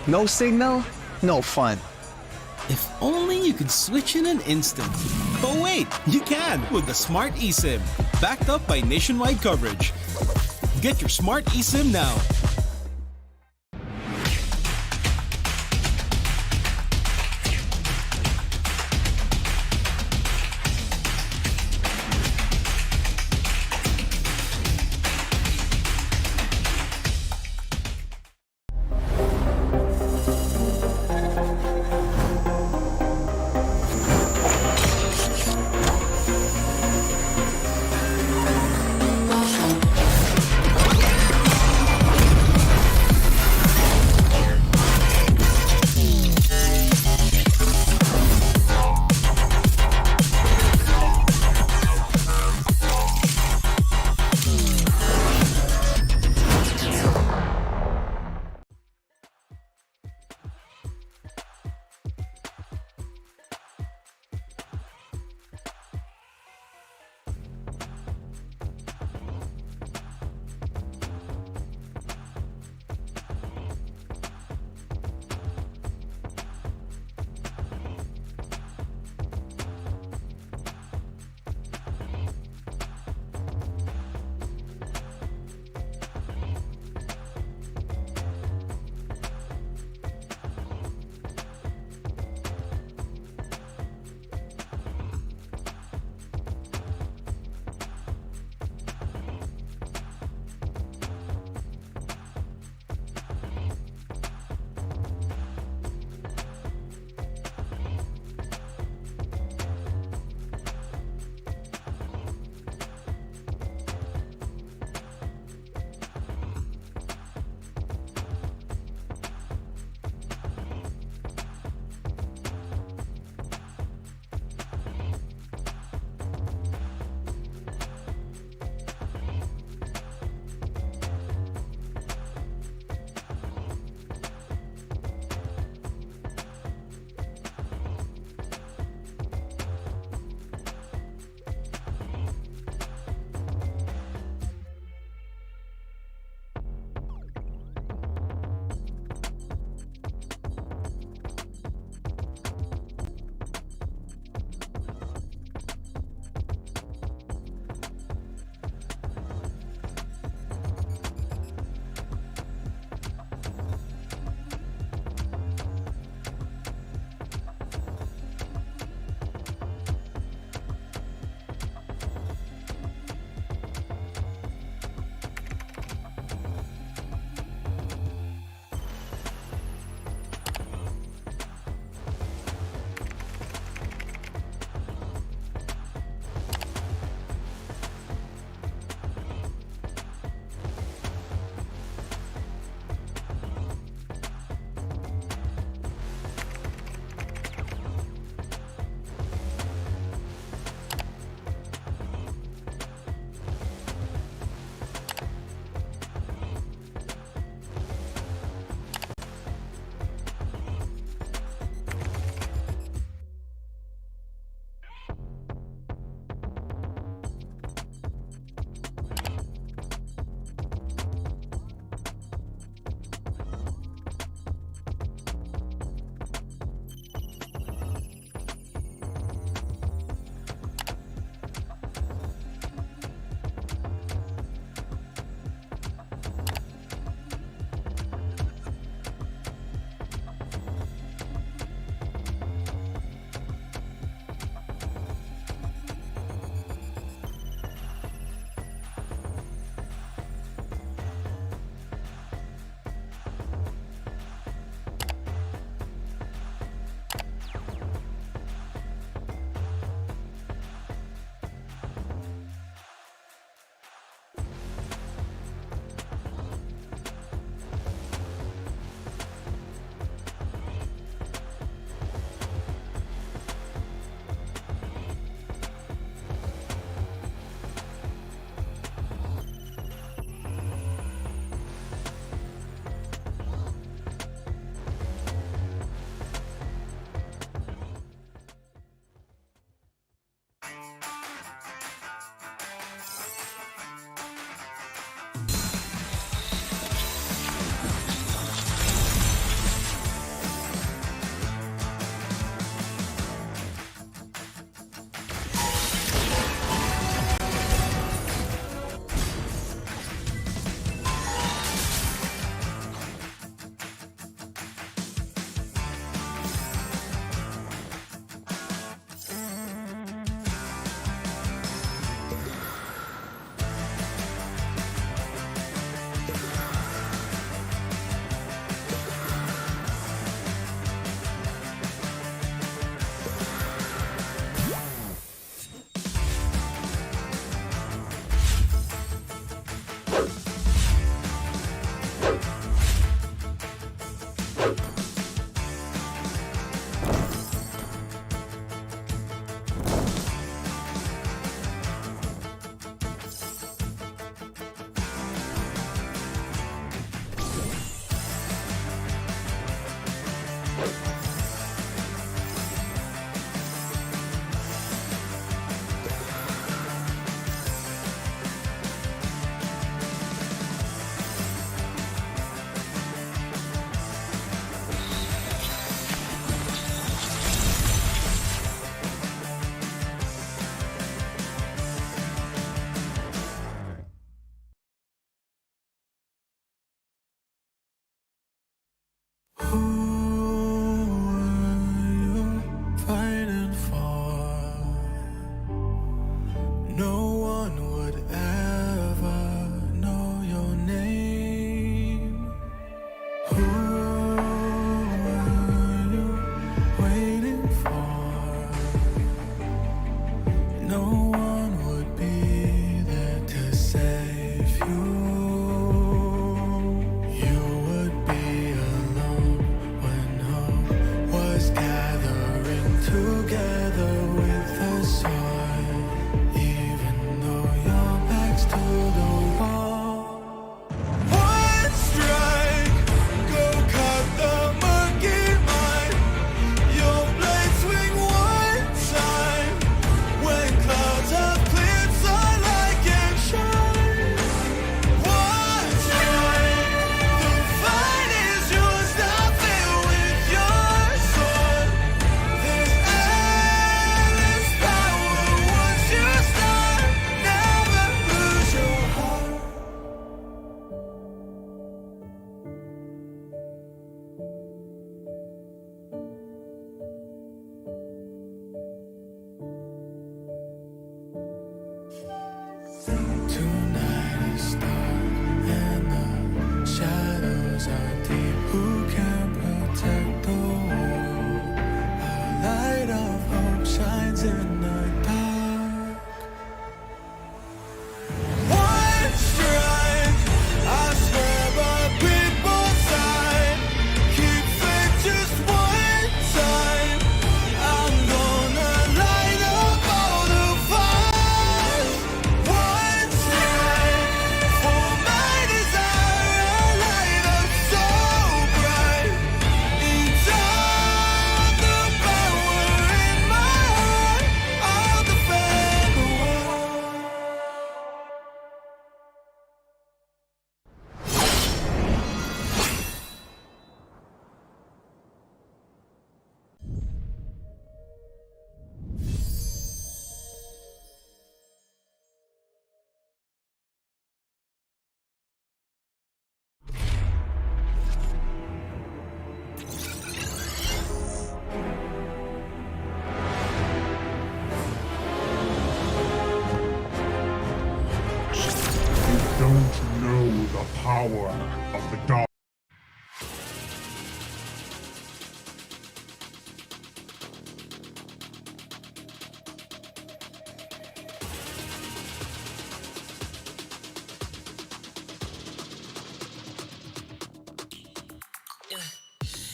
No signal, no fun. If only you could switch in an instant. But wait, you can with the Smart eSIM, backed up by nationwide coverage. Get your Smart eSIM now. don't know the power of the dark.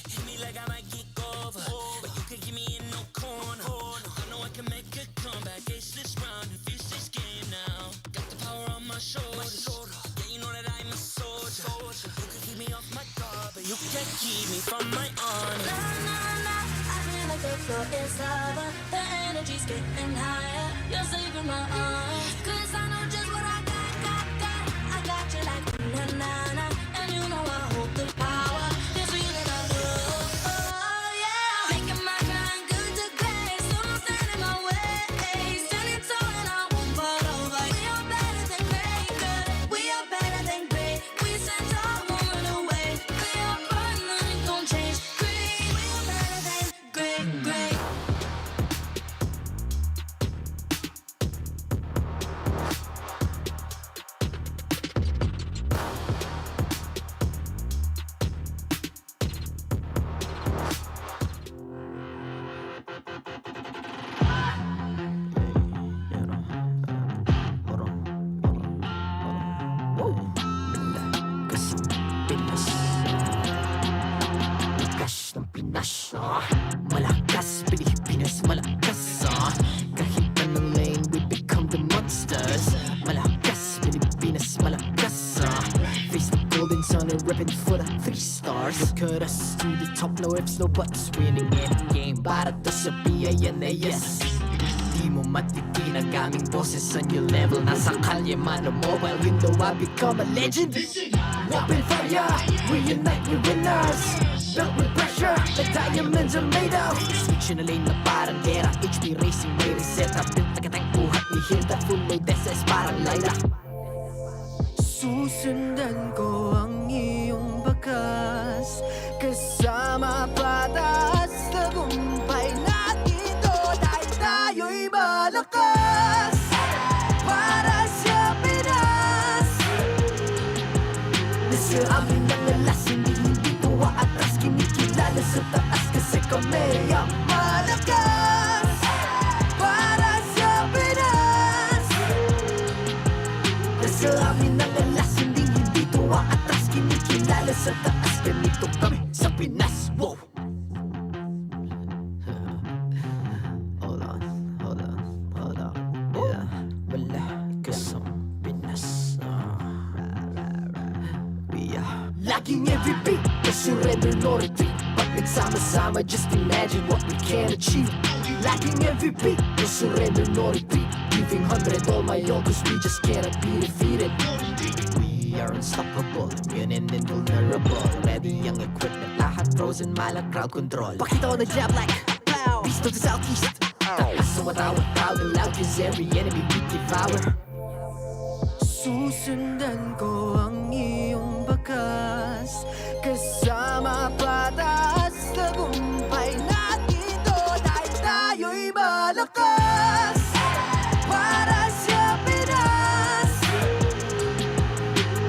Hit me like I might get over, but you could give me in no corner. I know I can make a comeback. Ace this round and finish this game now. Got the power on my shoulders. Yeah, you know that I'm a soldier. You could keep me off my guard, but you can't keep me from my honor. Nah, nah, nah, I feel like the floor is lava. The energy's getting higher. You're saving my arms, 'cause I know just what I got. I got you like na-na-na, and you know I hold the power. This feeling I love, oh yeah. Making my grind good to great, so don't stand in my way. Standing tall and I won't fall over. We are better than great, good. We are better than great. We stand tall, won't run away. We are born, nothing gon' change. Great, we are better than great. Pinas, malakas, Pilipinas, malakas, kahit anong lane, we become the monsters. Malakas, Pilipinas, malakas, face the golden sun and reppin' for the 3 stars. Look at us to the top, no ifs, no buts, winning any game para to sa PINAS. Di mo matitin ang aming boses sa new level. Nasa kalye man o mobile, you know I become a legend. Open fire, we unite, we winners. Built with pressure, the diamonds are made of. Switching a lane na parang gera, HP racing, may reset up. Built agad ang buhat ni Hilda, full load SS parang Laila. Susundan ko ang iyong bakas, kasama patas, tagumpay natin to dahil tayo'y malakas. Para sa Pinas, nasa amin ang alas, hindi tuwa atras, kinikilala sa taas kasi kami ang malakas. Para sa Pinas, nasa amin ang alas, hindi tuwa atras, kinikilala sa taas, ganito kami sa Pinas. Wow! Hold on. Yeah, malakas ang Pinas. We are laging every beat, no surrender, no retreat. Pag nagsama-sama, just imagine what we can achieve. Laging every beat, no surrender, no retreat. Giving 100 all my all, cause we just cannot be defeated. We are unstoppable, immune and invulnerable. Ready ang equipment, lahat frozen, malang crowd control. Pakita ko na jab like pow, beast of the southeast. So matawag proud and loud, cause every enemy we devour. Susundan ko ang iyong bakas, kasama patas, tagumpay natin to dahil tayo'y malakas. Para sa Pinas,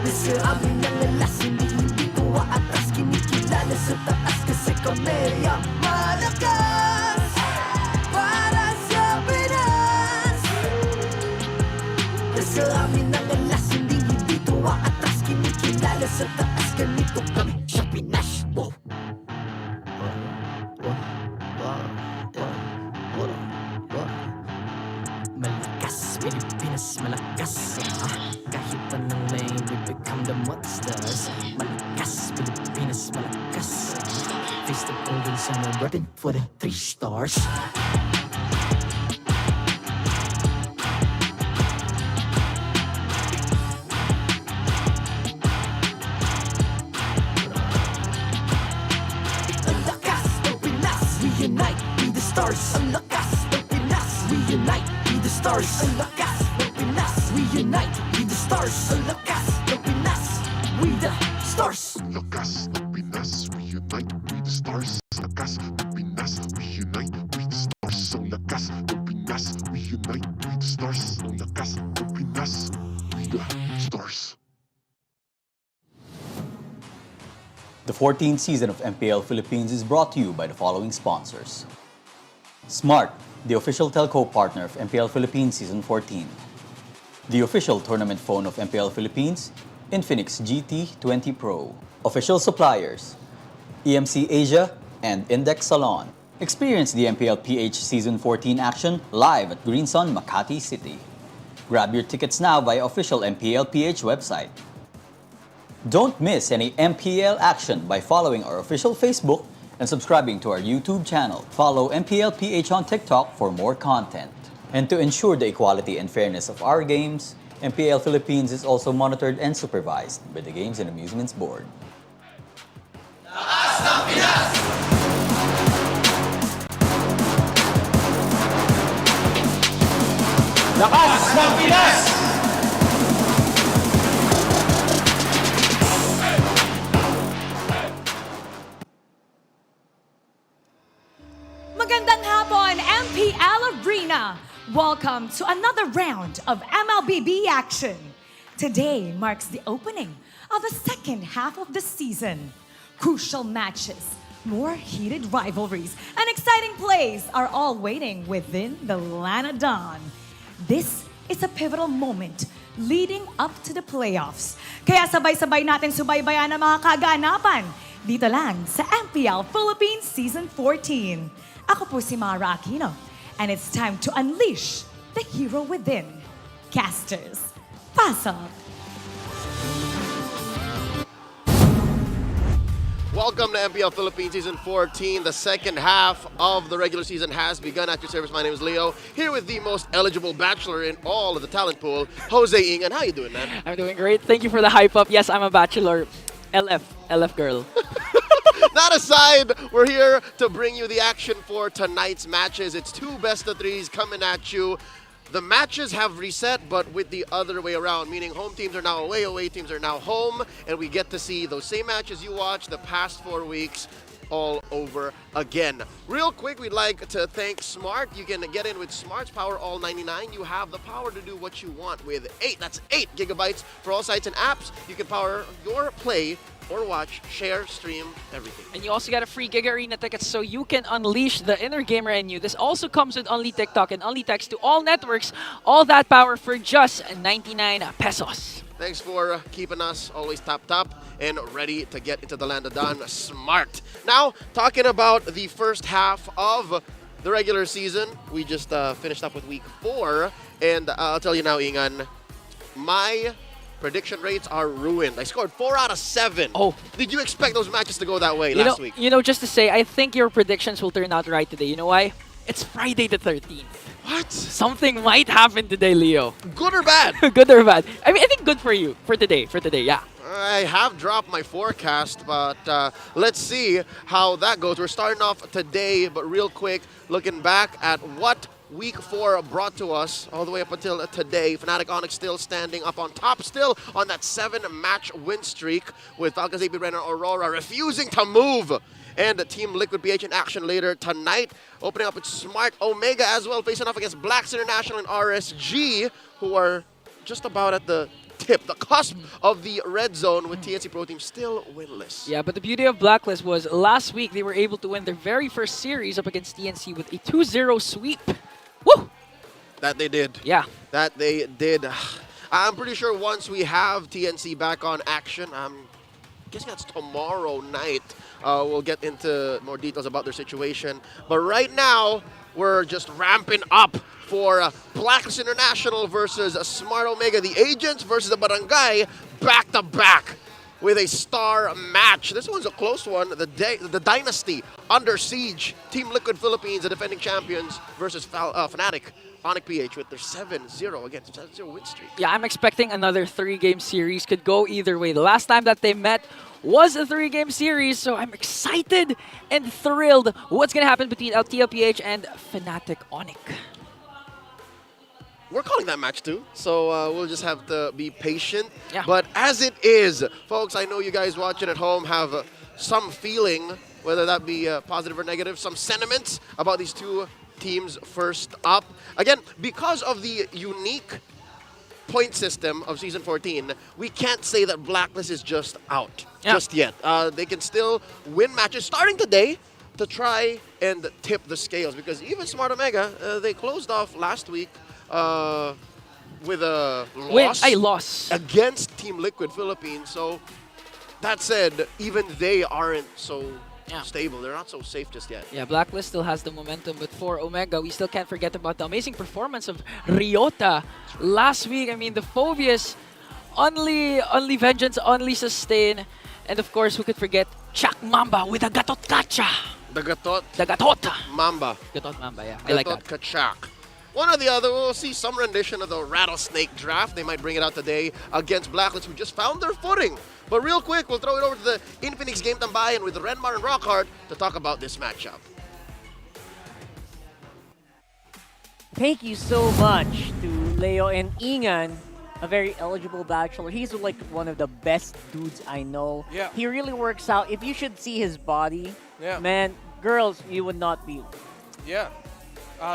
nasa amin ang alas, hindi tuwa atras, kinikilala sa taas kasi kami ang malakas. Para sa Pinas, nasa amin ang alas, hindi tuwa atras, kinikilala sa taas, ganito kami sa Pinas. Wow! Malakas, Pilipinas, malakas, kahit anong lane, we become the monsters. Malakas, Pilipinas, malakas, face the golden sun and reppin' for the 3 stars. Ang lakas ng Pinas, we unite, be the stars. Ang lakas ng Pinas, we unite, be the stars. Ang lakas ng Pinas, we unite, be the stars. Ang lakas ng Pinas, we the stars. Lakas ng Pinas, we unite, we the stars. Lakas ng Pinas, we unite, we the stars. Ang lakas ng Pinas, we unite, we the stars. Ang lakas ng Pinas, we the stars. The 14th season of MPL Philippines is brought to you by the following sponsors. Smart, the official telco partner of MPL Philippines Season 14. The official tournament phone of MPL Philippines, Infinix GT20 Pro. Official suppliers, EMC Asia and Index Salon. Experience the TLPH Season 14 action live at Green Sun, Makati City. Grab your tickets now via official MPLPH website. Don't miss any MPL action by following our official Facebook and subscribing to our YouTube channel. Follow MPLPH on TikTok for more content. And to ensure the equality and fairness of our games, MPL Philippines is also monitored and supervised by the Games and Amusements Board. Lakas ng Pinas! Magandang hapon, MPL Arena! Welcome to another round of MLBB action. Today marks the opening of the second half of the season. Crucial matches, more heated rivalries, and exciting plays are all waiting within the Lanadon. This is a pivotal moment leading up to the playoffs. Kaya sabay-sabay natin subaybayan ang mga kaganapan Dito lang sa MPL Philippines Season 14. Ako po si Mara Aquino, and it's time to unleash the hero within. Casters, pasok! Welcome to MPL Philippines Season 14. The second half of the regular season has begun. At your service, my name is Leo. Here with the most eligible bachelor in all of the talent pool, Jose Ingan. How you doing, man? I'm doing great. Thank you for the hype up. Yes, I'm a bachelor. LF girl. That aside, we're here to bring you the action for tonight's matches. It's two best of threes coming at you. The matches have reset, but with the other way around, meaning home teams are now away teams are now home, and we get to see those same matches you watched the past 4 weeks all over again. Real quick, we'd like to thank Smart. You can get in with Smart's Power All 99. You have the power to do what you want with 8 gigabytes for all sites and apps. You can power your play or watch, share, stream, everything. And you also get a free Giga Arena ticket so you can unleash the inner gamer in you. This also comes with Only TikTok and Only Text to all networks. All that power for just 99 pesos. Thanks for keeping us always top and ready to get into the land of Don Smart. Now, talking about the first half of the regular season, we just finished up with week 4, and I'll tell you now, Ingan, my prediction rates are ruined. I scored 4 out of 7. Oh. Did you expect those matches to go that way last week? You know, just to say, I think your predictions will turn out right today. You know why? It's Friday the 13th. What? Something might happen today, Leo. Good or bad? Good or bad? I mean, I think good for you. For today, yeah. I have dropped my forecast, but let's see how that goes. We're starting off today, but real quick, looking back at what Week 4 brought to us all the way up until today. Fnatic Onic still standing up on top, still on that 7-match win streak, with Falcons AP Ren and Aurora refusing to move. And Team Liquid PH in action later tonight, opening up with Smart Omega as well, facing off against Blacklist International and RSG, who are just about at the tip, the cusp of the red zone, with TNC Pro Team still winless. Yeah, but the beauty of Blacklist was last week they were able to win their very first series up against TNC with a 2-0 sweep. Woo! That they did. Yeah. That they did. I'm pretty sure once we have TNC back on action, I'm guessing that's tomorrow night, we'll get into more details about their situation. But right now, we're just ramping up for Blacklist International versus Smart Omega. The Agents versus the Barangay, back-to-back with a star match. This one's a close one. The Dynasty under siege. Team Liquid Philippines, the defending champions, versus Fnatic Onic PH with their 7-0 against 7-0 win streak. Yeah, I'm expecting another 3-game series. Could go either way. The last time that they met was a 3-game series, so I'm excited and thrilled what's going to happen between TLPH and Fnatic Onic. We're calling that match too, so we'll just have to be patient. Yeah. But as it is, folks, I know you guys watching at home have some feeling, whether that be positive or negative, some sentiments about these two teams first up. Again, because of the unique point system of Season 14, we can't say that Blacklist is just out just yet. They can still win matches starting today to try and tip the scales, because even Smart Omega, they closed off last week with a loss against Team Liquid Philippines. So that said, even they aren't so stable. They're not so safe just yet. Yeah, Blacklist still has the momentum, but for Omega, we still can't forget about the amazing performance of Ryota last week. I mean, the Phobius, only vengeance, only sustain. And of course, who could forget Chak Mamba with a Gatot Kacha. The Gatot Mamba. Gatot Mamba, yeah. I like that. Gatot Kachak. One or the other, we'll see some rendition of the Rattlesnake Draft. They might bring it out today against Blacklist, who just found their footing. But real quick, we'll throw it over to the Infinix Game Tambayan with Renmar and Rockhart to talk about this matchup. Thank you so much to Leo and Ingan, a very eligible bachelor. He's like one of the best dudes I know. Yeah. He really works out. If you should see his body, Yeah. man, girls, you would not be. Yeah.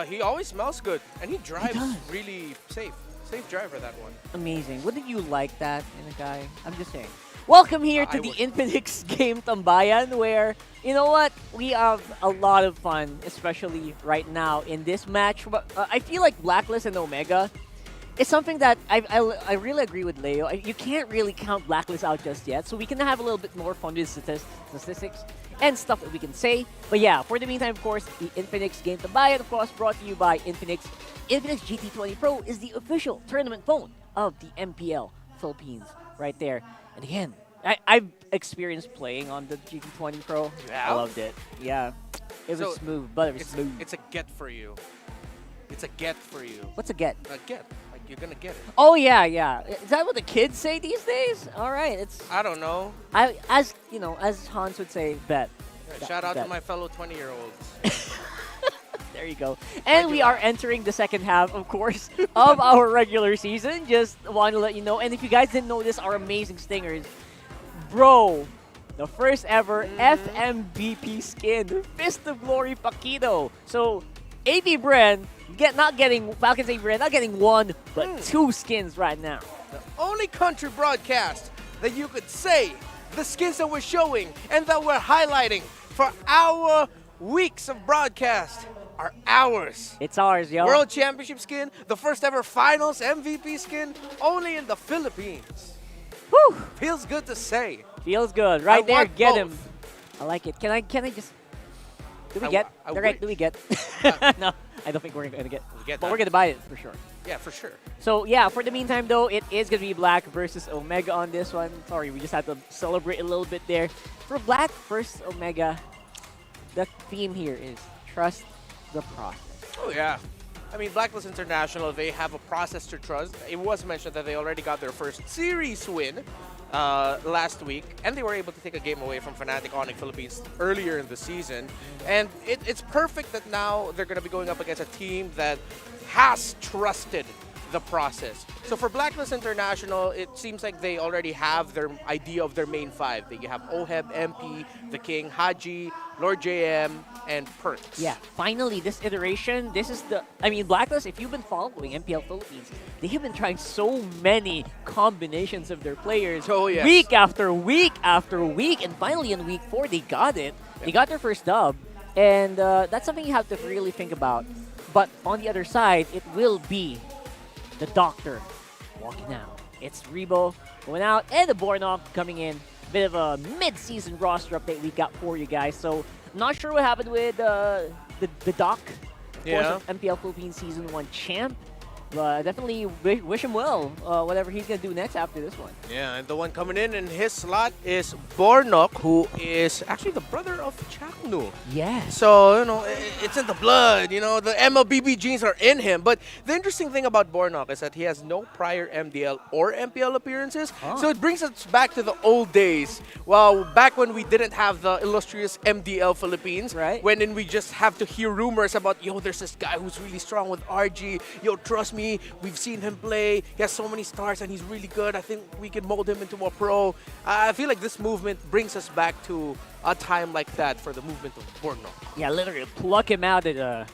He always smells good, and he drives does. really safe. Safe driver, that one. Amazing. Wouldn't you like that in a guy? I'm just saying. Welcome here to I the would. Infinix Game Tambayan, where, you know what, we have a lot of fun, especially right now in this match. But I feel like Blacklist and Omega, it's something that I really agree with Leo. You can't really count Blacklist out just yet, so we can have a little bit more fun with statistics and stuff that we can say. But yeah, for the meantime, of course, the Infinix Game to Buy It, of course, brought to you by Infinix. Infinix GT20 Pro is the official tournament phone of the MPL Philippines right there. And again, I've experienced playing on the GT20 Pro. I loved it. Yeah. It was smooth, buttery smooth. It's a get for you. It's a get for you. What's a get? A get. Like you're gonna get it. Oh yeah, yeah. Is that what the kids say these days? All right, it's. I don't know. As you know, as Hans would say, bet. Yeah, shout out to my fellow 20-year-olds. There you go. And we are entering the second half, of course, of our regular season. Just want to let you know. And if you guys didn't notice, our amazing stingers, bro. The first ever FMVP skin, Fist of Glory Paquito. So, AV Brand, not getting Falcons AV Brand, not getting one, but two skins right now. The only country broadcast that you could say the skins that we're showing and that we're highlighting for our weeks of broadcast are ours. It's ours, yo. World Championship skin, the first ever Finals MVP skin, only in the Philippines. Whew. Feels good to say. Feels good. Right there, get both. him. I like it. Can I just... Do we get? Do we get? No, I don't think we're going to get. But we're going to buy it for sure. Yeah, for sure. So, yeah, for the meantime, though, it is going to be Black versus Omega on this one. Sorry, we just had to celebrate a little bit there. For Black versus Omega, the theme here is trust the process. Oh, yeah. I mean, Blacklist International, they have a process to trust. It was mentioned that they already got their first series win last week, and they were able to take a game away from Fnatic Onic Philippines earlier in the season. And it's perfect that now they're going to be going up against a team that has trusted the process. So for Blacklist International, it seems like they already have their idea of their main five. They have Oheb, MP, The King, Haji, Lord JM, and Perks. Yeah, finally, this iteration, this is the... I mean, Blacklist, if you've been following MPL Philippines, they have been trying so many combinations of their players week after week after week, and finally in week 4, they got it. They got their first dub, and that's something you have to really think about. But on the other side, it will be the Doctor walking out. It's Rebo going out, and the Bornov coming in. Bit of a mid-season roster update we got for you guys. So, not sure what happened with the Doc, of course, of MPL Philippines Season 1 champ. But definitely wish him well, whatever he's going to do next after this one. Yeah, and the one coming in his slot is Bornok, who is actually the brother of Chaknu. Yes. So, you know, it's in the blood. You know, the MLBB genes are in him. But the interesting thing about Bornok is that he has no prior MDL or MPL appearances. So it brings us back to the old days. Well, back when we didn't have the illustrious MDL Philippines. Right. When we just have to hear rumors about, yo, there's this guy who's really strong with RG. Yo, trust me, we've seen him play. He has so many stars and he's really good. I think we can mold him into a pro. I feel like this movement brings us back to a time like that for the movement of Borno. Yeah, literally pluck him out of the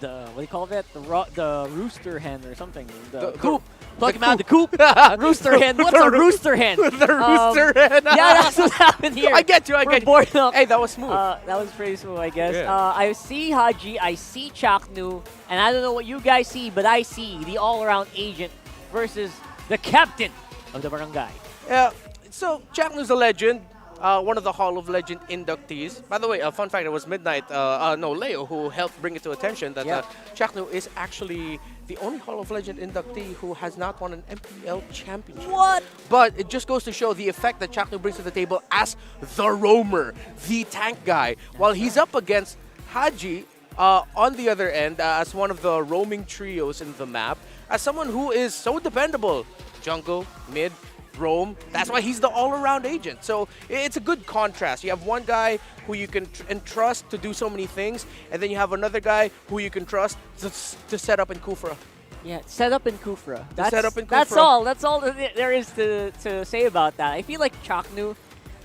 what do you call that? The rooster hen or something. The coop. Pluck him out of the coop. Rooster hen. What's a rooster hen? The rooster hen. Yeah, that's what happened here. I get you. Hey, that was smooth. That was pretty smooth, I guess. Yeah. I see Haji, I see Chaknu, and I don't know what you guys see, but I see the all-around agent versus the captain of the barangay. Yeah, so Chaknu's a legend. One of the Hall of Legend inductees. By the way, fun fact, it was Midnight, Leo, who helped bring it to attention that Chaknu is actually the only Hall of Legend inductee who has not won an MPL championship. What? But it just goes to show the effect that Chaknu brings to the table as the roamer, the tank guy, while he's up against Haji on the other end as one of the roaming trios in the map, as someone who is so dependable. Jungle, mid, roam. That's why he's the all-around agent. So it's a good contrast. You have one guy who you can entrust to do so many things, and then you have another guy who you can trust to set up in Kufra. Yeah, set up in Kufra. Kufra. That's all there is to say about that. I feel like Chaknu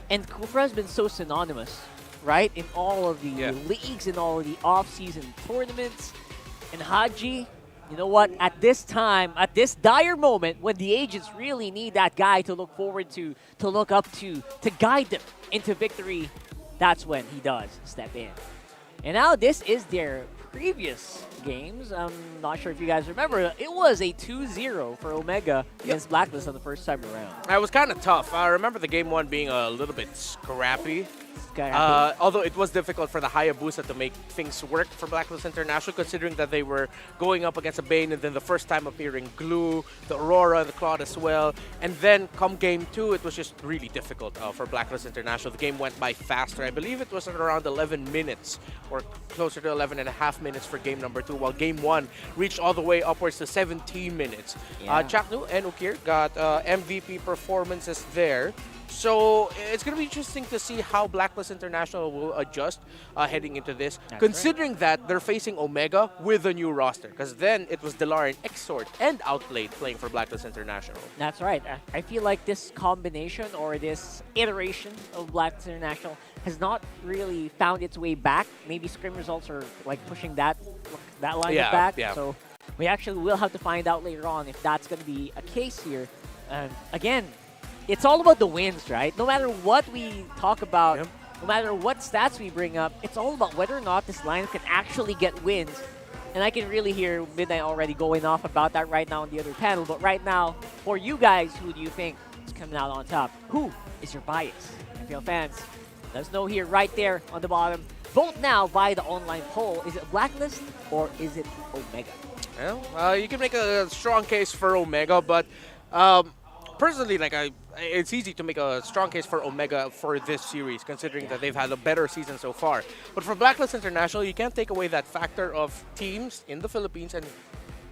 and Kufra has been so synonymous, right? In all of the leagues, in all of the off-season tournaments. And Haji, you know what? At this time, at this dire moment, when the agents really need that guy to look forward to look up to guide them into victory, that's when he does step in. And now this is their previous games, I'm not sure if you guys remember, it was a 2-0 for Omega against Blacklist on the first time around. It was kind of tough. I remember the game one being a little bit scrappy. Although it was difficult for the Hayabusa to make things work for Blacklist International, considering that they were going up against a Bane and then the first time appearing Glue, the Aurora, the Claude as well. And then come game two, it was just really difficult for Blacklist International. The game went by faster. I believe it was at around 11 minutes or closer to 11 and a half minutes for game number two, while game one reached all the way upwards to 17 minutes. Chaknu and Ukir got MVP performances there. So it's going to be interesting to see how Blacklist International will adjust heading into this, considering that they're facing Omega with a new roster. Because then it was Delar and Exort and Outplayed playing for Blacklist International. That's right. I feel like this combination or this iteration of Blacklist International has not really found its way back. Maybe scrim results are like pushing that line back. So we actually will have to find out later on if that's going to be a case here. Again, it's all about the wins, right? No matter what we talk about, no matter what stats we bring up, it's all about whether or not this lineup can actually get wins. And I can really hear Midnight already going off about that right now on the other panel. But right now, for you guys, who do you think is coming out on top? Who is your bias? MPL fans, let us know here right there on the bottom. Vote now via the online poll. Is it Blacklist or is it Omega? Well, you can make a strong case for Omega, but personally, it's easy to make a strong case for Omega for this series, considering that they've had a better season so far. But for Blacklist International, you can't take away that factor of teams in the Philippines and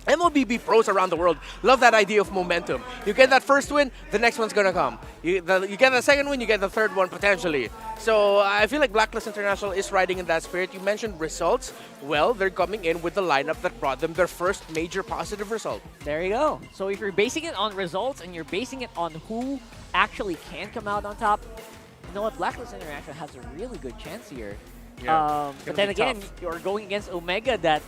MLBB pros around the world love that idea of momentum. You get that first win, the next one's gonna come. You get the second win, you get the third one potentially. So I feel like Blacklist International is riding in that spirit. You mentioned results. Well, they're coming in with the lineup that brought them their first major positive result. There you go. So if you're basing it on results and you're basing it on who actually can come out on top, you know what? Blacklist International has a really good chance here. But then again, you're going against Omega that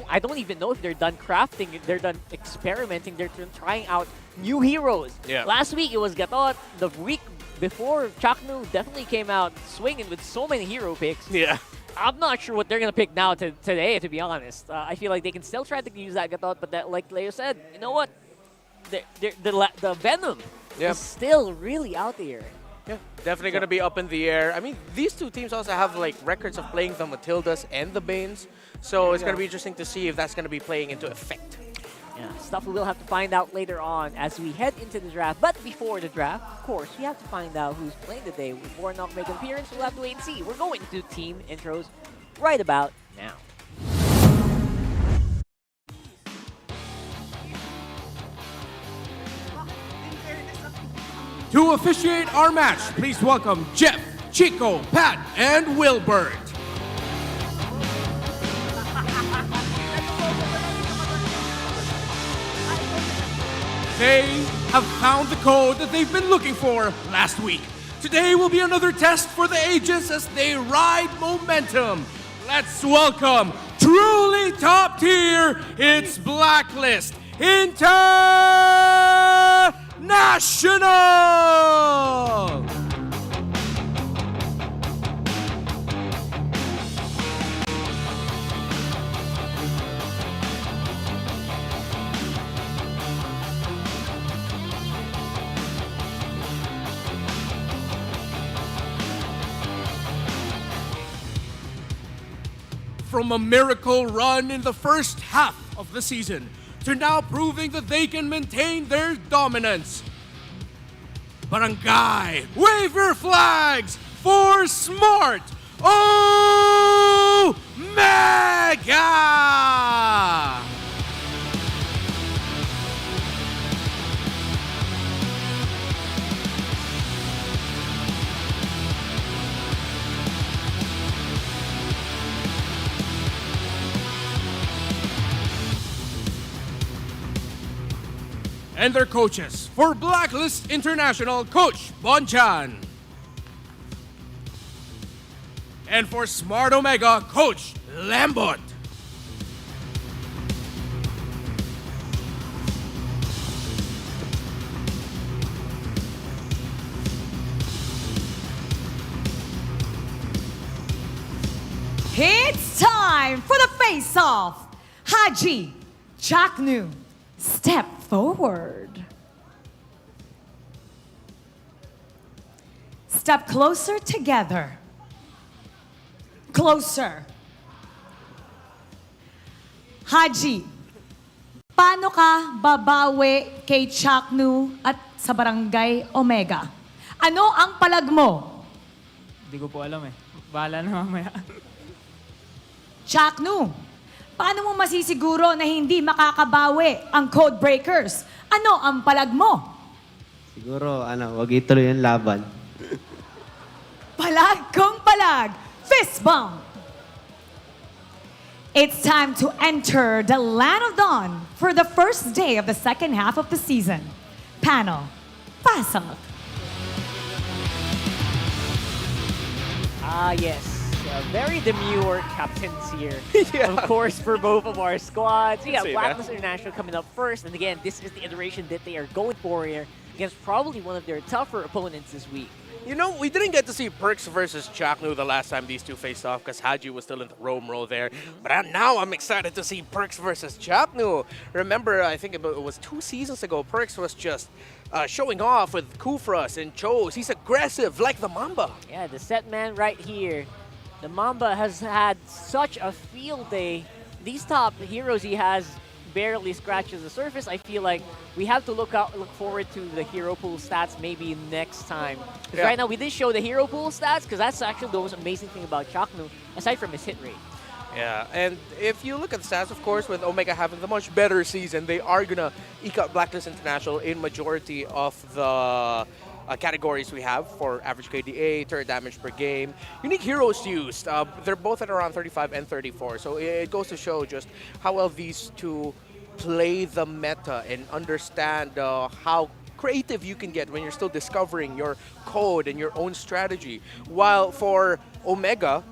I don't even know if they're done crafting, they're done experimenting, they're trying out new heroes. Last week it was Gatot. The week before, Chaknu definitely came out swinging with so many hero picks. I'm not sure what they're going to pick now today, to be honest. I feel like they can still try to use that Gatot, but that, like Leo said, you know what? The Venom is still really out there. Definitely going to be up in the air. I mean, these two teams also have records of playing the Matildas and the Banes. So it's going to be interesting to see if that's going to be playing into effect. Stuff we will have to find out later on as we head into the draft. But before the draft, of course, we have to find out who's playing today. With Warnock making an appearance, we'll have to wait and see. We're going to team intros right about now. To officiate our match, please welcome Jeff, Chico, Pat, and Wilbert. They have found the code that they've been looking for last week. Today will be another test for the agents as they ride momentum. Let's welcome truly top tier, it's Blacklist International! From a miracle run in the first half of the season to now proving that they can maintain their dominance. Barangay, wave your flags for Smart Omega! And their coaches for Blacklist International, Coach Bonchan. And for Smart Omega, Coach Lambot. It's time for the face-off. Haji, Chaknu, step forward. Step closer together. Closer. Haji, paano ka babawi kay Chaknu at sa Barangay Omega? Ano ang palag mo? Hindi ko po alam eh. Bahala na mamaya. Chaknu, paano mo masisiguro na hindi makakabawi ang Code Breakers? Ano ang palag mo? Siguro, wag ituloy yung laban. Palag kong palag, fist bump. It's time to enter the Land of Dawn for the first day of the second half of the season. Panel, pass up. Ah, yes. Very demure captains here. Of course, for both of our squads. We got Blacklist International coming up first. And again, this is the iteration that they are going for here against probably one of their tougher opponents this week. You know, we didn't get to see Perks versus Chaknu the last time these two faced off because Haji was still in the Rome role there. But now I'm excited to see Perks versus Chaknu. Remember, I think it was 2 seasons ago, Perks was just showing off with Kufras and Chose. He's aggressive like the Mamba. Yeah, the set man right here. The Mamba has had such a field day. These top heroes he has barely scratches the surface. I feel like we have to look forward to the hero pool stats maybe next time. Because right now we did show the hero pool stats because that's actually the most amazing thing about Chaknu, aside from his hit rate. Yeah, and if you look at the stats, of course, with Omega having the much better season, they are going to eke out Blacklist International in majority of the categories we have for average KDA, turret damage per game. Unique heroes used, they're both at around 35 and 34, so it goes to show just how well these two play the meta and understand how creative you can get when you're still discovering your code and your own strategy. While for Omega,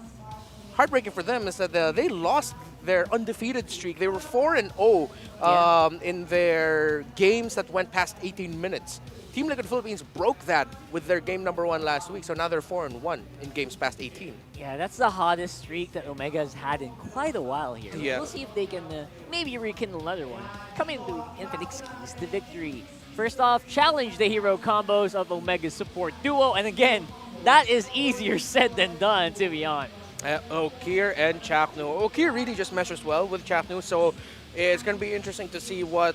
heartbreaking for them is that they lost their undefeated streak. They were 4-0 in their games that went past 18 minutes. Team Onic Philippines broke that with their game #1 last week, so now they're 4-1 in games past 18. Yeah, that's the hottest streak that Omega has had in quite a while here. Yeah. We'll see if they can maybe rekindle another one. Coming to Infinix Keys, the victory. First off, challenge the hero combos of Omega's support duo, and again, that is easier said than done, to be honest. Okir and Chaknu. Okir really just meshes well with Chaknu, so it's going to be interesting to see what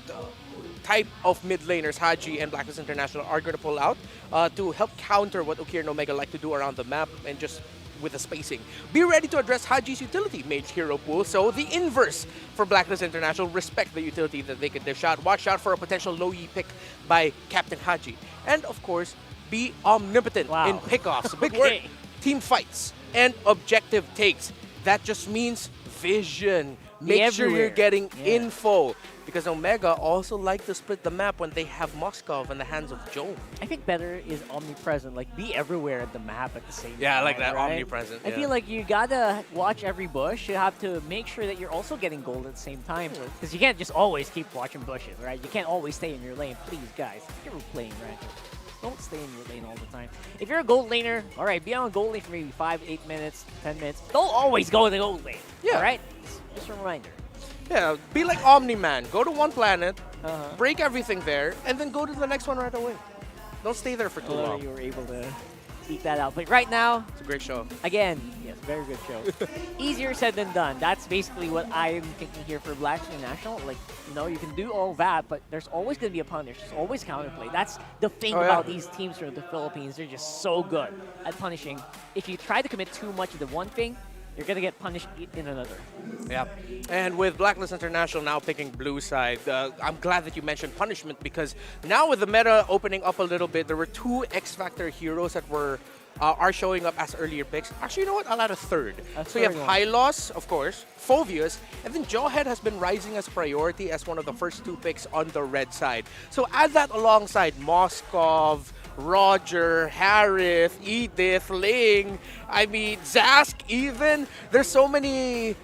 type of mid laners Haji and Blacklist International are going to pull out to help counter what Okir and Omega like to do around the map and just with the spacing. Be ready to address Haji's utility mage hero pool, so the inverse for Blacklist International, respect the utility that they can dish out. Watch out for a potential low E pick by Captain Haji. And of course, be omnipotent in pickoffs. Big word, team fights, and objective takes. That just means vision. Make sure you're getting info. Because Omega also like to split the map when they have Moskov in the hands of Joe. I think better is omnipresent, like be everywhere at the map at the same time. Yeah, I like that, right? omnipresent. I feel like you gotta watch every bush. You have to make sure that you're also getting gold at the same time. Because you can't just always keep watching bushes, right? You can't always stay in your lane. Please, guys, if you're playing ranked, don't stay in your lane all the time. If you're a gold laner, all right, be on a gold lane for maybe 5, 8 minutes, 10 minutes. Don't always go in the gold lane, all right? Just a reminder. Yeah, be like Omni-Man. Go to one planet, break everything there, and then go to the next one right away. Don't stay there for too long. You were able to eke that out. But right now, it's a great show. Again, yes, very good show. Easier said than done. That's basically what I'm thinking here for Blacklist International. Like, you know, you can do all that, but there's always going to be a punish. There's always counterplay. That's the thing about these teams from the Philippines. They're just so good at punishing. If you try to commit too much of the one thing, you're going to get punished in another. Yeah. And with Blacklist International now picking blue side, I'm glad that you mentioned punishment because now with the meta opening up a little bit, there were 2 X-Factor heroes that are showing up as earlier picks. Actually, you know what? I'll add a third. So you have Hylos, of course, Phoveus, and then Jawhead has been rising as a priority as one of the first 2 picks on the red side. So add that alongside Moskov, Roger, Harith, Edith, Ling, I mean, Zask even. There's so many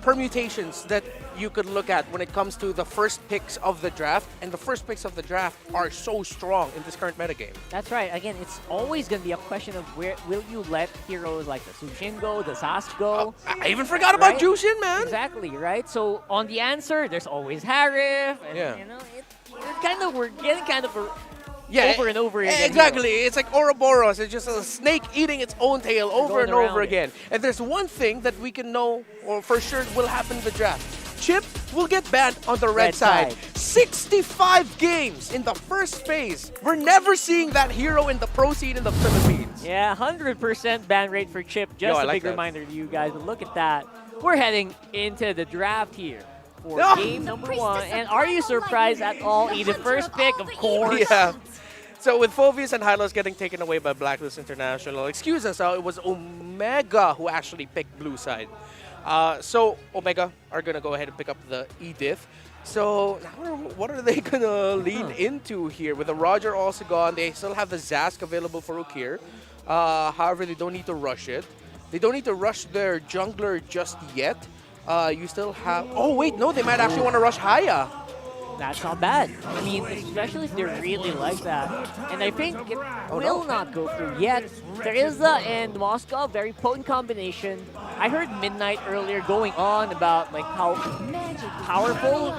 permutations that you could look at when it comes to the first picks of the draft, and the first picks of the draft are so strong in this current metagame. That's right. Again, it's always going to be a question of where will you let heroes like the Sushin go, the Sask go. I even forgot about right? Jushin, man. Exactly, right? So on the answer, there's always Harif. And, Yeah. you know, we're getting kind of Yeah, over and over again. exactly. Heroes. It's like Ouroboros. It's just a snake eating its own tail over and over again. And there's one thing that we can know, or for sure will happen in the draft. Chip will get banned on the red side. 65 games in the first phase. We're never seeing that hero in the pro scene in the Philippines. Yeah, 100% ban rate for Chip. Just a big reminder to you guys. But look at that. We're heading into the draft here for game number 1. And are you surprised at all? The first pick, of course. Yeah. So with Phoveus and Hylos getting taken away by Blacklist International, excuse us, it was Omega who actually picked blue side. So Omega are going to go ahead and pick up the Edith. So now what are they going to lean into here? With the Roger also gone, they still have the Zask available for Ukir. However, they don't need to rush it. They don't need to rush their jungler just yet. You still have... Oh, wait, no, they might actually want to rush Haya. That's not bad. I mean, especially if they're really like that. And I think it will not go through yet. Teresa and Moscow, very potent combination. I heard Midnight earlier going on about like how powerful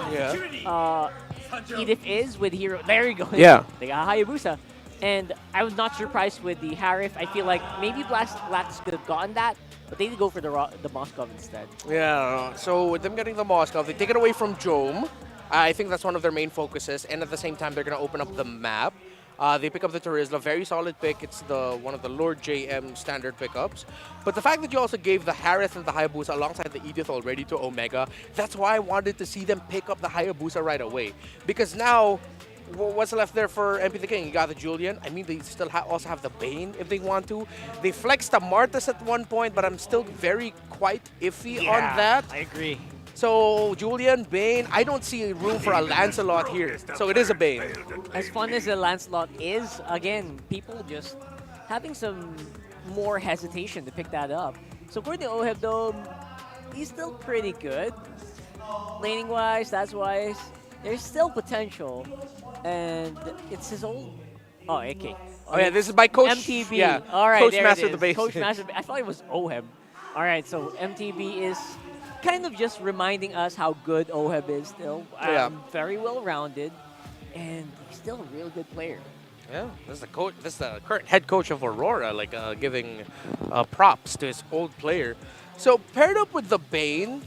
Edith is with hero. There you go. Yeah. They got Hayabusa. And I was not surprised with the Harif. I feel like maybe Blacks could have gotten that, but they did go for the Moscow instead. Yeah, so with them getting the Moscow, they take it away from Jome. I think that's one of their main focuses, and at the same time, they're going to open up the map. They pick up the Terizla, very solid pick. It's one of the Lord JM standard pickups. But the fact that you also gave the Harith and the Hayabusa alongside the Edith already to Omega, that's why I wanted to see them pick up the Hayabusa right away. Because now, what's left there for MP the King? You got the Julian. I mean, they still also have the Bane if they want to. They flexed the Marthas at one point, but I'm still quite iffy on that. I agree. So, Julian, Bane, I don't see room for a Lancelot here. So, it is a Bane. As fun as the Lancelot is, again, people just having some more hesitation to pick that up. So, for the Oheb, though, he's still pretty good. Laning-wise, stats-wise, there's still potential. And it's his old... Oh, okay. Oh, yeah, this is by Coach... MTB. Yeah, all right, Coach there Master it is. the Base. Coach Master. I thought it was Oheb. All right, so MTB is kind of just reminding us how good Oheb is still. Very well-rounded, and he's still a real good player. Yeah, this is the coach. This is the current head coach of Aurora, like giving props to his old player. So paired up with the Bane,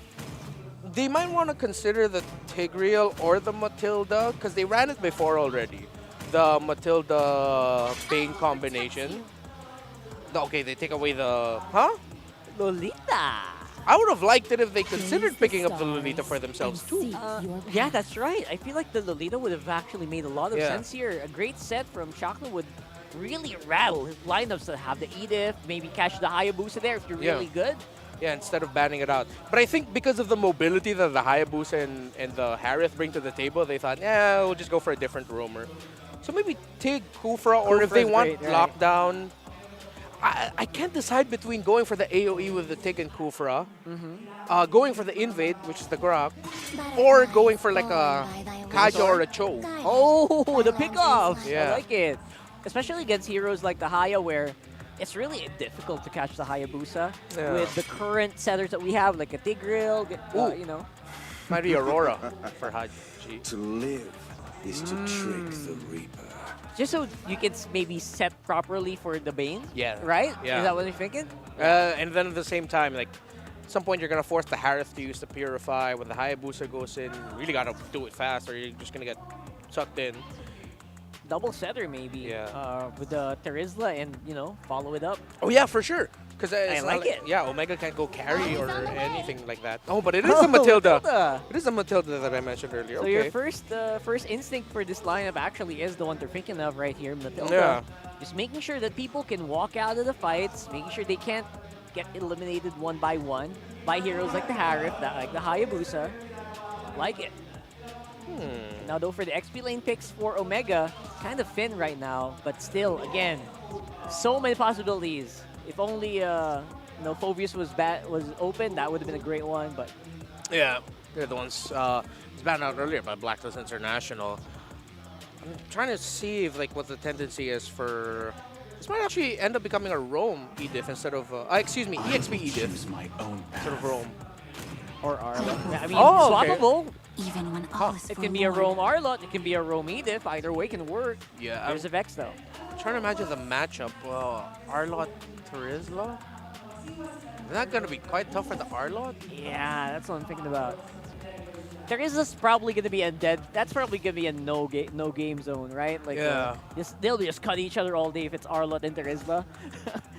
they might want to consider the Tigreal or the Matilda because they ran it before already. The Matilda Bane combination. Okay, they take away the Lolita. I would have liked it if they considered picking up the Lolita for themselves too. Yeah, that's right. I feel like the Lolita would have actually made a lot of sense here. A great set from Shakla would really rattle his lineups to have the Edith, maybe catch the Hayabusa there if you're really good. Yeah, instead of banning it out. But I think because of the mobility that the Hayabusa and the Harith bring to the table, they thought, yeah, we'll just go for a different roamer. So maybe Tig, Kufra, or if they want lockdown. I can't decide between going for the AoE with the Tig and Kufra, going for the Invade, which is the Grok, or going for like a Kaja or a Cho. Oh, the pickoffs! Yeah. I like it. Especially against heroes like the Haya, where it's really difficult to catch the Hayabusa with the current setters that we have, like a Tigreal, you know. Might be Aurora for Haji. To live is to trick the Reaper. Just so you can maybe set properly for the Bane. Yeah. Right? Yeah. Is that what you're thinking? And then at the same time, like, at some point you're going to force the Harith to use the Purify. When the Hayabusa goes in, you really got to do it fast or you're just going to get sucked in. Double setter maybe with the Terizla and, you know, follow it up. Oh, yeah, for sure. Because I like it. Yeah, Omega can't go carry or anything like that. Oh, but it is a Matilda. It is a Matilda that I mentioned earlier. So okay. your first instinct for this lineup actually is the one they're thinking of right here, Matilda. Yeah. Just making sure that people can walk out of the fights, making sure they can't get eliminated one by one by heroes like the Harith, like the Hayabusa. Like it. Now, though, for the XP lane picks for Omega, kind of thin right now, but still, again, so many possibilities. If only Phobius was open, that would have been a great one, but Yeah, they're the ones. It's banned out earlier by Blacklist International. I'm trying to see if what the tendency is for. This might actually end up becoming a Roam Edith instead of excuse me, EXP Edith instead of Roam. or Arlot. I mean, Oh, okay. swappable. Even when all is It can be a Roam Arlot, it can be a Roam Edith. Either way can work. Yeah, There's a Vex though. I'm trying to imagine the matchup. Arlot Terizla. Is that gonna be quite tough for the Arlot? Yeah, that's what I'm thinking about. Terizla's probably gonna be undead. That's probably gonna be a no game zone, right? Like, Yeah. they'll just cut each other all day if it's Arlot and Terizla.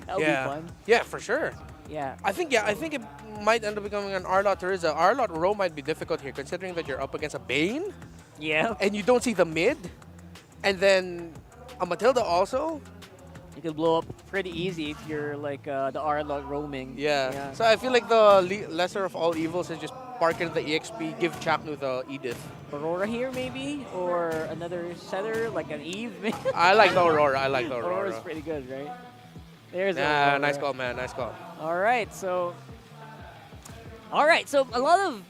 That'll be fun. Yeah, for sure. Yeah. I think it might end up becoming an Arlot Terizla. Arlot Roam might be difficult here, considering that you're up against a Bane. Yeah. And you don't see the mid, and then a Matilda also. You could blow up pretty easy if you're like the Arlot roaming. Yeah. So I feel like the lesser of all evils is just park in the EXP, give Chaknu the Edith. Aurora here maybe, or another setter like an Eve. I like the Aurora. Aurora's pretty good, right? There's Yeah, Aurora. nice call, man. Nice call. All right, so a lot of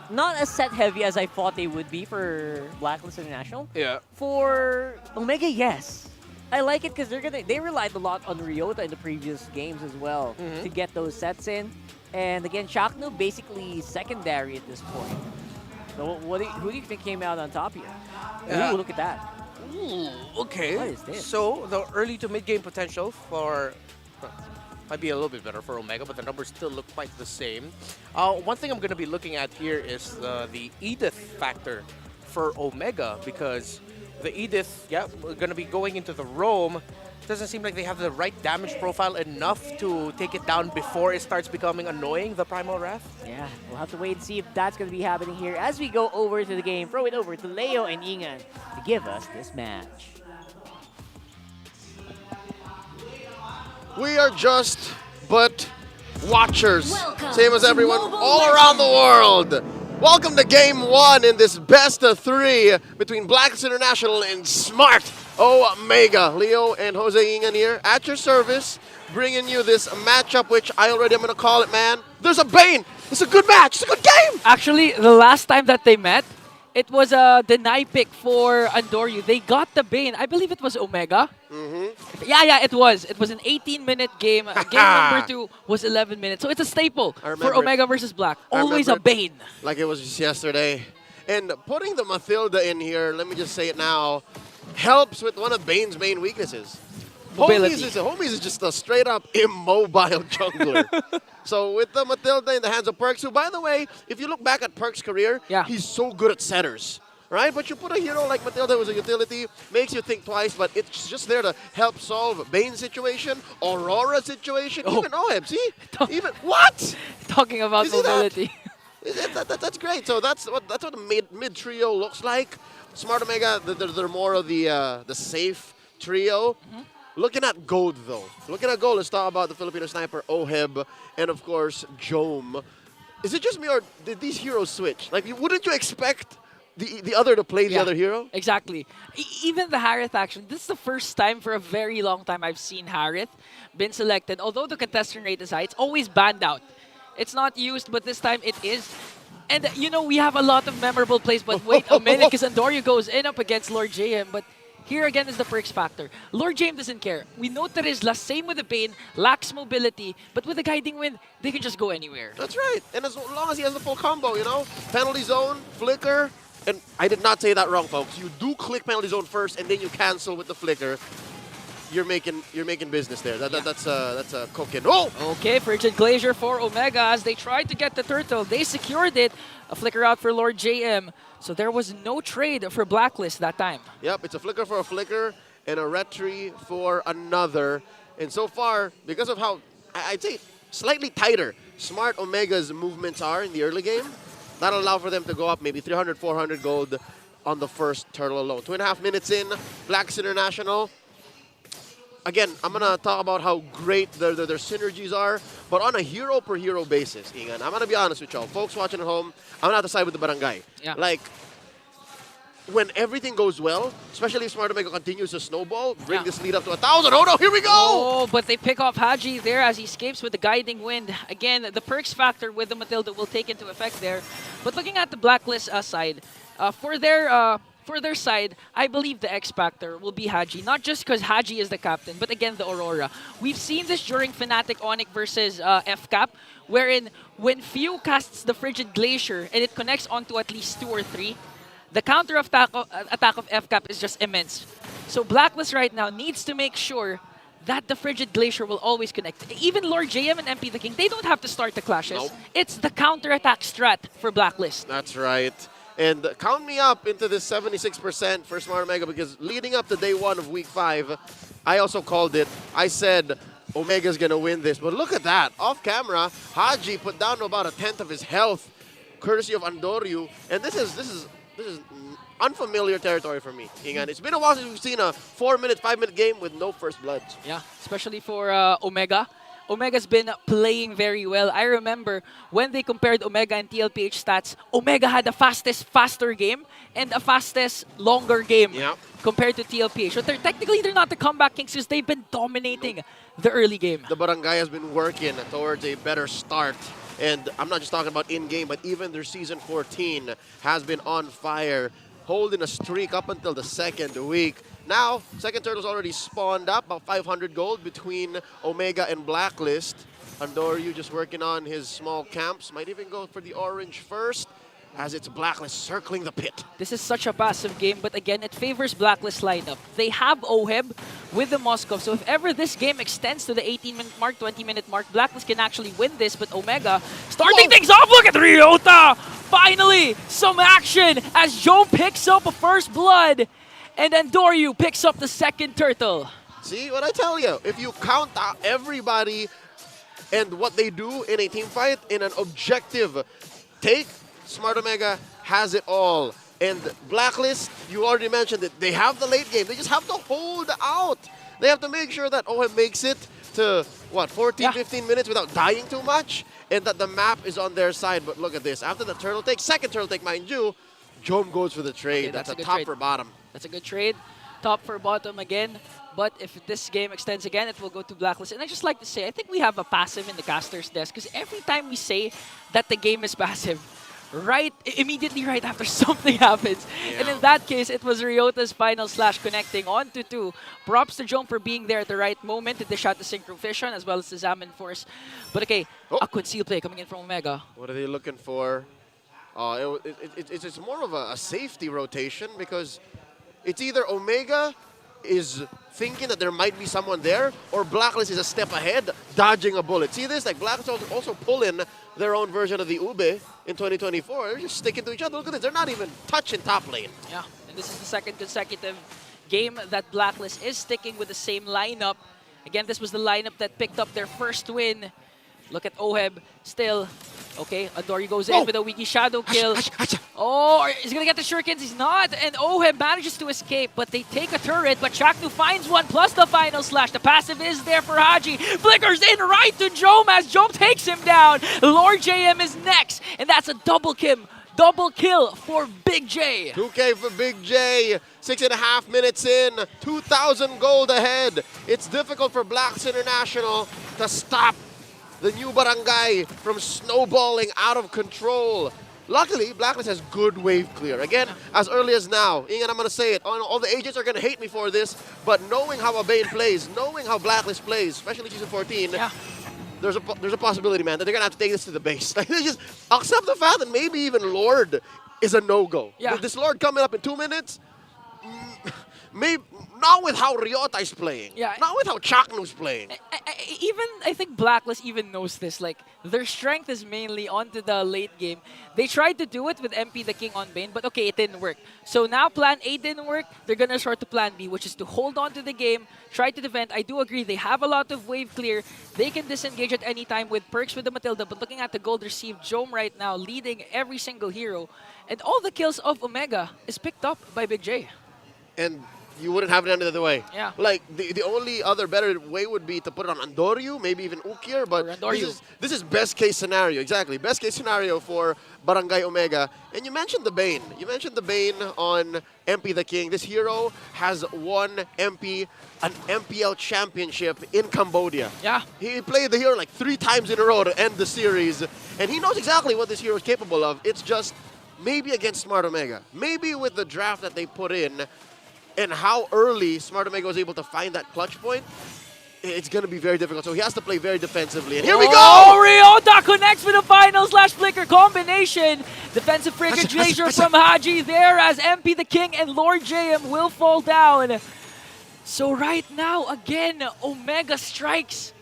not as set heavy as I thought they would be for Blacklist International. Yeah. For Omega, yes. I like it because they relied a lot on Ryota in the previous games as well to get those sets in. And again, Chaknu basically secondary at this point. So who do you think came out on top here? Ooh, look at that. Ooh, okay. What is this? So the early to mid game potential for might be a little bit better for Omega, but the numbers still look quite the same. One thing I'm going to be looking at here is the Edith factor for Omega, because the Edith, we're going to be going into the Roam. Doesn't seem like they have the right damage profile enough to take it down before it starts becoming annoying, the Primal Wrath. Yeah, we'll have to wait and see if that's going to be happening here as we go over to the game. Throw it over to Leo and Ingan to give us this match. We are just but watchers. Welcome Same as to everyone Mobile all around the world. Welcome to Game 1 in this best of 3 between Blacklist International and Smart Omega. Leo and Jose Ingan here at your service, bringing you this matchup, which I already am going to call it, man. There's a Bane. It's a good match. It's a good game. Actually, the last time that they met, it was a deny pick for Andoryu. They got the Bane. I believe it was Omega. Yeah, it was. It was an 18-minute game. Game number 2 was 11 minutes. So it's a staple for Omega versus Black. Always a Bane. Like it was just yesterday. And putting the Matilda in here, let me just say it now, helps with one of Bane's main weaknesses. Mobility. Homies is just a straight-up immobile jungler. So with the Matilda in the hands of Perks, who, by the way, if you look back at Perks' career, he's so good at setters, right? But you put a hero like Matilda who's a utility, makes you think twice, but it's just there to help solve Bane's situation, Aurora's situation, even Oheb, see? Even, what? Talking about mobility. That's great. So that's what the mid trio looks like. Smart Omega, they're more of the safe trio. Looking at gold, though. Let's talk about the Filipino sniper, Oheb, and of course, Jome. Is it just me, or did these heroes switch? Like, wouldn't you expect the other to play the other hero? Exactly. Even the Harith action, this is the first time for a very long time I've seen Harith been selected. Although the contestant rate is high, it's always banned out. It's not used, but this time it is. And, we have a lot of memorable plays, but wait a minute, because Andoryu goes in up against Lord JM, but here again is the Perks factor. Lord James doesn't care. We know Terizla, same with the Bane, lacks mobility, but with the Guiding Wind, they can just go anywhere. That's right. And as long as he has the full combo, penalty zone, flicker, and I did not say that wrong, folks. You do click penalty zone first, and then you cancel with the flicker. You're making business there. That's a cooking. Oh! Okay, Frigid Glacier for Omega as they tried to get the turtle. They secured it. A flicker out for Lord JM. So there was no trade for Blacklist that time. Yep, it's a flicker for a flicker and a retry for another. And so far, because of how, I'd say, slightly tighter Smart Omega's movements are in the early game, that'll allow for them to go up maybe 300, 400 gold on the first turtle alone. 2.5 minutes in, Blacklist International. Again, I'm going to talk about how great their synergies are, but on a hero-per-hero basis, Ingan, I'm going to be honest with y'all. Folks watching at home, I'm going to have to side with the barangay. Yeah. Like, when everything goes well, especially if Smart Omega continues to snowball, bring this lead up to 1,000. Oh no, here we go! Oh, but they pick off Haji there as he escapes with the guiding wind. Again, the perks factor with the Matilda will take into effect there. But looking at the Blacklist side, for their side, I believe the X factor will be Haji. Not just because Haji is the captain, but again, the Aurora. We've seen this during Fnatic Onic versus FCAP, wherein when Few casts the Frigid Glacier and it connects onto at least 2 or 3, the counter attack of FCAP is just immense. So Blacklist right now needs to make sure that the Frigid Glacier will always connect. Even Lord JM and MP the King, they don't have to start the clashes. Nope. It's the counter attack strat for Blacklist. That's right. And count me up into this 76% for Smart Omega because leading up to day 1 of week 5, I also called it. I said Omega's gonna win this. But look at that. Off camera, Haji put down to about 1/10 of his health, courtesy of Andoryu. And this is unfamiliar territory for me, Ingan. It's been a while since we've seen a 4-minute, 5-minute game with no first bloods. Yeah, especially for Omega. Omega's been playing very well. I remember when they compared Omega and TLPH stats, Omega had the faster game and the fastest, longer game compared to TLPH. So technically, they're not the comeback kings because they've been dominating the early game. The Barangay has been working towards a better start. And I'm not just talking about in-game, but even their Season 14 has been on fire, holding a streak up until the 2nd week. Now, Second Turtle's already spawned up, about 500 gold between Omega and Blacklist. Andoryu just working on his small camps. Might even go for the orange first, as it's Blacklist circling the pit. This is such a passive game, but again, it favors Blacklist lineup. They have Oheb with the Moscow, so if ever this game extends to the 18-minute mark, 20-minute mark, Blacklist can actually win this, but Omega starting things off. Look at Ryota! Finally, some action as Joe picks up a first blood, and Andoryu picks up the second turtle. See what I tell you? If you count out everybody and what they do in a team fight in an objective take, Smart Omega has it all. And Blacklist, you already mentioned it, they have the late game. They just have to hold out. They have to make sure that OM makes it to, what, 14, 15 minutes without dying too much, and that the map is on their side. But look at this. After the turtle take, second turtle take, mind you, Jom goes for the trade. Okay, that's a good top trade. for bottom. That's a good trade. Top for bottom again. But if this game extends again, it will go to Blacklist. And I just like to say, I think we have a passive in the caster's desk because every time we say that the game is passive, immediately right after something happens. And in that case, it was Ryota's final slash connecting on to 2. Props to Jom for being there at the right moment to dish out the Synchro Vision as well as the Zamen Force. But okay, a conceal play coming in from Omega. What are they looking for? It's more of a safety rotation because it's either Omega is thinking that there might be someone there or Blacklist is a step ahead, dodging a bullet. See this? Like Blacklist also pull in their own version of the Ube in 2024. They're just sticking to each other. Look at this. They're not even touching top lane. Yeah, and this is the second consecutive game that Blacklist is sticking with the same lineup. Again, this was the lineup that picked up their first win. Look at Oheb still. Okay, Andoryu goes in with a Wiki Shadow kill. Oh, he's gonna get the shurikens. He's not. And Oheb manages to escape, but they take a turret. But Chaknu finds one plus the final slash. The passive is there for Haji. Flickers in right to Jom as Jom takes him down. Lord JM is next, and that's a double kill for Big J. 2K for Big J. 6.5 minutes in. 2,000 gold ahead. It's difficult for Blacklist International to stop the new barangay from snowballing out of control. Luckily, Blacklist has good wave clear. Again, as early as now, Ingan, I'm going to say it, all the agents are going to hate me for this, but knowing how Abane plays, knowing how Blacklist plays, especially Season 14, there's a possibility, man, that they're going to have to take this to the base. Like, they just accept the fact that maybe even Lord is a no-go. Yeah. With this Lord coming up in 2 minutes, maybe not with how Ryota is playing. Yeah. Not with how Chaknu's playing. I think Blacklist even knows this. Like, their strength is mainly onto the late game. They tried to do it with MP the King on Bane, but okay, it didn't work. So now plan A didn't work. They're gonna resort to plan B, which is to hold on to the game, try to defend. I do agree, they have a lot of wave clear. They can disengage at any time with perks with the Matilda, but looking at the gold received, Jom right now leading every single hero. And all the kills of Omega is picked up by Big J. And you wouldn't have it any other way. Yeah. Like, the only other better way would be to put it on Andoryu, maybe even Ukir, but this is best case scenario. Exactly. Best case scenario for Barangay Omega. And you mentioned the Bane. You mentioned the Bane on MP the King. This hero has won an MPL championship in Cambodia. Yeah. He played the hero like 3 times in a row to end the series. And he knows exactly what this hero is capable of. It's just maybe against Smart Omega. Maybe with the draft that they put in and how early Smart Omega was able to find that clutch point, it's going to be very difficult. So he has to play very defensively. And here we go! Oh, Ryota connects with the final slash flicker combination. Defensive frigate Glacier from Haji there as MP the King and Lord JM will fall down. So right now, again, Omega strikes.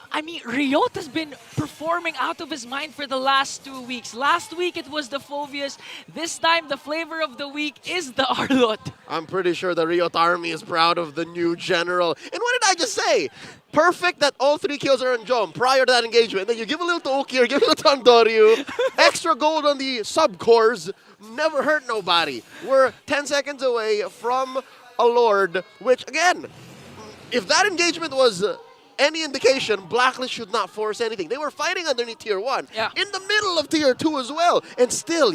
I mean, Ryota's been performing out of his mind for the last 2 weeks. Last week, it was the Phobius. This time, the flavor of the week is the Arlot. I'm pretty sure the Ryota army is proud of the new general. And what did I just say? Perfect that all 3 kills are on Jom prior to that engagement. Then you give a little to Ukir, give a little to Andoryu. Extra gold on the sub-cores. Never hurt nobody. We're 10 seconds away from a Lord, which, again, if that engagement was any indication, Blacklist should not force anything. They were fighting underneath Tier 1. Yeah. In the middle of Tier 2 as well. And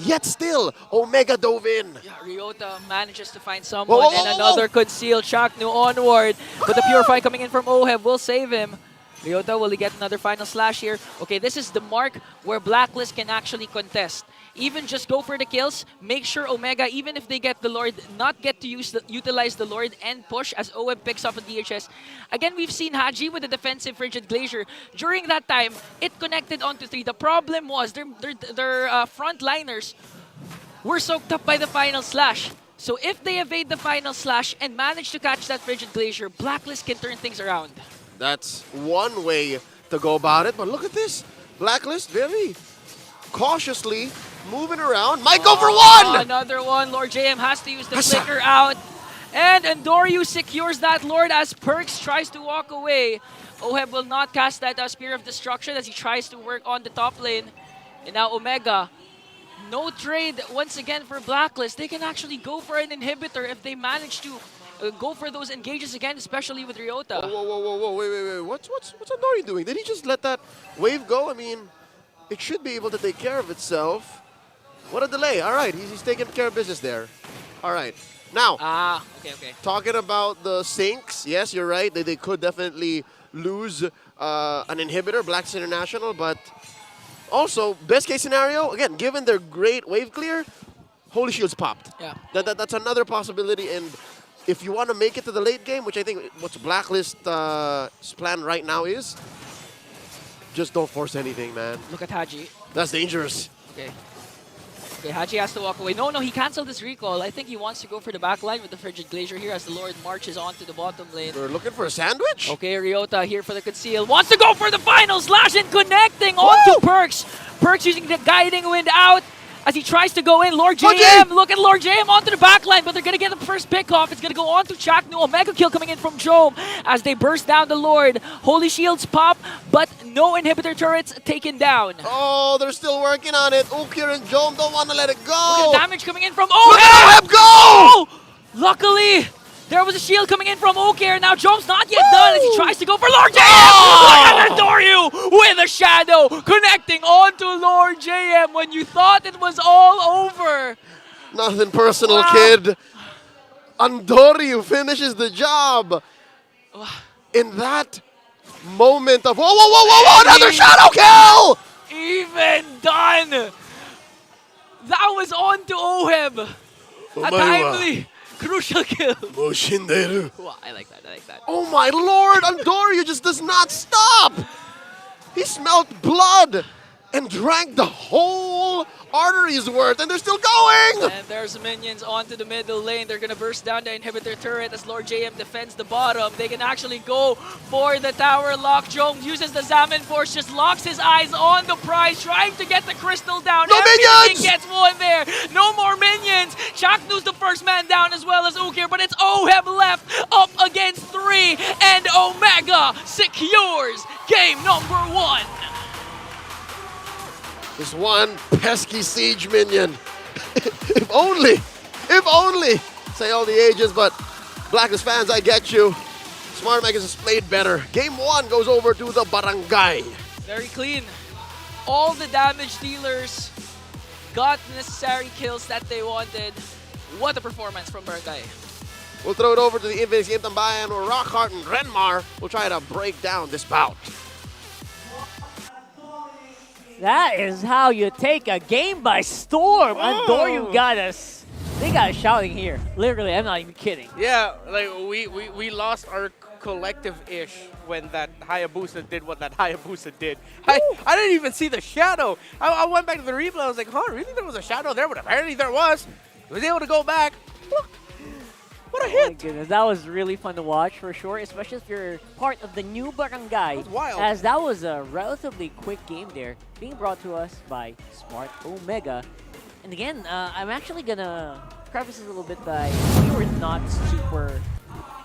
yet still, Omega dove in. Yeah, Ryota manages to find someone and another concealed Chaknu onward. But the Purify coming in from Oheb will save him. Ryota, will he get another final slash here? Okay, this is the mark where Blacklist can actually contest. Even just go for the kills, make sure Omega, even if they get the Lord, not get to utilize the Lord and push as OM picks up a DHS. Again, we've seen Haji with the defensive Frigid Glacier. During that time, it connected onto 3. The problem was their frontliners were soaked up by the final slash. So if they evade the final slash and manage to catch that Frigid Glacier, Blacklist can turn things around. That's one way to go about it, but look at this. Blacklist very cautiously moving around. Might go for 1! Another one. Lord JM has to use the flicker out. And Andoryu secures that Lord as Perks tries to walk away. Oheb will not cast that Spear of Destruction as he tries to work on the top lane. And now Omega. No trade once again for Blacklist. They can actually go for an inhibitor if they manage to go for those engages again, especially with Ryota. Whoa, wait. What's Andoryu doing? Did he just let that wave go? I mean, it should be able to take care of itself. What a delay. All right, he's taking care of business there. All right. Now, okay. Talking about the sinks, yes, you're right. They could definitely lose an inhibitor, Blacklist International, but also, best case scenario, again, given their great wave clear, Holy Shield's popped. Yeah. That's another possibility, and if you want to make it to the late game, which I think what's Blacklist's plan right now is, just don't force anything, man. Look at Haji. That's dangerous. Okay, Haji has to walk away. No, he canceled his recall. I think he wants to go for the back line with the Frigid Glacier here as the Lord marches onto the bottom lane. We're looking for a sandwich? Okay, Ryota here for the conceal. Wants to go for the final slash and connecting onto Perks. Perks using the Guiding Wind out as he tries to go in. Lord JM, look at Lord JM onto the back line, but they're going to get the first pick off. It's going to go on to Chaknu. Omega kill coming in from Jome as they burst down the Lord. Holy Shields pop, but no inhibitor turrets taken down. Oh, they're still working on it. Ukir and Jome don't want to let it go. Look at the damage coming in from Look Oheb. at Oheb go! Luckily, there was a shield coming in from Ukir. Now Jome's not yet done as he tries to go for Lord JM. Look at Andoryu with a shadow connecting onto Lord JM when you thought it was all over. Nothing personal, kid. Andoryu finishes the job. In that moment of whoa, another shadow kill! Even done. That was on to Oheb. A timely, crucial kill. Wow, I like that. Oh my lord, Andoryu just does not stop. He smelled blood and drank the whole artery's worth, and they're still going! And there's minions onto the middle lane. They're gonna burst down the inhibitor turret as Lord JM defends the bottom. They can actually go for the tower lock. Jome uses the Zaman Force, just locks his eyes on the prize, trying to get the crystal down. No minions! Gets one there. No more minions. Chaknu's the first man down as well as Ukir, but it's Oheb left up against 3, and Omega secures game number 1. This one pesky siege minion. If only say all the ages, but Blacklist fans, I get you. Smart Megas has played better. Game 1 goes over to the Barangay. Very clean. All the damage dealers got the necessary kills that they wanted. What a performance from Barangay. We'll throw it over to the Infinix Game Tambayan where Rockhart and Renmar will try to break down this bout. That is how you take a game by storm. Andoryu got us. They got us shouting here. Literally, I'm not even kidding. Yeah, like we lost our collective-ish when that Hayabusa did what that Hayabusa did. I didn't even see the shadow. I went back to the replay. I was like, huh, really? There was a shadow there? But apparently there was. I was able to go back. Look. What a hit! Oh my goodness, that was really fun to watch for sure, especially if you're part of the new Barangay. That was wild. As that was a relatively quick game there, being brought to us by Smart Omega. And again, I'm actually gonna preface this a little bit by we were not super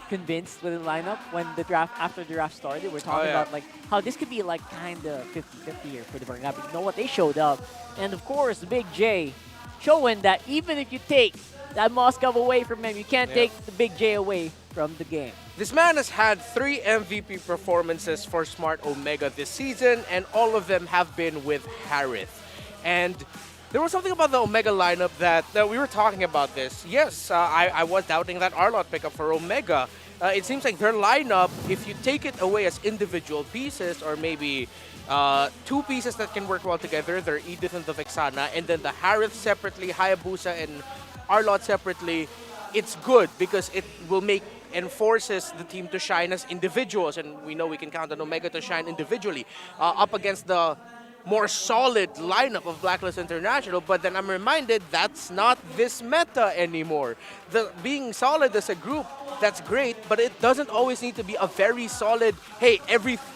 convinced with the lineup when the draft after the draft started. We're talking about like how this could be like kind of 50-50 here for the Barangay. But you know what? They showed up, and of course, the Big J showing that even if you take that Moscow away from him, you can't take the Big J away from the game. This man has had 3 MVP performances for Smart Omega this season, and all of them have been with Harith. And there was something about the Omega lineup that we were talking about this. Yes, I was doubting that Arlott pickup for Omega. It seems like their lineup, if you take it away as individual pieces, or maybe 2 pieces that can work well together, they're Edith and the Vexana, and then the Harith separately, Hayabusa and Arlott separately, it's good because it will and forces the team to shine as individuals, and we know we can count on Omega to shine individually up against the more solid lineup of Blacklist International. But then I'm reminded that's not this meta anymore. Being solid as a group, that's great, but it doesn't always need to be a very solid, hey,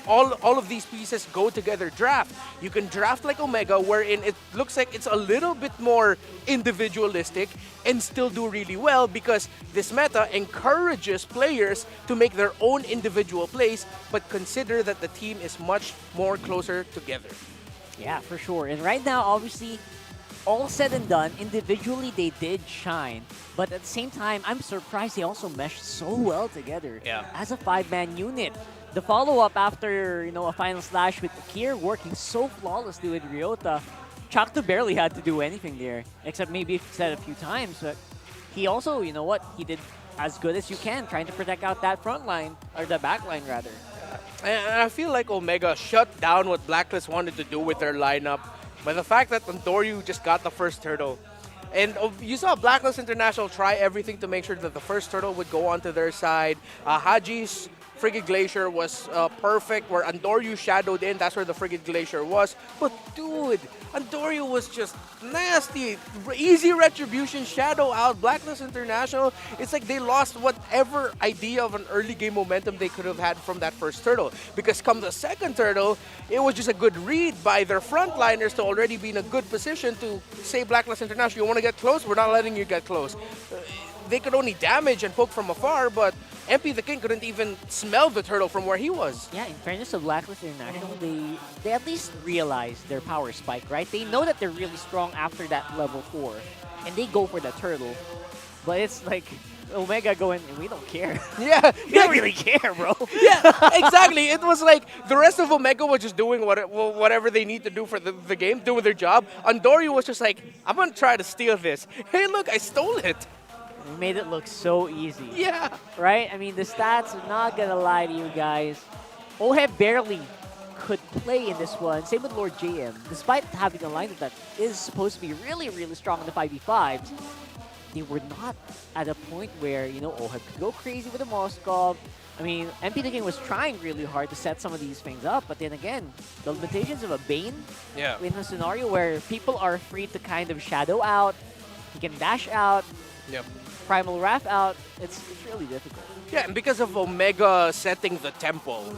all of these pieces go together draft. You can draft like Omega, wherein it looks like it's a little bit more individualistic and still do really well because this meta encourages players to make their own individual plays, but consider that the team is much more closer together. Yeah, for sure. And right now, obviously, all said and done, individually they did shine. But at the same time, I'm surprised they also meshed so well together as a 5-man unit. The follow-up after, a final slash with Akir working so flawlessly with Ryota, Chakto barely had to do anything there, except maybe if he said a few times. But he also, you know what, he did as good as you can, trying to protect out that front line, or the back line rather. And I feel like Omega shut down what Blacklist wanted to do with their lineup by the fact that Andoryu just got the first turtle. And you saw Blacklist International try everything to make sure that the first turtle would go onto their side. Haji's Frigid Glacier was perfect, where Andoryu shadowed in. That's where the Frigid Glacier was. But dude, Andoryu was just nasty. Easy retribution, shadow out. Blacklist International, it's like they lost whatever idea of an early game momentum they could have had from that first turtle. Because come the second turtle, it was just a good read by their frontliners to already be in a good position to say, Blacklist International, you want to get close? We're not letting you get close. They could only damage and poke from afar, but MP the King couldn't even smell the turtle from where he was. Yeah, in fairness of Blacklist International, they at least realize their power spike, right? They know that they're really strong after that level 4, and they go for the turtle. But it's like Omega going, we don't care. Yeah. We don't really care, bro. Yeah, exactly. It was like the rest of Omega was just doing whatever they need to do for the game, doing their job. Andoryu was just like, I'm going to try to steal this. Hey, look, I stole it. They made it look so easy. Yeah. Right? I mean, the stats are not going to lie to you guys. Oheb barely could play in this one. Same with Lord JM. Despite having a lineup that is supposed to be really, really strong in the 5v5s, they were not at a point where, Oheb could go crazy with the Moskov. I mean, MP the King was trying really hard to set some of these things up, but then again, the limitations of a Bane in a scenario where people are free to kind of shadow out, he can dash out, Primal Wrath out, it's really difficult. Yeah, and because of Omega setting the tempo,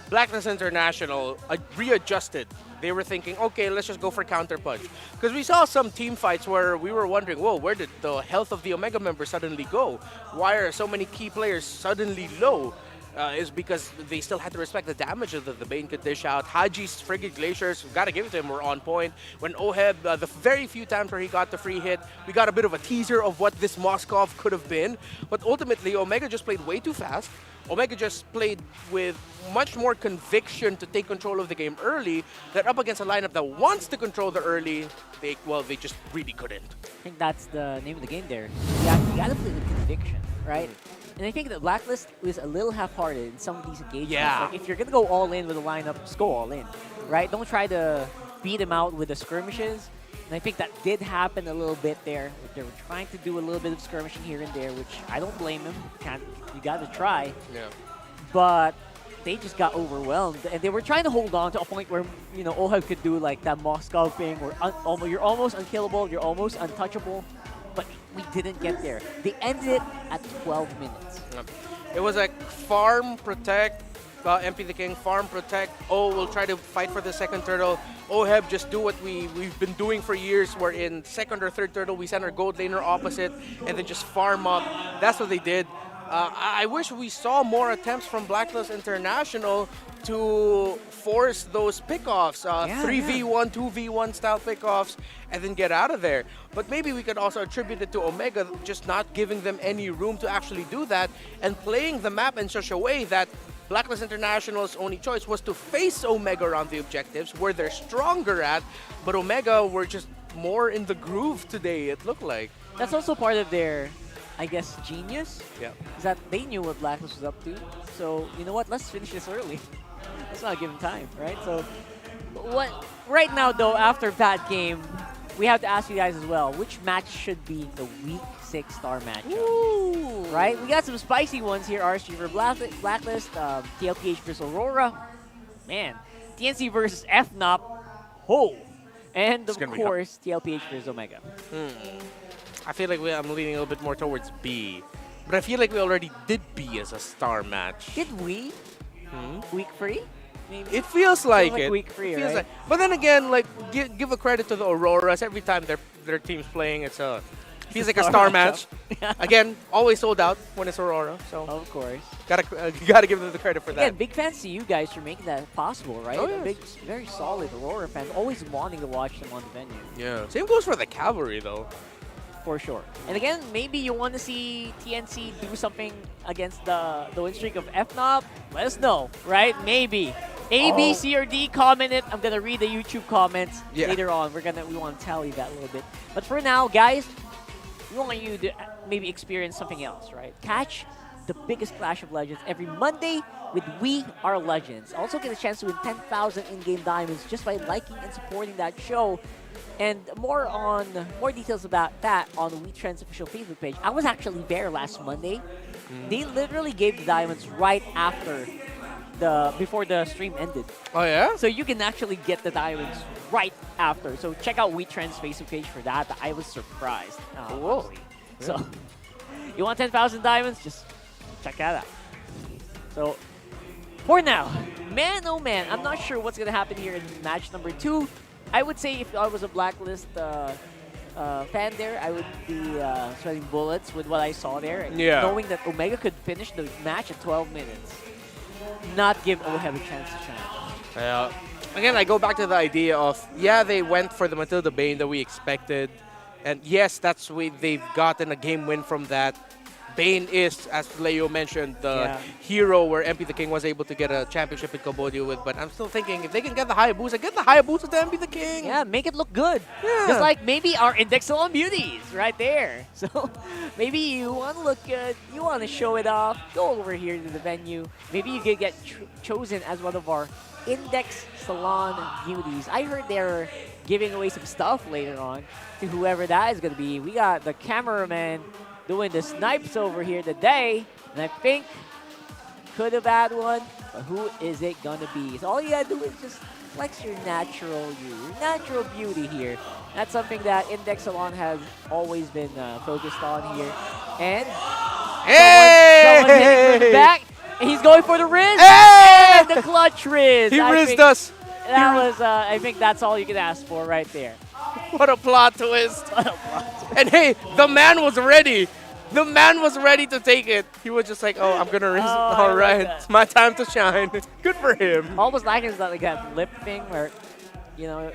Blacklist International readjusted. They were thinking, okay, let's just go for counter punch. Because we saw some team fights where we were wondering, whoa, where did the health of the Omega members suddenly go? Why are so many key players suddenly low? is because they still had to respect the damage that the Bane could dish out. Haji's Frigid Glaciers, we've got to give it to him, were on point. When Oheb, the very few times where he got the free hit, we got a bit of a teaser of what this Moskov could have been. But ultimately, Omega just played way too fast. Omega just played with much more conviction to take control of the game early. That up against a lineup that wants to control the early, they just really couldn't. I think that's the name of the game there. You gotta play with conviction, right? And I think that Blacklist was a little half-hearted in some of these engagements. Yeah. Like, if you're gonna go all in with a lineup, just go all in, right? Don't try to beat them out with the skirmishes. And I think that did happen a little bit there. They were trying to do a little bit of skirmishing here and there, which I don't blame them. You got to try. Yeah. But they just got overwhelmed, and they were trying to hold on to a point where Oheb could do like that Moscow thing, where you're almost unkillable, you're almost untouchable. But we didn't get there. They ended it at 12 minutes. It was like farm, protect, MP the King, farm, protect. Oh, we'll try to fight for the second turtle. Oheb, just do what we've been doing for years. We're in second or third turtle. We send our gold laner opposite and then just farm up. That's what they did. I wish we saw more attempts from Blacklist International to force those pickoffs, 3v1, 2v1 style pickoffs, and then get out of there. But maybe we could also attribute it to Omega just not giving them any room to actually do that and playing the map in such a way that Blacklist International's only choice was to face Omega around the objectives where they're stronger at, but Omega were just more in the groove today, it looked like. That's also part of their, I guess, genius. Yeah. Is that they knew what Blacklist was up to. So, you know what? Let's finish this early. Let's not give them time, right? So, right now, though, after that game, we have to ask you guys as well, which match should be the Week 6 star matchup? Ooh. Right? We got some spicy ones here. RSG for Blacklist, TLPH versus Aurora. Man, TNC versus FNOP. Oh! And, of course, TLPH versus Omega. I feel like I'm leaning a little bit more towards B. But I feel like we already did B as a star match. Did we? Week 3? Maybe? It feels like like it. week 3, Feels right? like, but then again, like give a credit to the Auroras. Every time their team's playing, feels like a star match. Again, always sold out when it's Aurora. So of course, gotta give them the credit for that. Again, big fans to you guys for making that possible, right? Oh, yes. Big, very solid Aurora fans, always wanting to watch them on the venue. Yeah. Same goes for the Cavalry though. For sure. And again, maybe you want to see TNC do something against the win streak of FNOP. Let us know, right? Maybe. A, B, C, or D, comment it. I'm gonna read the YouTube comments later on. We want to tally that a little bit. But for now, guys, we want you to maybe experience something else, right? Catch the biggest Clash of Legends every Monday with We Are Legends. Also get a chance to win 10,000 in-game diamonds just by liking and supporting that show. And more details about that on the We Trends official Facebook page. I was actually there last Monday. They literally gave the diamonds right after before the stream ended. Oh yeah? So you can actually get the diamonds right after. So check out We Trends Facebook page for that. I was surprised. Whoa. So you want 10,000 diamonds? Just check that out. So for now, man oh man, I'm not sure what's gonna happen here in match number 2. I would say if I was a Blacklist fan there, I would be sweating bullets with what I saw there. Yeah. Knowing that Omega could finish the match at 12 minutes. Not give Oheb a chance to shine. Again, I go back to the idea of, they went for the Matilda Bane that we expected. And yes, they've gotten a game win from that. Bane is, as Leo mentioned, the hero where MP the King was able to get a championship in Cambodia with. But I'm still thinking, if they can get the Hayabusa, get the Hayabusa to MP the King. Yeah, make it look good. Yeah. Just like maybe our Index Salon beauties right there. So maybe you want to look good, you want to show it off, go over here to the venue. Maybe you could get chosen as one of our Index Salon beauties. I heard they're giving away some stuff later on to whoever that is going to be. We got the cameraman doing the snipes over here today, and I think could have had one, but who is it gonna be? So all you gotta do is just flex your natural beauty here. That's something that Index Salon has always been focused on here. And someone hitting from the back, and he's going for the Riz, and the clutch Riz. He rizzed us. That was, I think that's all you can ask for right there. What a plot twist. And hey, the man was ready. The man was ready to take it. He was just like, oh, I'm going to risk. All right, it's my time to shine. Good for him. Almost like it's like that lip thing where, you know,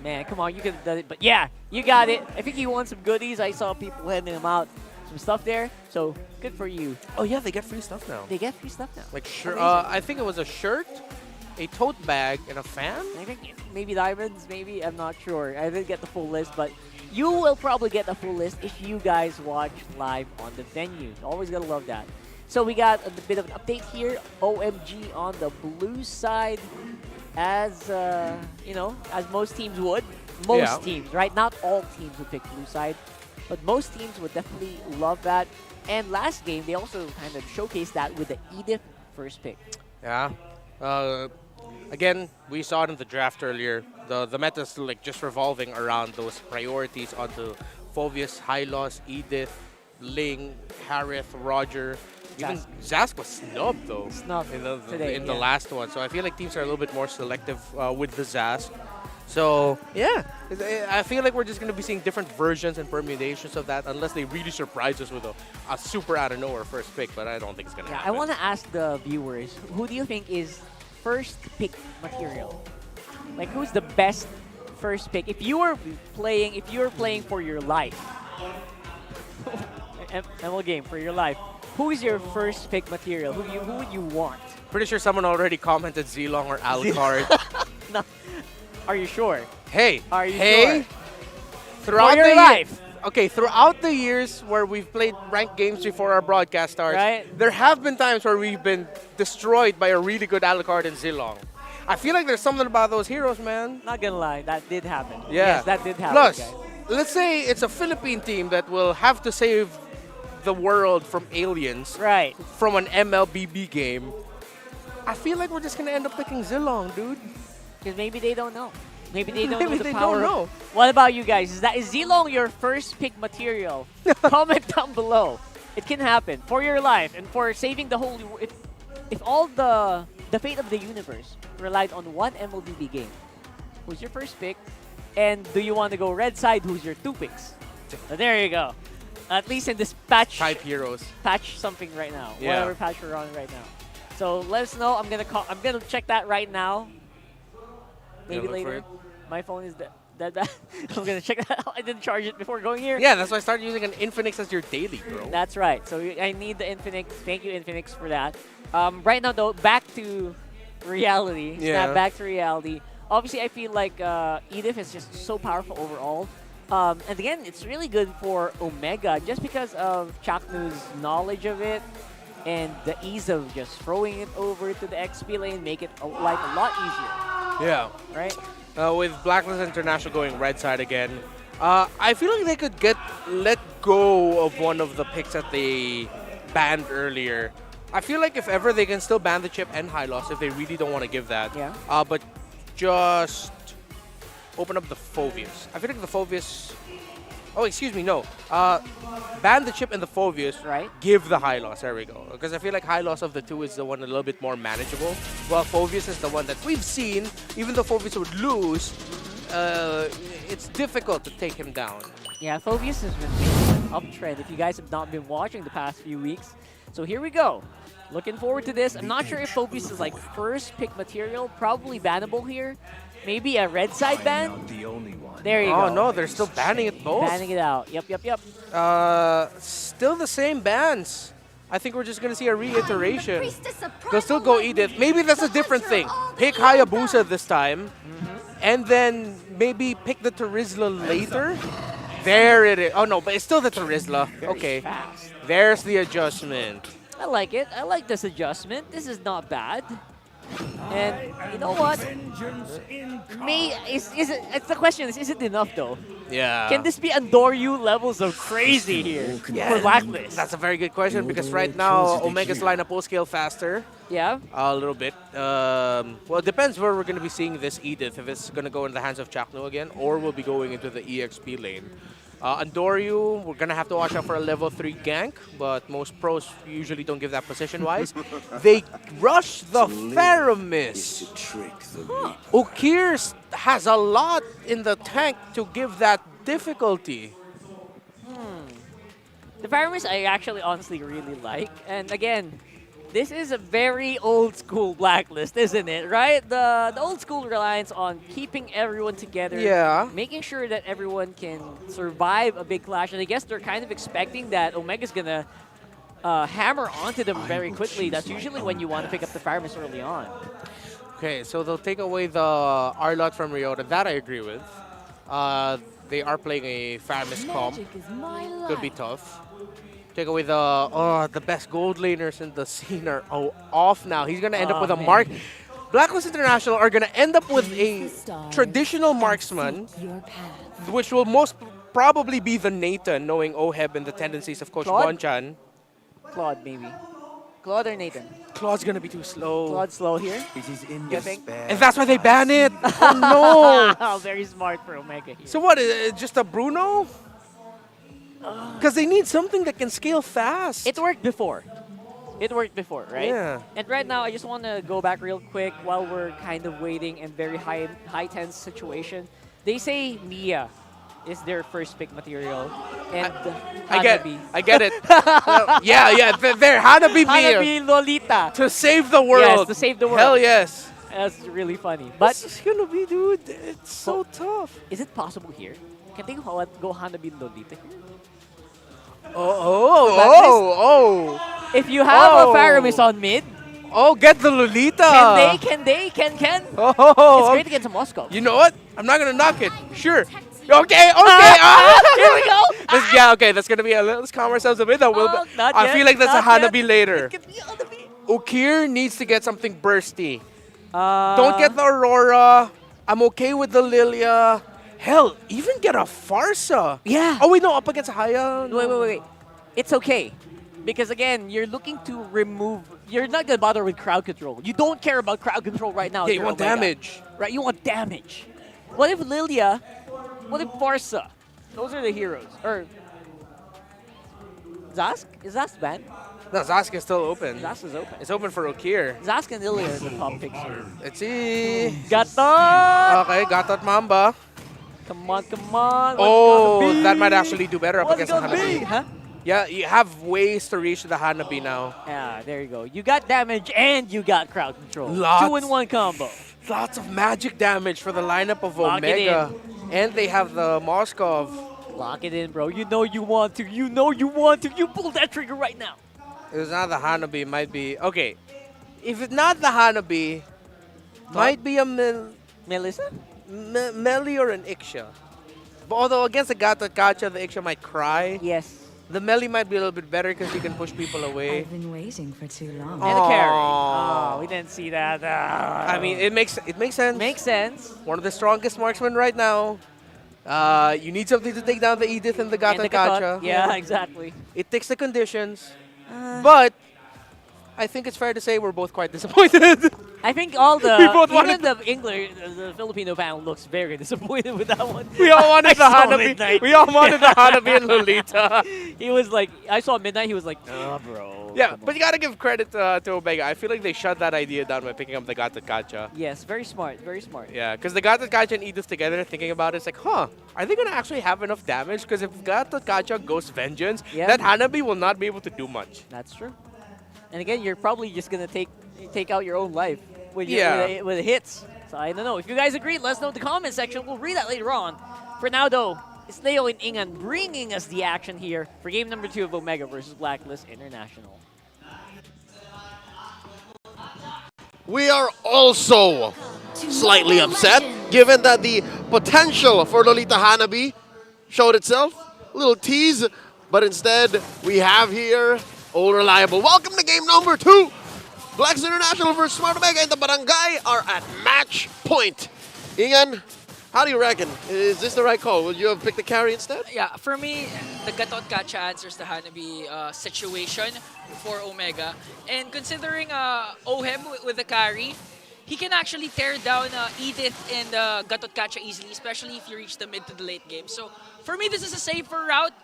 man, come on, you could have done it. But yeah, you got it. I think you won some goodies. I saw people handing them out. Some stuff there, so good for you. Oh yeah, they get free stuff now. They get free stuff now. Like I think it was a shirt, a tote bag, and a fan. I think maybe diamonds, maybe, I'm not sure. I didn't get the full list, but you will probably get the full list if you guys watch live on the venue. Always gotta love that. So we got a bit of an update here. OMG on the blue side, as you know, as most teams would. Most teams, right? Not all teams would pick blue side. But most teams would definitely love that. And last game, they also kind of showcased that with the Edith first pick. Yeah. Again, we saw it in the draft earlier. The meta's like just revolving around those priorities onto Phoveus, Hylos, Edith, Ling, Harith, Roger. Even Zask was snubbed though. Snubbed in the last one. So I feel like teams are a little bit more selective with the Zask. So, yeah, I feel like we're just going to be seeing different versions and permutations of that unless they really surprise us with a super out of nowhere first pick, but I don't think it's going to happen. I want to ask the viewers, who do you think is first pick material? Like, who's the best first pick? If you were playing for your life, ML game for your life, who is your first pick material? Who would you want? Pretty sure someone already commented Zilong or Alucard. No. Are you sure? Hey, are you sure? Throughout your life. Okay, throughout the years where we've played ranked games before our broadcast starts, there have been times where we've been destroyed by a really good Alucard and Zilong. I feel like there's something about those heroes, man. Not gonna lie, that did happen. Yeah. Yes, that did happen. Plus, guys. let's say it's a Philippine team that will have to save the world from aliens from an MLBB game. I feel like we're just gonna end up picking Zilong, dude. Because maybe they don't know. Maybe they don't Maybe know the they power. don't know. What about you guys? Is Zilong your first pick material? Comment down below. It can happen for your life and for saving the whole. If all the fate of the universe relied on one MLBB game, who's your first pick? And do you want to go red side? Who's your two picks? So there you go. At least in this patch. Type heroes. Patch something right now. Yeah. Whatever patch we're on right now. So let us know. I'm gonna check that right now. Maybe later. My phone is dead. I'm gonna check that out. I didn't charge it before going here. Yeah, that's why I started using an Infinix as your daily, bro. That's right. So I need the Infinix. Thank you, Infinix, for that. Right now, though, back to reality. Yeah. Snap back to reality. Obviously, I feel like Edith is just so powerful overall. And again, it's really good for Omega just because of Chaknu's knowledge of it and the ease of just throwing it over to the XP lane, make it life a lot easier. Yeah. Right? With Blacklist International going red side again, I feel like they could let go of one of the picks that they banned earlier. I feel like if ever they can still ban the chip and high loss if they really don't want to give that. Yeah. But just open up the Phoveus. I feel like the Phoveus... Oh, excuse me, no. Ban the chip and the Phoveus. Right. Give the high loss. There we go. Because I feel like high loss of the two is the one a little bit more manageable. While Phoveus is the one that we've seen, even though Phoveus would lose, it's difficult to take him down. Yeah, Phoveus has been making an uptrend if you guys have not been watching the past few weeks. So here we go. Looking forward to this. I'm not sure if Phoveus is like first pick material. Probably bannable here. Maybe a red side ban? There you go. Oh no, they're still banning it both? Banning it out. Yep. Still the same bans. I think we're just going to see a reiteration. They'll still go Edith. Maybe that's a different thing. Pick Hayabusa this time. And then maybe pick the Terizla later. There it is. Oh no, but it's still the Terizla. Okay. Fast. There's the adjustment. I like it. I like this adjustment. This is not bad. And you know what? It's the question is it enough though? Yeah. Can this be Andoryu levels of crazy here for Blacklist? That's a very good question because right now Omega's lineup will scale faster. Yeah. A little bit. Well, it depends where we're going to be seeing this Edith. If it's going to go in the hands of Chaknu again or we'll be going into the EXP lane. Andoryu, we're going to have to watch out for a level 3 gank, but most pros usually don't give that position-wise. They rush the Theramis. Ukir has a lot in the tank to give that difficulty. The Fireman's I actually honestly really like. And again, this is a very old school Blacklist, isn't it? Right? The old school reliance on keeping everyone together. Yeah. Making sure that everyone can survive a big clash. And I guess they're kind of expecting that Omega's gonna hammer onto them very quickly. That's usually when you want to pick up the Fireman's early on. Okay, so they'll take away the R-Lot from Ryota. That I agree with. They are playing a Famous comp. Could be tough. Take away the best gold laners in the scene are off now. He's gonna end up with a mark. Blacklist International are gonna end up with a traditional marksman, which will most probably be the Nathan, knowing Oheb and the tendencies of Coach Bonchan. Claude, maybe. Claude or Nathan? Claude's gonna be too slow. Claude's slow here? It is in You the think? spare. And that's why they ban it. Oh no! Very smart for Omega here. So what? Just a Bruno? Because they need something that can scale fast. It worked before. It worked before, right? Yeah. And right now, I just want to go back real quick while we're kind of waiting in very high tense situation. They say Mia is their first pick material, and I get it. yeah. They're Hanabi Mia. Hanabi Lolita. To save the world. Yes, to save the world. Hell yes. That's really funny. But it's gonna be, dude. It's so tough. Is it possible here? Can they go Hanabi Lolita here? Oh. If you have a Faramis on mid, get the Lolita. Can they? Oh, it's great against Moscow. You know what? I'm not gonna knock it. Sure. Okay. Here we go. Okay. That's gonna be let's calm ourselves a bit. I Not feel yet, like that's a not Hanabi yet. later. It could be Hanabi. Ukir needs to get something bursty. Don't get the Aurora. I'm okay with the Lilia. Hell, even get a Farsa. Yeah. Oh wait, no, up against Haya. Wait. It's okay. Because again, you're looking to remove... You're not going to bother with crowd control. You don't care about crowd control right now. Yeah, you want damage. Right, you want damage. What if Lilia? What if Farsa? Those are the heroes. Or... Zask? Is Zask banned? No, Zask is still open. Zask is open. It's open for Ukir. Zask and Lilia are the top picks here. Let's see. Gatot! Okay, Gatot Mamba. Come on. Oh, that might actually do better up against Hanabi? Hanabi. Huh? Yeah, you have ways to reach the Hanabi now. Yeah, there you go. You got damage and you got crowd control. Lots. 2-in-1 combo. Lots of magic damage for the lineup of Lock it Omega. And they have the Moskov. Lock it in, bro. You know you want to. You pull that trigger right now. If it's not the Hanabi, it might be... Okay. If it's not the Hanabi, might be a Melissa? Melly or an Iksha. But although against the Gatot Kacha, the Iksha might cry. Yes. The Melly might be a little bit better because he can push people away. I've been waiting for too long. And a carry. Oh, we didn't see that. I mean, it makes sense. Makes sense. One of the strongest marksmen right now. You need something to take down the Edith and the Gatot Kacha. Yeah, exactly. It takes the conditions. But I think it's fair to say we're both quite disappointed. I think all the even the English, the Filipino panel looks very disappointed with that one. We all wanted the I saw Hanabi. Midnight. We all wanted the Hanabi and Lolita. He was like, I saw Midnight. He was like, oh, bro. Yeah, but you gotta give credit to Omega. I feel like they shut that idea down by picking up the Gatot Kacha. Yes, very smart. Very smart. Yeah, because the Gatot Kacha and Edith together, thinking about it, it's like, are they gonna actually have enough damage? Because if Gatot Kacha goes Vengeance, that Hanabi will not be able to do much. That's true. And again, you're probably just gonna take out your own life with with hits. So I don't know. If you guys agree, let us know in the comment section. We'll read that later on. For now, though, it's Leo and Ingan bringing us the action here for game number 2 of Omega versus Blacklist International. We are also slightly upset, given that the potential for Lolita Hanabi showed itself. A little tease, but instead we have here Old Reliable. Welcome to game number 2. Blacklist International versus Smart Omega and the Barangay are at match point. Ingan, how do you reckon? Is this the right call? Would you have picked the carry instead? Yeah, for me, the Gatot Kacha answers the Hanabi situation for Omega. And considering Ohem with the carry, he can actually tear down Edith and Gatot Kacha easily, especially if you reach the mid to the late game. So for me, this is a safer route.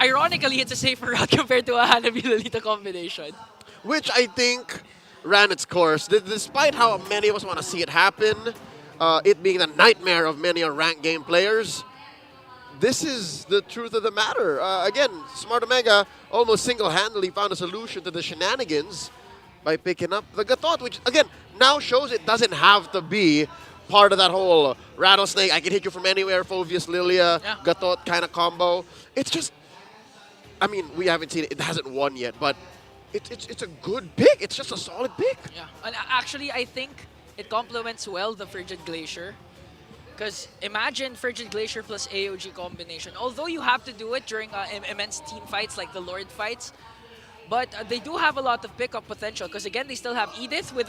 Ironically, it's a safer route compared to a Hanabi-Lolita combination. Which I think ran its course. Despite how many of us want to see it happen, it being the nightmare of many ranked game players, this is the truth of the matter. Again, Smart Omega almost single-handedly found a solution to the shenanigans by picking up the Gatot, which, again, now shows it doesn't have to be part of that whole rattlesnake, I can hit you from anywhere, Phoveus, Lilia, Gatot kind of combo. It's just, I mean, we haven't seen it. It hasn't won yet, but it's a good pick. It's just a solid pick. Yeah, and actually, I think it complements well the Frigid Glacier. Because imagine Frigid Glacier plus AOG combination. Although you have to do it during immense team fights like the Lord fights, but they do have a lot of pickup potential. Because again, they still have Edith with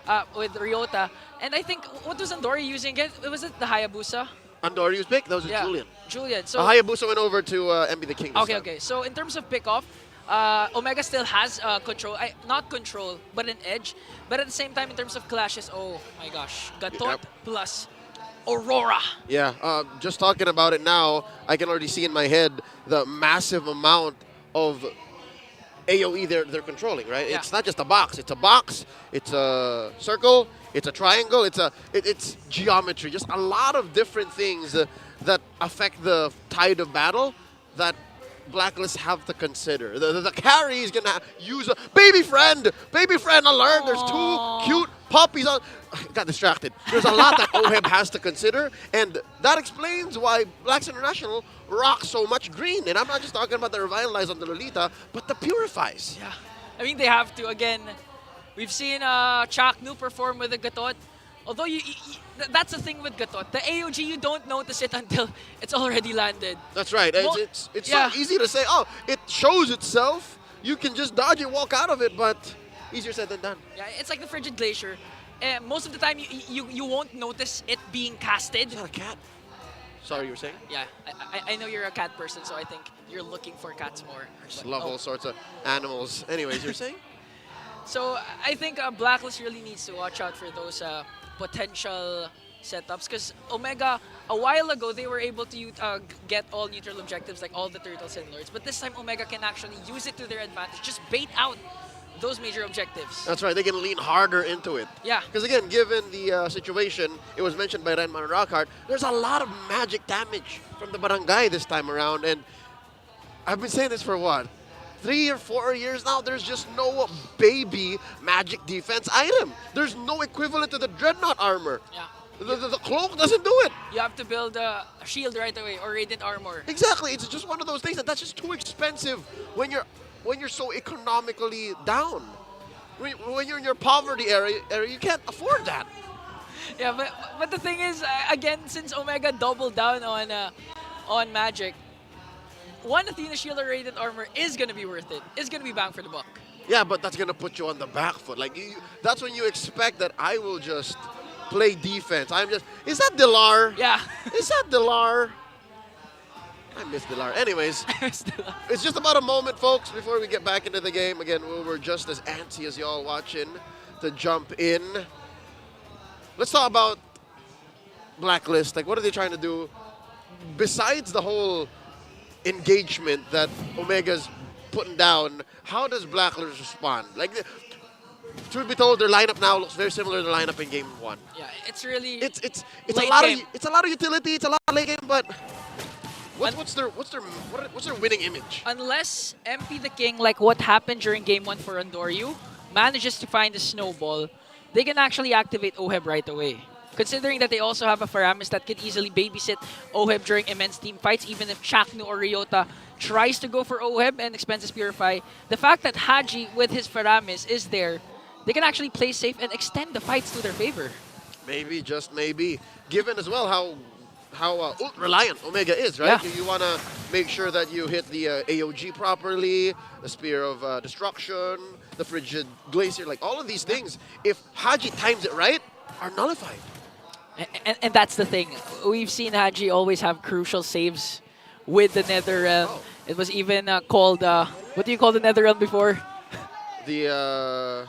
Ryota, and I think what was Andori using again? Was it the Hayabusa? Andori's pick. That was Julian. Julian. So Hayabusa went over to MB the King. Okay. So in terms of pick off, Omega still has control, not control, but an edge. But at the same time, in terms of clashes, oh my gosh, Gatot plus Aurora. Yeah, just talking about it now, I can already see in my head the massive amount of AoE they're controlling, right? Yeah. It's not just a box. It's a box, it's a circle, it's a triangle, it's geometry. Just a lot of different things that affect the tide of battle that Blacklist have to consider. The carry is going to use a baby friend alert. There's two cute puppies on. Got distracted. There's a lot that OHEB has to consider, and that explains why Blacklist International rocks so much green. And I'm not just talking about the Revitalize on the Lolita, but the Purifies. Yeah, I mean, they have to. Again, we've seen Chaknu perform with the Gatot. Although that's the thing with Gatot. The AOG, you don't notice it until it's already landed. That's right. It's so easy to say, oh, it shows itself. You can just dodge it, walk out of it, but easier said than done. Yeah, it's like the Frigid Glacier. Most of the time, you won't notice it being casted. It's not a cat. Sorry, you were saying? Yeah, I know you're a cat person, so I think you're looking for cats more. I just love all sorts of animals. Anyways, you're saying? So I think Blacklist really needs to watch out for those potential setups, because Omega, a while ago, they were able to get all neutral objectives like all the Turtles and Lords, but this time Omega can actually use it to their advantage, just bait out those major objectives. That's right, they can lean harder into it. Yeah. Because again, given the situation, it was mentioned by Renman Rockhart, there's a lot of magic damage from the Barangay this time around, and I've been saying this for what? 3 or 4 years now, there's just no baby magic defense item. There's no equivalent to the Dreadnought armor. Yeah. The cloak doesn't do it. You have to build a shield right away or radiant armor. Exactly. It's just one of those things that's just too expensive when you're so economically down. When you're in your poverty area, you can't afford that. Yeah, but the thing is, again, since Omega doubled down on magic, one Athena Shield or Radiant Armor is going to be worth it. It's going to be bang for the buck. Yeah, but that's going to put you on the back foot. Like, that's when you expect that I will just play defense. Is that Dilar? Yeah. Is that Dilar? I miss Dilar. Anyways, it's just about a moment, folks, before we get back into the game. Again, we're just as antsy as y'all watching to jump in. Let's talk about Blacklist. Like, what are they trying to do? Besides the whole engagement that Omega's putting down, how does Blacklist respond? Like, truth be told, their lineup now looks very similar to the lineup in Game 1. Yeah, it's really it's a lot of utility, it's a lot of late game, but what's their winning image? Unless MP the King, like what happened during Game 1 for Andoryu, manages to find a snowball, they can actually activate OHEB right away. Considering that they also have a Faramis that could easily babysit OHEB during immense team fights, even if Chaknu or Ryota tries to go for OHEB and Expenses Purify, the fact that Haji with his Faramis is there, they can actually play safe and extend the fights to their favor. Maybe, just maybe. Given as well how reliant Omega is, right? Yeah. You want to make sure that you hit the AOG properly, the Spear of Destruction, the Frigid Glacier, like all of these things, if Haji times it right, are nullified. And that's the thing. We've seen Haji always have crucial saves with the Nether Realm. Oh. It was even called, what do you call the Nether Realm before? The,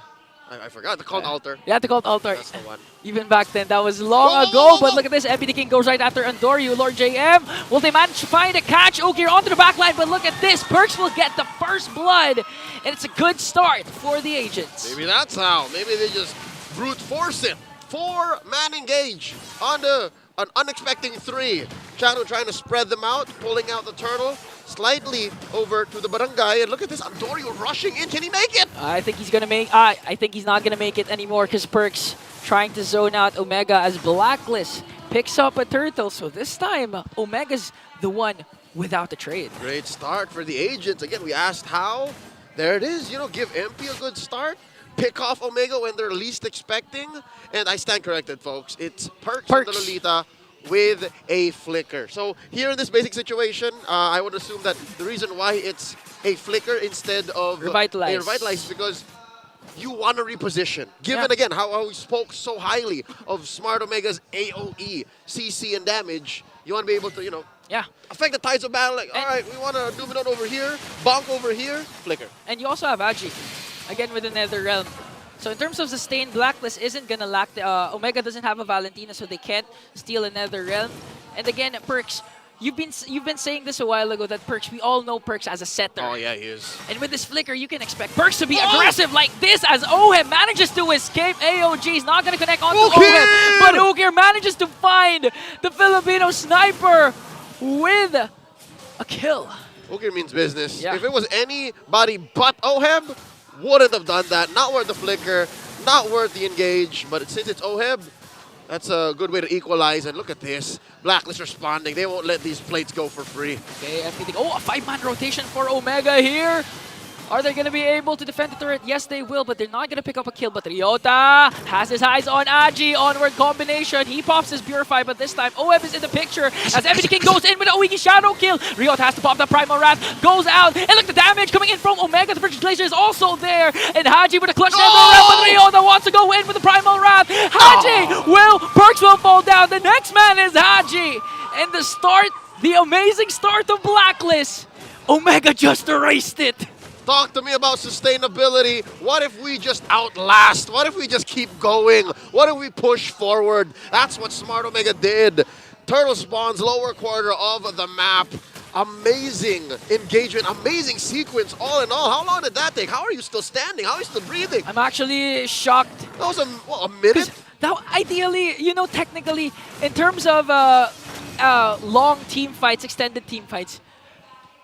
I forgot, the called Altar. Yeah, the called Altar. That's the one. Even back then, that was long ago, but look at this. MP the King goes right after Andoryu. Lord JM, will they manage to find a catch? Ogier onto the back line, but look at this. Perks will get the first blood, and it's a good start for the Agents. Maybe that's how. Maybe they just brute force it. 4-man engage on the an unexpected 3. Chano trying to spread them out, pulling out the turtle slightly over to the barangay. And look at this, Andorio rushing in. Can he make it? I think he's gonna make. I think he's not gonna make it anymore because Perks trying to zone out Omega as Blacklist picks up a turtle. So this time, Omega's the one without the trade. Great start for the agents. Again, we asked how. There it is. You know, give MP a good start. Pick off Omega when they're least expecting. And I stand corrected, folks. It's Perks and the Lolita with a flicker. So here in this basic situation, I would assume that the reason why it's a flicker instead of Revitalize. a Revitalize is because you want to reposition. Given, again, how we spoke so highly of Smart Omega's AOE, CC, and damage, you want to be able to, you know, affect the tides of battle. Like, all right, we want to Dominate over here, bonk over here, flicker. And you also have Agi, again with the Nether Realm. So in terms of sustain, Blacklist isn't gonna lack the Omega doesn't have a Valentina, so they can't steal a Nether Realm. And again, Perks, you've been saying this a while ago that Perks, we all know Perks as a setter. Oh yeah, he is. And with this flicker, you can expect Perks to be aggressive like this as Ohem manages to escape. AOG is not gonna connect onto Ohem, but Ukir manages to find the Filipino sniper with a kill. Ukir means business. If it was anybody but Oheb, wouldn't have done that. Not worth the flicker, not worth the engage. But since it's Oheb, that's a good way to equalize. And look at this. Blacklist responding. They won't let these plates go for free. Okay, everything. Oh, a 5-man rotation for Omega here. Are they going to be able to defend the turret? Yes, they will, but they're not going to pick up a kill. But Ryota has his eyes on Agi. Onward combination. He pops his Purify, but this time OM is in the picture as Ebony King goes in with a Oiki Shadow kill. Ryota has to pop the Primal Wrath. Goes out. And look, the damage coming in from Omega. The Virgin Glacier is also there. And Haji with a clutch Nether Realm, but Ryota wants to go in with the Primal Wrath. Haji Perks will fall down. The next man is Haji. And the amazing start of Blacklist. Omega just erased it. Talk to me about sustainability. What if we just outlast? What if we just keep going? What if we push forward? That's what Smart Omega did. Turtle spawns lower quarter of the map. Amazing engagement, amazing sequence all in all. How long did that take? How are you still standing? How are you still breathing? I'm actually shocked. That was a minute? Now, ideally, you know, technically, in terms of long team fights, extended team fights,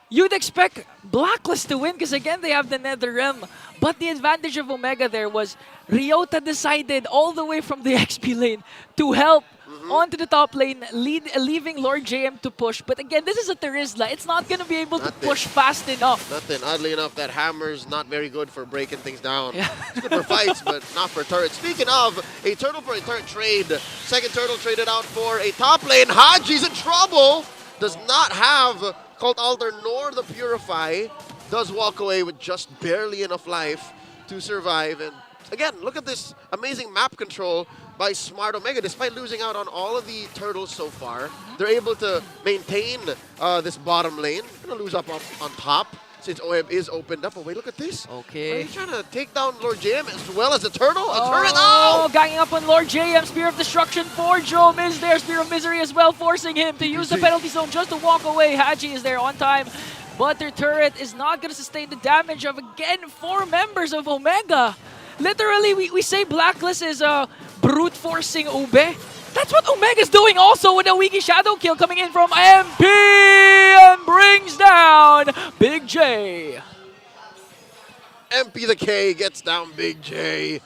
you'd expect Blacklist to win because, again, they have the Nether Realm. But the advantage of Omega there was Ryota decided all the way from the XP lane to help onto the top lane, leaving Lord JM to push. But again, this is a Terizla. It's not going to be able to push fast enough. Nothing. Oddly enough, that hammer's not very good for breaking things down. It's good for fights, but not for turrets. Speaking of, a turtle for a turret trade. Second turtle traded out for a top lane. Haji's in trouble. Does not have Cult Altar nor the Purify. Does walk away with just barely enough life to survive. And again, look at this amazing map control by Smart Omega. Despite losing out on all of the turtles so far, they're able to maintain this bottom lane. Gonna lose up on top since OM is opened up. Oh wait, look at this. Okay. Are you trying to take down Lord JM as well as the turtle? A turret? Oh, ganging up on Lord JM. Spear of Destruction for Jome is there. Spear of Misery as well, forcing him to use the penalty zone just to walk away. Haji is there on time, but their turret is not going to sustain the damage of, again, 4 members of Omega. Literally, we say Blacklist is brute forcing Ube. That's what Omega's doing also with a Wiki Shadow kill coming in from MP and brings down Big J. MP the K gets down Big J.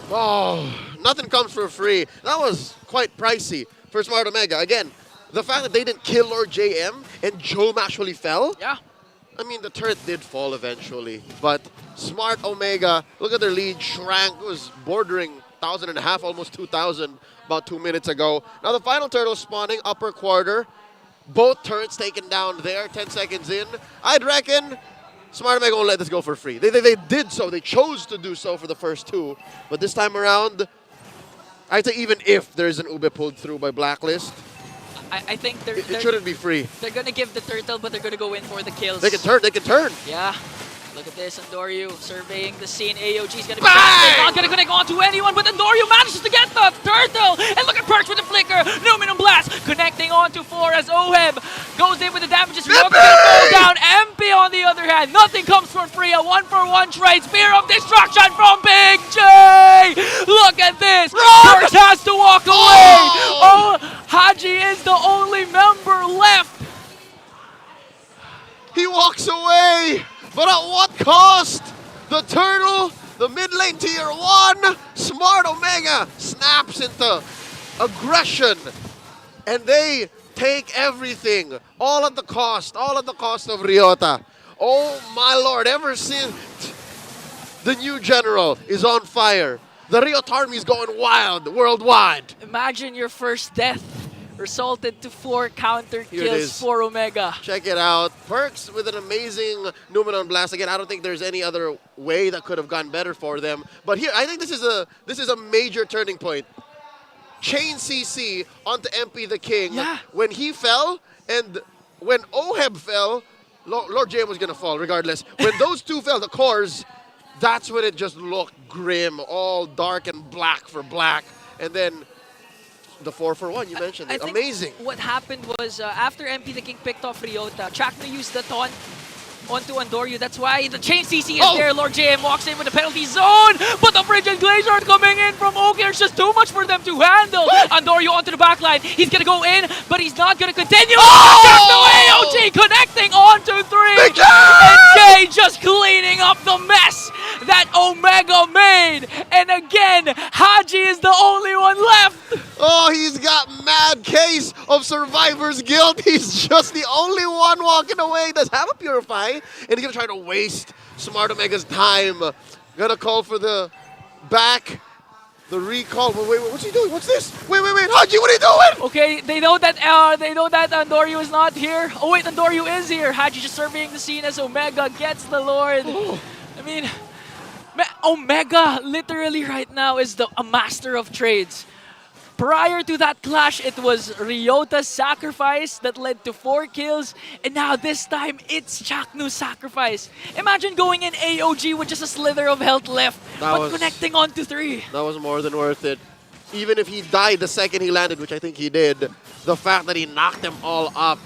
Oh, nothing comes for free. That was quite pricey for Smart Omega. Again, the fact that they didn't kill Lord JM and Jome actually fell. Yeah. I mean, the turret did fall eventually, but Smart Omega, look at their lead, shrank. It was bordering 1,500, almost 2,000 about 2 minutes ago. Now the final turtle spawning, upper quarter. Both turrets taken down there, 10 seconds in. I'd reckon Smart Omega won't let this go for free. They did so. They chose to do so for the first 2. But this time around, I'd say even if there's an Ube pulled through by Blacklist, I think it shouldn't be free. They're going to give the turtle, but they're going to go in for the kills. They can turn. Yeah. Look at this, Andorio surveying the scene. AOG is going to be not going to connect on to anyone, but Andorio manages to get the turtle. And look at Perks with the flicker. Numinum Blast connecting on to 4 as Oheb goes in with the damages. Ryota going to fall down. MP on the other hand, nothing comes for free. A 1-for-1 trade. Spear of Destruction from Big J. Look at this. Perks has to walk away. Haji is the only member left. He walks away, but at what cost? The turtle, the mid lane tier 1, Smart Omega snaps into aggression, and they take everything, all at the cost of Ryota. Oh my lord, ever since the new general is on fire, the Ryota army is going wild worldwide. Imagine your first death resulted to 4 counter Here it kills is. for Omega. Check it out. Perks with an amazing Numenon Blast. Again, I don't think there's any other way that could have gone better for them. But here, I think this is a major turning point. Chain CC onto MP the King. Yeah. When he fell, and when Oheb fell, Lord JM was going to fall regardless. When those two fell, the cores, that's when it just looked grim, all dark and black for Black. And then the 4-for-1, you mentioned it. Amazing. What happened was after MP the King picked off Ryota, Chakno used the taunt onto Andoryu. That's why the chain CC is there. Lord JM walks in with the penalty zone, but the Frigid Glacier are coming in from Oki. There's just too much for them to handle. Andoryu onto the backline. He's gonna go in, but he's not gonna continue. Chakno AOG connecting onto 3. And Jay just cleaning up the mess that Omega made. And again, Haji is the only one left. Oh, he's got mad case of survivor's guilt. He's just the only one walking away. Does have a Purify, and he's gonna try to waste Smart Omega's time. Gonna call for the back, the recall. Wait, what's he doing? What's this? Wait, Haji, what are you doing? Okay, they know that Andoryu is not here. Oh wait, Andoryu is here. Haji just surveying the scene as Omega gets the Lord. I mean, Omega literally right now is a master of trades. Prior to that clash, it was Ryota's sacrifice that led to 4 kills, and now this time, it's Chaknu's sacrifice. Imagine going in AOG with just a slither of health left, but connecting onto 3. That was more than worth it. Even if he died the second he landed, which I think he did, the fact that he knocked them all up,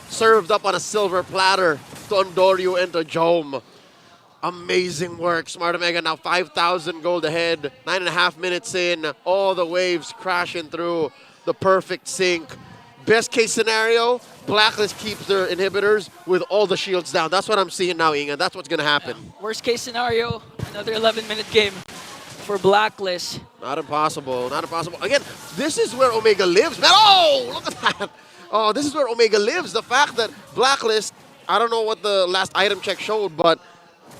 served up on a silver platter to Andoryu and to Jome. Amazing work. Smart Omega now 5,000 gold ahead. 9.5 minutes in. All the waves crashing through. The perfect sync. Best case scenario, Blacklist keeps their inhibitors with all the shields down. That's what I'm seeing now, Inga. That's what's going to happen. Worst case scenario, another 11-minute game for Blacklist. Not impossible. Not impossible. Again, this is where Omega lives, man. Oh, look at that. Oh, this is where Omega lives. The fact that Blacklist, I don't know what the last item check showed, but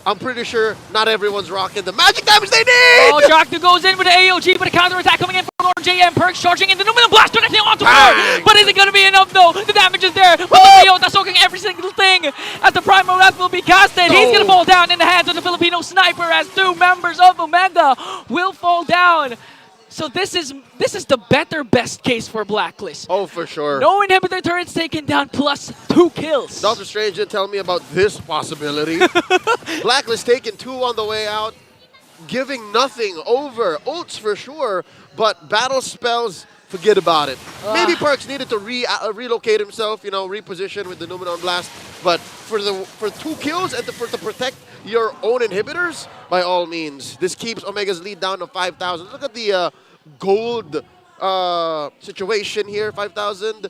I'm pretty sure not everyone's rocking the magic damage they need! Oh, Chaknu goes in with the AOG, but a counter-attack coming in from Lord JM. Perks charging in the Numenon Blast, connecting onto her! But is it going to be enough, though? The damage is there, but the Ryota soaking every single thing as the Primal Wrath will be casted. He's going to fall down in the hands of the Filipino Sniper as 2 members of Omega will fall down. So this is the better best case for Blacklist. Oh, for sure. No inhibitor turrets taken down plus 2 kills. Dr. Strange didn't tell me about this possibility. Blacklist taking 2 on the way out, giving nothing over. Ults for sure, but battle spells, forget about it. Maybe Perks needed to relocate himself, you know, reposition with the Numenon Blast, but for 2 kills and to protect your own inhibitors, by all means. This keeps Omega's lead down to 5,000. Look at the gold situation here, 5,000.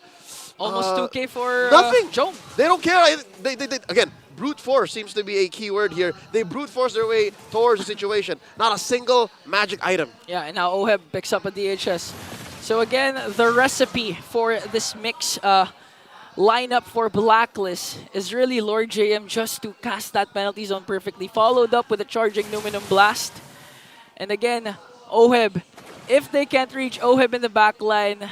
Almost 2K for nothing. Jome. They don't care. They again, brute force seems to be a key word here. They brute force their way towards the situation. Not a single magic item. Yeah, and now Oheb picks up a DHS. So again, the recipe for this mix lineup for Blacklist is really Lord JM just to cast that penalty zone perfectly, followed up with a charging Numenon Blast. And again, Oheb, if they can't reach Oheb in the backline,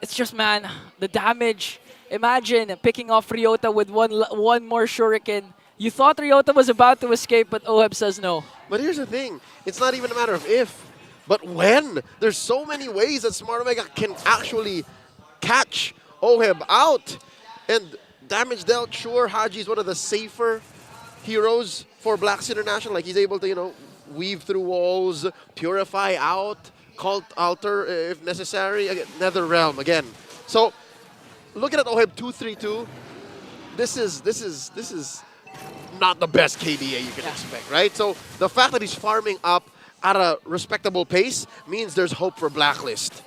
it's just, man, the damage. Imagine picking off Ryota with one more shuriken. You thought Ryota was about to escape, but Oheb says no. But here's the thing. It's not even a matter of if, but when. There's so many ways that Smart Omega can actually catch Oheb out. And damage dealt, sure, Haji is one of the safer heroes for Blacklist International. Like, he's able to, you know, weave through walls, purify out, cult alter if necessary. Again, Nether Realm again. So, looking at Oheb 232, this is not the best KDA you can expect, right? So, the fact that he's farming up at a respectable pace means there's hope for Blacklist.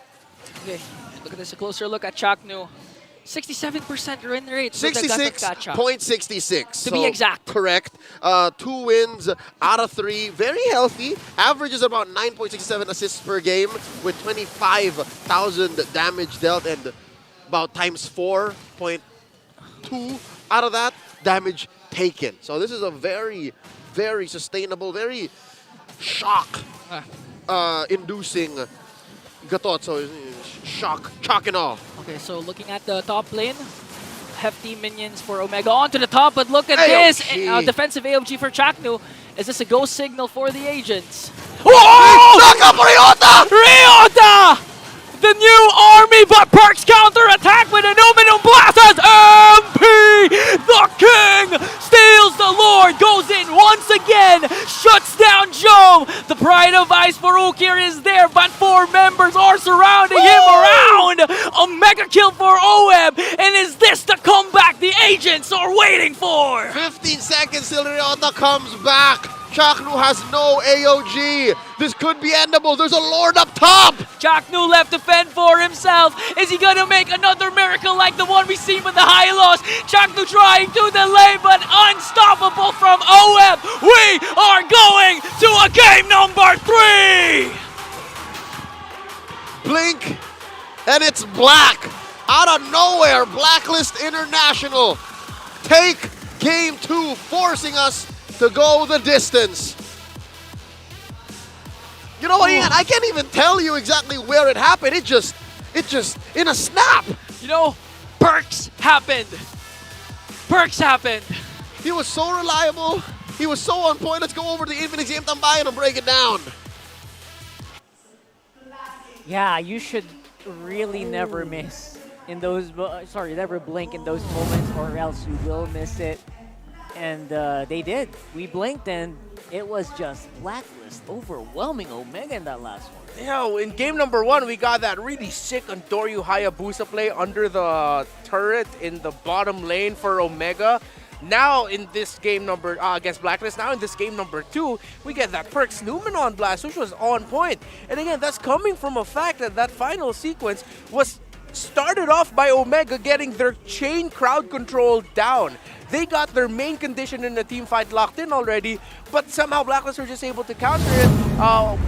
Okay. Look at this, a closer look at Chaknu. 67% win rate. with the Gatot Kacha. 66.66. To be exact. Correct. 2 wins out of 3. Very healthy. Averages about 9.67 assists per game with 25,000 damage dealt and about times 4.2 out of that damage taken. So this is a very, very sustainable, very shock inducing Gatot. So shock and awe. Okay, so looking at the top lane, hefty minions for Omega onto the top, but look at AOG. this! Defensive AOG for Chaknu. Is this a go signal for the agents? Whoa! Knock up Ryota! Ryota! The new army, but Perks counter-attack with an Aluminum Blast as MP! The King steals the Lord, goes in once again, shuts down Joe. The Pride of Ice Farukir is there, but 4 members are surrounding him around. A mega kill for OM, and is this the comeback the agents are waiting for? 15 seconds till Ryota comes back. Chaknu has no AOG. This could be endable. There's a Lord up top. Chaknu left to fend for himself. Is he gonna make another miracle like the one we seen with the high loss? Chaknu trying to delay, but unstoppable from OM. We are going to a game number 3. Blink, and it's black. Out of nowhere, Blacklist International take game 2, forcing us to go the distance. You know what, Ian? I can't even tell you exactly where it happened. It just, in a snap. You know, Perks happened. Perks happened. He was so reliable. He was so on point. Let's go over to the Infinix Game Tambayan and break it down. Yeah, you should really never miss in those, never blink in those moments or else you will miss it. And they did. We blinked and it was just Blacklist overwhelming Omega in that last one. Yeah, in game number 1, we got that really sick Andoryu Hayabusa play under the turret in the bottom lane for Omega. Now in this game number, against Blacklist, now in this game number 2, we get that Perks Numenon Blast, which was on point. And again, that's coming from a fact that that final sequence was started off by Omega getting their chain crowd control down. They got their main condition in the team fight locked in already, but somehow Blacklist were just able to counter it,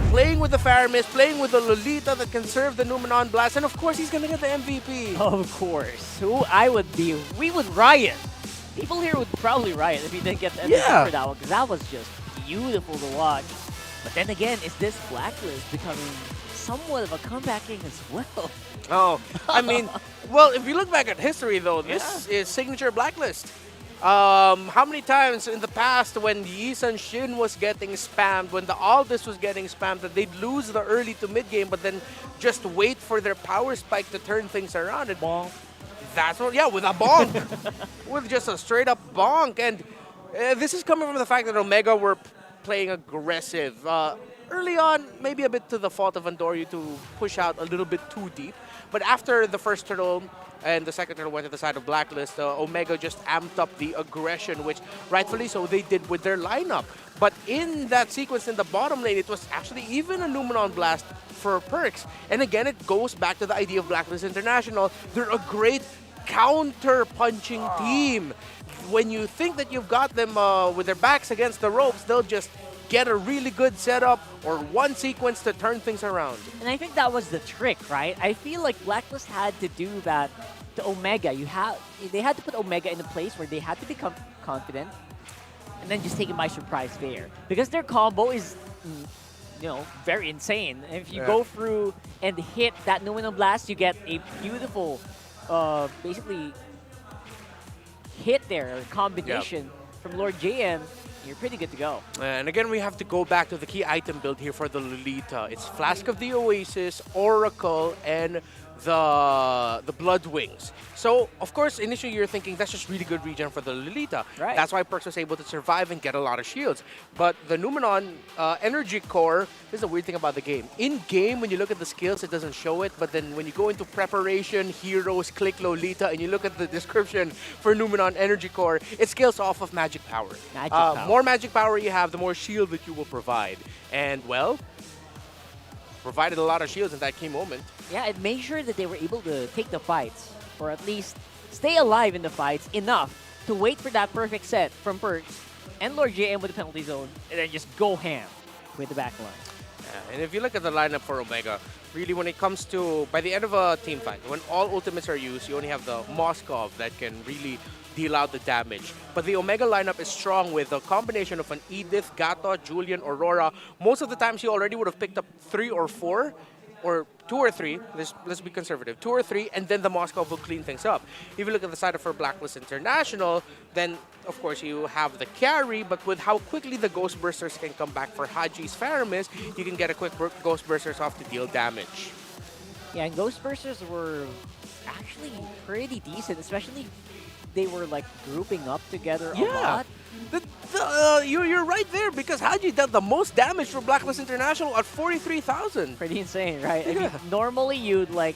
playing with the Faramis, playing with the Lolita that can serve the Numenon Blast, and of course he's gonna get the MVP. Of course. Who I would be, we would riot. People here would probably riot if he didn't get the MVP for that one, because that was just beautiful to watch. But then again, is this Blacklist becoming somewhat of a comebacking as well? Oh, I mean, well, if you look back at history though, this is signature Blacklist. How many times in the past when Yisan Shin was getting spammed, when the Aldous was getting spammed, that they'd lose the early to mid game, but then just wait for their power spike to turn things around. And that's what, yeah, with a bonk, with just a straight up bonk. And this is coming from the fact that Omega were playing aggressive. Early on, maybe a bit to the fault of Andoryu to push out a little bit too deep. But after the first turtle and the second turtle went to the side of Blacklist, Omega just amped up the aggression, which rightfully so they did with their lineup. But in that sequence in the bottom lane, it was actually even a Numenon Blast for Perks. And again, it goes back to the idea of Blacklist International. They're a great counter-punching team. When you think that you've got them with their backs against the ropes, they'll just get a really good setup or one sequence to turn things around. And I think that was the trick, right? I feel like Blacklist had to do that to Omega. They had to put Omega in a place where they had to become confident and then just take it by surprise there. Because their combo is, very insane. If you go through and hit that Numenon Blast, you get a beautiful, basically, hit there, combination from Lord JM. You're pretty good to go. And again, we have to go back to the key item build here for the Lolita. It's Flask of the Oasis, Oracle, and the Blood Wings. So, of course, initially you're thinking that's just really good regen for the Lolita. Right. That's why Perks was able to survive and get a lot of shields. But the Numenon Energy Core, this is a weird thing about the game. In-game, when you look at the skills, it doesn't show it. But then when you go into Preparation, Heroes, Click Lolita, and you look at the description for Numenon Energy Core, it scales off of magic power. More magic power you have, the more shield that you will provide. And, well, provided a lot of shields in that key moment. Yeah, it made sure that they were able to take the fights, or at least stay alive in the fights enough to wait for that perfect set from Perks and Lord JM with the penalty zone, and then just go ham with the backline. Yeah, and if you look at the lineup for Omega, really when it comes to, by the end of a team fight, when all ultimates are used, you only have the Moskov that can really deal out the damage. But the Omega lineup is strong with a combination of an Edith, Gato, Julian, Aurora. Most of the times you already would have picked up 3 or 4, or 2 or 3, let's be conservative, 2 or 3, and then the Moskov will clean things up. If you look at the side of for Blacklist International, then of course you have the carry, but with how quickly the Ghost Bursters can come back for Haji's Faramis, you can get a quick Ghost Bursters off to deal damage. Yeah, and Ghost Bursters were actually pretty decent, especially they were like grouping up together a lot. You're right there because Haji dealt the most damage for Blacklist International at 43,000. Pretty insane, right? I mean, normally you'd like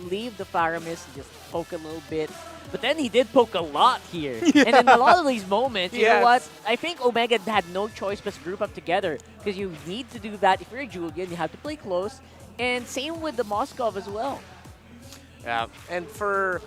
leave the Faramis and just poke a little bit, but then he did poke a lot here. And in a lot of these moments, you know what? I think Omega had no choice but to group up together because you need to do that. If you're a Julian, you have to play close, and same with the Moskov as well. Yeah, and for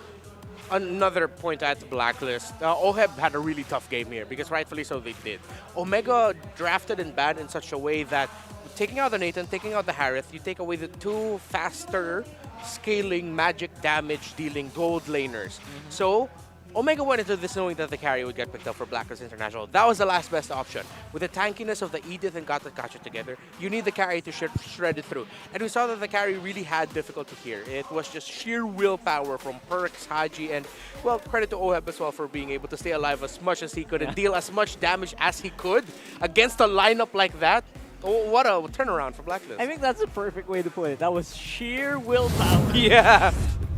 another point at the Blacklist, OHEB had a really tough game here because rightfully so they did. Omega drafted and banned in such a way that taking out the Nathan, taking out the Harith, you take away the 2 faster scaling magic damage dealing gold laners. So Omega went into this knowing that the carry would get picked up for Blacklist International. That was the last best option. With the tankiness of the Edith and Gata Kacha together, you need the carry to shred it through. And we saw that the carry really had difficulty here. It was just sheer willpower from Perks, Haji, and, well, credit to OHEB as well for being able to stay alive as much as he could and deal as much damage as he could against a lineup like that. Oh, what a turnaround for Blacklist. I think that's the perfect way to put it. That was sheer willpower. Yeah.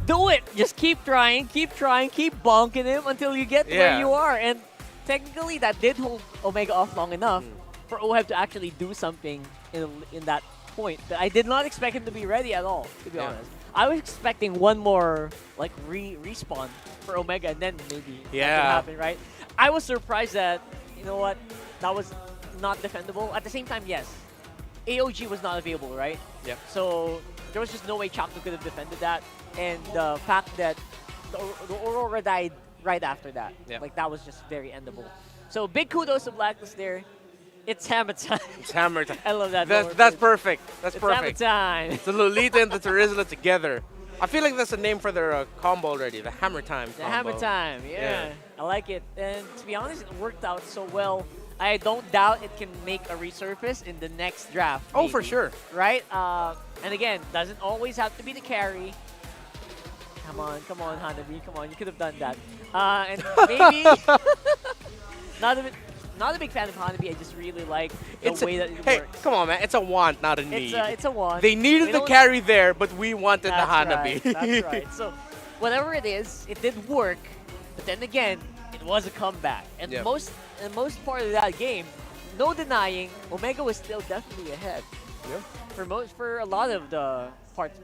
Do it. Just keep trying, keep bonking him until you get to where you are. And technically, that did hold Omega off long enough for OHEB to actually do something in that point. But I did not expect him to be ready at all, to be honest. I was expecting one more like respawn for Omega, and then maybe that could happen, right? I was surprised that, you know what, that was not defendable. At the same time, yes, AOG was not available, right? Yeah. So there was just no way Chakto could have defended that. And the fact that the Aurora died right after that, like that was just very endable. So big kudos to Blacklist there. It's hammer time. It's hammer time. I love that. That's perfect. That's it's perfect. Hammer time. It's the Lolita and the Terizla together. I feel like that's a name for their combo already, the Hammer Time The combo. hammer time, yeah. I like it. And to be honest, it worked out so well. I don't doubt it can make a resurface in the next draft. Oh, for sure. Right? And again, doesn't always have to be the carry. Come on, Hanabi, come on, you could have done that. And maybe not a big fan of Hanabi. I just really like the way that it works. Come on, man, it's a want, not a need. It's a want. They needed the carry there, but we wanted the Hanabi. Right, that's right. So whatever it is, it did work. But then again, it was a comeback. And most part of that game, no denying, Omega was still definitely ahead. Yeah. For a lot of the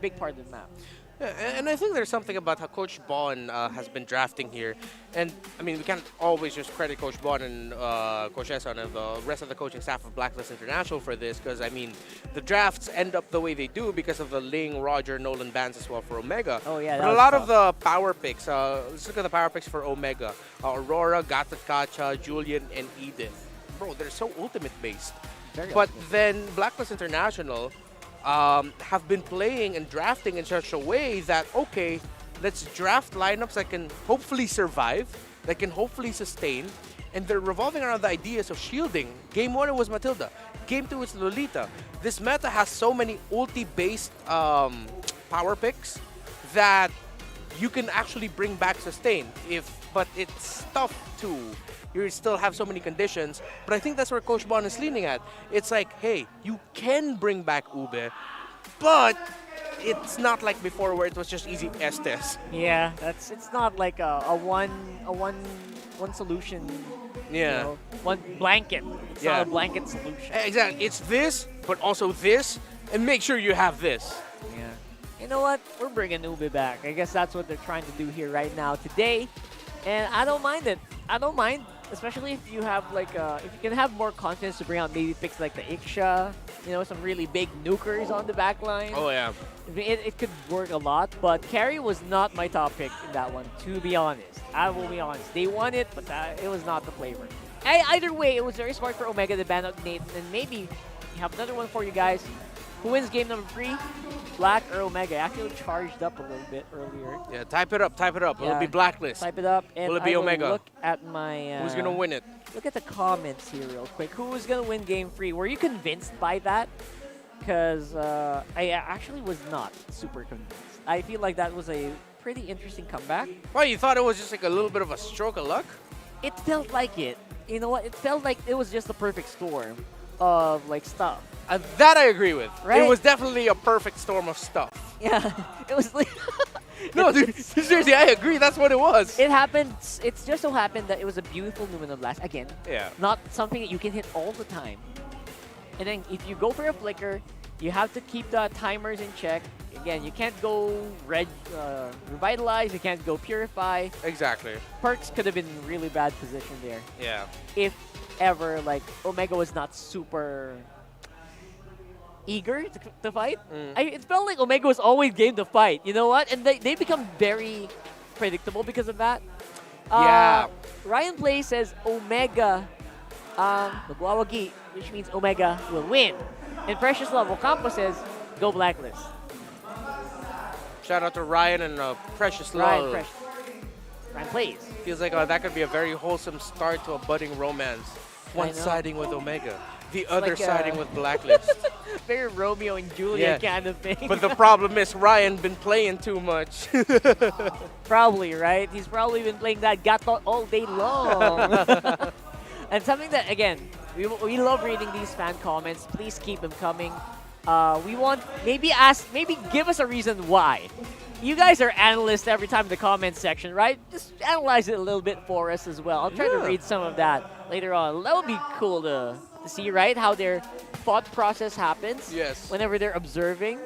big part of the map. Yeah, and I think there's something about how Coach Bon has been drafting here. And, I mean, we can't always just credit Coach Bon and Coach Eson and the rest of the coaching staff of Blacklist International for this because, I mean, the drafts end up the way they do because of the Ling, Roger, Nolan bans as well for Omega. Oh, yeah, but a lot of the power picks, let's look at the power picks for Omega. Aurora, Gata Kacha, Julian, and Edith. Bro, they're so ultimate-based. But then Blacklist International have been playing and drafting in such a way that, okay, let's draft lineups that can hopefully survive, that can hopefully sustain, and they're revolving around the ideas of shielding. Game 1, it was Matilda. Game 2, it's Lolita. This meta has so many ulti-based power picks that you can actually bring back sustain. But it's tough to. You still have so many conditions, but I think that's where Coach Bon is leaning at. It's like, hey, you can bring back Ube, but it's not like before where it was just easy Estes. Yeah, it's not like a one solution. Yeah. You know, one blanket. It's not a blanket solution. Exactly. It's this, but also this, and make sure you have this. Yeah. You know what? We're bringing Ube back. I guess that's what they're trying to do here right now today. And I don't mind it. I don't mind especially if you have like if you can have more confidence to bring out maybe picks like the Iksha, you know, some really big nukers on the back line. Oh yeah. It could work a lot, but Carry was not my top pick in that one, to be honest. I will be honest. They won it, but it was not the flavor. Either way, it was very smart for Omega to ban out Nathan, and maybe we have another one for you guys. Who wins game number 3? Black or Omega? Actually charged up a little bit earlier. Yeah, type it up, type it up. Yeah. Will it be Blacklist? Type it up. And will it be I will Omega? Look at my. Who's gonna win it? Look at the comments here real quick. Who was gonna win game 3? Were you convinced by that? Because I actually was not super convinced. I feel like that was a pretty interesting comeback. Why, you thought it was just like a little bit of a stroke of luck? It felt like it. You know what? It felt like it was just the perfect storm of like stuff. That I agree with. Right? It was definitely a perfect storm of stuff. Yeah, it was like. No, dude, seriously, I agree. That's what it was. It happened. It just so happened that it was a beautiful Luminum Blast. Again, yeah, not something that you can hit all the time. And then if you go for a flicker, you have to keep the timers in check. Again, you can't go revitalize. You can't go purify. Exactly. Perks could have been in really bad position there. Yeah. If ever like Omega was not super eager to fight. It felt like Omega was always game to fight. You know what? And they become very predictable because of that. Yeah. Ryan Play says Omega magwawagi, which means Omega will win. And Precious Love Ocampo says go Blacklist. Shout out to Ryan and Precious Love. Ryan Plays. Feels like that could be a very wholesome start to a budding romance. One siding with Omega, the other like siding with Blacklist. Very Romeo and Juliet kind of thing. But the problem is Ryan been playing too much. Probably, right? He's probably been playing that Gato all day long. And something that, again, we love reading these fan comments. Please keep them coming. We want, maybe give us a reason why. You guys are analysts every time in the comment section, right? Just analyze it a little bit for us as well. I'll try to read some of that later on. That would be cool to see, right? How their thought process happens. Yes. Whenever they're observing.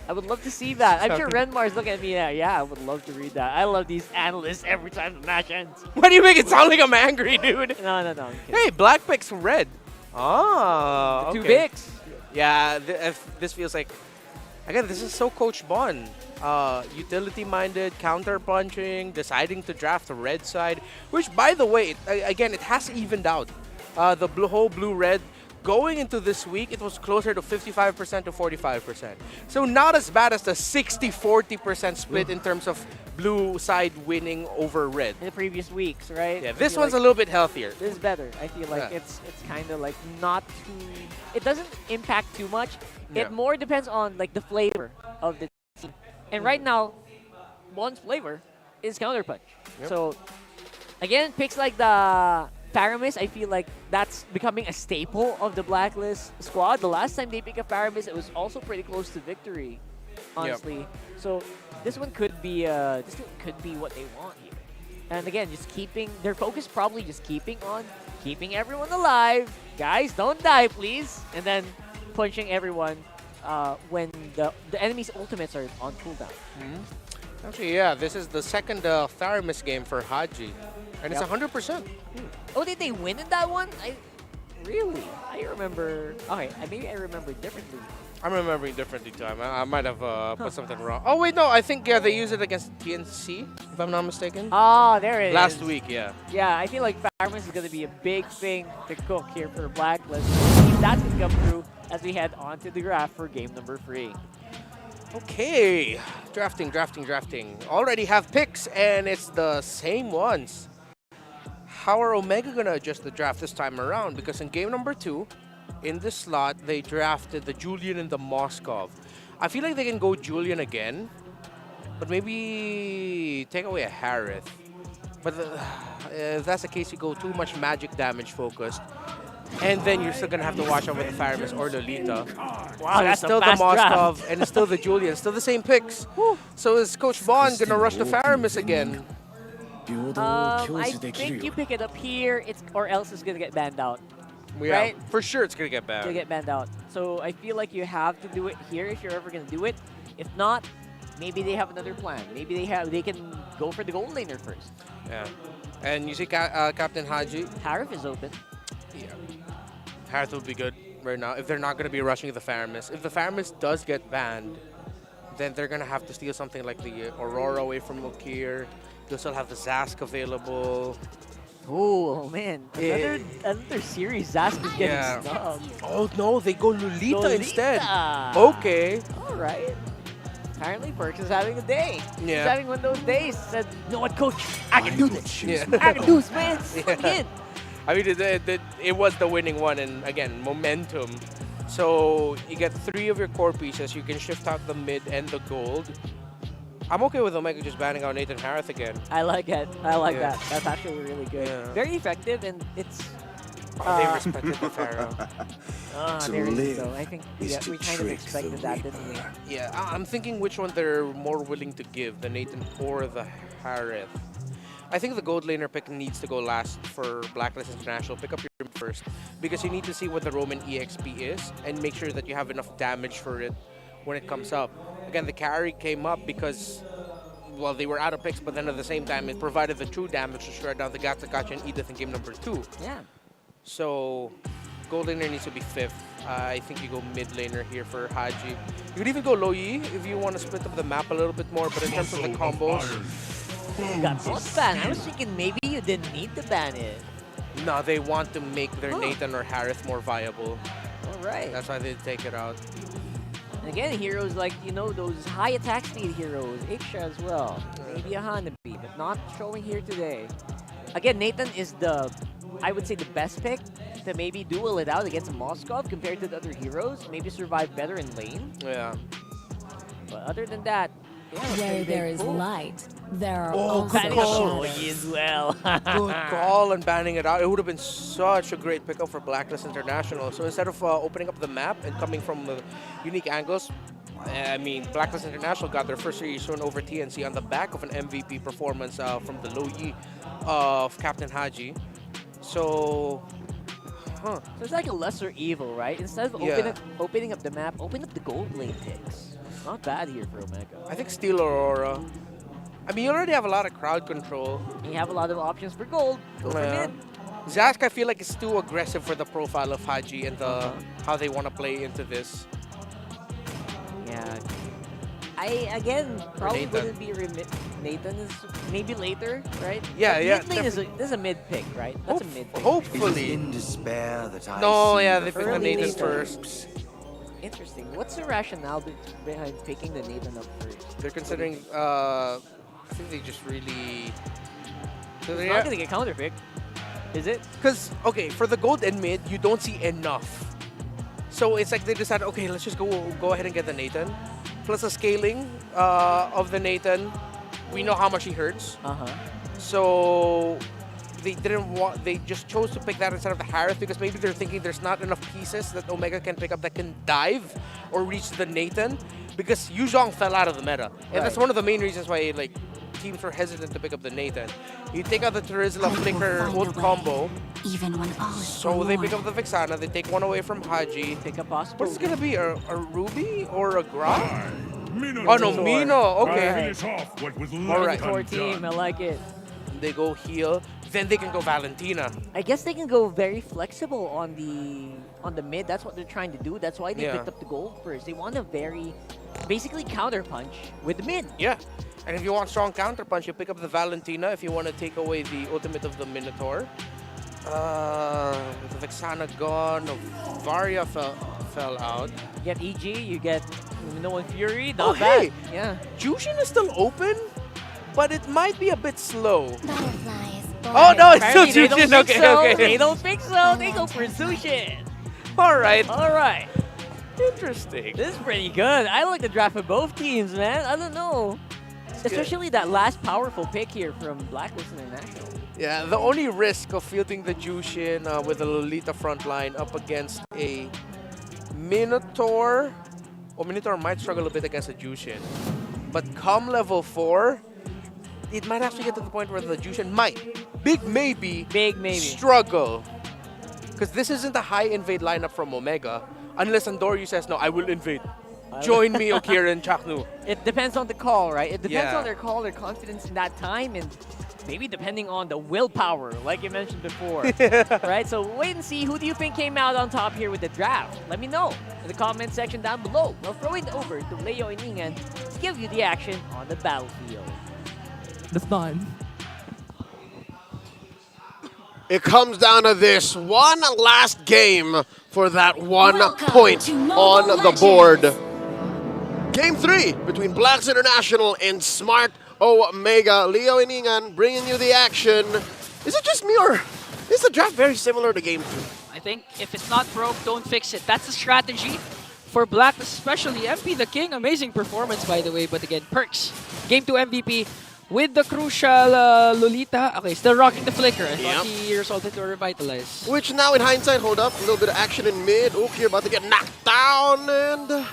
I would love to see that. I'm sure Renmar is looking at me. Yeah, I would love to read that. I love these analysts every time the match ends. Why do you make it sound like I'm angry, dude? No. Hey, black picks red. Oh, okay. Two picks. Yeah, this feels like, again, this is so Coach Bon. Utility-minded, counter-punching, deciding to draft the red side, which, by the way, again, it has evened out. The whole blue-red, going into this week, it was closer to 55% to 45%. So not as bad as the 60-40% split in terms of blue side winning over red. In the previous weeks, right? Yeah, this one's a little bit healthier. This is better. I feel like it's kind of like not too... It doesn't impact too much. Yeah. It more depends on like the flavor of the team. And right now, Bon's flavor is counterpunch. Yep. So, again, picks like the Paramis, I feel like that's becoming a staple of the Blacklist squad. The last time they picked a Paramis, it was also pretty close to victory, honestly. Yep. So this one could be what they want here. And again, just keeping their focus, probably just keeping everyone alive. Guys, don't die, please. And then punching everyone when the enemy's ultimates are on cooldown. Actually, yeah, this is the second Tharamis game for Haji. And it's 100%. Oh, did they win in that one? Really? I remember... Okay, maybe I remember differently. I'm remembering differently too. I might have put something wrong. Oh, wait, no. I think, yeah, they used it against TNC, if I'm not mistaken. Oh, there it is. Last week, yeah. Yeah, I feel like Farmers is going to be a big thing to cook here for Blacklist. See if that's going to come through as we head on to the graph for game number 3. Okay. Drafting. Already have picks, and it's the same ones. How are Omega going to adjust the draft this time around? Because in game number 2, in this slot, they drafted the Julian and the Moskov. I feel like they can go Julian again, but maybe take away a Harith. But if that's the case, you go too much magic damage focused. And then you're still going to have to watch out with the Faramis or Lolita. Wow, so that's it's still the fast Moskov draft. and it's still the Julian, still the same picks. So is Coach Bon going to rush the Faramis again? I think you pick it up here, or else it's going to get banned out. Yeah, right? For sure it's going to get banned. It's going to get banned out. So I feel like you have to do it here if you're ever going to do it. If not, maybe they have another plan. Maybe they can go for the gold laner first. Yeah. And you see Captain Haji? Harif is open. Yeah. Harith will be good right now if they're not going to be rushing the Faramis. If the Faramis does get banned, then they're going to have to steal something like the Aurora away from Mokir. They'll still have the Zask available. Oh man, another series. Zask is getting snubbed. Oh no, they go Lolita instead. Okay. All right. Apparently, Perks is having a day. Yeah. He's having one of those days. Said, you know what, coach? I can do this. Yeah. I can do this, man. Again. I mean, it was the winning one, and again, momentum. So you get 3 of your core pieces. You can shift out the mid and the gold. I'm okay with Omega just banning out Nathan Harith again. I like it. I like that. That's actually really good. Yeah. Very effective, and it's... they respected the Pharaoh. There it is, though. I think we kind of expected that, didn't we? Yeah, I'm thinking which one they're more willing to give, the Nathan or the Harith. I think the gold laner pick needs to go last for Blacklist International. Pick up your mid first, because you need to see what the Roman EXP is and make sure that you have enough damage for it when it comes up. Again, the carry came up because, well, they were out of picks, but then at the same time, it provided the true damage to shred down the Gatsakachi and Edith in game number 2. Yeah. So, gold laner needs to be 5th. I think you go mid laner here for Haji. You could even go low Yi if you want to split up the map a little bit more, but in terms of the combos... You got both ban. I was thinking maybe you didn't need to ban it. No, they want to make their Nathan or Harith more viable. All right. That's why they take it out. And again, heroes like, you know, those high attack speed heroes, Iksha as well. Maybe a Hanabi, but not showing here today. Again, Nathan is I would say the best pick to maybe duel it out against Moskov compared to the other heroes. Maybe survive better in lane. Yeah. But other than that, Where there is light, there are good also call. shadows. as well. Good call and banning it out. It would have been such a great pickup for Blacklist International. So instead of opening up the map and coming from unique angles, I mean, Blacklist International got their first series win over TNC on the back of an MVP performance from the low Yi of Captain Haji. So, So it's like a lesser evil, right? Instead of opening up the map, open up the gold lane picks. Not bad here for Omega. I think Steel Aurora. I mean, you already have a lot of crowd control. You have a lot of options for gold. Go for mid. Zask, I feel like, is too aggressive for the profile of Haji and how they want to play into this. Yeah. I, again, probably Nathan. wouldn't be Nathan is maybe later, right? Yeah, But yeah. Mid lane this is a mid pick, right? That's a mid pick. Hopefully. in despair that I No, see yeah, the they picked the early Nathan Nathan. first. Interesting. What's the rationale behind picking the Nathan up first? They're considering, I think they just really... So It's not going to get counterpicked, is it? Because, okay, for the gold and mid, you don't see enough. So it's like they decided, okay, let's just go ahead and get the Nathan. Plus the scaling of the Nathan, we know how much he hurts. So they just chose to pick that instead of the Harith because maybe they're thinking there's not enough pieces that Omega can pick up that can dive or reach the Nathan because Yu Zhong fell out of the meta. And that's one of the main reasons why like teams were hesitant to pick up the Nathan. You take out the Terizla Flicker ult combo. Even when all is So they pick up the Vixana, they take one away from Haji. Take a possible. What's it gonna be? A Ruby or a Grok? Oh no, Mino. Okay. Alright. Core team, I like it. They go heal, then they can go Valentina. I guess they can go very flexible on the mid. That's what they're trying to do. That's why they picked up the gold first. They want to basically counter punch with the mid. Yeah. And if you want strong counter punch, you pick up the Valentina if you want to take away the ultimate of the Minotaur. With the Vixana gone, Varia fell out. You get EG, you get Noah Fury, not bad. Yeah. Jushin is still open, but it might be a bit slow. Butterflies. Oh no, it's still Apparently they don't Jushin. think Okay, so. okay. They don't think so. They go for Zushin. Alright. Alright. Interesting. This is pretty good. I like the draft of both teams, man. I don't know. Especially that last powerful pick here from Blacklist International. Yeah, the only risk of fielding the Jushin with a Lolita front line up against a Minotaur. Well, Minotaur might struggle a bit against a Jushin. But come level 4, it might actually get to the point where the Jushin might, big maybe, struggle. Because this isn't a high invade lineup from Omega. Unless Andoryu says, no, I will invade. Join me, Okira and Chaknu. It depends on the call, right? It depends Yeah. on their call, their confidence in that time, and maybe depending on the willpower, like you mentioned before. Right? So wait and see. Who do you think came out on top here with the draft? Let me know in the comment section down below. We'll throw it over to Leo and Ingan to give you the action on the battlefield. The fun. It comes down to this one last game for that 1 point on the board. Game 3 between Blacklist International and Smart Omega. Leo and Ingan bringing you the action. Is it just me or is the draft very similar to Game 2? I think if it's not broke, don't fix it. That's a strategy for Blacklist, especially MP the King. Amazing performance, by the way. But again, Perks, Game 2 MVP with the crucial Lolita. Okay, still rocking the flicker. I thought he resulted to revitalize. Which now in hindsight, hold up, a little bit of action in mid. You're about to get knocked down and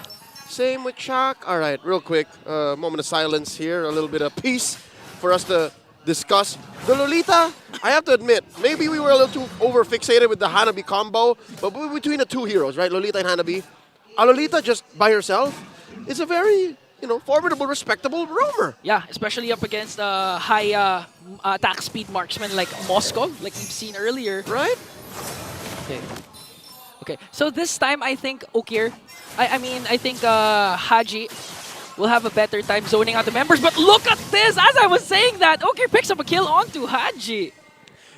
same with Chak. All right, real quick, moment of silence here, a little bit of peace for us to discuss. The Lolita, I have to admit, maybe we were a little too over-fixated with the Hanabi combo, but between the two heroes, right, Lolita and Hanabi, a Lolita just by herself is a very, formidable, respectable roamer. Yeah, especially up against high attack speed marksmen like Moscow, like we've seen earlier. Right? Okay, so this time I think Okir, I think Haji will have a better time zoning out the members. But look at this! As I was saying that, Okir picks up a kill onto Haji.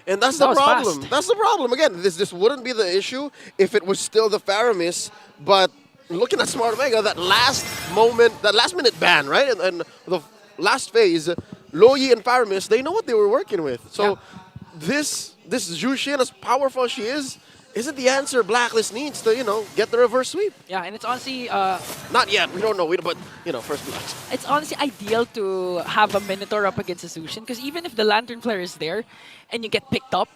And that's That the was problem. fast. That's the problem. Again, this wouldn't be the issue if it was still the Faramis, but looking at Smart Omega, that last minute ban, right? And the last phase, Loyi and Faramis, they know what they were working with. So this Jushin, as powerful as she is, isn't the answer Blacklist needs to, get the reverse sweep. Yeah, and it's honestly... Not yet. We don't know. But, first blood. It's honestly ideal to have a Minotaur up against a Zushin, because even if the Lantern Flare is there and you get picked up,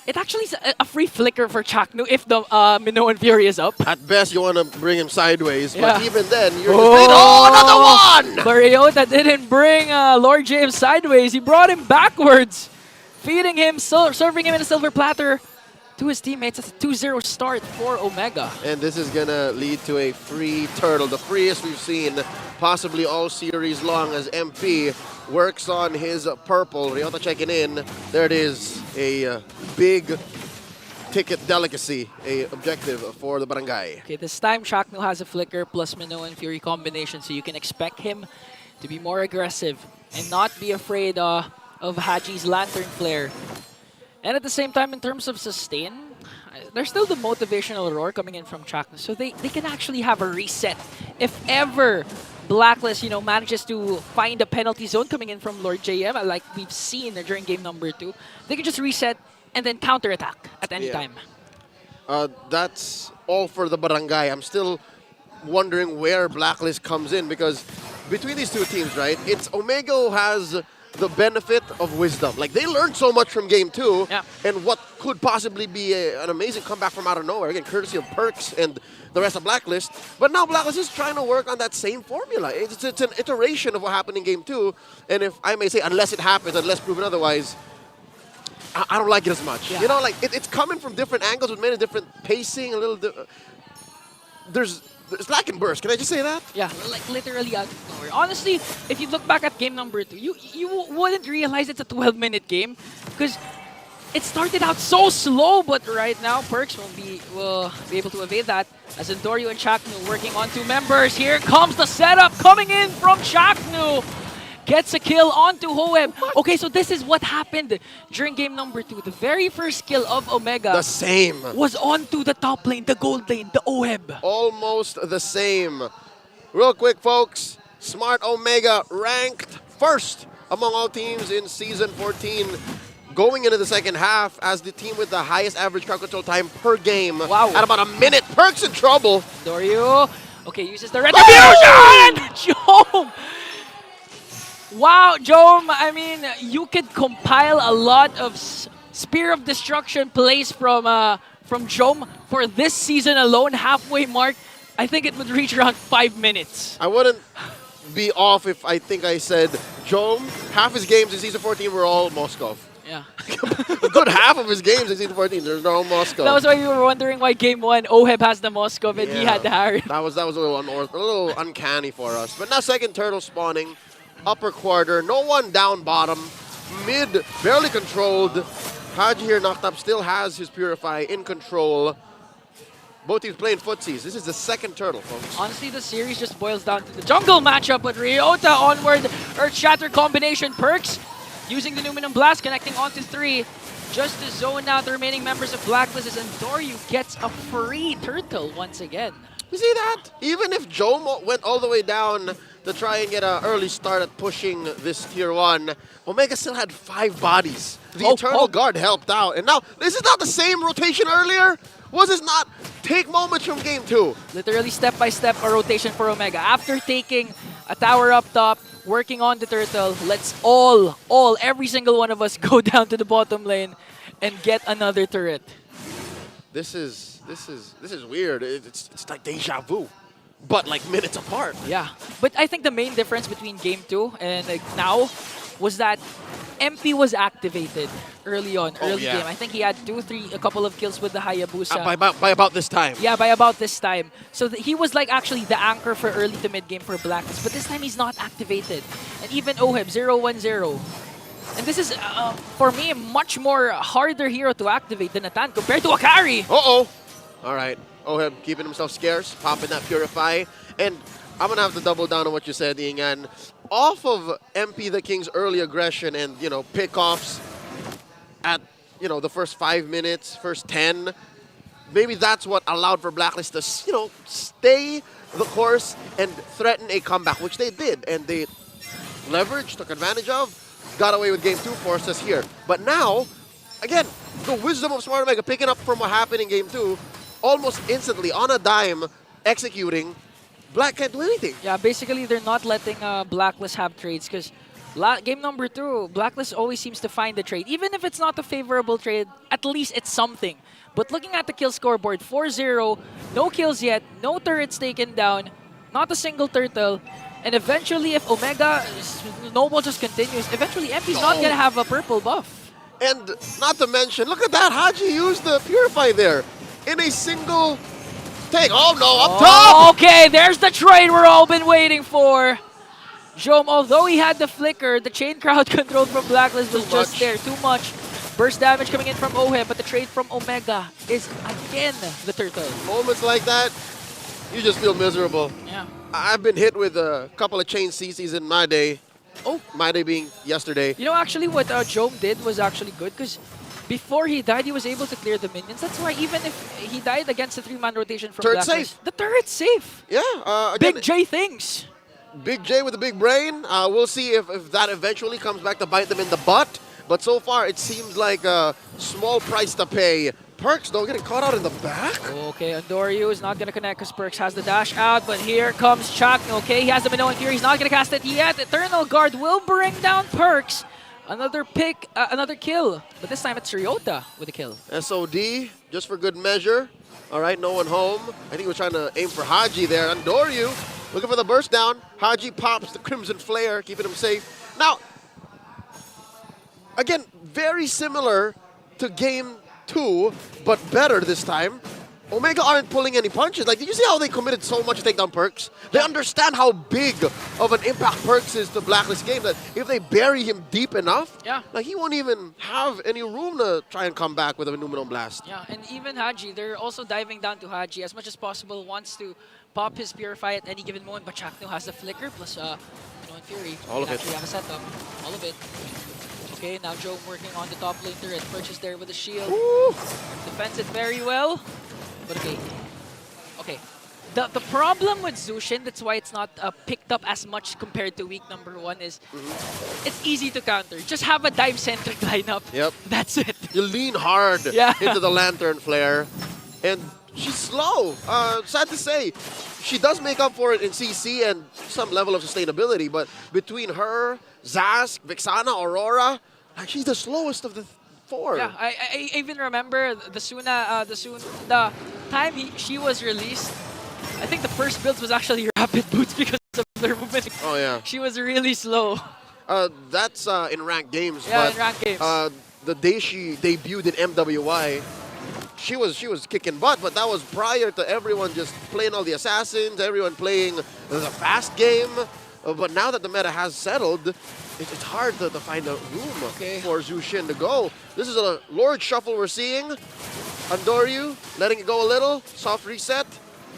it actually is a free flicker for Chaknu if the Minoan Fury is up. At best, you want to bring him sideways, Yeah. but even then, you're just another one! But Ryota didn't bring Lord James sideways. He brought him backwards, feeding him, serving him in a silver platter to his teammates. It's a 2-0 start for Omega. And this is going to lead to a free turtle, the freest we've seen possibly all series long as MP works on his purple. Ryota checking in. There it is, a big ticket delicacy, a objective for the barangay. Okay, this time Chaknu has a flicker plus Minoan Fury combination, so you can expect him to be more aggressive and not be afraid of Haji's Lantern Flare. And at the same time, in terms of sustain, there's still the motivational roar coming in from Chaknu, so they can actually have a reset. If ever Blacklist, manages to find a penalty zone coming in from Lord JM, like we've seen during game number 2, they can just reset and then counterattack at any time. That's all for the barangay. I'm still wondering where Blacklist comes in, because between these two teams, right, it's Omega who has the benefit of wisdom. Like, they learned so much from Game 2, and what could possibly be an amazing comeback from out of nowhere, again, courtesy of Perks and the rest of Blacklist. But now Blacklist is trying to work on that same formula. It's an iteration of what happened in Game 2, and if I may say, unless it happens, unless proven otherwise, I don't like it as much. It's coming from different angles with many different pacing, a little there's lack and burst. Can I just say that? Yeah, like literally out of nowhere. Honestly, if you look back at game number 2, you wouldn't realize it's a 12-minute game because it started out so slow, but right now Perks will be able to evade that as Endorio and Chaknu working on 2 members. Here comes the setup coming in from Chaknu. Gets a kill onto Hoeb. Okay, so this is what happened during game number 2. The very first kill of Omega the same was onto the top lane, the gold lane, the Oeb. Almost the same. Real quick, folks. Smart Omega ranked first among all teams in Season 14. Going into the second half as the team with the highest average crowd control time per game. Wow. At about a minute. Perks in trouble. Dorio. Okay, uses the retribution! Jom! Wow, Jom, I mean, you could compile a lot of Spear of Destruction plays from Jom for this season alone, halfway mark. I think it would reach around 5 minutes. I wouldn't be off if I think I said Jom, half his games in Season 14 were all Moskov. Yeah. A good half of his games in season 14, there's no Moskov. That was why we were wondering why game 1, Oheb has the Moskov and he had the Harry. That was a little uncanny for us. But now second turtle spawning, upper quarter, no one down bottom, mid barely controlled. Haji here knocked up, still has his Purify in control. Both teams playing footsies. This is the second turtle, folks. Honestly, the series just boils down to the jungle matchup with Ryota onward, Earth Shatter combination perks, using the Numinum Blast, connecting onto 3. Just to zone out the remaining members of Blacklist, and Doryu gets a free turtle once again. You see that? Even if Joe went all the way down to try and get an early start at pushing this tier 1, Omega still had 5 bodies. The Eternal Guard helped out. And now, this is not the same rotation earlier? Was this not take moments from game 2? Literally step-by-step a rotation for Omega. After taking a tower up top, working on the turtle, let's every single one of us go down to the bottom lane and get another turret. This is weird. It's like deja vu, but like minutes apart. Yeah, but I think the main difference between game 2 and now was that MP was activated early on, game. I think he had a couple of kills with the Hayabusa. By about this time. Yeah, by about this time. So he was like actually the anchor for early to mid game for Blacklist, but this time he's not activated. And even Oheb, 0-1-0. And this is, for me, a much more harder hero to activate than Natan compared to Akari. Uh-oh. All right. Oheb keeping himself scarce, popping that Purify. And I'm going to have to double down on what you said, Ingan. Off of MP the King's early aggression and, pickoffs at, the first 5 minutes, first 10, maybe that's what allowed for Blacklist to, stay the course and threaten a comeback, which they did. And they leveraged, took advantage of, got away with game 2, forced us here. But now, again, the wisdom of Smart Omega picking up from what happened in game 2, almost instantly, on a dime, executing. Black can't do anything. Yeah, basically they're not letting Blacklist have trades because game number 2, Blacklist always seems to find the trade. Even if it's not a favorable trade, at least it's something. But looking at the kill scoreboard, 4-0, no kills yet, no turrets taken down, not a single turtle. And eventually, if Omega snowball just continues, eventually MP's not going to have a purple buff. And not to mention, look at that, Haji used the Purify there in a single take. Oh no, up top! Okay, there's the trade we're all been waiting for. Jom, although he had the flicker, the chain crowd control from Blacklist was just there. Too much. Burst damage coming in from Oheb, but the trade from Omega is again the turtle. Moments like that, you just feel miserable. Yeah. I've been hit with a couple of chain CCs in my day. Oh. My day being yesterday. You know, actually what Jom did was actually good because before he died, he was able to clear the minions. That's why even if he died against the 3-man rotation from Turret's Blacklist, safe. the turret's safe. Yeah. Big J things. Big J with a big brain. We'll see if that eventually comes back to bite them in the butt. But so far, it seems like a small price to pay. Perks, though, getting caught out in the back. Okay, Andoryu is not going to connect because Perks has the dash out, but here comes Chuck. Okay, he has the Minoan Fury. He's not going to cast it yet. Eternal Guard will bring down Perks. Another pick, another kill. But this time it's Ryota with a kill. SOD, just for good measure. All right, no one home. I think he was trying to aim for Haji there. Andoryu looking for the burst down. Haji pops the Crimson Flare, keeping him safe. Now, again, very similar to game 2, but better this time. Omega aren't pulling any punches. Like, did you see how they committed so much to take down Perks? They understand how big of an impact Perks is to Blacklist game, that if they bury him deep enough, like he won't even have any room to try and come back with a Numinum Blast. Yeah, and even Haji, they're also diving down to Haji as much as possible, wants to pop his Purify at any given moment, but Chakno has the Flicker plus Minoan Fury. All of it. Actually have a setup. All of it. Okay, now Joe working on the top lane turret. Purchase there with a shield. Woo! Defends it very well. But okay. Okay. The problem with Zushin, that's why it's not picked up as much compared to week number 1, is it's easy to counter. Just have a dive-centric lineup. Yep. That's it. You lean hard into the Lantern Flare. And she's slow. Sad to say. She does make up for it in CC and some level of sustainability, but between her, Zask, Vixana, Aurora, she's the slowest of the 4. Yeah, I even remember the time she was released. I think the first build was actually Rapid Boots because of their movement. Oh yeah. She was really slow. That's in ranked games. Yeah, but, in ranked games. the day she debuted in MWI, she was kicking butt, but that was prior to everyone just playing all the assassins, everyone playing the fast game. But now that the meta has settled, it's hard to find a room for Zushin to go. This is a Lord Shuffle we're seeing. Andoryu letting it go a little. Soft reset.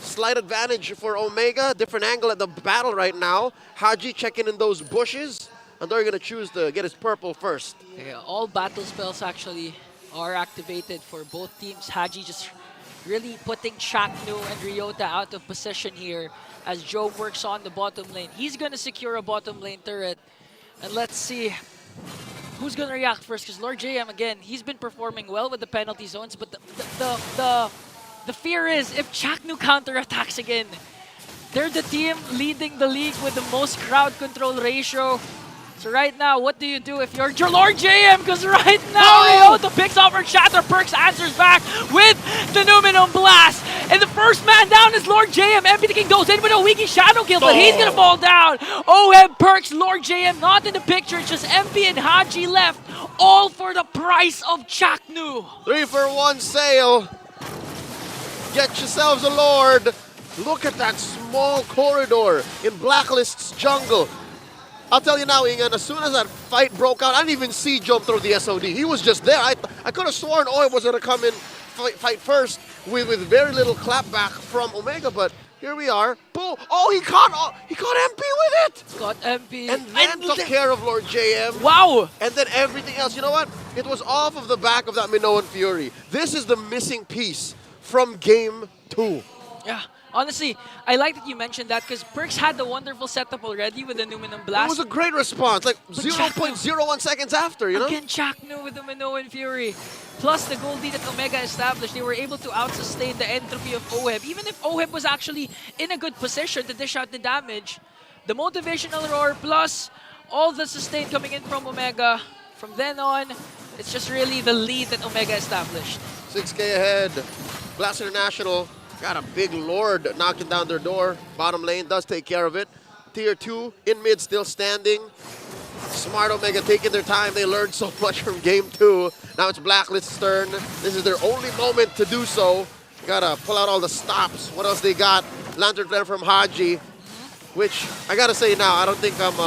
Slight advantage for Omega. Different angle at the battle right now. Haji checking in those bushes. Andoryu going to choose to get his purple first. Yeah, all battle spells actually are activated for both teams. Haji just really putting Chaknu and Ryota out of position here as Joe works on the bottom lane. He's going to secure a bottom lane turret. And let's see who's going to react first, because Lord JM, again, he's been performing well with the penalty zones, but the fear is if Chaknu counterattacks again, they're the team leading the league with the most crowd control ratio. So right now, what do you do if you're Lord JM? Because right now, Ryota picks off her Shatter. Perks answers back with the Numenum Blast. And the first man down is Lord JM. MPL goes in with a weaky Shadow Kill, but he's going to fall down. OM Perks, Lord JM not in the picture. It's just MP and Haji left, all for the price of Chaknu. 3-for-1 sale. Get yourselves a Lord. Look at that small corridor in Blacklist's jungle. I'll tell you now, Ingan, as soon as that fight broke out, I didn't even see jump through the SOD. He was just there. I could have sworn Oi was going to come in fight first with very little clapback from Omega, but here we are. Boom! Oh, he caught MP with it! Got MP. And then took care of Lord JM. Wow! And then everything else. You know what? It was off of the back of that Minoan Fury. This is the missing piece from Game 2. Yeah. Honestly, I like that you mentioned that because Perks had the wonderful setup already with the Numenum Blast. It was a great response, like 0.01 seconds after, you know? Again, Chaknu with the Minoan Fury. Plus the gold lead that Omega established, they were able to out-sustain the entropy of Oheb. Even if Oheb was actually in a good position to dish out the damage, the motivational roar plus all the sustain coming in from Omega, from then on, it's just really the lead that Omega established. 6K ahead. Blacklist International got a big Lord knocking down their door. Bottom lane does take care of it. Tier 2 in mid still standing. Smart Omega taking their time. They learned so much from Game 2. Now it's Blacklist's turn. This is their only moment to do so. Gotta pull out all the stops. What else they got? Lantern Flare from Haji. Which, I gotta say now, I don't think I'm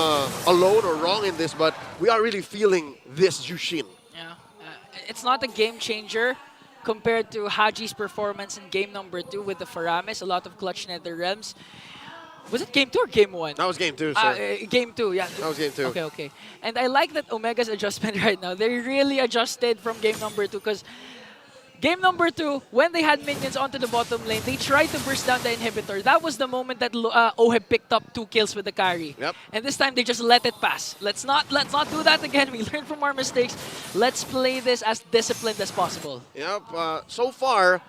alone or wrong in this, but we are really feeling this Jushin. Yeah, it's not a game changer compared to Haji's performance in game number 2 with the Faramis, a lot of clutch nether realms. Was it game 2 or game 1? That was game 2, sir. Game 2, yeah. That was game 2. Okay, okay. And I like that Omega's adjustment right now. They really adjusted from game number 2 because game number 2, when they had minions onto the bottom lane, they tried to burst down the inhibitor. That was the moment that Oheb picked up 2 kills with the carry. Yep. And this time they just let it pass. Let's not do that again. We learn from our mistakes. Let's play this as disciplined as possible. Yep. So far,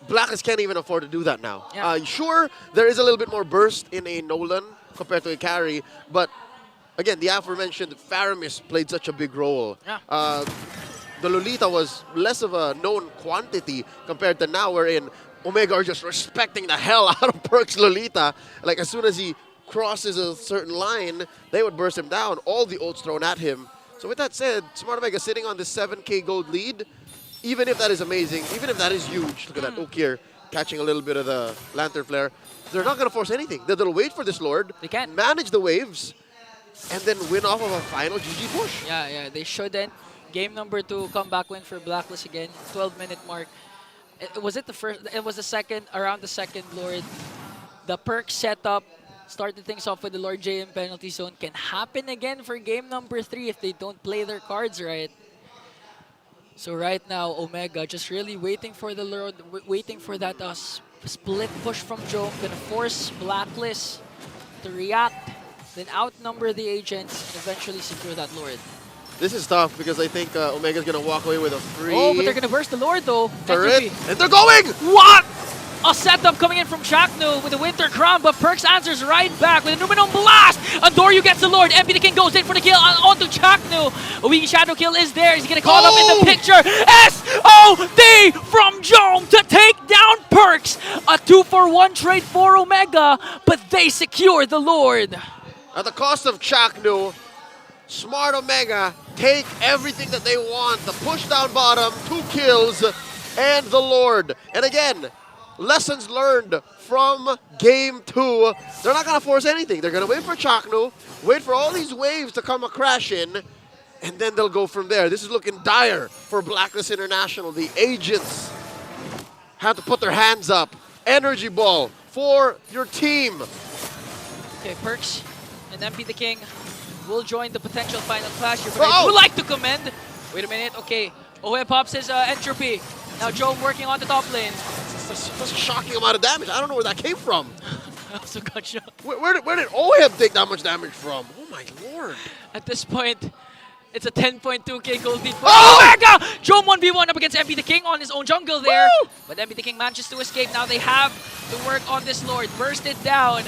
Blacklist can't even afford to do that now. Yeah. Sure, there is a little bit more burst in a Nolan compared to a carry, but again, the aforementioned Faramis played such a big role. Yeah. The Lolita was less of a known quantity compared to now, wherein Omega are just respecting the hell out of Perk's Lolita. Like, as soon as he crosses a certain line, they would burst him down. All the ults thrown at him. So with that said, Smart Omega sitting on the 7K gold lead. Even if that is amazing, even if that is huge, look at that Ukir catching a little bit of the Lantern Flare. They're not going to force anything. They'll wait for this Lord, they can manage the waves, and then win off of a final GG push. Yeah, they shouldn't. Game number 2, comeback win for Blacklist again, 12-minute mark. Was it the first? It was the second, around the second Lord. The perk setup started things off with the Lord JM penalty zone. Can happen again for game number 3 if they don't play their cards right. So right now, Omega just really waiting for the Lord, waiting for that split push from Joe. Gonna force Blacklist to react, then outnumber the agents, and eventually secure that Lord. This is tough because I think Omega's going to walk away with a free... Oh, but they're going to burst the Lord though. turret, and they're going! What? A setup coming in from Chaknu with the Winter Crown, but Perks answers right back with a Numenum Blast! Andoryu gets the Lord. MP the King goes in for the kill onto Chaknu. A weak Shadow Kill is there. He's going to call up in the picture. SOD from Jong to take down Perks. A 2-for-1 trade for Omega, but they secure the Lord. At the cost of Chaknu, Smart Omega take everything that they want. The push down bottom, 2 kills, and the Lord. And again, lessons learned from game 2. They're not going to force anything. They're going to wait for Chaknu, wait for all these waves to come a crash in, and then they'll go from there. This is looking dire for Blacklist International. The agents have to put their hands up. Energy ball for your team. Okay, Perks and MP the King will join the potential final clash here, but I would like to commend. Wait a minute, okay. Ohe pops his entropy. Now Joe working on the top lane. That's a shocking amount of damage. I don't know where that came from. I also got shot. Where did Oheb take that much damage from? Oh my lord. At this point, it's a 10.2k gold lead for Omega! Joe 1v1 up against MP the King on his own jungle there. Woo! But MP the King manages to escape. Now they have to work on this Lord. Burst it down.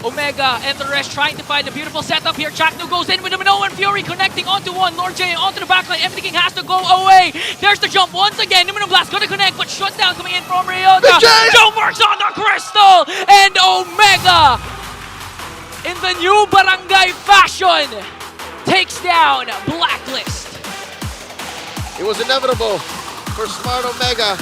Omega and the rest trying to find a beautiful setup here. Chaknu goes in with the Minoan Fury connecting onto one. Lord J onto the backline. MP the King has to go away. There's the jump once again. Numino Blast gonna connect, but shut down coming in from Ryota. Joe works on the crystal. And Omega, in the new barangay fashion, takes down Blacklist. It was inevitable for Smart Omega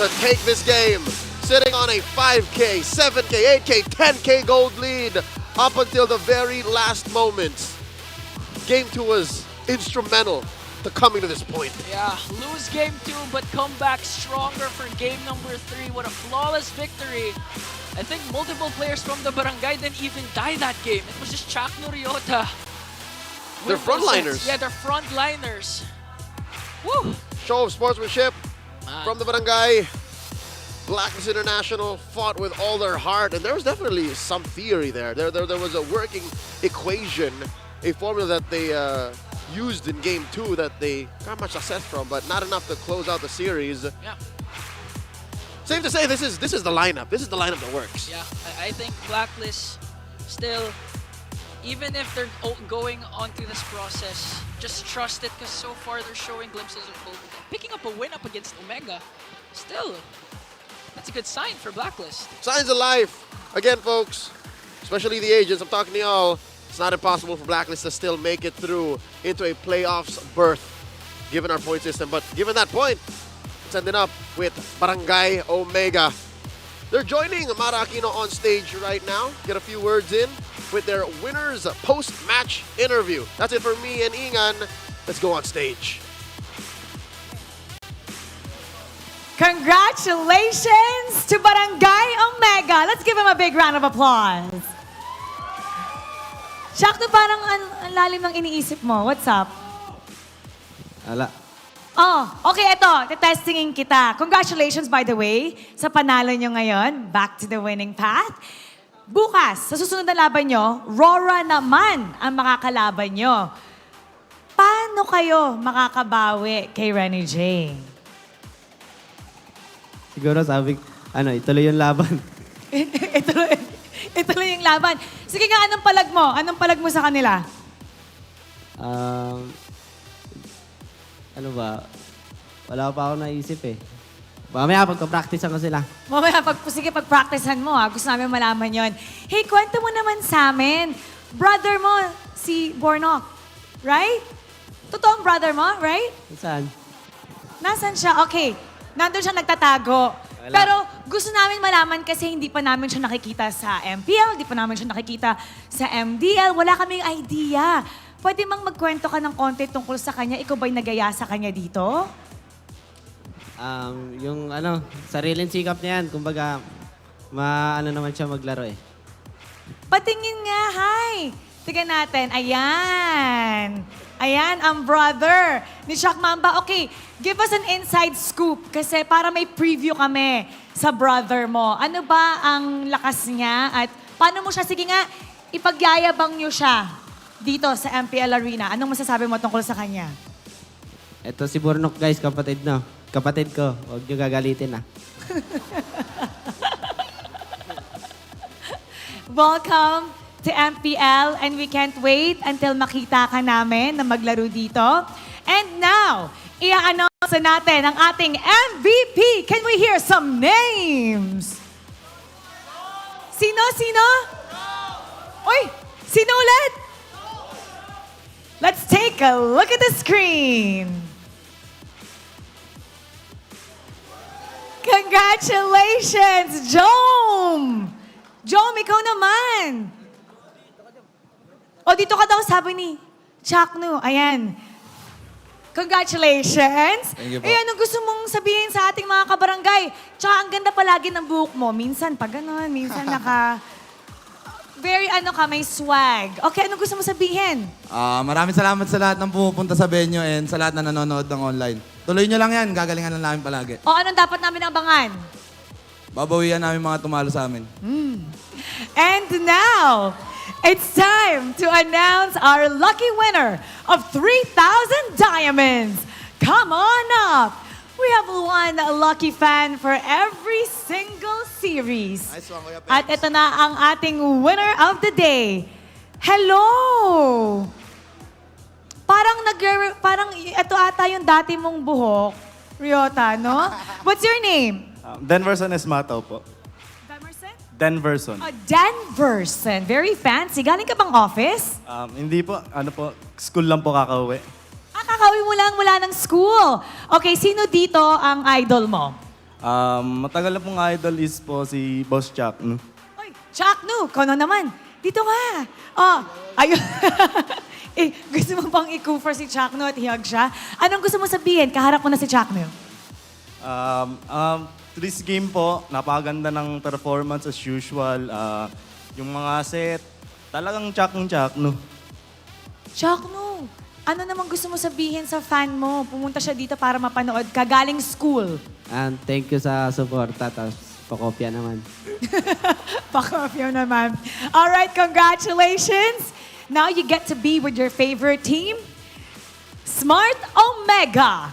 to take this game. Sitting on a 5K, 7K, 8K, 10K gold lead up until the very last moments. Game 2 was instrumental to coming to this point. Yeah, lose game 2 but come back stronger for game number 3. What a flawless victory. I think multiple players from the barangay didn't even die that game. It was just Chaknu Ryota. They're frontliners. Yeah, they're frontliners. Woo! Show of sportsmanship from the barangay. Blacklist International fought with all their heart, and there was definitely some theory there. There was a working equation, a formula that they used in game 2 that they got much success from, but not enough to close out the series. Yeah. Safe to say, this is the lineup. This is the lineup that works. Yeah, I think Blacklist still, even if they're going onto this process, just trust it because so far they're showing glimpses of hope. Picking up a win up against Omega, still, that's a good sign for Blacklist. Signs of life. Again, folks, especially the agents, I'm talking to y'all. It's not impossible for Blacklist to still make it through into a playoffs berth, given our point system. But given that point, it's ending up with Barangay Omega. They're joining Mara Aquino on stage right now. Get a few words in with their winners post-match interview. That's it for me and Ingan. Let's go on stage. Congratulations to Barangay Omega. Let's give him a big round of applause. Chaknu, parang ang lalim ng iniisip mo. What's up? Ala. Oh, okay, ito. Testingin kita. Congratulations, by the way, sa panalo nyo ngayon. Back to the winning path. Bukas, sa susunod na laban nyo, Rora naman ang makakalaban nyo. Paano kayo makakabawi kay Renny J? Siguro sabi, ituloy yung laban. ituloy yung laban. Sige nga, anong palag mo? Anong palag mo sa kanila? Ano ba? Wala pa ako naisip eh. Mamaya pagpa-practicean ko sila. Mamaya, sige, pag-practicean mo ha. Gusto namin malaman yon. Hey, kwento mo naman sa amin. Brother mo, si Bornok, right? Totoong brother mo, right? Saan? Nasaan siya? Okay. Nandun siya nagtatago. Wala. Pero gusto namin malaman kasi hindi pa namin siya nakikita sa MPL, hindi pa namin siya nakikita sa MDL. Wala kaming idea. Pwede mang magkwento ka ng konti tungkol sa kanya? Ikaw ba'y nagaya sa kanya dito? Yung sariling sikap niya yan. Kumbaga, naman siya maglaro eh. Patingin nga, hi! Tingnan natin. Ayan. Ayan, ang brother ni Shaq Mamba. Okay, give us an inside scoop kasi para may preview kami sa brother mo. Ano ba ang lakas niya at paano mo siya, sige nga, ipagyayabang niyo siya dito sa MPL Arena. Anong masasabi mo tungkol sa kanya? Ito si Bornok guys, kapatid no. Kapatid ko, huwag niyo gagalitin ah. Welcome to MPL and we can't wait until makita ka namin na maglaro dito. And now, i-announce natin ang ating MVP. Can we hear some names? Sino? Uy, sino ulit? Let's take a look at the screen. Congratulations, Jom! Jom, ikaw naman. O, dito ka daw, sabi ni Chakno. Ayan. Congratulations. Thank you po. Anong gusto mong sabihin sa ating mga kabarangay? Tsaka ang ganda palagi ng buhok mo. Minsan pa ganun, minsan naka... Very may swag. Okay, anong gusto mo sabihin? Maraming salamat sa lahat ng pumupunta sa venue and sa lahat na nanonood ng online. Tuloy nyo lang yan, gagalingan lang namin palagi. O, anong dapat namin abangan? Babawian namin mga tumalo sa amin. And now, it's time to announce our lucky winner of 3,000 diamonds. Come on up. We have one lucky fan for every single series. Nice one, Kuya Pex. At ito na ang ating winner of the day. Hello! Parang ito ata yung dati mong buhok, Ryota, no? What's your name? Denverson Esmataw po. Denverson. Denverson. Very fancy. Galing ka bang office? Hindi po, school lang po kakauwi. Kakauwi mo lang mula ng school. Okay, sino dito ang idol mo? Matagal na pong idol is po si Boss Chuck. No? Oy, Chakno, kono naman. Dito ka. Oh, ayun. Gusto mo bang i-cover si Chakno at hihag siya? Anong gusto mo sabihin? Kaharap mo na si Chakno. This game po, napakaganda ng performance as usual. Yung mga set, talagang Chuck, no? Chakno, ano naman gusto mo sabihin sa fan mo? Pumunta siya dito para mapanood ka galing school. And thank you sa suporta, tapos pakopya naman. Pakopya naman. All right, congratulations. Now you get to be with your favorite team, Smart Omega.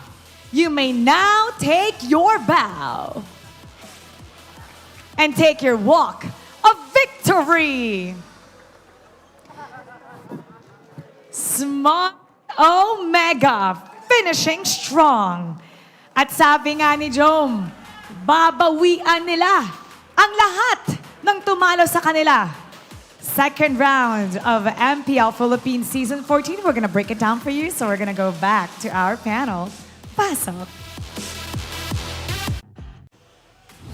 You may now take your bow and take your walk of victory. Smart Omega, finishing strong. At sabi nga ni Jom, babawian nila ang lahat ng tumalo sa kanila. Second round of MPL Philippines Season 14. We're gonna break it down for you, so we're gonna go back to our panel. Pasok.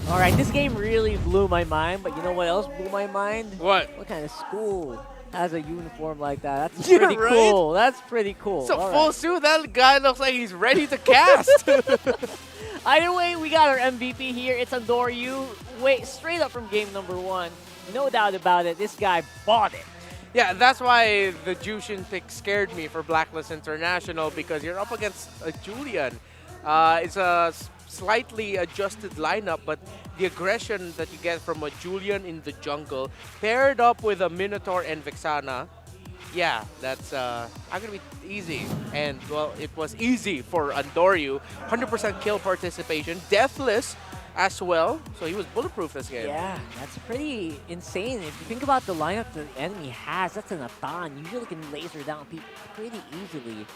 All right, this game really blew my mind, but you know what else blew my mind? What? What kind of school has a uniform like that? That's Yeah, pretty right? cool. That's pretty cool. It's a All full right. suit. That guy looks like he's ready to cast. Either way, we got our MVP here. It's Andoryu. Wait, straight up from game number 1. No doubt about it. This guy bought it. Yeah, that's why the Jushin pick scared me for Blacklist International, because you're up against a Julian. It's a slightly adjusted lineup, but the aggression that you get from a Julian in the jungle paired up with a Minotaur and Vexana, yeah, that's not gonna be easy. And well, it was easy for Andoryu. 100% kill participation, deathless as well, so he was bulletproof this game. Yeah, that's pretty insane. If you think about the lineup the enemy has, that's an Athan. Usually can laser down people pretty easily.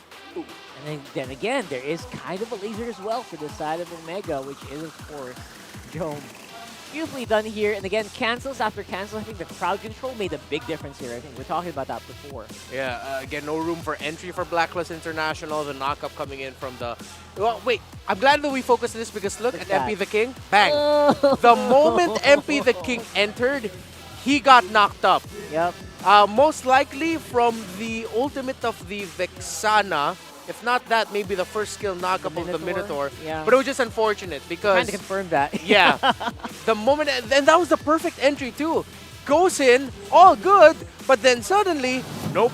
And then again, there is kind of a laser as well for the side of Omega, which is, of course, Dome. Beautifully done here. And again, cancels after cancels. I think the crowd control made a big difference here. I think we're talking about that before. Yeah, again, no room for entry for Blacklist International. The knockup coming in from the... Well, wait, I'm glad that we focused on this, because look at MP the King. Bang! The moment MP the King entered, he got knocked up. Yep. Most likely from the ultimate of the Vexana. If not that, maybe the first skill knockup of the Minotaur. Yeah. But it was just unfortunate because... Trying to confirm that. Yeah. The moment... And that was the perfect entry too. Goes in, all good, but then suddenly, nope.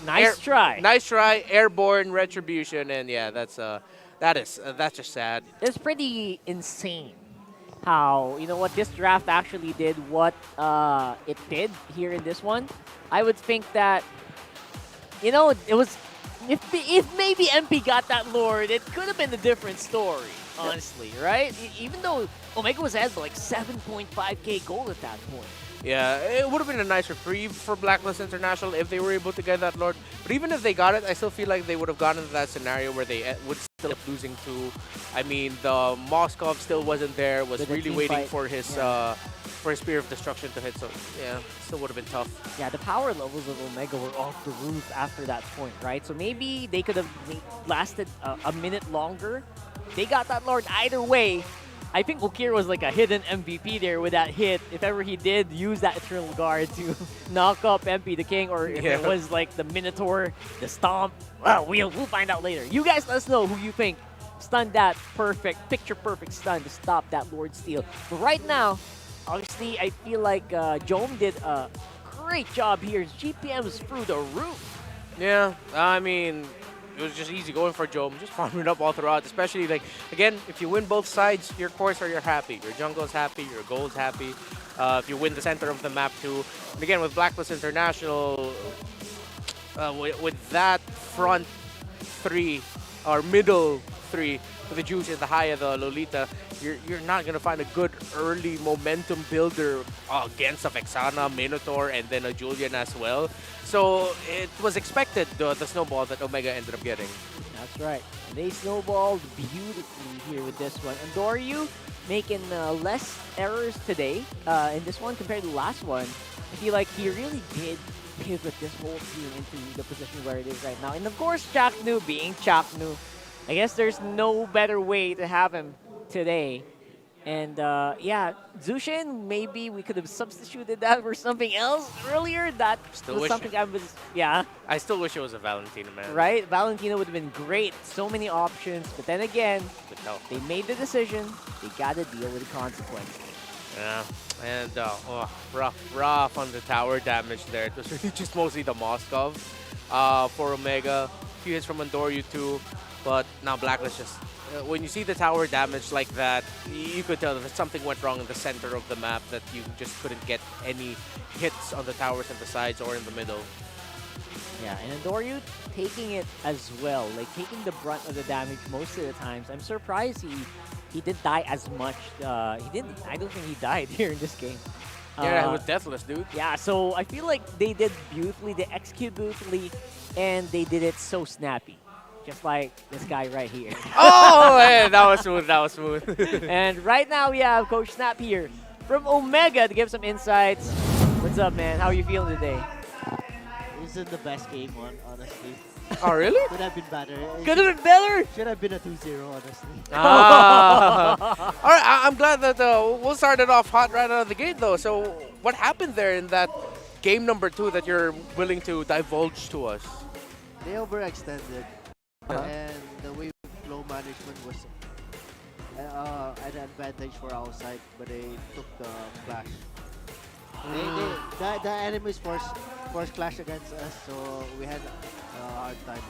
Nice try. Nice try, airborne retribution, and yeah, that's just sad. It's pretty insane how, you know what, this draft actually did what it did here in this one. I would think that, you know, it was... If maybe MP got that Lord, it could have been a different story, honestly, right? Even though Omega was ahead by like 7.5k gold at that point. Yeah, it would have been a nice reprieve for Blacklist International if they were able to get that Lord. But even if they got it, I still feel like they would have gotten into that scenario where they would still end up losing to... I mean, the Moskov still wasn't there, was really waiting for his for his Spear of Destruction to hit, so yeah, still would have been tough. Yeah, the power levels of Omega were off the roof after that point, right? So maybe they could have lasted a minute longer. They got that Lord either way. I think Ukir was like a hidden MVP there with that hit. If ever he did use that Eternal Guard to knock up MP the King, or if it was like the Minotaur, the Stomp, well, we'll find out later. You guys let us know who you think stunned that picture-perfect stun to stop that Lord Steal. But right now, obviously, I feel like Jome did a great job here. His GPM is through the roof. Yeah, I mean, it was just easy going for Jome, just farming up all throughout, especially, like, again, if you win both sides, your core you're happy. Your jungle's happy, your gold's happy. If you win the center of the map, too. And again, with Blacklist International, with that front three, or middle three, with the Juice and the Haya, the Lolita, you're not going to find a good early momentum builder against a Vexana, Minotaur, and then a Julian as well. So it was expected, the snowball that Omega ended up getting. That's right. And they snowballed beautifully here with this one. And Doryu making less errors today in this one compared to the last one. I feel like he really did pivot this whole team into the position where it is right now. And of course, Chaknu being Chaknu. I guess there's no better way to have him today. And yeah, Zushin, maybe we could have substituted that for something else earlier. That was something I was, yeah. I still wish it was a Valentina, man. Right? Valentina would have been great. So many options. But then again, they made the decision. They got to deal with the consequences. Yeah, and rough on the tower damage there. It was really just mostly the Moskov for Omega. A few hits from Andoryu too, but now Blacklist just... when you see the tower damage like that, you could tell that something went wrong in the center of the map, that you just couldn't get any hits on the towers and the sides or in the middle. Yeah, and Andoryu taking it as well, like taking the brunt of the damage most of the times. I'm surprised he didn't die as much. I don't think he died here in this game. Yeah, it was deathless, dude. Yeah, so I feel like they did beautifully, they executed beautifully, and they did it so snappy. Just like this guy right here. Oh, yeah, that was smooth, that was smooth. And right now we have Coach Snap here from Omega to give some insights. What's up, man? How are you feeling today? This is the best game one, honestly. Oh, really? Could have been better. Could have been better? Should have been a 2-0, honestly. All right, I'm glad that we'll start it off hot right out of the gate, though. So what happened there in that game number 2 that you're willing to divulge to us? They overextended. And the wave flow management was an advantage for our side, but they took the clash. The enemies forced clash against us, so we had a hard time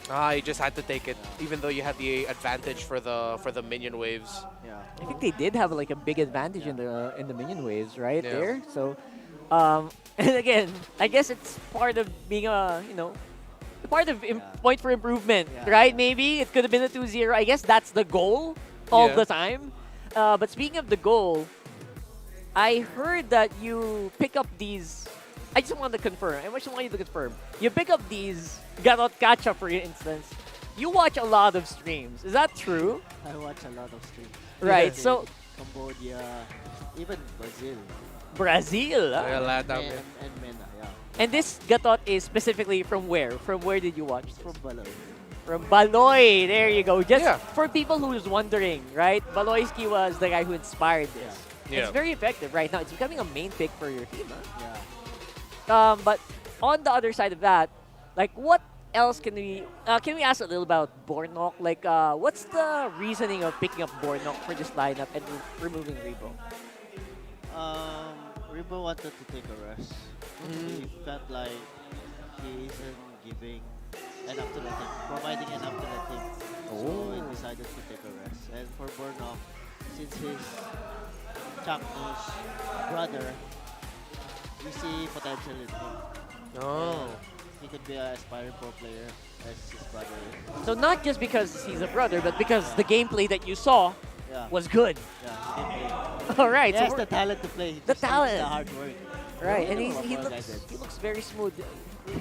there. You just had to take it, even though you had the advantage for the minion waves. Yeah, I think they did have like a big advantage in the minion waves right there. So, and again, I guess it's part of being a part of point for improvement, right? Maybe it could have been a 2-0. I guess that's the goal all the time. But speaking of the goal, I heard that you pick up these. I just want to confirm. I just want you to confirm. You pick up these Garot Kacha, for instance. You watch a lot of streams. Is that true? I watch a lot of streams. Right. So Cambodia, even Brazil. Brazil. And MENA, yeah. And this Gatot is specifically from where? From where did you watch this? From Baloy. From Baloy. There you go. Just for people who's wondering, right? Baloyski was the guy who inspired this. Yeah. It's very effective right now. It's becoming a main pick for your team, huh? Yeah. But on the other side of that, like what else can we ask a little about Bornok? Like what's the reasoning of picking up Bornok for this lineup and removing Rebo? Rebo wanted to take a rest. He felt like he isn't giving enough to the team, providing enough to the team. So he decided to take a rest. And for Bornok, since he's Chaknu's brother, we see potential in him. Oh. He could be an aspiring pro player as his brother is. So not just because he's a brother, but because the gameplay that you saw was good. Yeah, all right. He has so the talent to play. The talent. The hard work. Right, and he looks very smooth.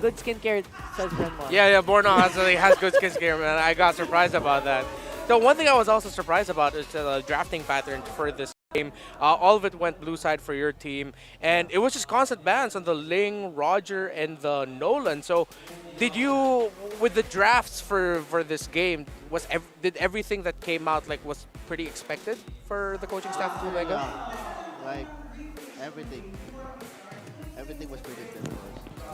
Good skincare, says Renmar. Yeah, Bornok has good skincare, man. I got surprised about that. So one thing I was also surprised about is the drafting pattern for this game. All of it went blue side for your team, and it was just constant bans on the Ling, Roger, and the Nolan. So, did you, with the drafts for this game, did everything that came out was pretty expected for the coaching staff of Omega? Like everything was predicted.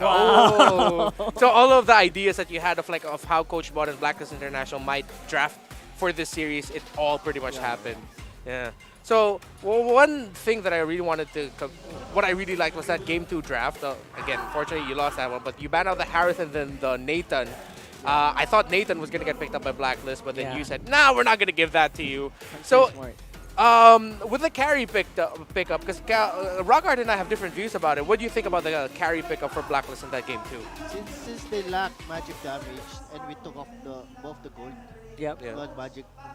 Oh, so all of the ideas that you had of how Coach Bon and Blacklist International might draft for this series, it all pretty much happened. Yeah. So one thing that I really what I really liked was that Game 2 draft. Again, fortunately you lost that one, but you banned out the Harith and then the Nathan. I thought Nathan was going to get picked up by Blacklist, but then you said, nah, we're not going to give that to you. So with the carry pickup, because Rockhard and I have different views about it. What do you think about the carry pickup for Blacklist in that game too? Since they lack magic damage and we took off both the gold,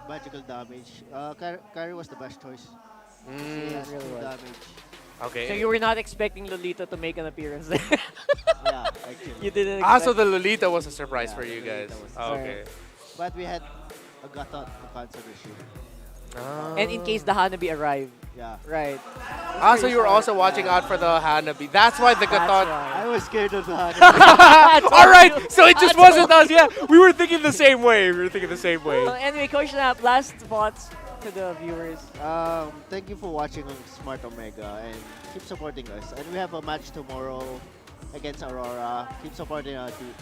magical damage, carry was the best choice. Really damage. Okay. So you were not expecting Lolita to make an appearance there? Yeah, actually. You didn't. So the Lolita was a surprise for you guys. Okay. But we had a Gatot to cancel the shield. And in case the Hanabi arrive. Yeah. Right. So you were also watching out for the Hanabi. That's why the Gatot. I was scared of the Hanabi. All right. So it just wasn't us. Yeah, we were thinking the same way. Anyway, Coach Nap, last thoughts to the viewers. Thank you for watching on Smart Omega and keep supporting us. And we have a match tomorrow against Aurora. Keep supporting our team.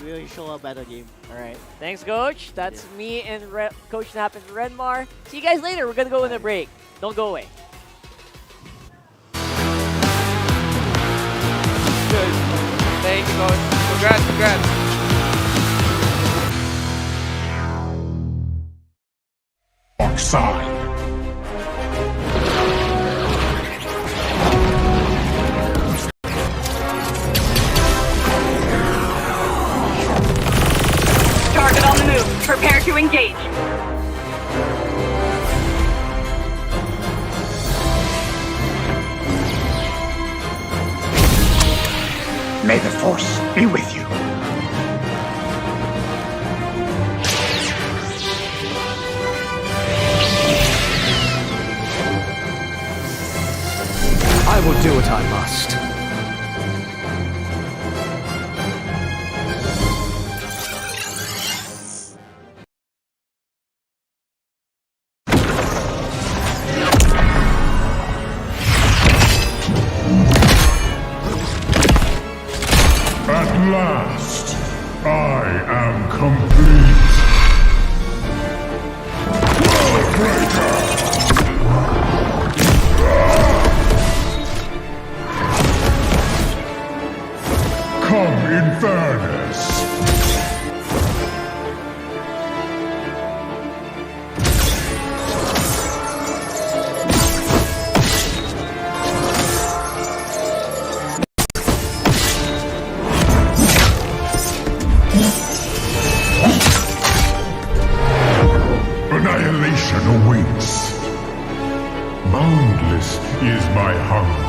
We will show a better game. All right. Thanks, Coach. That's me and Coach Nap and Renmar. See you guys later. We're going to go on a break. Don't go away. Good. Thank you, Coach. Congrats. Oxide. Target on the move. Prepare to engage. May the Force be with you. I will do what I must. At last, I am complete. Worldbreaker! Come in fairness. Annihilation awaits. Boundless is my hunger.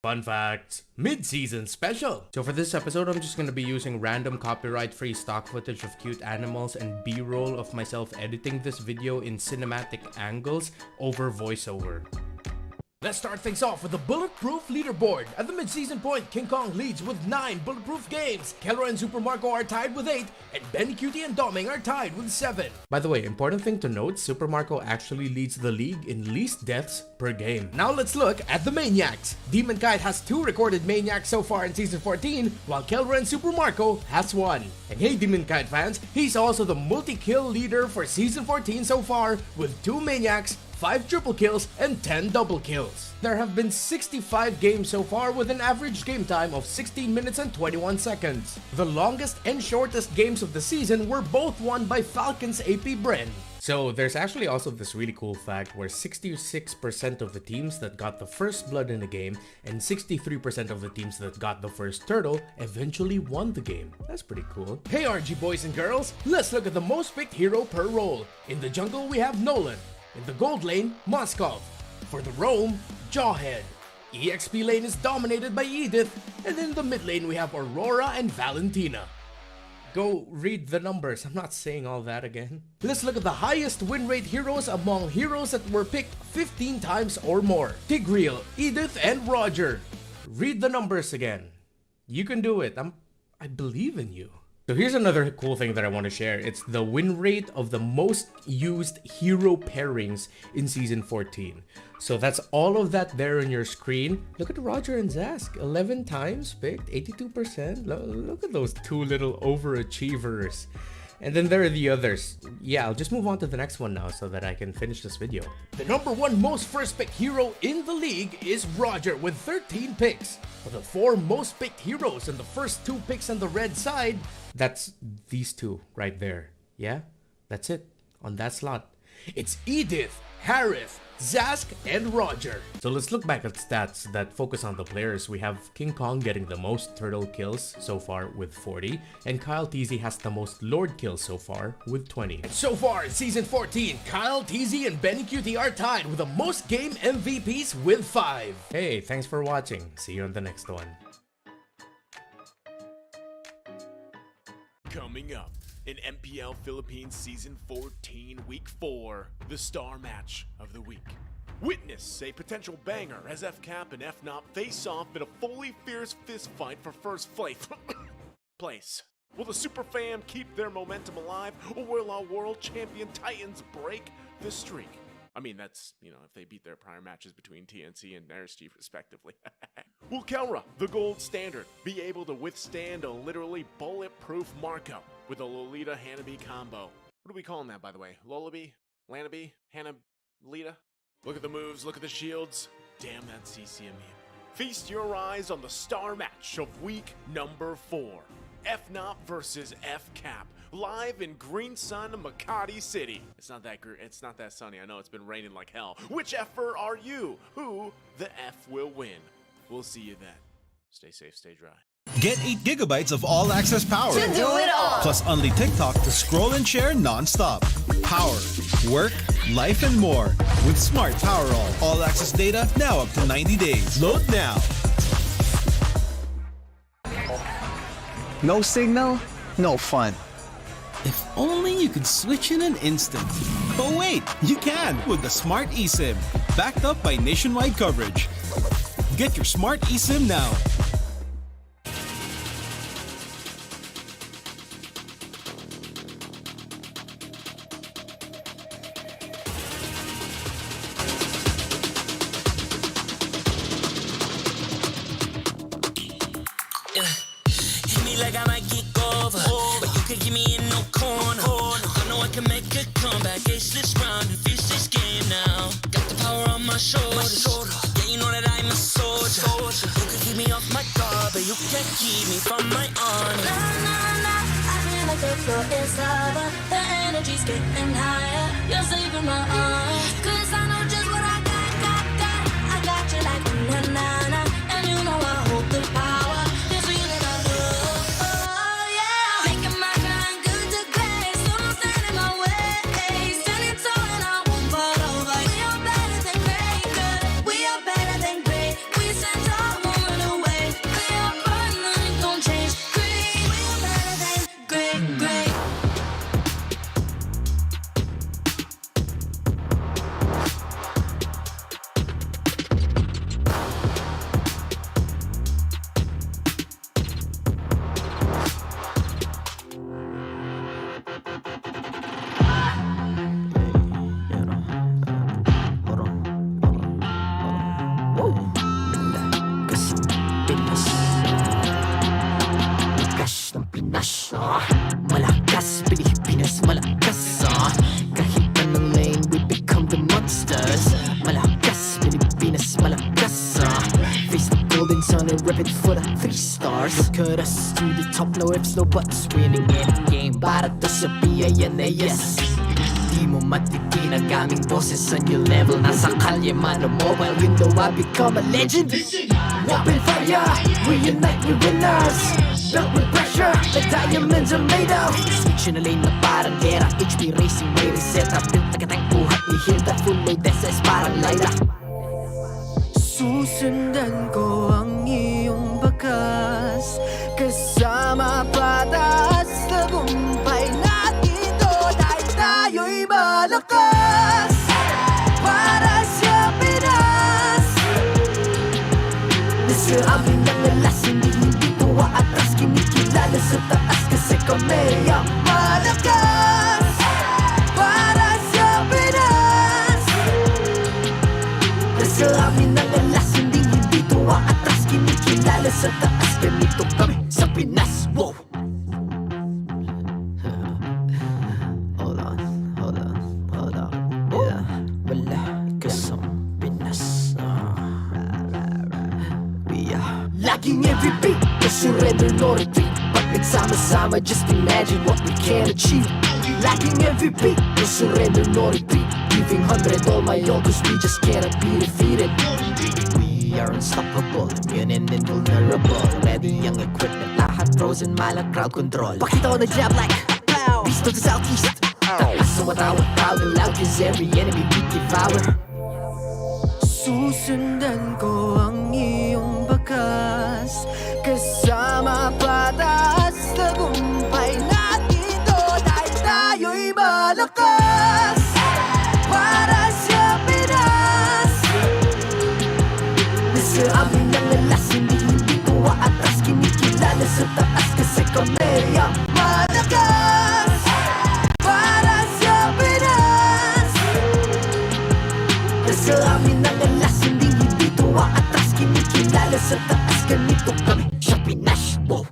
Fun fact, mid-season special. So for this episode, I'm just going to be using random copyright-free stock footage of cute animals and B-roll of myself editing this video in cinematic angles over voiceover. Let's start things off with the bulletproof leaderboard. At the mid-season point, King Kong leads with 9 bulletproof games. Kelra and Super Marco are tied with 8, and Benny Cutie and Doming are tied with 7. By the way, important thing to note, Super Marco actually leads the league in least deaths per game. Now let's look at the Maniacs. Demon Kite has 2 recorded Maniacs so far in Season 14, while Kelra and Super Marco has 1. And hey Demon Kite fans, he's also the multi-kill leader for Season 14 so far with 2 Maniacs, 5 triple kills, and 10 double kills. There have been 65 games so far with an average game time of 16 minutes and 21 seconds. The longest and shortest games of the season were both won by Falcons AP Bren. So there's actually also this really cool fact where 66% of the teams that got the first blood in a game and 63% of the teams that got the first turtle eventually won the game. That's pretty cool. Hey RG boys and girls, let's look at the most picked hero per role. In the jungle we have Nolan. In the gold lane, Moskov. For the roam, Jawhead. EXP lane is dominated by Edith, and in the mid lane we have Aurora and Valentina. Go read the numbers, I'm not saying all that again. Let's look at the highest win rate heroes among heroes that were picked 15 times or more. Tigreal, Edith, and Roger. Read the numbers again. You can do it, I believe in you. So here's another cool thing that I want to share. It's the win rate of the most used hero pairings in Season 14. So that's all of that there on your screen. Look at Roger and Zask, 11 times picked, 82%. Look at those 2 little overachievers. And then there are the others. Yeah, I'll just move on to the next one now so that I can finish this video. The number 1 most first picked hero in the league is Roger with 13 picks. Of the 4 most picked heroes and the first 2 picks on the red side, that's these 2 right there. Yeah, that's it on that slot. It's Edith, Harith, Zask, and Roger. So let's look back at stats that focus on the players. We have King Kong getting the most turtle kills so far with 40, and Kyle TZ has the most Lord kills so far with 20. And so far in Season 14, Kyle TZ and Benny Cutie are tied with the most game MVPs with 5. Hey, thanks for watching. See you on the next one. Coming up in MPL Philippines Season 14, Week 4, the star match of the week. Witness a potential banger as FCAP and FNOP face off in a fully fierce fist fight for first place. Will the Super Fam keep their momentum alive, or will our world champion Titans break the streak? I mean, that's, if they beat their prior matches between TNC and Chief respectively. Will Kelra, the gold standard, be able to withstand a literally bulletproof Marco with a Lolita Hanabi combo? What are we calling that, by the way? Lolabi? Lanabi? Hannah-Lita? Look at the moves, look at the shields. Damn that CCM meme. Feast your eyes on the star match of week number 4. FNOP versus FCAP. Live in Green Sun, Makati City. It's not that sunny. I know it's been raining like hell. Which effer are you? Who the F will win? We'll see you then. Stay safe, stay dry. Get 8 gigabytes of all-access power. To do it all. Plus only TikTok to scroll and share non-stop. Power, work, life, and more. With Smart Power all-access data now up to 90 days. Load now. No signal, no fun. If only you could switch in an instant. But wait, you can with the Smart eSIM. Backed up by nationwide coverage. Get your Smart eSIM now. Hit me like I might get over, but you can give me in no corner. I know I can make a comeback. Ace this round and finish this game now. Got the power on my shoulders. Yeah, you know that I'm a soldier. You can keep me off my guard, but you can't keep me from my honor. Nah, nah, nah, I feel like the floor is lava. The energy's getting higher. You're saving my arms. 'Cause I know just what I got. I got you like na-na-na. And you know I hold the power. This feeling I love. Oh, yeah. Making my grind good to great. So don't stand in my way. Standing tall and I won't fall over. We are better than great, good. We are better than great. We stand tall, won't Sapinash Malakas, Pilipinas malakas Kahit anong lane, we become the monsters Malakas, Pilipinas malakas Face the golden sun and rip it for the 3 stars Look at us to the top, no ifs, no buts Winning any game, para to sa PINAS Di mo matikin ang aming boses on your level Nasa kalye man o mobile window, I become a legend Open fire, we unite, we winners Built with pressure, like diamonds are made of Switch in a lane na parang gera HP racing, may reseta Built agad ang buhat ni Hilda Full load SS parang Lyra Susundan ko ang iyong bakas Kasama pataas Tagumpay natin to Dahil tayo'y malakas Para sa Pinas Nasa amin ang alas Hindi ko atras Kinikilala sa taas Kasi kami ang malakas Para sa Pinas Nasa amin ang alas Hindi ko atras Kinikilala sa taas Ganito kami sa Pinas Wow! Hold on Yeah, wala ka sa Pinas We are laging MVP No surrender, no retreat Pag nagsama-sama Just imagine what we can achieve Laging MVP No surrender, no retreat Giving 100 all my all Cause we just cannot be defeated We are unstoppable, immune and invulnerable Ready ang equipment, lahat frozen, malang crowd control Pakita ko na jab like pow Beast of the southeast Takas sa watawat, proud and loud Cause every enemy we devour Susundan ko ang iyong bakas Kasama pataas Tagumpay natin to Dahil tayo'y malakas Para sa Pinas Nasa amin ang alas Hindi ko atras Kinikilala sa taas Kasi kami ang malakas Para sa Pinas Nasa amin ang alas Hindi ko atras Kinikilala sa taas Ganito kami sa Pinas Wow!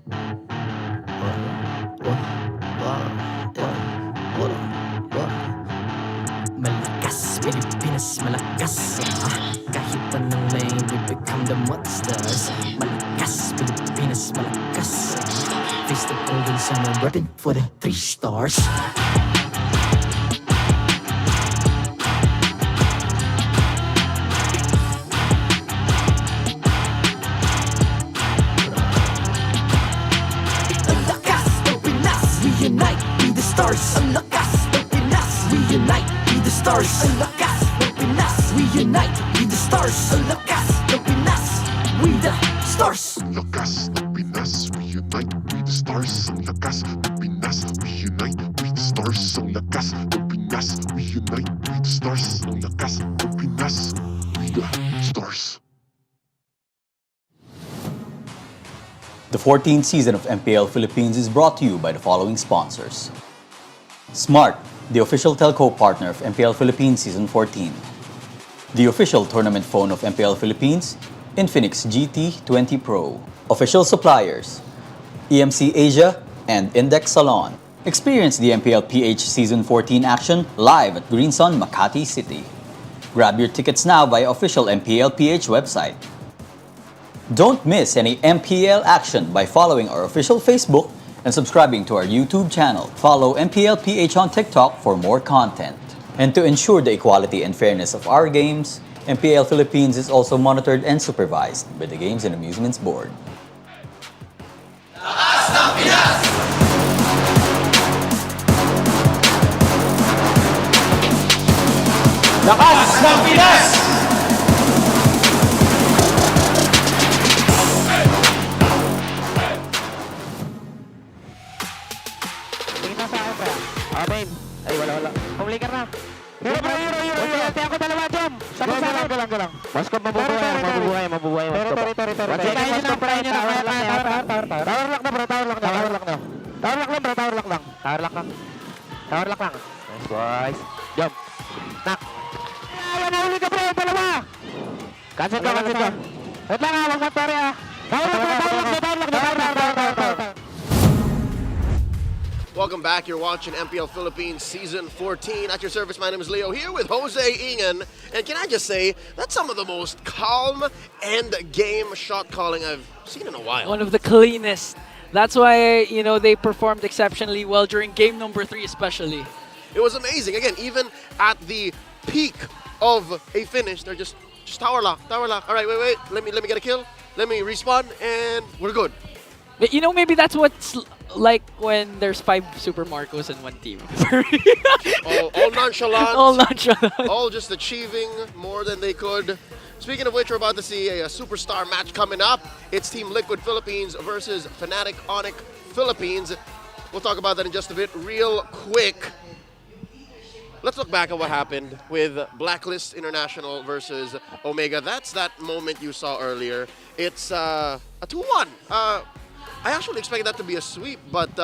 Malakas, Pilipinas malakas Kahit anong lane, we become the monsters Malakas, Pilipinas malakas Face the golden sun and repping for the 3 stars Ang lakas ng Pinas, we unite, be the stars Ang lakas ng Pinas, we unite, be the stars Ang lakas ng Pinas, we unite, be the stars Ang lakas ng Pinas, we the stars Ang lakas ng Pinas, we unite, we the stars Ang lakas ng Pinas, we unite, we the stars Ang lakas ng Pinas, we unite, we the stars Ang lakas ng Pinas, we the stars The 14th season of MPL Philippines is brought to you by the following sponsors. Smart, the official telco partner of MPL Philippines Season 14. The official tournament phone of MPL Philippines, Infinix GT20 Pro. Official suppliers, EMC Asia and Index Salon. Experience the MPL-PH Season 14 action live at Green Sun, Makati City. Grab your tickets now via official MPL-PH website. Don't miss any MPL action by following our official Facebook and subscribing to our YouTube channel. Follow MPL-PH on TikTok for more content. And to ensure the equality and fairness of our games, MPL Philippines is also monitored and supervised by the Games and Amusements Board. Lakas ng Pinas! Tingin na sa akin, pre. Amen. Ay, wala. Pumliker na. Hero. Ate ako dalawa, Jom. Sabot sa akin. Gulang. Maskop, mabubuhay. Tori. Tayo na, pre. Tower lock na, bro. Tower lock lang. Nice, boys. Jom. Knock. Ayaw, nahuli ka, bro. Dalawa. Cancel ka. Wait lang, wag mo, Tori, Tower lock. Welcome back. You're watching MPL Philippines Season 14. At your service, my name is Leo, here with Jose Ingan. And can I just say, that's some of the most calm end-game shot calling I've seen in a while. One of the cleanest. That's why, you know, they performed exceptionally well during game number 3 especially. It was amazing. Again, even at the peak of a finish, they're just tower lock. All right, wait. Let me get a kill. Let me respawn, and we're good. But, you know, maybe that's what's like when there's 5 Super Marcos in one team. all nonchalant. All nonchalant. All just achieving more than they could. Speaking of which, we're about to see a superstar match coming up. It's Team Liquid Philippines versus Fnatic Onic Philippines. We'll talk about that in just a bit. Real quick, let's look back at what happened with Blacklist International versus Omega. That's that moment you saw earlier. It's a 2-1. I actually expected that to be a sweep, but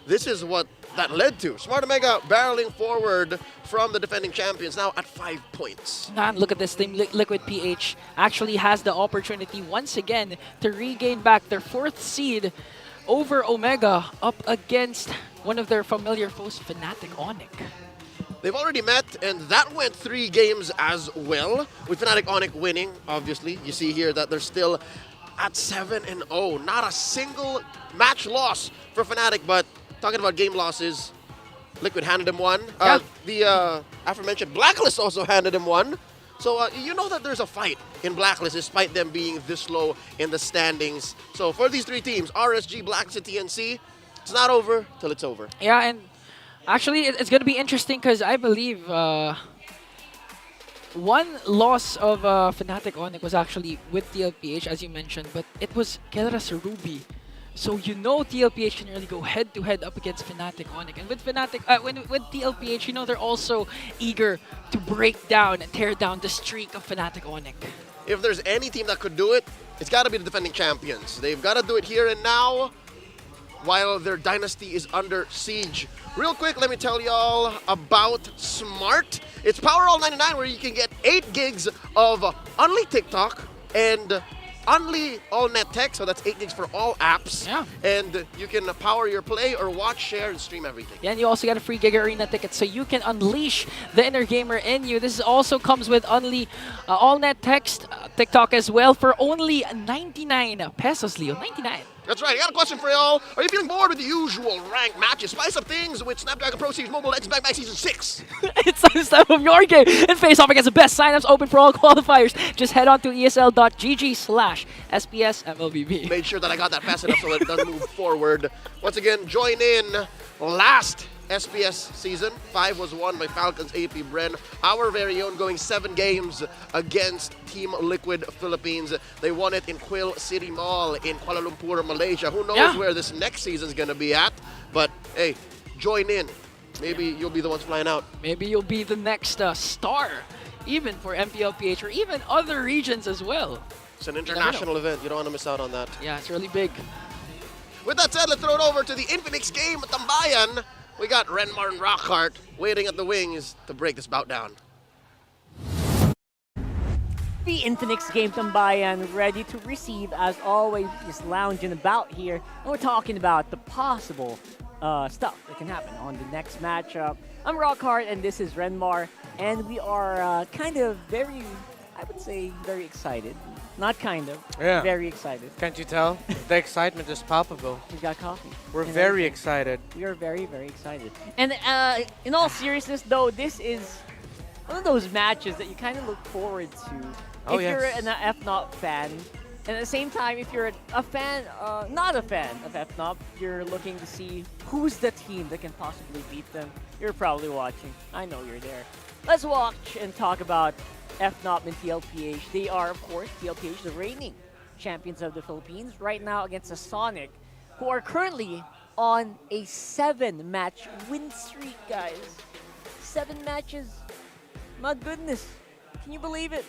this is what that led to. Smart Omega barreling forward from the defending champions, now at 5 points. And look at this team. Liquid PH actually has the opportunity once again to regain back their 4th seed over Omega up against one of their familiar foes, Fnatic Onic. They've already met, and that went 3 games as well, with Fnatic Onic winning, obviously. You see here that they're still at 7-0. Not a single match loss for Fnatic, but talking about game losses, Liquid handed him one. Yeah. The aforementioned Blacklist also handed him one. So you know that there's a fight in Blacklist despite them being this low in the standings. So for these 3 teams, RSG, Black City, and C, it's not over till it's over. Yeah, and actually it's going to be interesting because I believe one loss of Fnatic Onic was actually with TLPH, as you mentioned, but it was Kelra Sarubi. So you know TLPH can really go head-to-head up against Fnatic Onic. And with with TLPH, you know they're also eager to break down and tear down the streak of Fnatic Onic. If there's any team that could do it, it's got to be the defending champions. They've got to do it here and now while their dynasty is under siege. Real quick, let me tell y'all about Smart. It's Power All 99, where you can get 8 gigs of only TikTok and only all net tech, so that's 8 gigs for all apps. Yeah. And you can power your play or watch, share, and stream everything. Yeah, and you also get a free Giga Arena ticket, so you can unleash the inner gamer in you. This also comes with only all net text, TikTok as well, for only 99 pesos, Leo. 99. That's right. I got a question for y'all. Are you feeling bored with the usual ranked matches? Spice up things with Snapdragon Pro Series Mobile Legends Back Season 6. It's the step of your game and face off against the best. Signups open for all qualifiers. Just head on to esl.gg/SPS MLBB. Made sure that I got that fast enough so it doesn't move forward. Once again, join in last SPS season. 5 was won by Falcons AP Bren. Our very own going 7 games against Team Liquid Philippines. They won it in Quill City Mall in Kuala Lumpur, Malaysia. Who knows where this next season's going to be at? But hey, join in. Maybe you'll be the ones flying out. Maybe you'll be the next star, even for MPLPH or even other regions as well. It's an international event. You don't want to miss out on that. Yeah, it's really big. With that said, let's throw it over to the Infinix game Tambayan. We got Renmar and Rockhart waiting at the wings to break this bout down. The Infinix game Tambayan ready to receive, as always, just lounging about here. And we're talking about the possible stuff that can happen on the next matchup. I'm Rockhart and this is Renmar. And we are kind of very, I would say, very excited. Not kind of, very excited. Can't you tell? The excitement is palpable. We got coffee. We're very excited. We are very, very excited. And in all seriousness, though, this is one of those matches that you kind of look forward to. Oh, if yes. you're an FNOP fan, and at the same time, if you're a fan, not a fan of FNOP, you're looking to see who's the team that can possibly beat them. You're probably watching. I know you're there. Let's watch and talk about FNOP and TLPH. They are, of course, TLPH, the reigning champions of the Philippines, right now against the Sonic, who are currently on a 7-match win streak, guys. 7 matches. My goodness. Can you believe it?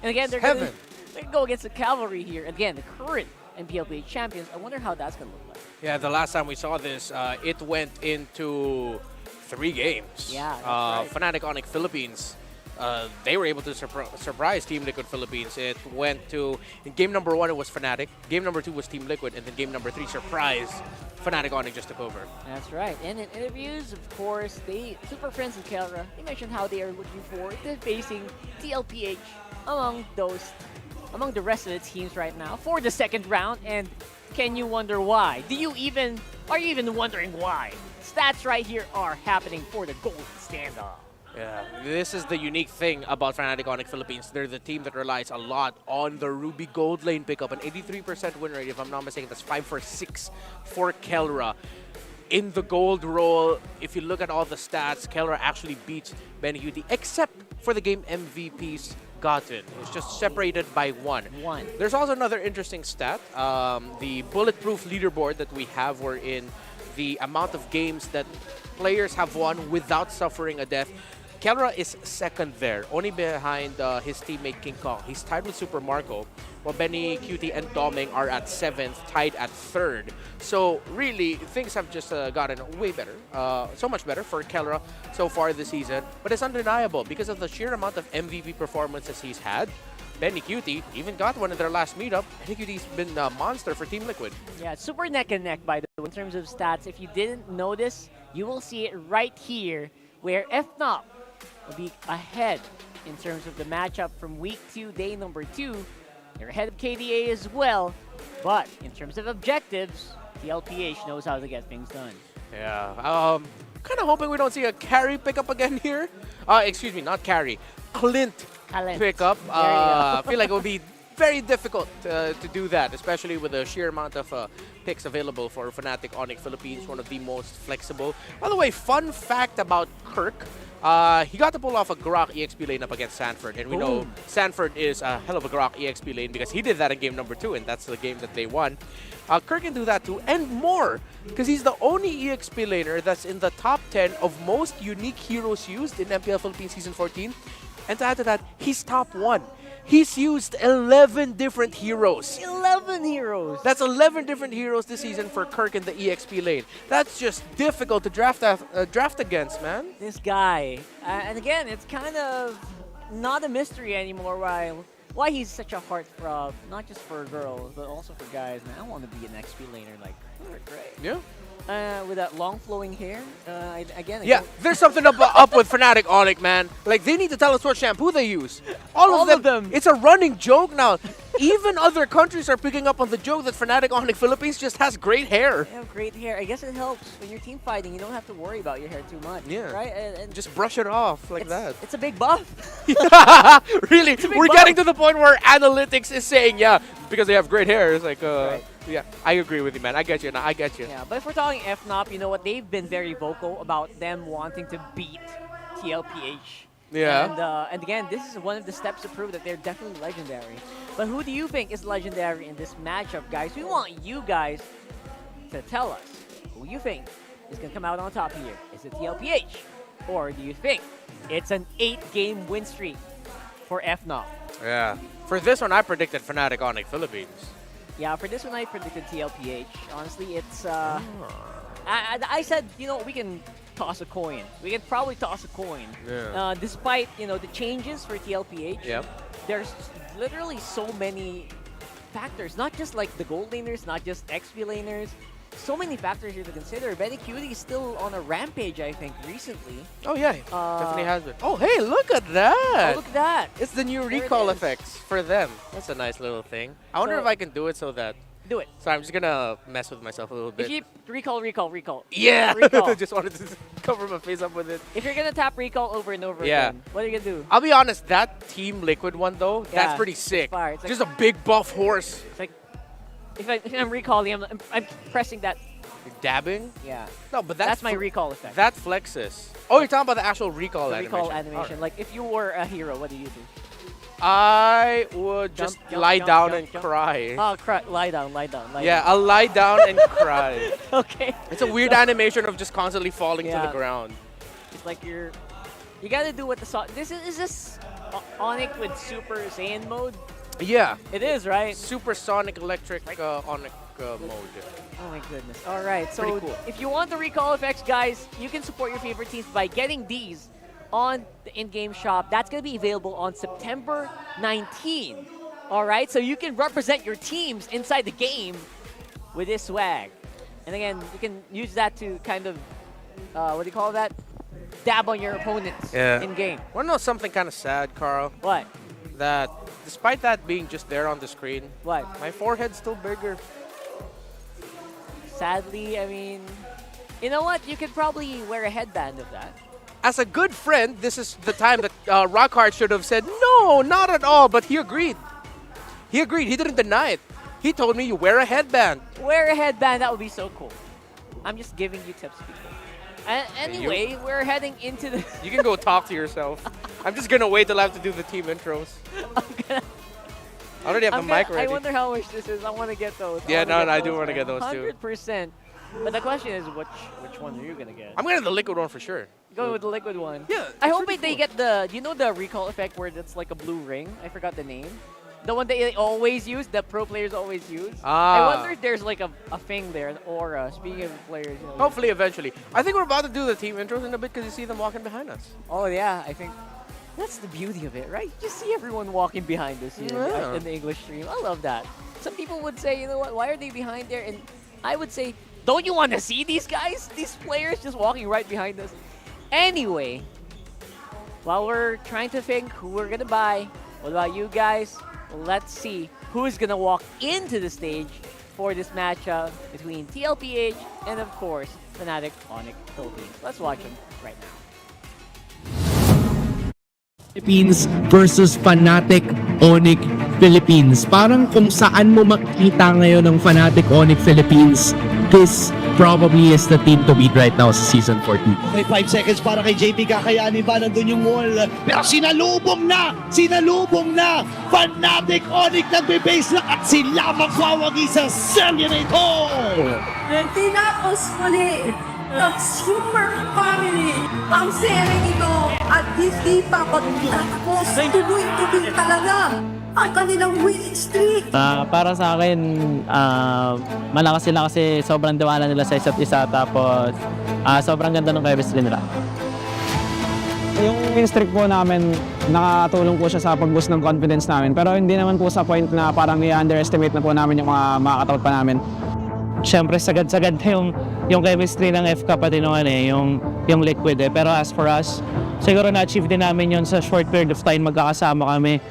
And again, they're going to go against the Cavalry here. Again, the current MPLBH champions. I wonder how that's going to look like. Yeah, the last time we saw this, it went into 3 games. Yeah, that's right. Fnatic Onic Philippines they were able to surprise Team Liquid Philippines. It went to, in game number 1 it was Fnatic, game number 2 was Team Liquid, and then game number 3 surprise Fnatic Onic just took over. That's right. And in interviews, of course, Super Friends and Kelra, they mentioned how they are looking forward to facing TLPH among the rest of the teams right now for the second round. And can you wonder why? Are you even wondering why? Stats right here are happening for the golden standoff. Yeah, this is the unique thing about Fnatic Onic Philippines. They're the team that relies a lot on the Ruby Gold lane pickup. An 83% win rate, if I'm not mistaken. That's 5 for 6 for Kelra. In the gold role, if you look at all the stats, Kelra actually beats BNQT, except for the game MVPs gotten. It's just separated by 1. There's also another interesting stat. The bulletproof leaderboard that we have, wherein the amount of games that players have won without suffering a death. Kelra is second there, only behind his teammate King Kong. He's tied with Super Marco, while Benny, Cutie, and Doming are at 7th, tied at 3rd. So really, things have just gotten way better, so much better for Kelra so far this season. But it's undeniable because of the sheer amount of MVP performances he's had. Benny Cutie even got one in their last meetup. Benny Cutie's been a monster for Team Liquid. Yeah, super neck and neck, by the way, in terms of stats. If you didn't notice, you will see it right here, where FNOP will be ahead in terms of the matchup from week 2, day number 2. They're ahead of KDA as well, but in terms of objectives, the LPH knows how to get things done. Yeah, kind of hoping we don't see a carry pickup again here. Excuse me, not carry. Clint pickup. I feel like it would be very difficult to do that, especially with the sheer amount of picks available for Fnatic Onic Philippines, one of the most flexible. By the way, fun fact about Kirk, he got to pull off a Grok EXP lane up against Sanford, and we know Sanford is a hell of a Grok EXP lane because he did that in game number 2, and that's the game that they won. Kirk can do that too, and more, because he's the only EXP laner that's in the top 10 of most unique heroes used in MPL Philippines Season 14. And to add to that, he's top 1. He's used 11 different heroes. 11 heroes! That's 11 different heroes this season for Kirk in the EXP lane. That's just difficult to draft against, man. This guy. And again, it's kind of not a mystery anymore why he's such a heartthrob, not just for girls, but also for guys. Man, I want to be an XP laner like Kirk, right? Yeah. With that long flowing hair, there's something up with Fnatic Onic, man. Like, they need to tell us what shampoo they use. All of them. It's a running joke now. Even other countries are picking up on the joke that Fnatic Onic Philippines just has great hair. They have great hair. I guess it helps when you're team fighting. You don't have to worry about your hair too much. Yeah. Right? And just brush it off like that. It's a big buff. Really? We're getting to the point where analytics is saying, yeah, because they have great hair. It's like, right. Yeah, I agree with you, man. I get you. I get you. Yeah, but if we're talking FNOP, you know what? They've been very vocal about them wanting to beat TLPH. Yeah. And again, this is one of the steps to prove that they're definitely legendary. But who do you think is legendary in this matchup, guys? We want you guys to tell us who you think is going to come out on top here. Is it TLPH? Or do you think it's an 8-game win streak for FNOP? Yeah. For this one, I predicted Fnatic Onic Philippines. Yeah, for this one, I predicted TLPH. Honestly, it's... I said, you know, we can toss a coin. We can probably toss a coin. Yeah. Despite, you know, the changes for TLPH, yep. There's literally so many factors. Not just like the gold laners, not just XP laners. So many factors here to consider. Benny Cutie is still on a rampage, I think, recently. Oh, yeah. Definitely has been. Oh, hey, look at that. Oh, look at that. It's the new recall effects for them. That's a nice little thing. I wonder if I can do it so that... Do it. So I'm just going to mess with myself a little bit. If you recall. Yeah! Recall. Just wanted to cover my face up with it. If you're going to tap recall over and over again, what are you going to do? I'll be honest, that Team Liquid one, though, that's pretty sick. It's just a big buff horse. It's like, if I'm recalling, I'm pressing that. Dabbing? Yeah. No, but that's my recall effect. That flexes. Oh, you're talking about the actual recall animation. Recall animation. Right. Like, if you were a hero, what do you do? I would just lie down and cry. Oh, lie down. Yeah, I'll lie down and cry. Okay. It's a weird animation of just constantly falling to the ground. It's like you gotta do what the song. Is this Onic with Super Saiyan mode? Yeah. It is, right? Supersonic Electric Onic mode. Oh my goodness. All right. So cool. if you want the recall effects, guys, you can support your favorite teams by getting these on the in-game shop. That's going to be available on September 19. All right, so you can represent your teams inside the game with this swag. And again, you can use that to kind of, what do you call that? Dab on your opponents in-game. Want to know something kind of sad, Carl? What? That despite that being just there on the screen, what? My forehead's still bigger. Sadly, I mean, you know what? You could probably wear a headband of that. As a good friend, this is the time that Rockhart should have said, no, not at all, but he agreed. He agreed. He didn't deny it. He told me you wear a headband. Wear a headband. That would be so cool. I'm just giving you tips, people. Anyway, we're heading into the... You can go talk to yourself. I'm just going to wait till I have to do the team intros. I already have the mic ready. I wonder how much this is. I want to get those. Yeah, I do want to get those too. 100%. But the question is, which one are you going to get? I'm going to get the liquid one for sure. Go with the liquid one. Yeah. I hope they get the, you know the recall effect where it's like a blue ring? I forgot the name. The one that they always use, that pro players always use. I wonder if there's like a thing there, an aura. Speaking of players. You know, hopefully, eventually. I think we're about to do the team intros in a bit because you see them walking behind us. Oh, yeah. I think that's the beauty of it, right? You just see everyone walking behind us here in the English stream. I love that. Some people would say, you know what, why are they behind there? And I would say, don't you want to see these guys? These players just walking right behind us. Anyway, while we're trying to think who we're going to buy, what about you guys? Let's see who's going to walk into the stage for this matchup between TLPH and, of course, Fnatic Onic Philippines. Let's watch them right now. Philippines versus Fnatic Onic Philippines. Parang kung saan mo makikita ngayon ng Fnatic Onic Philippines, this probably is the team to beat right now sa Season 14. May 5 seconds para kay JP, kakayanin ba? Nandun yung wall. Pero sinalubong na! Fnatic Onic nagbe-base lang at sila magwawagi sa serye na ito! Tinapos muli ng Super Family ang serye ito at hindi pa matapos. Tuloy-tuloy talaga ang kanilang winning streak. Para sa akin, malakas sila kasi sobrang diwala nila sa isa't isa, tapos sobrang ganda ng chemistry nila. Yung win streak po namin, nakatulong po siya sa pag-boost ng confidence namin. Pero hindi naman po sa point na parang i-underestimate na po namin yung mga makakatakot pa namin. Siyempre, sagad-sagad na yung chemistry ng FK pati naman yung liquid eh. Pero as for us, siguro na-achieve din namin yun sa short period of time, magkakasama kami.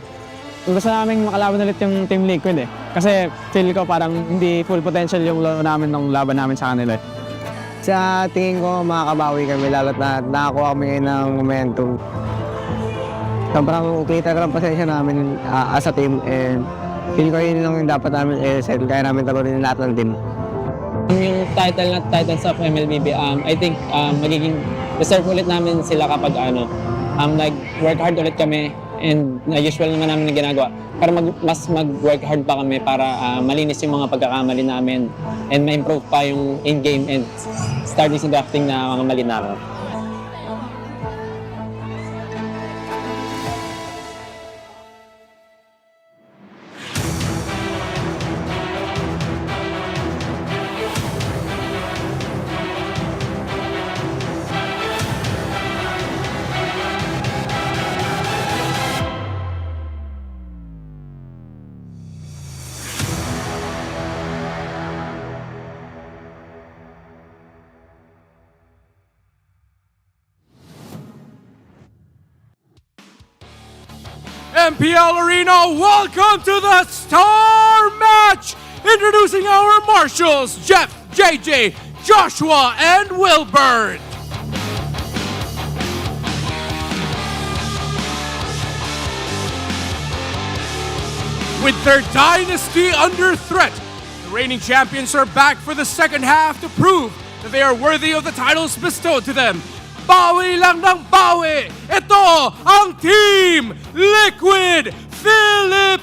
Gusto namin makalaban ulit yung Team Liquid eh. Kasi feel ko parang hindi full potential yung laro namin ng laban namin sa kanila eh. Sa tingin ko makakabawi kami lalo't na nakakuha kami ng momentum. Sobrang kita ka ng pasensya namin as a team and feel ko yun lang yung dapat namin settle kaya namin talunin lahat ng team. Yung titles of MLBB, I think magiging deserve ulit namin sila kapag nag-work hard ulit kami and usual naman namin na ginagawa. Pero mas mag-work hard pa kami para malinis yung mga pagkakamali namin and ma-improve pa yung in-game and starting sa drafting na mga mali namin. MPL Arena, welcome to the Star Match! Introducing our marshals, Jeff, JJ, Joshua, and Wilbert. With their dynasty under threat, the reigning champions are back for the second half to prove that they are worthy of the titles bestowed to them. Bawi lang ng bawi! Ito ang Team Liquid Philippines!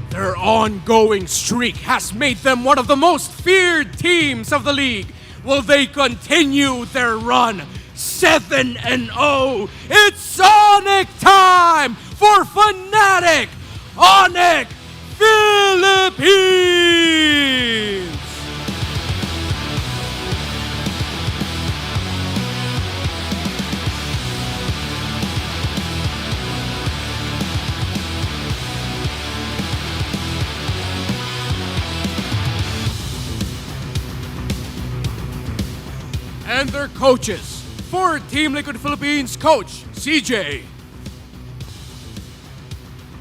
Their ongoing streak has made them one of the most feared teams of the league. Will they continue their run 7-0? It's Sonic time for Fnatic Onic Philippines! And their coaches. For Team Liquid Philippines, Coach CJ.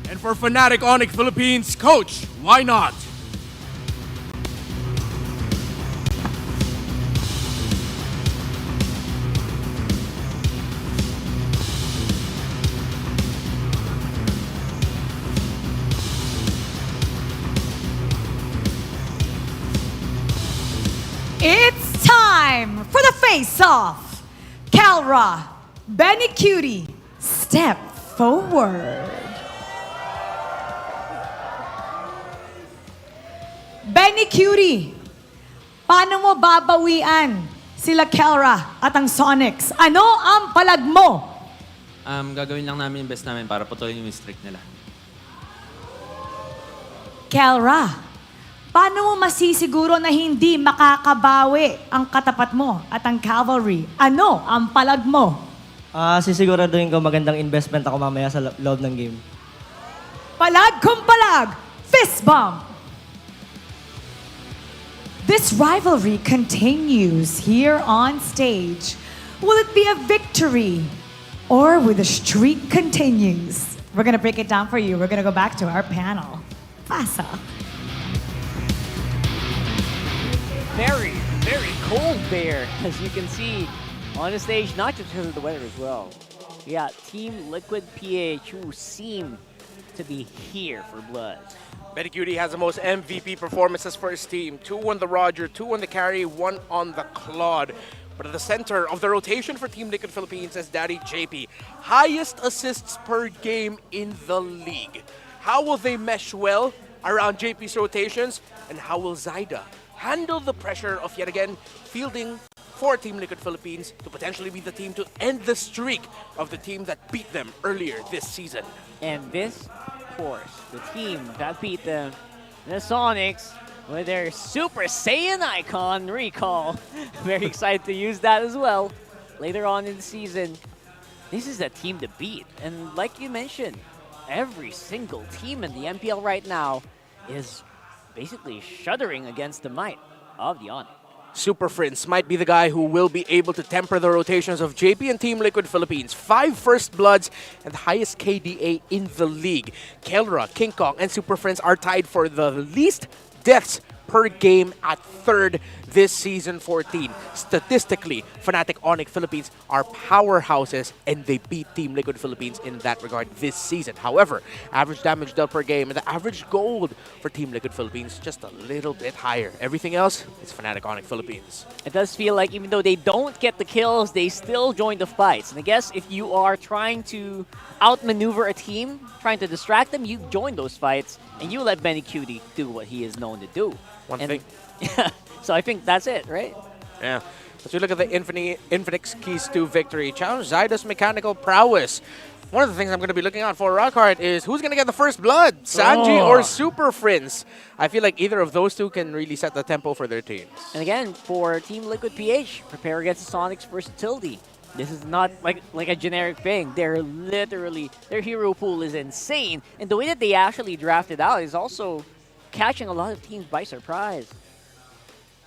And for Fnatic Onic Philippines, Coach, why not? It's time for the face-off. Calra, Benny Cutie, step forward. Benny Cutie, paano mo babawian sila Calra at ang Sonics? Ano ang palag mo? Gagawin lang namin yung best namin para patuloy yung streak nila. Calra, paano mo masisiguro na hindi makakabawi ang katapat mo at ang cavalry? Ano ang palag mo? Sisiguraduhin ko magandang investment ako mamaya sa loob ng game. Palag kung palag, fist bump. This rivalry continues here on stage. Will it be a victory or will the streak continues? We're gonna break it down for you. We're gonna go back to our panel. Pasa. Very, very cold there, as you can see on the stage, not just because of the weather as well. Yeah, Team Liquid PH, who seem to be here for blood. Benny Cutie has the most MVP performances for his team. 2 on the Roger, 2 on the carry, 1 on the Claude. But at the center of the rotation for Team Liquid Philippines is Daddy JP. Highest assists per game in the league. How will they mesh well around JP's rotations? And how will Zyda handle the pressure of yet again fielding for Team Liquid Philippines to potentially be the team to end the streak of the team that beat them earlier this season? And this, of course, the team that beat them, the Sonics, with their Super Saiyan icon recall. Very excited to use that as well later on in the season. This is a team to beat. And like you mentioned, every single team in the MPL right now is basically shuddering against the might of the Onic. Super Prince might be the guy who will be able to temper the rotations of JP and Team Liquid Philippines. 5 First Bloods and the highest KDA in the league. Kelra, King Kong, and Super Prince are tied for the least deaths per game at 3rd this season 14. Statistically, Fnatic Onic Philippines are powerhouses and they beat Team Liquid Philippines in that regard this season. However, average damage dealt per game and the average gold for Team Liquid Philippines just a little bit higher. Everything else is Fnatic Onic Philippines. It does feel like even though they don't get the kills, they still join the fights. And I guess if you are trying to outmaneuver a team, trying to distract them, you join those fights and you let Benny Cutie do what he is known to do. So I think that's it, right? Yeah. As we look at the Infinix Keys to Victory challenge, Zyda's mechanical prowess. One of the things I'm going to be looking out for Rockhart is who's going to get the first blood, Sanji or Super Prince. I feel like either of those two can really set the tempo for their teams. And again, for Team Liquid PH, prepare against the Sonic's versatility. This is not like a generic thing. They're literally, their hero pool is insane. And the way that they actually drafted out is also catching a lot of teams by surprise.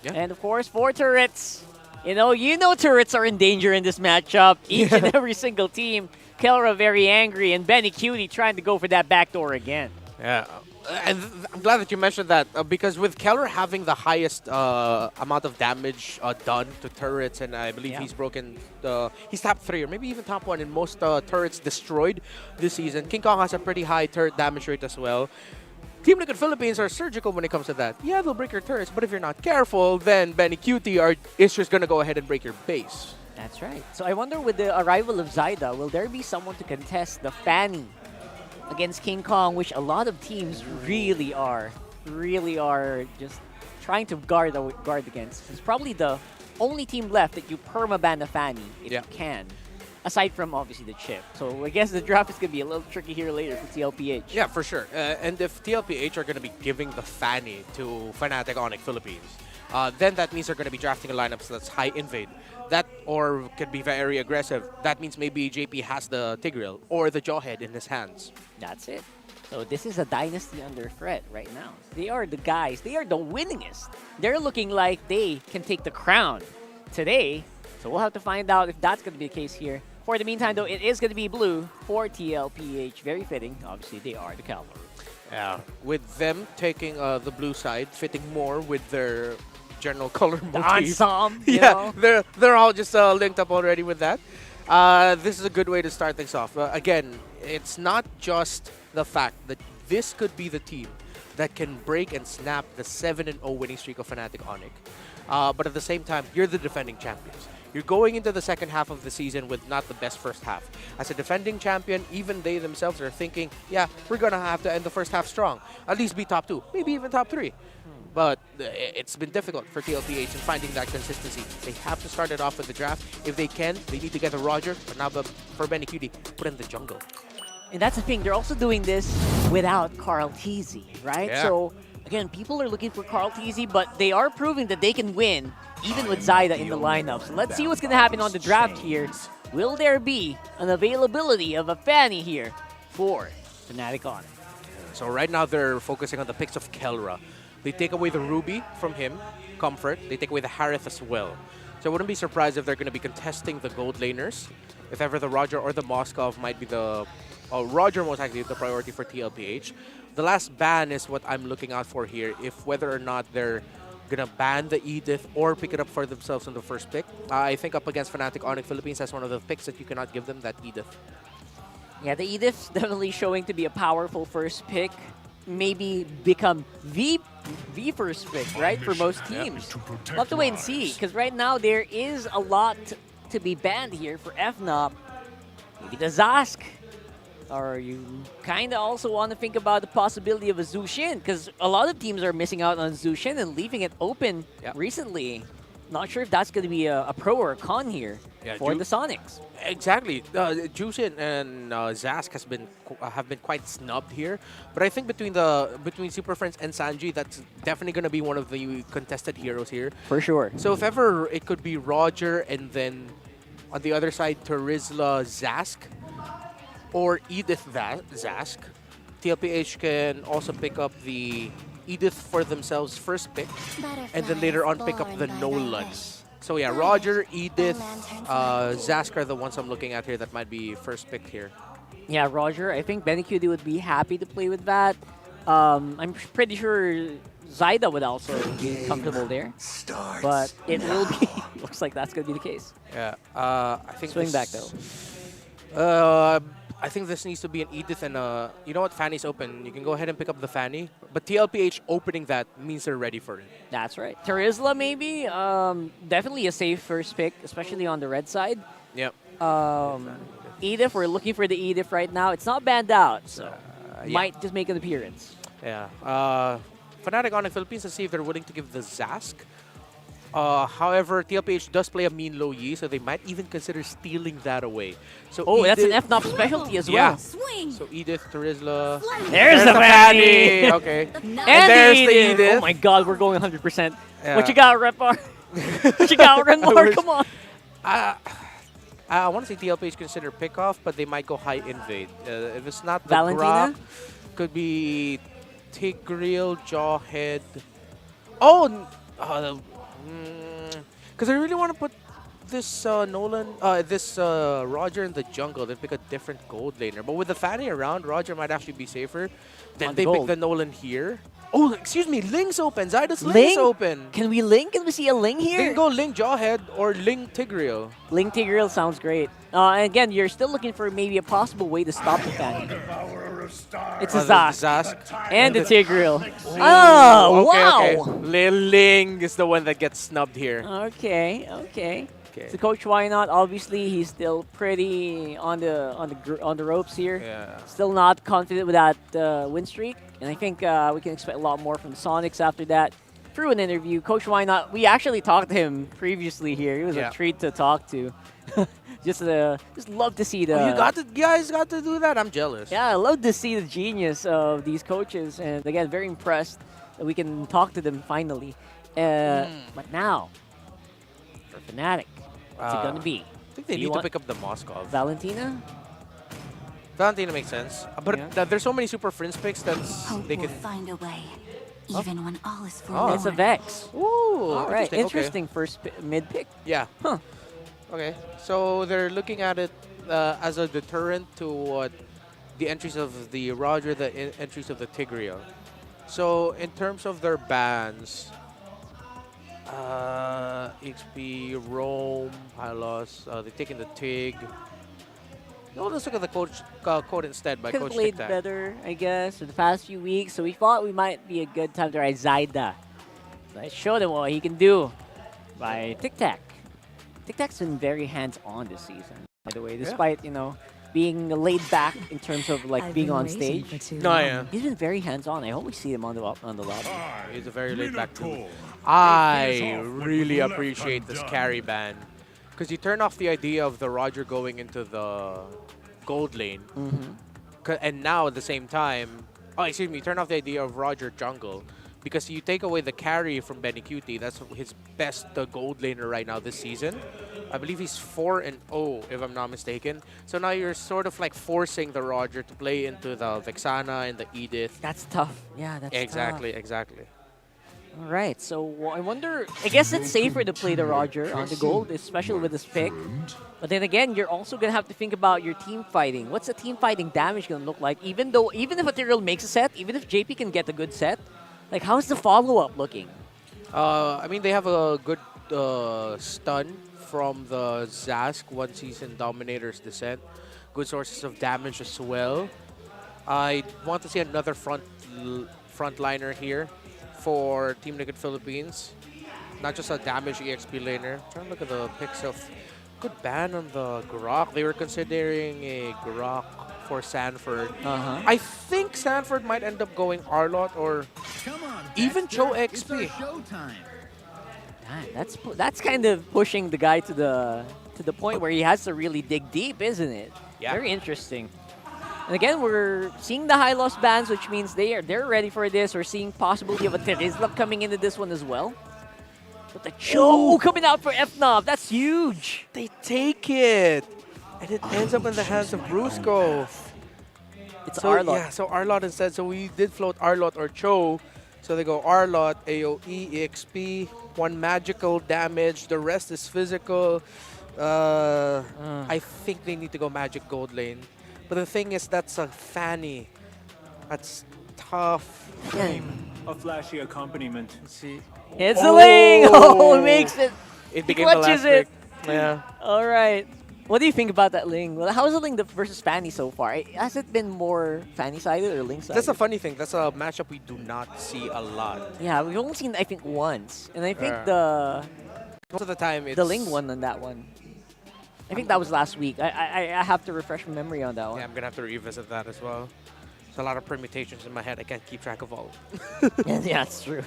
Yeah. And of course, 4 turrets. You know turrets are in danger in this matchup. Each and every single team. Kelra very angry, and Benny Cutie trying to go for that backdoor again. Yeah. And I'm glad that you mentioned that because with Keller having the highest amount of damage done to turrets, and I believe he's broken, he's top 3 or maybe even top 1 in most turrets destroyed this season. King Kong has a pretty high turret damage rate as well. Team Liquid Philippines are surgical when it comes to that. Yeah, they'll break your turrets, but if you're not careful, then Benny Cutie is just going to go ahead and break your base. That's right. So I wonder with the arrival of Zyda, will there be someone to contest the Fanny against King Kong, which a lot of teams really are just trying to guard against. It's probably the only team left that you permaban a Fanny if you can. Aside from obviously the chip. So I guess the draft is going to be a little tricky here later for TLPH. Yeah, for sure. And if TLPH are going to be giving the Fanny to Fnatic Onic Philippines, then that means they're going to be drafting a lineup that's high invade. That or could be very aggressive. That means maybe JP has the Tigreal or the Jawhead in his hands. That's it. So this is a dynasty under threat right now. They are the guys. They are the winningest. They're looking like they can take the crown today. So we'll have to find out if that's going to be the case here. For the meantime, though, it is going to be blue for TLPH. Very fitting. Obviously, they are the cavalry. Yeah, with them taking the blue side, fitting more with their general color motif. Ensemble, yeah, they're all just linked up already with that. This is a good way to start things off. Again, it's not just the fact that this could be the team that can break and snap the 7-0 winning streak of Fnatic Onic. But at the same time, you're the defending champions. You're going into the second half of the season with not the best first half. As a defending champion, even they themselves are thinking, yeah, we're going to have to end the first half strong. At least be top 2, maybe even top 3. But it's been difficult for TLPH in finding that consistency. They have to start it off with the draft. If they can, they need to get a Roger. But now for Benny QD, put in the jungle. And that's the thing. They're also doing this without Carl Teasy, right? Yeah. So, again, people are looking for Carl Teasy, but they are proving that they can win even with Zyda in the lineup. So let's see what's going to happen on the draft here. Will there be an availability of a Fanny here for Fnatic Onic? So right now they're focusing on the picks of Kelra. They take away the Ruby from him, Comfort. They take away the Harith as well. So I wouldn't be surprised if they're going to be contesting the gold laners. If ever the Roger or the Moskov might be the... Roger most likely the priority for TLPH. The last ban is what I'm looking out for here. If whether or not they're going to ban the Edith or pick it up for themselves in the first pick. I think up against Fnatic Onic Philippines, that's one of the picks that you cannot give them, that Edith. Yeah, the Edith's definitely showing to be a powerful first pick. Maybe become the first pick, right, for most teams. We'll have to wait and see, because right now there is a lot to be banned here for FNOP. Maybe the Zask. Or you kind of also want to think about the possibility of a Zushin, because a lot of teams are missing out on Zushin and leaving it open recently. Not sure if that's going to be a pro or a con here for the Sonics. Exactly. Jushin and Zask have been quite snubbed here, but I think between Super Friends and Sanji, that's definitely going to be one of the contested heroes here. For sure. So if ever it could be Roger and then on the other side Terizla Zask or Edith Zask, TLPH can also pick up the Edith for themselves first pick, and then later on pick up the Nolan. So yeah, Roger, Edith, Zask are the ones I'm looking at here that might be first pick here. Yeah, Roger, I think Benny QD would be happy to play with that. I'm pretty sure Zyda would also be comfortable there. But it will be, looks like that's going to be the case. Yeah, I think Swing back though. I think this needs to be an Edith and you know what, Fanny's open. You can go ahead and pick up the Fanny. But TLPH opening that means they're ready for it. That's right. Terizla maybe, definitely a safe first pick, especially on the red side. Yep. Edith, we're looking for the Edith right now. It's not banned out, so might just make an appearance. Yeah. Fnatic Onic Philippines, let's see if they're willing to give the Zask. However, TLPH does play a mean low Yi, so they might even consider stealing that away. So that's an FNOP specialty as well. Swing. So Edith, Terizla. There's the Fanny! Okay. And there's the the Edith. Oh my god, we're going 100%. Yeah. What you got, Repar? What you got, Renmar? Come on. I want to say TLPH consider pickoff, but they might go high invade. If it's not the Valentina? Grok, could be Tigreal, Jawhead. Oh! Because I really want to put this Roger in the jungle, then pick a different gold laner. But with the Fanny around, Roger might actually be safer. Then they pick the Nolan here. Oh, excuse me, Ling's open. Zyda's Ling's open. Can we Ling? Can we see a Ling here? They can go Ling Jawhead or Ling Tigreal. Ling Tigreal sounds great. Again, you're still looking for maybe a possible way to stop the Fanny. It's a Zask. And the Tigreal. Oh, okay, wow. Okay. Ling is the one that gets snubbed here. Okay. Okay. So Coach Why Not? Obviously, he's still pretty on the ropes here. Yeah. Still not confident with that win streak, and I think we can expect a lot more from the Sonics after that. Through an interview, Coach Why Not? We actually talked to him previously here. He was a treat to talk to. just love to see the. You guys got to do that. I'm jealous. Yeah, I love to see the genius of these coaches, and again, very impressed that we can talk to them finally. But now, for Fnatic, what's it gonna be? I think they need to pick up the Moscow. Valentina? Valentina makes sense, but there's so many super Prince picks that they We'll can. find a way, even when all is Oh. forlorn. It's a Vex. Ooh, All right, interesting. interesting first mid pick. Yeah. Huh. Okay, so they're looking at it as a deterrent to the entries of the Roger, the entries of the Tigreal. So in terms of their bans, XP, Rome, Hylos, they're taking the Tig. No, let's look at the code instead by Could Coach have played Tic Tac. better, I guess, in the past few weeks. So we thought we might be a good time to ride Zyda. Let's show them what he can do by Tic Tac. Tic Tac's been very hands-on this season, by the way, despite, being laid back in terms of being on stage. He's been very hands-on. I hope we see him on the lobby. He's a very laid-back dude. I really appreciate this carry ban because you turn off the idea of the Roger going into the gold lane, and now at the same time, you turn off the idea of Roger jungle because you take away the carry from Benny Cutie. That's his best gold laner right now this season. I believe he's 4-0 if I'm not mistaken. So now you're sort of forcing the Roger to play into the Vexana and the Edith. That's tough. Yeah, that's exactly. All right, so I wonder, I guess it's safer to play the Roger on the gold, especially with this pick. But then again, you're also going to have to think about your team fighting. What's the team fighting damage going to look like? Even if Material makes a set, even if JP can get a good set, how's the follow-up looking? I mean, they have a good stun from the Zask one season Dominator's Descent. Good sources of damage as well. I want to see another frontliner here for Team Onic Philippines. Not just a damage EXP laner. Trying to look at the picks of good ban on the Grok. They were considering a Grok for Sanford. I think Sanford might end up going Arlot or even Cho XP. That's kind of pushing the guy to the point where he has to really dig deep, isn't it? Yeah. Very interesting. And again, we're seeing the high loss bans, which means they're ready for this. We're seeing possibility of a Terizla coming into this one as well. But the Cho coming out for FNOP, that's huge. They take it, and it ends up in the hands of Brusco. It's Arlot. Yeah, so Arlot instead. So we did float Arlot or Cho. So they go Arlot, AoE, EXP, one magical damage. The rest is physical. I think they need to go Magic Gold lane. But the thing is, that's a Fanny. That's tough. A flashy accompaniment. See, it's a Ling! Oh, it makes it. It He became the clutches last it. pick. Yeah. All right. What do you think about that Ling? Well, how's the Ling versus Fanny so far? Has it been more Fanny-sided or Ling-sided? That's a funny thing. That's a matchup we do not see a lot. Yeah, we've only seen, I think, once. And I think most of the time it's the Ling won on that one. I think that was last week. I have to refresh my memory on that one. Yeah, I'm going to have to revisit that as well. There's a lot of permutations in my head. I can't keep track of all. Yeah, that's true.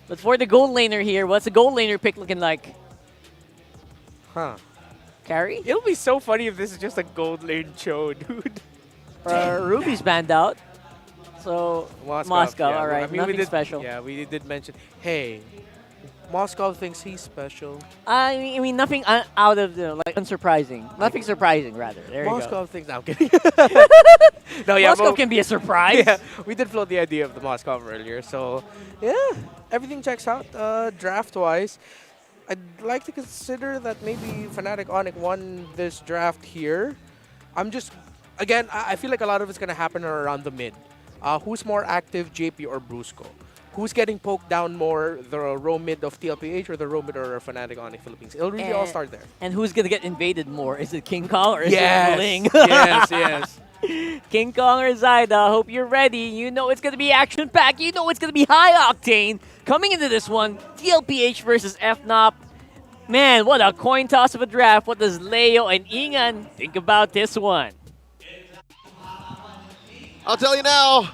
But for the gold laner here, what's the gold laner pick looking like? Huh. Carry? It'll be so funny if this is just a gold lane Cho, dude. Ruby's banned out. So, Moscow, yeah. all right. I mean, Nothing we did, special. Yeah, we did mention, hey, Moscow thinks he's special. I mean, nothing out of the, unsurprising. Nothing surprising, rather. There Moscow you go. thinks, no, I'm kidding. No, yeah, Moscow can be a surprise. Yeah, we did float the idea of the Moscow earlier. So, yeah, everything checks out draft-wise. I'd like to consider that maybe Fnatic Onic won this draft here. I'm just, again, I feel like a lot of it's going to happen around the mid. Who's more active, JP or Brusco? Who's getting poked down more, the row mid of TLPH or the row mid or Fnatic Onic Philippines? It'll really all start there. And who's going to get invaded more? Is it King Kong or is Yes. it Ling? Yes. King Kong or Zyda, hope you're ready. You know it's going to be action-packed. You know it's going to be high-octane. Coming into this one, TLPH versus FNOP. Man, what a coin toss of a draft. What does Leo and Ingan think about this one? I'll tell you now,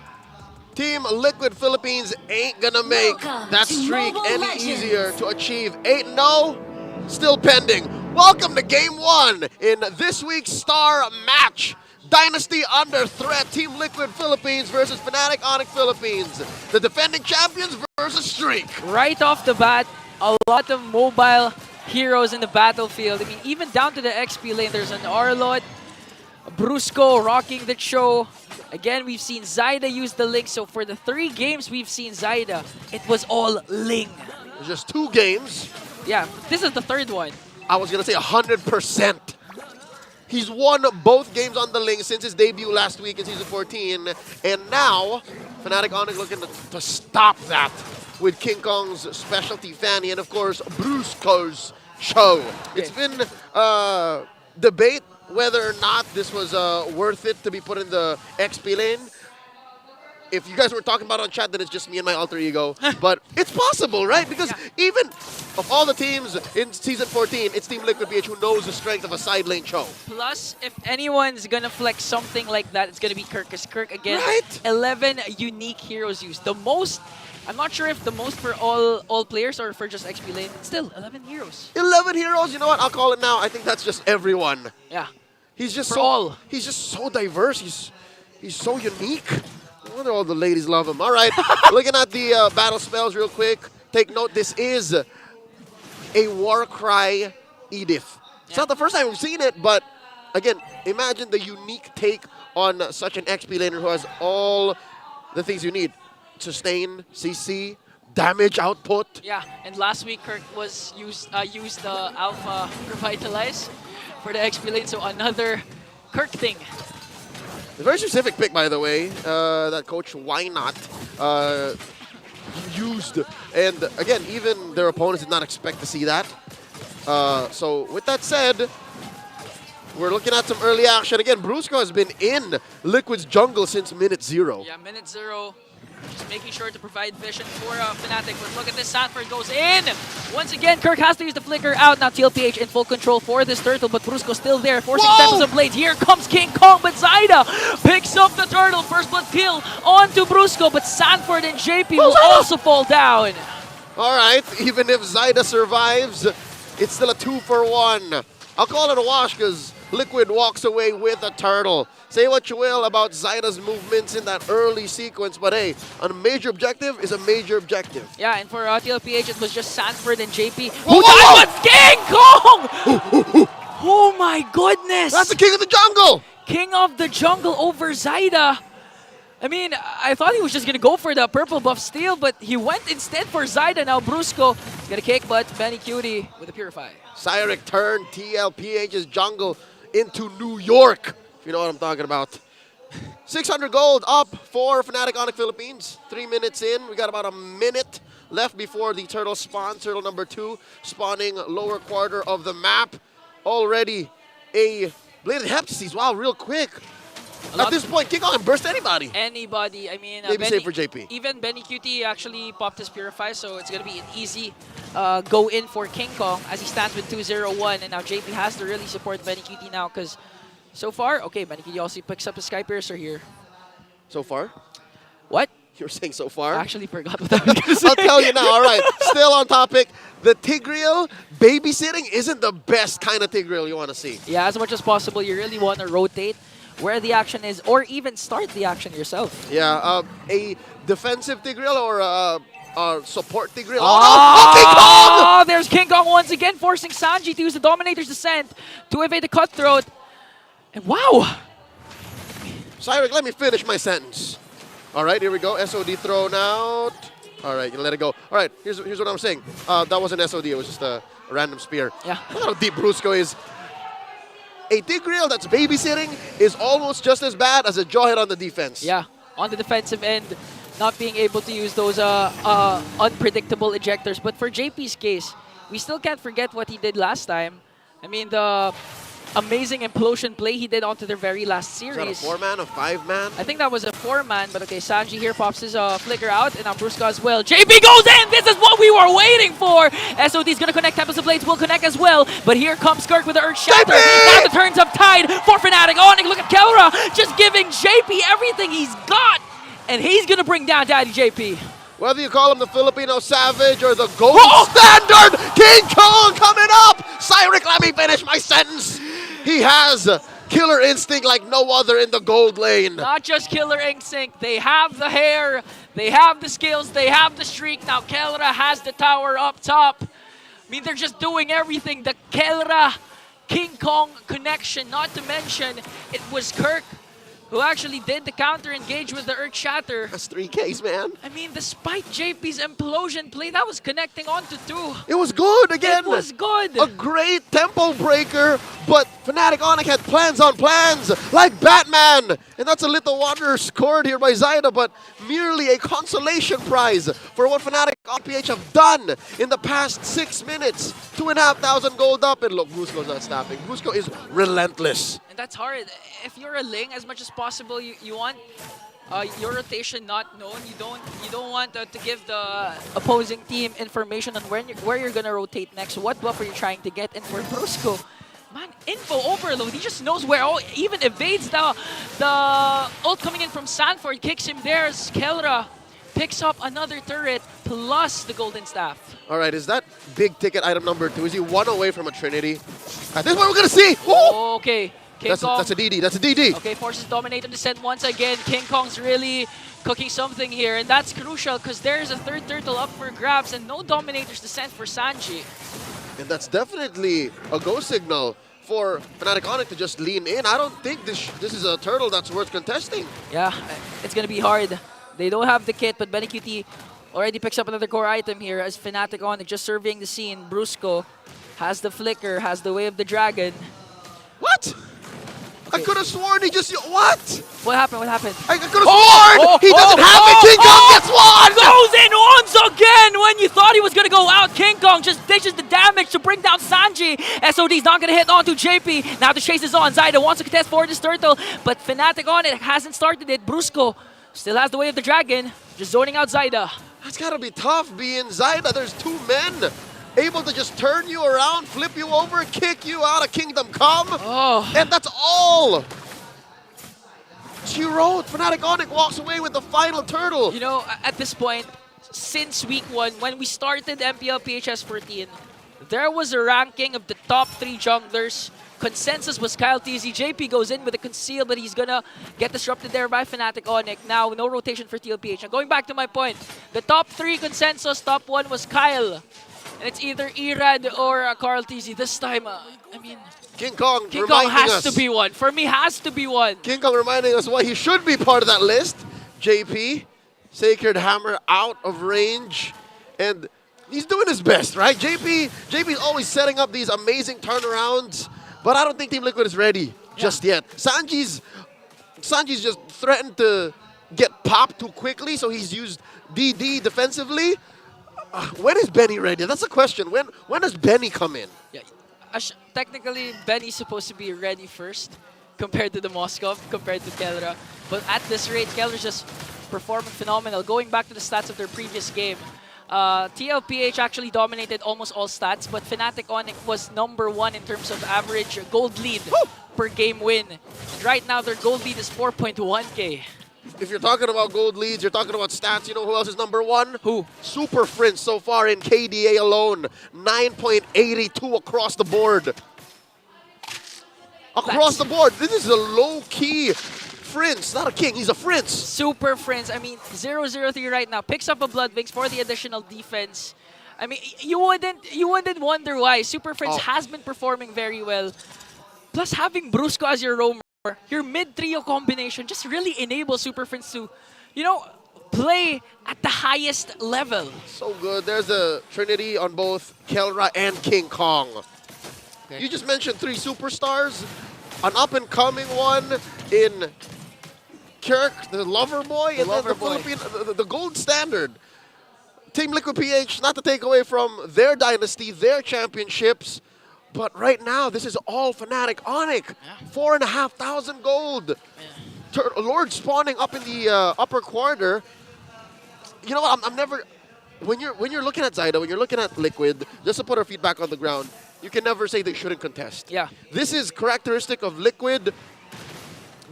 Team Liquid Philippines ain't gonna make that streak any easier to achieve. 8-0, still pending. Welcome to Game 1 in this week's star match. Dynasty under threat, Team Liquid Philippines versus Fnatic Onic Philippines. The defending champions versus Streak. Right off the bat, a lot of mobile heroes in the battlefield. I mean, even down to the XP lane, there's an Arlot, Brusco rocking the show. Again, we've seen Zyda use the Ling. So for the 3 games we've seen Zyda, it was all Ling. Just 2 games. Yeah, this is the 3rd one. I was gonna say 100%. He's won both games on the Ling since his debut last week in Season 14. And now, Fnatic Onic looking to stop that with King Kong's specialty Fanny and, of course, Brusco's show. It's been debate whether or not this was worth it to be put in the XP lane. If you guys were talking about it on chat, then it's just me and my alter ego. But it's possible, right? Because even of all the teams in Season 14, it's Team Liquid PH who knows the strength of a side lane show. Plus, if anyone's gonna flex something like that, it's gonna be Kirk. Because Kirk, again, 11 unique heroes used. The most, I'm not sure if the most for all players or for just XP lane. Still, 11 heroes. 11 heroes, you know what? I'll call it now. I think that's just everyone. Yeah. He's just For all. He's just so diverse. He's so unique. No wonder all the ladies love him. All right, looking at the battle spells real quick. Take note, this is a Warcry Edith. It's not the first time we've seen it, but again, imagine the unique take on such an XP laner who has all the things you need. Sustain, CC, damage output. Yeah, and last week Kirk was used the Alpha Revitalize for the XP lane, so another Kirk thing. A very specific pick, by the way, that Coach Why Not used. And again, even their opponents did not expect to see that. So with that said, we're looking at some early action. Again, Brusco has been in Liquid's jungle since minute 0. Yeah, minute 0. Just making sure to provide vision for Fnatic. But look at this, Sanford goes in! Once again, Kirk has to use the flicker out. Now TLPH in full control for this turtle, but Brusco still there, forcing Tempest of Blades. Here comes King Kong, but Zyda picks up the turtle. First blood kill onto Brusco, but Sanford and JP will also fall down. All right, even if Zyda survives, it's still a 2-for-1. I'll call it a wash because Liquid walks away with a turtle. Say what you will about Zyda's movements in that early sequence, but hey, a major objective is a major objective. Yeah, and for TLPH, it was just Sanford and JP who died, but King Kong! Oh my goodness! That's the king of the jungle! King of the jungle over Zyda. I mean, I thought he was just gonna go for the purple buff steal, but he went instead for Zyda. Now Brusco is gonna kick, but Benny Cutie with a Purify. Cyric turned TLPH's jungle into New York. If you know what I'm talking about. 600 gold up for Fnatic Onic Philippines. 3 minutes in. We got about a minute left before the turtle spawns. Turtle number 2 spawning lower quarter of the map. Already a Bladed Heptases. Wow, real quick. At this point, King Kong can burst anybody. Anybody. I mean, maybe save for JP. Even Benny Cutie actually popped his Purify, so it's going to be an easy go in for King Kong as he stands with 2-0-1. And now JP has to really support Benny Cutie now because so far, okay, Benny Cutie also picks up a Sky Piercer here. So far? What? You were saying so far? I actually forgot what I was going to say. I'll tell you now. All right, still on topic. The Tigreal babysitting isn't the best kind of Tigreal you want to see. Yeah, as much as possible, you really want to rotate where the action is, or even start the action yourself. Yeah, a defensive Tigreal or a support Tigreal. Oh, King Kong! There's King Kong once again, forcing Sanji to use the Dominator's Descent to evade the Cutthroat. And wow! Cyric, let me finish my sentence. All right, here we go. SOD thrown out. All right, you let it go. All right, here's what I'm saying. That wasn't SOD, it was just a random spear. Yeah. Look how deep Brusco is. A Tigreal that's babysitting is almost just as bad as a Jawhead on the defense. Yeah, on the defensive end, not being able to use those unpredictable ejectors. But for JP's case, we still can't forget what he did last time. I mean, the amazing implosion play he did onto their very last Is series. that a 4-man, a 5-man? I think that was a 4-man, but okay, Sanji here pops his flicker out, and now Brusco as well. JP goes in! This is what we were waiting for! SOD's gonna connect, Tempest of Blades will connect as well, but here comes Kirk with the Earth Shatter. Now the turns up tide for Fnatic. Onic, look at Kelra, just giving JP everything he's got, and he's gonna bring down Daddy JP. Whether you call him the Filipino Savage or the gold standard, King Kong coming up! Cyric, let me finish my sentence! He has killer instinct like no other in the gold lane. Not just killer instinct, they have the hair, they have the skills, they have the streak. Now Kelra has the tower up top. I mean, they're just doing everything. The Kelra King Kong connection, not to mention, it was Kirk who actually did the counter engage with the Earth Shatter. That's 3Ks, man. I mean, despite JP's implosion play, that was connecting onto 2. It was good again. It was good. A great tempo breaker, but Fnatic Onic had plans on plans, like Batman. And that's a little wonder scored here by Zaida, but merely a consolation prize for what Fnatic TLPH have done in the past 6 minutes. 2,500 gold up, and look, Brusco's not stopping. Brusco is relentless. And that's hard. If you're a Ling, as much as possible, you want your rotation not known. You don't want to give the opposing team information on where you're gonna rotate next, what buff are you trying to get. And for Brusco, man, info overload. He just knows where. Oh, even evades the ult coming in from Sanford, kicks him there. As Kelra picks up another turret plus the golden staff. All right, is that big ticket item number 2? Is he 1 away from a Trinity? This is what we're gonna see. Oh, okay. That's a DD. That's a DD. Okay, forces dominate on descent once again. King Kong's really cooking something here, and that's crucial because there's a third turtle up for grabs and no dominator's descent for Sanji. And that's definitely a go signal for Fnatic Onic to just lean in. I don't think this is a turtle that's worth contesting. Yeah, it's gonna be hard. They don't have the kit, but Benny QT already picks up another core item here as Fnatic Onic just surveying the scene. Brusco has the flicker, has the way of the dragon. What? I could have sworn he just... What? What happened? What happened? I could have sworn! He doesn't have it! King Kong gets one! Goes in once again! When you thought he was going to go out, King Kong just dishes the damage to bring down Sanji. SOD's not going to hit onto JP. Now the chase is on. Zaida wants to contest for this turtle, but Fnatic on it hasn't started it. Brusco still has the way of the dragon, just zoning out Zaida. That's got to be tough being Zaida. There's 2 men able to just turn you around, flip you over, kick you out of Kingdom Come. Oh. And that's all she wrote. Fnatic Onic walks away with the final turtle. You know, at this point, since week 1, when we started MPL PHS 14, there was a ranking of the top 3 junglers. Consensus was Kyle TZ. JP goes in with a conceal, but he's gonna get disrupted there by Fnatic Onic. Now, no rotation for TLPH. Now, going back to my point, the top 3 consensus, top 1 was Kyle. And it's either Irad or Carl TZ. This time, I mean... King Kong has to be one. For me, has to be one. King Kong reminding us why he should be part of that list. JP, Sacred Hammer out of range. And he's doing his best, right? JP's always setting up these amazing turnarounds. But I don't think Team Liquid is ready just yet. Sanji's just threatened to get popped too quickly, so he's used DD defensively. When is Benny ready? That's a question. When does Benny come in? Yeah, technically, Benny's supposed to be ready first compared to the Moskov, compared to Kelra. But at this rate, Kelra's just performing phenomenal. Going back to the stats of their previous game, TLPH actually dominated almost all stats, but Fnatic Onic was #1 in terms of average gold lead per game win. And right now, their gold lead is 4.1k. If you're talking about gold leads, you're talking about stats, you know who else is #1? Who? Super Prince so far in KDA alone. 9.82 across the board. Across the board. This is a low-key Prince, not a king, he's a Prince. Super Prince. I mean, 0-0-3 right now. Picks up a Blood Wings for the additional defense. I mean, you wouldn't wonder why. Super Prince has been performing very well. Plus, having Brusco as your roamer, your mid-trio combination just really enables Super Prince to, you know, play at the highest level. So good. There's a trinity on both Kelra and King Kong. Okay. You just mentioned 3 superstars. An up-and-coming one in Kirk, the lover boy, and then the gold standard. Team Liquid PH, not to take away from their dynasty, their championships, But right now, this is all Fnatic Onic. 4,500 gold. Lord spawning up in the upper quarter. You know what? I'm never. When you're looking at Zyda, when you're looking at Liquid, just to put our feet back on the ground, you can never say they shouldn't contest. Yeah. This is characteristic of Liquid,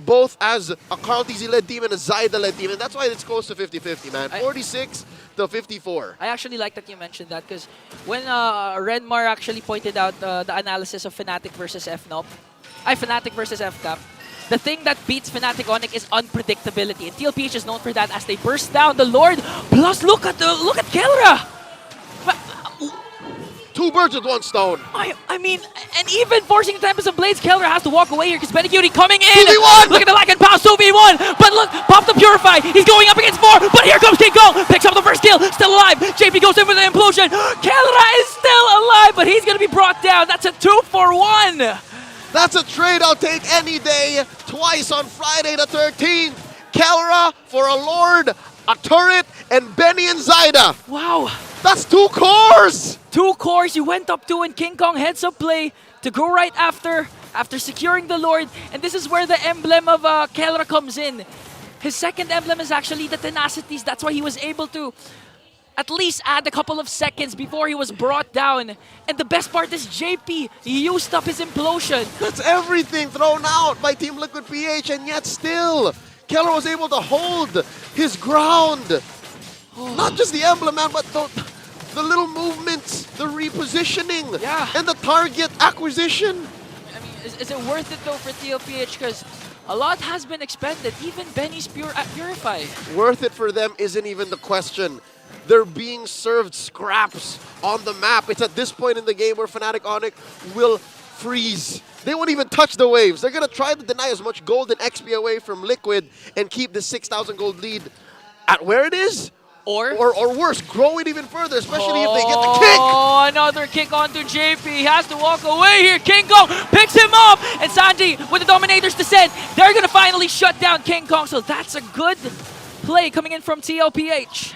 both as a Carl TZ-led team and a Zyda-led team, and that's why it's close to 50-50, man. 46 to 54. I actually like that you mentioned that because when Renmar actually pointed out the analysis of Fnatic versus FNOP, Fnatic versus FCAP, the thing that beats Fnatic Onic is unpredictability, and TLPH is known for that as they burst down the Lord. Plus, look at Kelra. 2 birds with 1 stone. I mean, and even forcing Tempest and Blades, Kelra has to walk away here because Benecutie coming in. 2v1! Look at the lack and pass, 2v1. But look, popped up Purify. He's going up against 4, but here comes King Kong. Picks up the first kill, still alive. JP goes in with an implosion. Kelra is still alive, but he's going to be brought down. That's a 2-for-1. That's a trade I'll take any day. Twice on Friday the 13th. Kelra for a Lord, a turret, and Benny and Zyda. Wow. That's 2 cores! 2 cores, you went up 2 and King Kong heads up play to go right after securing the Lord. And this is where the emblem of Kelra comes in. His second emblem is actually the tenacities. That's why he was able to at least add a couple of seconds before he was brought down. And the best part is JP, he used up his implosion. That's everything thrown out by Team Liquid PH, and yet still, Kelra was able to hold his ground. Not just the emblem, man, but the little movements, the repositioning, and the target acquisition. I mean, is it worth it though for TLPH? Because a lot has been expended, even Benny's Purify. Worth it for them isn't even the question. They're being served scraps on the map. It's at this point in the game where Fnatic Onic will freeze. They won't even touch the waves. They're going to try to deny as much gold and XP away from Liquid and keep the 6,000 gold lead at where it is. Or worse, grow it even further, especially if they get the kick. Oh, another kick onto JP. He has to walk away here. King Kong picks him up. And Sanji with the Dominator's Descent. They're going to finally shut down King Kong. So that's a good play coming in from TLPH.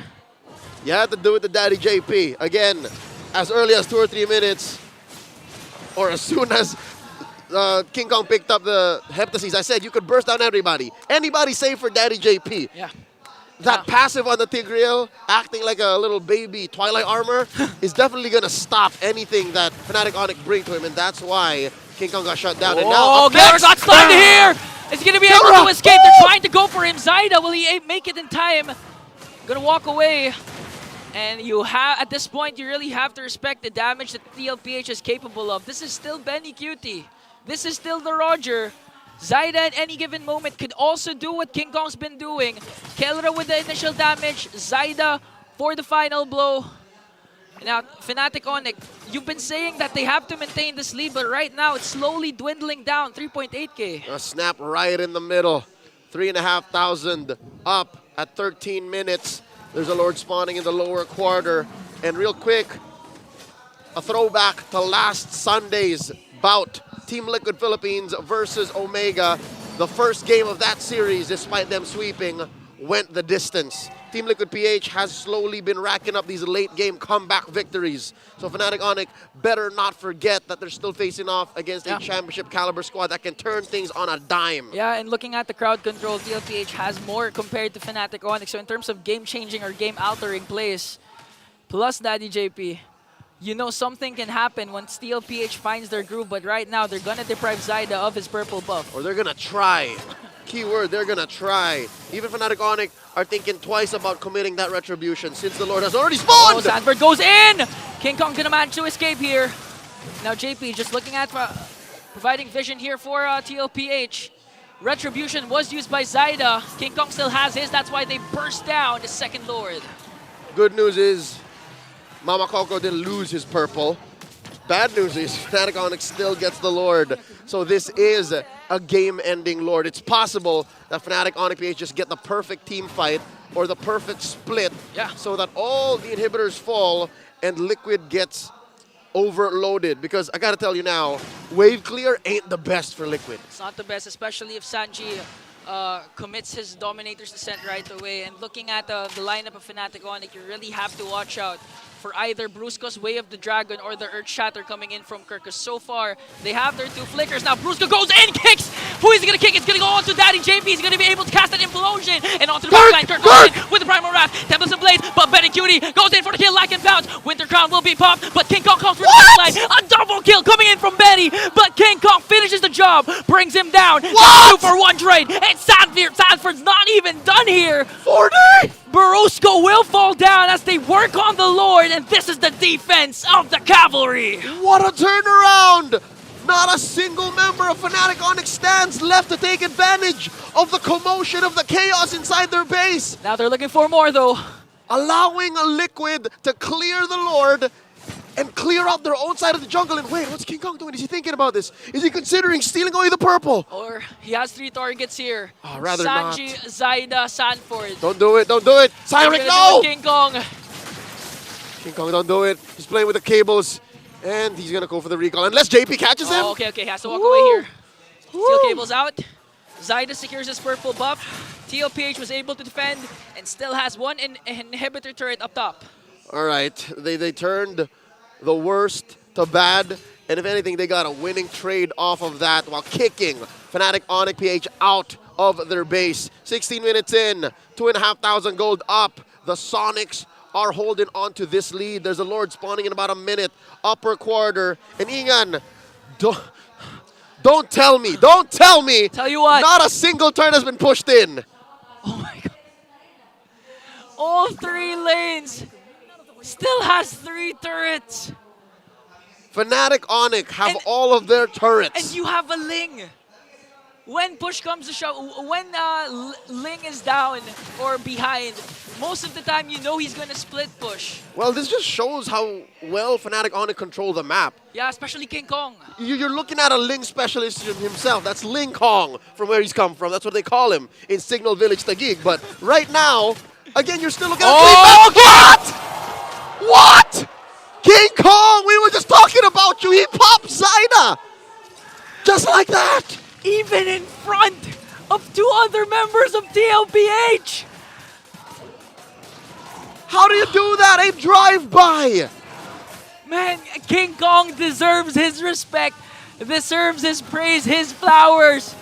You had to do it to Daddy JP. Again, as early as 2 or 3 minutes, or as soon as King Kong picked up the Heptases, I said you could burst down everybody. Anybody save for Daddy JP. Yeah. That passive on the Tigreal, acting like a little baby Twilight Armor, is definitely going to stop anything that Fnatic Onic bring to him, and that's why King Kong got shut down. And now, Kelra got stunned here! Is he going to be able to escape? They're trying to go for him. Zyda, will he make it in time? Gonna walk away. And you have, at this point, you really have to respect the damage that TLPH is capable of. This is still Benecutie. This is still the Roger. Zyda at any given moment could also do what King Kong's been doing. Kelra with the initial damage, Zyda for the final blow. Now, Fnatic Onic, you've been saying that they have to maintain this lead, but right now it's slowly dwindling down, 3.8k. A snap right in the middle. 3,500 up at 13 minutes. There's a Lord spawning in the lower quarter. And real quick, a throwback to last Sunday's bout. Team Liquid Philippines versus Omega. The first game of that series, despite them sweeping, went the distance. Team Liquid PH has slowly been racking up these late game comeback victories. So Fnatic Onic better not forget that they're still facing off against a championship caliber squad that can turn things on a dime. Yeah, and looking at the crowd control, TLPH has more compared to Fnatic Onic. So in terms of game-changing or game-altering plays, plus Daddy JP, you know something can happen once TLPH finds their groove, but right now they're gonna deprive Zyda of his purple buff. Or they're gonna try. Keyword, they're gonna try. Even Fnatic Onic are thinking twice about committing that retribution since the Lord has already spawned! Oh, Sanford goes in! King Kong gonna manage to escape here. Now JP just looking at providing vision here for TLPH. Retribution was used by Zyda. King Kong still has his, that's why they burst down the second Lord. Good news is Mama Coco didn't lose his purple. Bad news is Fnatic Onic still gets the Lord. So this is a game-ending Lord. It's possible that Fnatic Onic PH just get the perfect team fight or the perfect split so that all the inhibitors fall and Liquid gets overloaded. Because I gotta tell you now, wave clear ain't the best for Liquid. It's not the best, especially if Sanji commits his Dominator's Descent right away. And looking at the lineup of Fnatic Onic, you really have to watch out for either Brusco's Way of the Dragon or the Earth Shatter coming in from Kirk. Because so far, they have their 2 flickers. Now Brusco goes in, kicks! Who is he going to kick? It's going to go on to Daddy JP. He's going to be able to cast that Implosion. And onto the backline, Kirk goes in with the Primal Wrath. Tempest and Blade, but Betty Cutie goes in for the kill like and bounce. Winter Crown will be popped, but King Kong comes from the backline. A double kill coming in from Benny, but King Kong finishes the job, brings him down. 2-for-1 trade. And Sanford's not even done here. 40! Brusco will fall down as they work on the Lord, and this is the defense of the Cavalry. What a turnaround! Not a single member of Fnatic Onic stands left to take advantage of the commotion of the chaos inside their base. Now they're looking for more though. Allowing a Liquid to clear the Lord and clear out their own side of the jungle. And wait, what's King Kong doing? Is he thinking about this? Is he considering stealing away the purple? Or he has 3 targets here. Oh, rather Sanji, Zaida, Sanford. Don't do it, don't do it. Cyric, no! King Kong. King Kong, don't do it. He's playing with the cables. And he's going to go for the recall. Unless JP catches him. Oh, okay, he has to walk away here. Steel cables out. Zaida secures his purple buff. TLPH was able to defend and still has 1 inhibitor turret up top. All right, they turned the worst to bad. And if anything, they got a winning trade off of that while kicking Fnatic Onic PH out of their base. 16 minutes in, 2,500 gold up. The Sonics are holding on to this lead. There's a Lord spawning in about a minute. Upper quarter. And Ingan, don't tell me. Tell you what. Not a single turn has been pushed in. Oh my god. All 3 lanes still has 3 turrets. Fnatic Onic have all of their turrets. And you have a Ling. When push comes to shove, when Ling is down or behind, most of the time you know he's going to split push. Well, this just shows how well Fnatic Onic control the map. Yeah, especially King Kong. You're looking at a Ling specialist himself. That's Ling Kong from where he's come from. That's what they call him in Signal Village Taguig. But right now, again, you're still looking at What? King Kong, we were just talking about you. He popped Zaida. Just like that. Even in front of 2 other members of TLPH. How do you do that? A drive-by. Man, King Kong deserves his respect, deserves his praise, his flowers.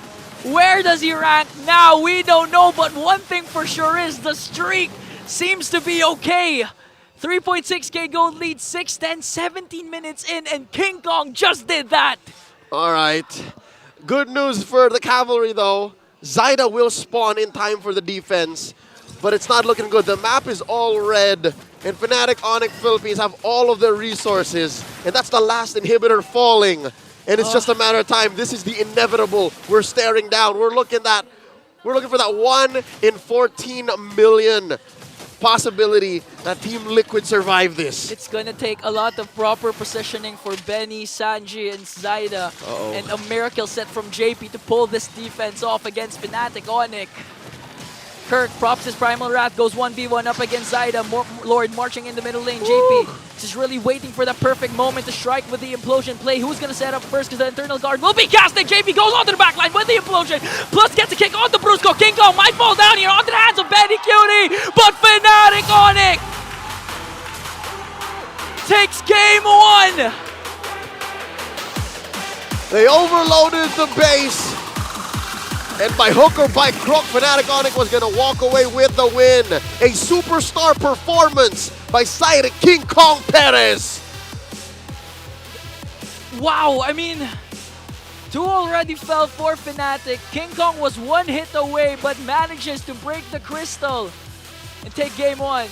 Where does he rank now? We don't know, but one thing for sure is the streak seems to be okay. 3.6k gold lead, 6-10, 17 minutes in, and King Kong just did that. All right. Good news for the Cavalry, though. Zaida will spawn in time for the defense, but it's not looking good. The map is all red, and Fnatic Onic Philippines have all of their resources, and that's the last inhibitor falling. And it's just a matter of time. This is the inevitable. We're staring down. We're looking for that 1 in 14 million possibility that Team Liquid survive this. It's gonna take a lot of proper positioning for Benny, Sanji, and Zaida, and a miracle set from JP to pull this defense off against Fnatic Onic. Kirk props his Primal Wrath, goes 1v1 up against Zaida. Lord marching in the middle lane. JP just really waiting for the perfect moment to strike with the Implosion play. Who's going to set up first because the Internal Guard will be casted. JP goes onto the backline with the Implosion. Plus gets a kick onto Brusco. King Kong might fall down here onto the hands of Benny Cutie. But Fnatic Onic takes game 1. They overloaded the base. And by hook or by crook, Fnatic Onic was going to walk away with the win. A superstar performance by Zaida King Kong Perez. Wow, I mean, 2 already fell for Fnatic. King Kong was 1 hit away, but manages to break the crystal and take game 1.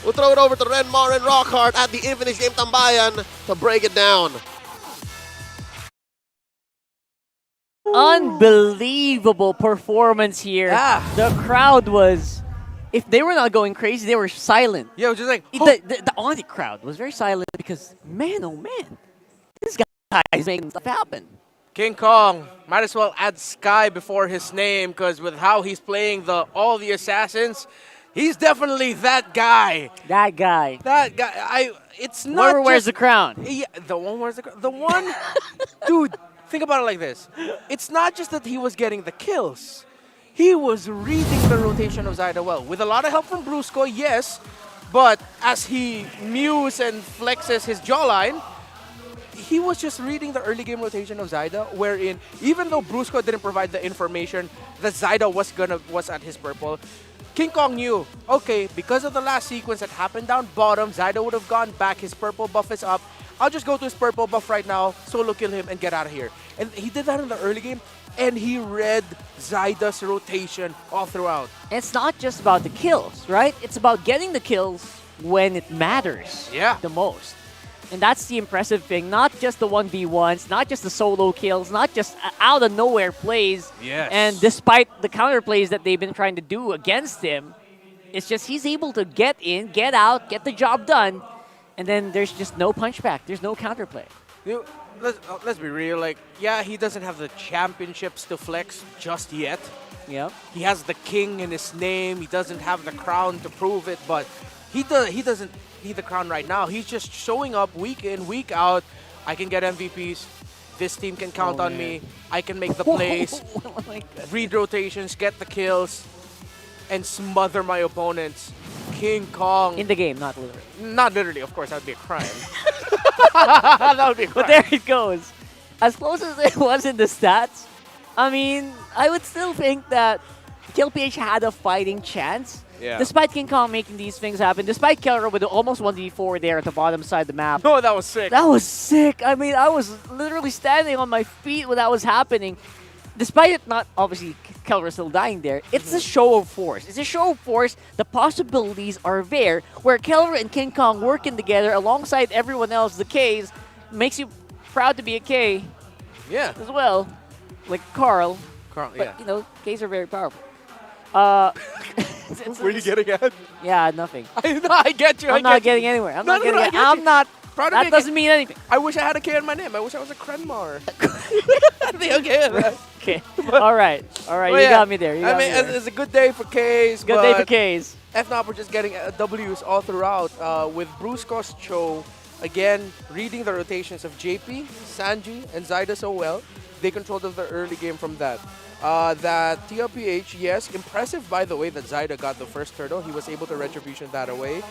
We'll throw it over to Renmar and Rockhart at the Infinite Game Tambayan to break it down. Unbelievable performance here. The crowd was, if they were not going crazy, they were silent. Yeah, just like the Onic crowd was very silent because, man, oh man, this guy is making stuff happen. King Kong might as well add Sky before his name, because with how he's playing all the assassins, he's definitely that guy. That guy. It's not. Whoever wears the crown. Yeah, the one wears the crown. The one, dude. Think about it like this. It's not just that he was getting the kills. he was reading the rotation of Zyda well. With a lot of help from Brusco, yes, but as he mews and flexes his jawline, he was just reading the early game rotation of Zyda, wherein even though Brusco didn't provide the information that Zyda was at his purple, King Kong knew, okay, because of the last sequence that happened down bottom, Zyda would have gone back, his purple buff is up. I'll just go to his purple buff right now, solo kill him, and get out of here. And he did that in the early game, and he read Zyda's rotation all throughout. It's not just about the kills, right? It's about getting the kills when it matters the most. And that's the impressive thing. Not just the 1v1s, not just the solo kills, not just out of nowhere plays. Yes. And despite the counter plays that they've been trying to do against him, it's just he's able to get in, get out, get the job done, and then there's just no punchback. There's no counterplay. Let's be real. Like, yeah, he doesn't have the championships to flex just yet. Yeah. He has the king in his name. He doesn't have the crown to prove it, but he doesn't need the crown right now. He's just showing up week in, week out. I can get MVPs. This team can count on me. I can make the plays, read rotations, get the kills, and smother my opponents. King Kong. In the game, not literally. Not literally, of course. That would be a crime. That would be a crime. But there it goes. As close as it was in the stats, I mean, I would still think that TLPH had a fighting chance. Yeah. Despite King Kong making these things happen, despite Kelra with almost 1v4 there at the bottom side of the map. No, that was sick. That was sick. I mean, I was literally standing on my feet when that was happening. Despite it not, obviously, Kelra still dying there, it's a show of force. It's a show of force. The possibilities are there where Kelra and King Kong working together alongside everyone else, the Ks, makes you proud to be a K. Yeah. As well. Like Carl. Carl, but, yeah. you know, Ks are very powerful. Where are you getting at? Yeah, nothing. I get you. I'm not getting anywhere. I'm not getting it. I'm not. That doesn't mean anything. I wish I had a K in my name. I wish I was a Krenmar. I'd be okay with that. Okay. All right. All right. But You yeah, got me there. You got I mean, me there. it's a good day for Ks. Good day for Ks. FNOP are just getting Ws all throughout. With Brusco's Cho, again, reading the rotations of JP, Sanji, and Zyda so well, they controlled the early game from that. That TLPH, yes, impressive by the way that Zyda got the first turtle. He was able to retribution that away.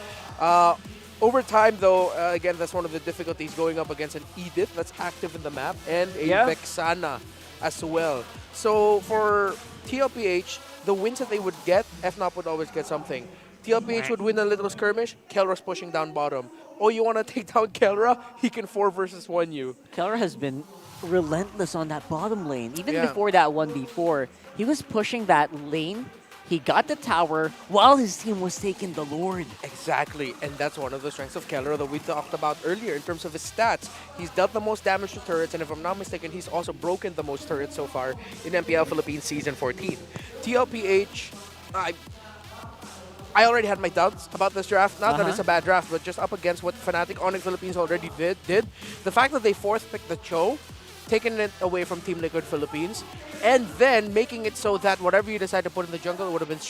Over time, though, again, that's one of the difficulties going up against an Edith that's active in the map and a Vexana as well. So for TLPH, the wins that they would get, FNOP would always get something. TLPH would win a little skirmish, Kelra's pushing down bottom. Oh, you want to take down Kelra? He can 4 versus 1 you. Kelra has been relentless on that bottom lane. Even before that 1v4, he was pushing that lane. He got the tower while his team was taking the Lord. Exactly, and that's one of the strengths of Kelra that we talked about earlier in terms of his stats. He's dealt the most damage to turrets, and if I'm not mistaken, he's also broken the most turrets so far in MPL Philippines Season 14. TLPH, I already had my doubts about this draft. Not that it's a bad draft, but just up against what Fnatic Onic Philippines already did. The fact that they fourth picked the Cho, taking it away from Team Liquid Philippines, and then making it so that whatever you decide to put in the jungle would have been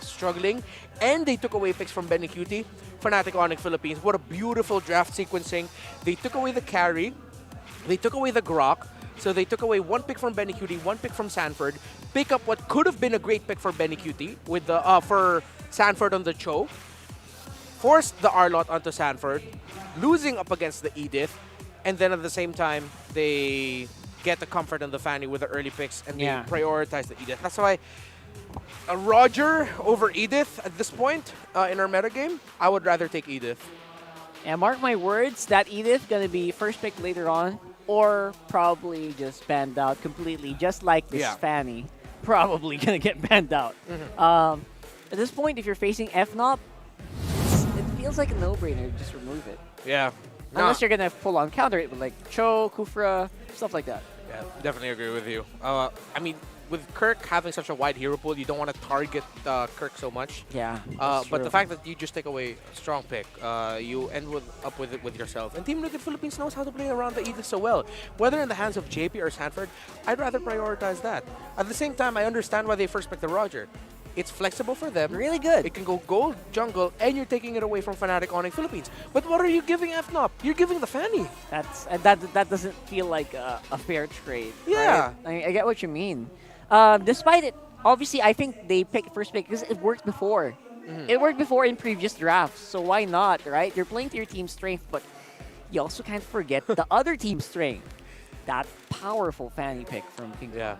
struggling, and they took away picks from Benny Cutie, Fnatic Onic Philippines. What a beautiful draft sequencing. They took away the carry, they took away the Grok, so they took away 1 pick from Benny Cutie, 1 pick from Sanford, pick up what could have been a great pick for Benny Cutie with the for Sanford on the Cho, forced the Arlot onto Sanford, losing up against the Edith, and then at the same time, they get the comfort and the Fanny with the early picks, and they prioritize the Edith. That's why Roger over Edith at this point in our metagame, I would rather take Edith. And mark my words, that Edith going to be first pick later on, or probably just banned out completely, just like this Fanny. Probably going to get banned out. At this point, if you're facing FNOP, it feels like a no-brainer to just remove it. Yeah. Unless you're going to full-on counter it with like Cho, Kufra, stuff like that. Yeah, definitely agree with you. I mean, with Kirk having such a wide hero pool, you don't want to target Kirk so much. Yeah, but the fact that you just take away a strong pick, you end up with it with yourself. And Team Liquid Philippines knows how to play around the Edith so well. Whether in the hands of JP or Sanford, I'd rather prioritize that. At the same time, I understand why they first picked the Roger. It's flexible for them. Really good. It can go gold, jungle, and you're taking it away from Fnatic Onic Philippines. But what are you giving FNOP? You're giving the Fanny. That doesn't feel like a fair trade. Yeah. Right? I get what you mean. Despite it obviously, I think they picked first pick because it worked before. It worked before in previous drafts, so why not, right? You're playing to your team's strength, but you also can't forget the other team's strength. That powerful Fanny pick from King. Yeah,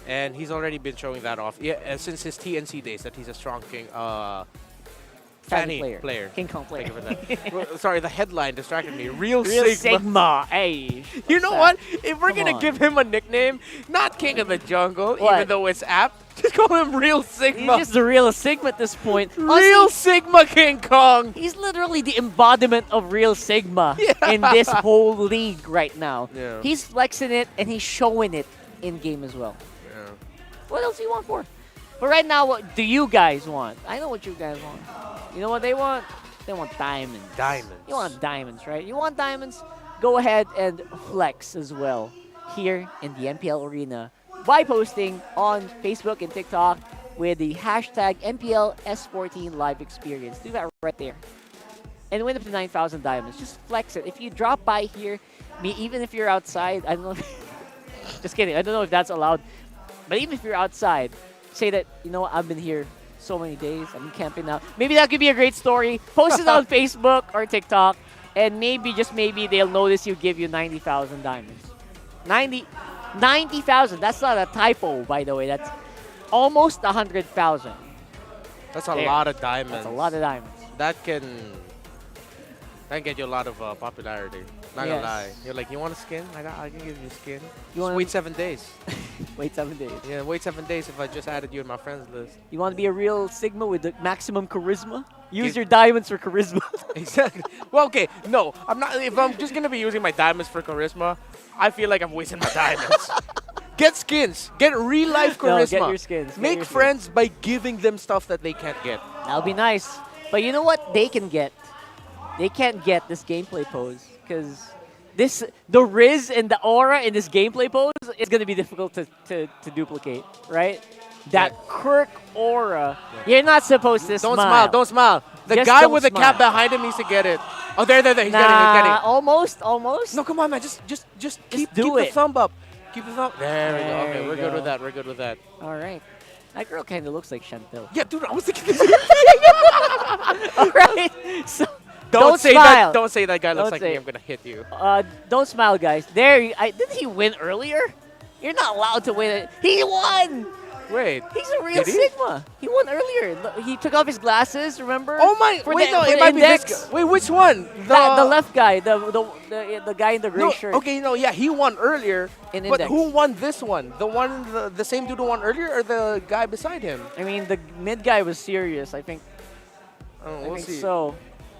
and he's already been showing that off. Yeah, since his TNC days, that he's a strong King. Fanny player. King Kong player. Thank you for that. Well, sorry, the headline distracted me. Real Sigma. Hey. You know what? If we're going to give him a nickname, not King of the Jungle, even though it's apt, just call him Real Sigma. He's just the Real Sigma at this point. Real Sigma King Kong. He's literally the embodiment of Real Sigma in this whole league right now. Yeah. He's flexing it and he's showing it in game as well. Yeah. What else do you want for? But right now, what do you guys want? I know what you guys want. You know what they want? They want diamonds. Diamonds. You want diamonds, right? You want diamonds? Go ahead and flex as well here in the MPL arena by posting on Facebook and TikTok with the hashtag MPL S14 live experience. Do that right there. And win up to 9,000 diamonds. Just flex it. If you drop by here, even if you're outside, I don't know. Just kidding. I don't know if that's allowed. But even if you're outside, say that, you know, I've been here so many days. I'm camping out. Maybe that could be a great story. Post it on Facebook or TikTok, and maybe, just maybe, they'll notice you give you 90,000 diamonds. 90,000. That's not a typo, by the way. That's almost 100,000. That's a lot of diamonds. That's a lot of diamonds. That can get you a lot of popularity. Not gonna lie. You're like, you want a skin? I can give you a skin. Just wait 7 days. Wait 7 days. Yeah, wait 7 days if I just added you in my friends list. You want to be a real Sigma with the maximum charisma? Use your diamonds for charisma. Exactly. Well, okay. No, I'm not. If I'm just gonna be using my diamonds for charisma, I feel like I'm wasting my diamonds. Get skins. Get real life charisma. No, get your skins. Make friends by giving them stuff that they can't get. That'll be nice. But you know what they can get? They can't get this gameplay pose because the Riz and the aura in this gameplay pose is going to be difficult to duplicate, right? That Kirk aura. You're not supposed to smile. Don't smile. Don't smile. The Just guy don't with the cap smile. behind him needs to get it. Oh, there. He's getting it. He's getting it. Almost. No, come on, man. Just keep do the it. thumb up. Keep the thumb. There we go. There Okay, you we're good go. with that. We're good with that. All right. That girl kind of looks like Chantel. Yeah, dude, I was thinking this. All right. So, Don't say smile. that. Don't say that guy looks Don't like say me. it. I'm gonna hit you. Don't smile, guys. There. Didn't he win earlier? You're not allowed to win it. He won. Wait. He's a real Did he? Sigma. He won earlier. He took off his glasses. Remember? Oh my! For Wait, the, no, for it the might be index. this guy. Wait, which one? The left guy. The guy in the gray No, shirt. okay, no, yeah, he won earlier. In But index. who won this one? The same dude who won earlier, or the guy beside him? I mean, the mid guy was serious. I think. Oh, I we'll think see. so.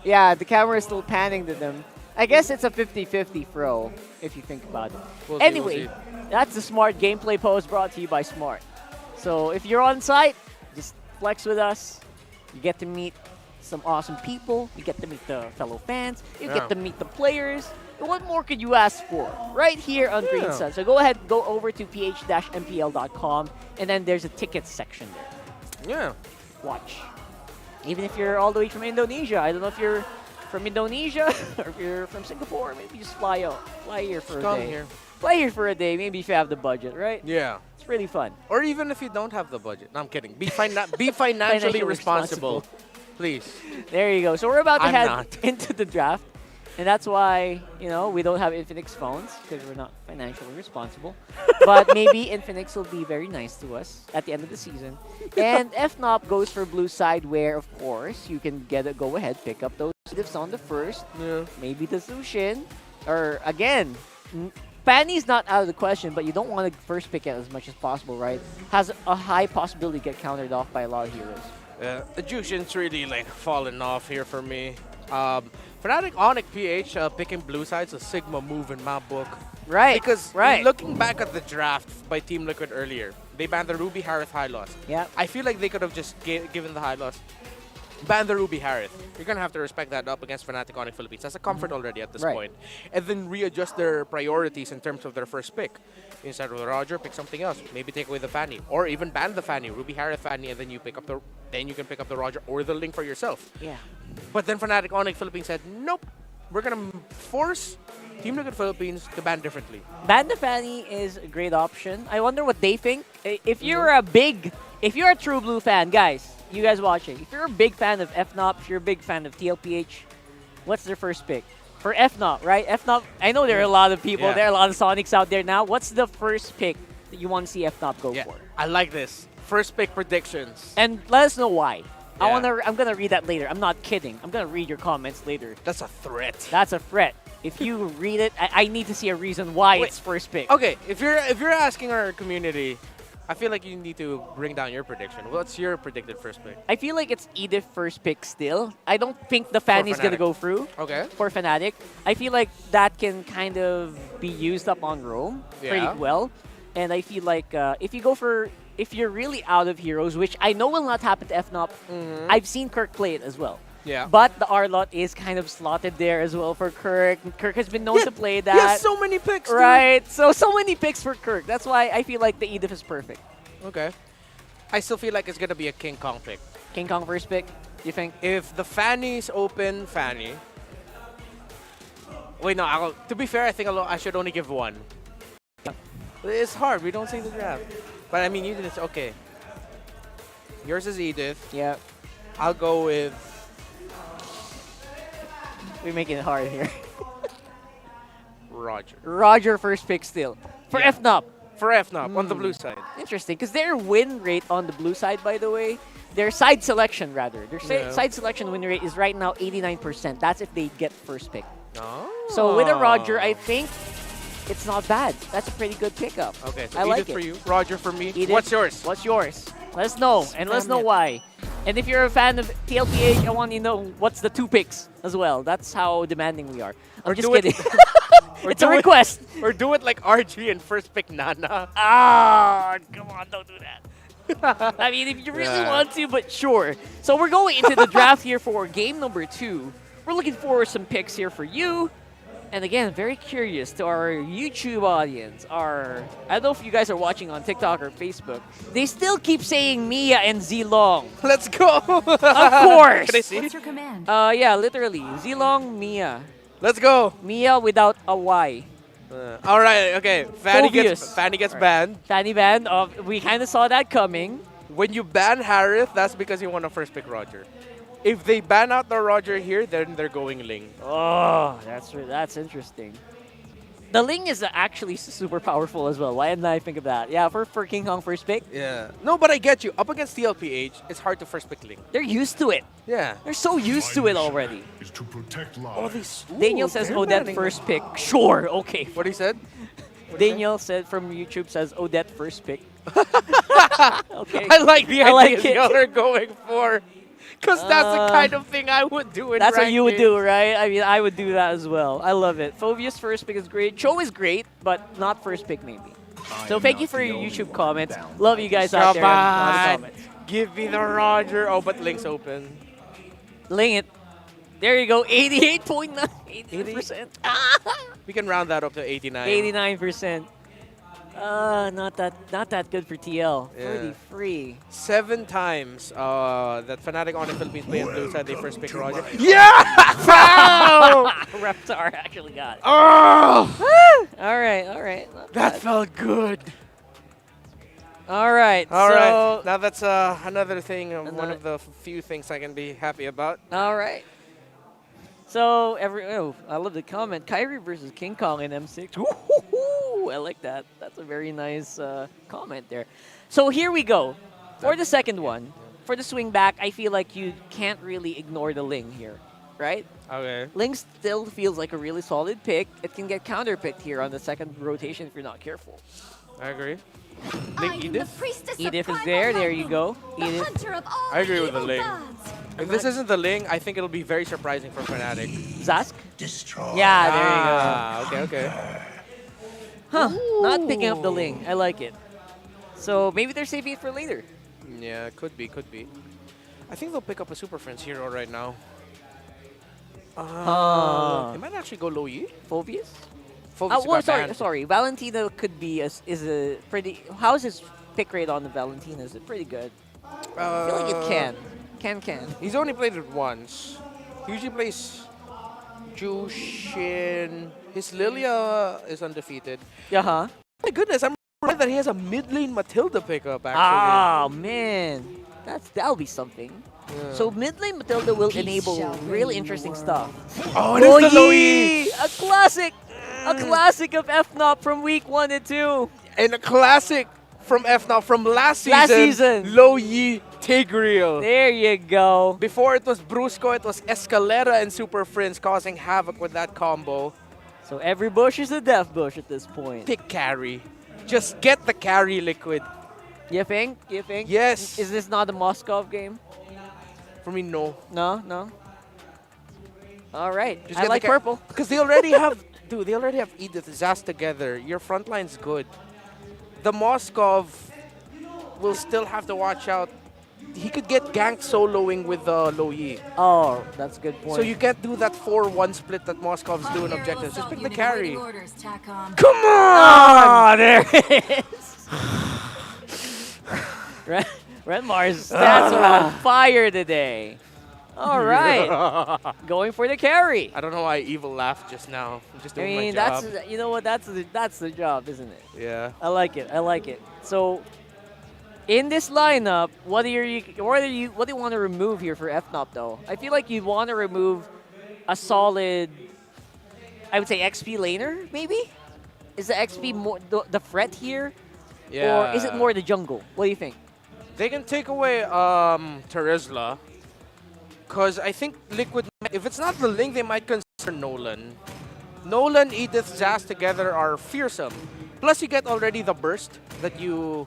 Yeah, the camera is still panning to them. I guess it's a 50-50 throw, if you think about it. We'll see, Anyway, we'll that's the Smart gameplay pose brought to you by Smart. So if you're on site, just flex with us. You get to meet some awesome people. You get to meet the fellow fans. You Yeah. get to meet the players. And what more could you ask for? Right here on Green Yeah. Sun. So go ahead, go over to ph-mpl.com, and then there's a tickets section there. Yeah. Watch. Even if you're all the way from Indonesia, I don't know if you're from Indonesia or if you're from Singapore, maybe just fly out. Fly here for Come a day. here. Fly here for a day, maybe if you have the budget, right? Yeah. It's really fun. Or even if you don't have the budget. No, I'm kidding. Be financially responsible. Please. There you go. So we're about to I'm head not. into the draft. And that's why, we don't have Infinix phones because we're not financially responsible. But maybe Infinix will be very nice to us at the end of the season. And FNOP goes for blue side where, of course, you can go ahead, pick up those lifts on the first. Yeah. Maybe the Zushin. Or, again, Fanny's not out of the question, but you don't want to first pick it as much as possible, right? Has a high possibility to get countered off by a lot of heroes. The Jushin's really fallen off here for me. Fnatic Onic PH picking blue side's a Sigma move in my book. Right. Because right. looking back at the draft by Team Liquid earlier, they banned the Ruby Harith high loss. Yeah. I feel like they could have just given the high loss. Ban the Ruby Harith. You're going to have to respect that up against Fnatic Onic Philippines. That's a comfort already at this Right. point. And then readjust their priorities in terms of their first pick. Instead of the Roger, pick something else. Maybe take away the Fanny. Or even ban the Fanny, Ruby Harith Fanny, and then you pick up then you can pick up the Roger or the Link for yourself. Yeah. But then Fnatic Onic Philippines said, nope. We're going to force Team Liquid Philippines to ban differently. Ban the Fanny is a great option. I wonder what they think. If you're a big if you're a true blue fan, guys, you guys watching, if you're a big fan of FNOP, if you're a big fan of TLPH, what's their first pick? For FNOP, right? FNOP, I know there are a lot of people, there are a lot of Sonics out there now. What's the first pick that you want to see FNOP go for? I like this. First pick predictions. And let us know why. Yeah. I'm gonna read that later. I'm not kidding. I'm gonna read your comments later. That's a threat. That's a threat. If you read it, I need to see a reason why it's first pick. Okay, if you're asking our community, I feel like you need to bring down your prediction. What's your predicted first pick? I feel like it's Edith first pick still. I don't think the Fanny's gonna go through. Okay. For Fnatic, I feel like that can kind of be used up on Rome pretty well, and I feel like if you're really out of heroes, which I know will not happen to FNOP, I've seen Kirk play it as well. Yeah. But the R-Lot is kind of slotted there as well for Kirk. Kirk has been known to play that. He has so many picks, dude. Right. So many picks for Kirk. That's why I feel like the Edith is perfect. Okay. I still feel like it's going to be a King Kong pick. King Kong first pick, you think? If the Fanny's open Fanny. Wait, no. To be fair, I think I should only give one. It's hard. We don't see the draft. But I mean, you did this. Okay. Yours is Edith. Yeah. I'll go with... We're making it hard here. Roger. Roger first pick still. For FNOP. For FNOP, on the blue side. Interesting, because their win rate on the blue side, by the way, their side selection, rather. Their side selection win rate is right now 89%. That's if they get first pick. Oh. So with a Roger, I think it's not bad. That's a pretty good pickup. Okay, so I like Edith it. for you, Roger for me. Edith, What's yours? What's yours? Let us know, and let us know why. And if you're a fan of TLPH, I want you to know what's the 2 picks as well. That's how demanding we are. I'm just kidding. It's a request. Or do it like RG and first pick Nana. Ah, come on, don't do that. I mean, if you really want to, but sure. So we're going into the draft here for game number 2. We're looking for some picks here for you. And again, very curious to our YouTube audience. I don't know if you guys are watching on TikTok or Facebook. They still keep saying Mia and Zilong. Let's go. Of course. Can I see? What's your command? Yeah, literally. Zilong, Mia. Let's go. Mia without a Y. All right, okay. Fanny gets banned. Fanny banned. We kind of saw that coming. When you ban Harith, that's because you want to first pick Roger. If they ban out the Roger here, then they're going Ling. Oh, that's interesting. The Ling is actually super powerful as well. Why didn't I think of that? Yeah, for King Kong first pick. Yeah. No, but I get you. Up against TLPH, it's hard to first pick Ling. They're used to it. Yeah. They're so used to it already. Is to protect Oh, lives. Daniel says Odette first pick. Sure, okay. What he said? Daniel said from YouTube says Odette first pick. Okay. I like the idea it. y'all are going for. Because that's the kind of thing I would do in That's what you would rankings. do, right? I mean, I would do that as well. I love it. Phobia's first pick is great. Cho is great, but not first pick maybe. So thank you for your YouTube comments. Love you guys out there. Come On the on. comments. Give me the Roger. Oh, but Link's open. Ling it. There you go. 88.9. 88%. We can round that up to 89. 89%. Not that good for TL. Yeah. Pretty free. 7 times that Fnatic Onic Philippines play on blue side, they first pick Roger. Reptar actually got it. Oh! All right. Not That bad. felt good. All right. All so, right. Now that's another thing, one of the few things I can be happy about. All right. So I love the comment. Kyrie versus King Kong in M6. Ooh, I like that. That's a very nice comment there. So here we go. For the second one, for the swing back, I feel like you can't really ignore the Ling here, right? Okay. Ling still feels like a really solid pick. It can get counter-picked here on the second rotation if you're not careful. I agree. Link Edith. Edith is there. There you go. Edith. I agree with the Ling. If this isn't the Ling, I think it'll be very surprising for Fnatic. Zask? Yeah, there you go. Okay. Huh. Not picking up the Ling. I like it. So maybe they're saving it for later. Yeah, could be. I think they'll pick up a Super Friends hero right now. They might actually go low E. Phobius? Phobius Sorry. Valentino could be is a pretty. How's his pick rate on the Valentino? Is it pretty good? I feel like it can. Can. He's only played it once. He usually plays Jushin. His Lilia is undefeated. Yeah, huh? My goodness, I'm that he has a mid lane Matilda pickup, actually. Ah, man. That'll be something. Yeah. So mid lane Matilda will enable really interesting stuff. Oh, it is the Loyi! A classic! A classic of FNOP from week 1 and 2. And a classic from FNOP from last season. Last season. Loyi Tigreal. There you go. Before it was Brusco, it was Escalera and Super Prince causing havoc with that combo. So every bush is a death bush at this point. Pick carry. Just get the carry, Liquid. You think? You think? Yes. Is this not a Moskov game? For me, no. No? All right. Just I get like the purple. Because they already have... Dude, they already have Edith Zaz together. Your front line's good. The Moskov will still have to watch out. He could get ganked soloing with Loyi. Oh, that's a good point. So you can't do that 4-1 split that Moskov's doing objectives. Just pick the carry. Come on! There it is. Red Mars stats are on fire today. All right. Going for the carry. I don't know why Evil laughed just now. I'm just doing my that's job. you know what, that's the job, isn't it? Yeah. I like it. So in this lineup, what do you want to remove here for FNOP though? I feel like you want to remove a solid, I would say XP laner maybe? Is the XP more the threat here? Yeah. Or is it more the jungle? What do you think? They can take away Terizla. Because I think Liquid, if it's not the Link, they might consider Nolan. Nolan, Edith, Zaz together are fearsome. Plus, you get already the burst that you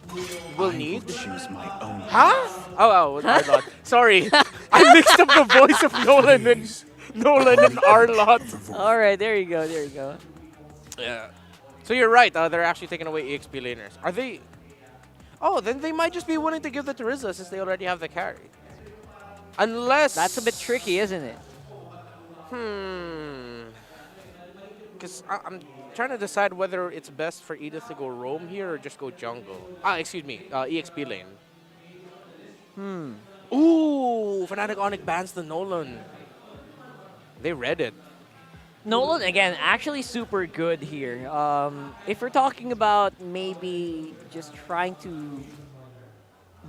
will need. Choose my own. Huh? Oh, Arlot. Sorry. I mixed up the voice of Nolan and Arlot. All right, there you go. Yeah. So you're right. They're actually taking away EXP laners. Are they? Oh, then they might just be willing to give the Terizla since they already have the carry. Unless... That's a bit tricky, isn't it? Because I'm trying to decide whether it's best for Edith to go roam here or just go jungle. Excuse me, EXP lane. Ooh, Fnatic Onic bans the Nolan. They read it. Nolan, again, actually super good here. If we're talking about maybe just trying to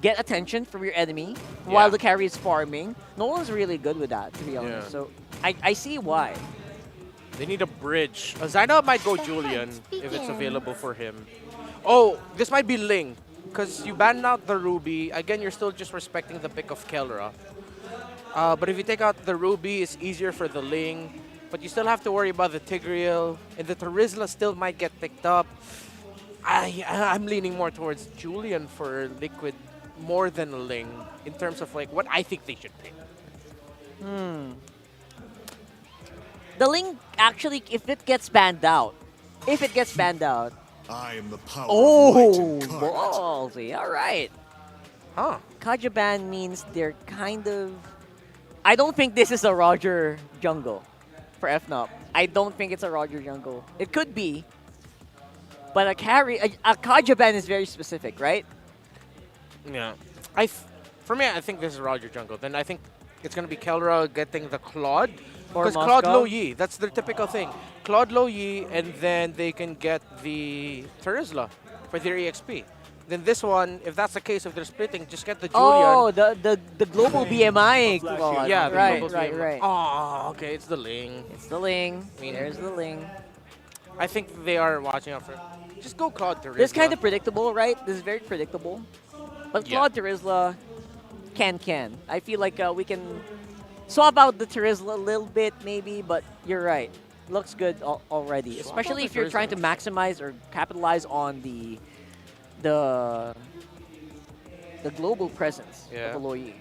get attention from your enemy while the carry is farming, Nolan's really good with that, to be honest. So I see why. They need a bridge. Zyna might go Julian if it's available for him. Oh, this might be Ling. Because you ban out the Ruby. Again, you're still just respecting the pick of Kelra. But if you take out the Ruby, it's easier for the Ling. But you still have to worry about the Tigreal. And the Terizla still might get picked up. I'm leaning more towards Julian for Liquid more than Ling in terms of like what I think they should pick. The Ling, actually, if it gets banned out, I am the power oh, of light and ballsy. All right. Huh. Kaja ban means they're kind of... I don't think this is a Roger jungle for FNOP. I don't think it's a Roger jungle. It could be. But a Kaja ban is very specific, right? Yeah. For me, I think this is Roger jungle. Then I think it's going to be Kelra getting the Claude. Because Claude Loyi, that's their typical thing. Claude Loyi, and then they can get the Terizla for their EXP. Then this one, if that's the case, if they're splitting, just get the Julian. Oh, the global BMI Claude. Yeah, the right, global right, BMI. right. Oh, okay, it's the Ling. It's the Ling. There's the Ling. I think they are watching out for... Just go Claude Terizla. This is kind of predictable, right? This is very predictable. But Claude Terizla can. I feel like we can swap out the Terizla a little bit, maybe, but you're right. Looks good already, especially if you're trying to maximize or capitalize on the global presence of Aloy.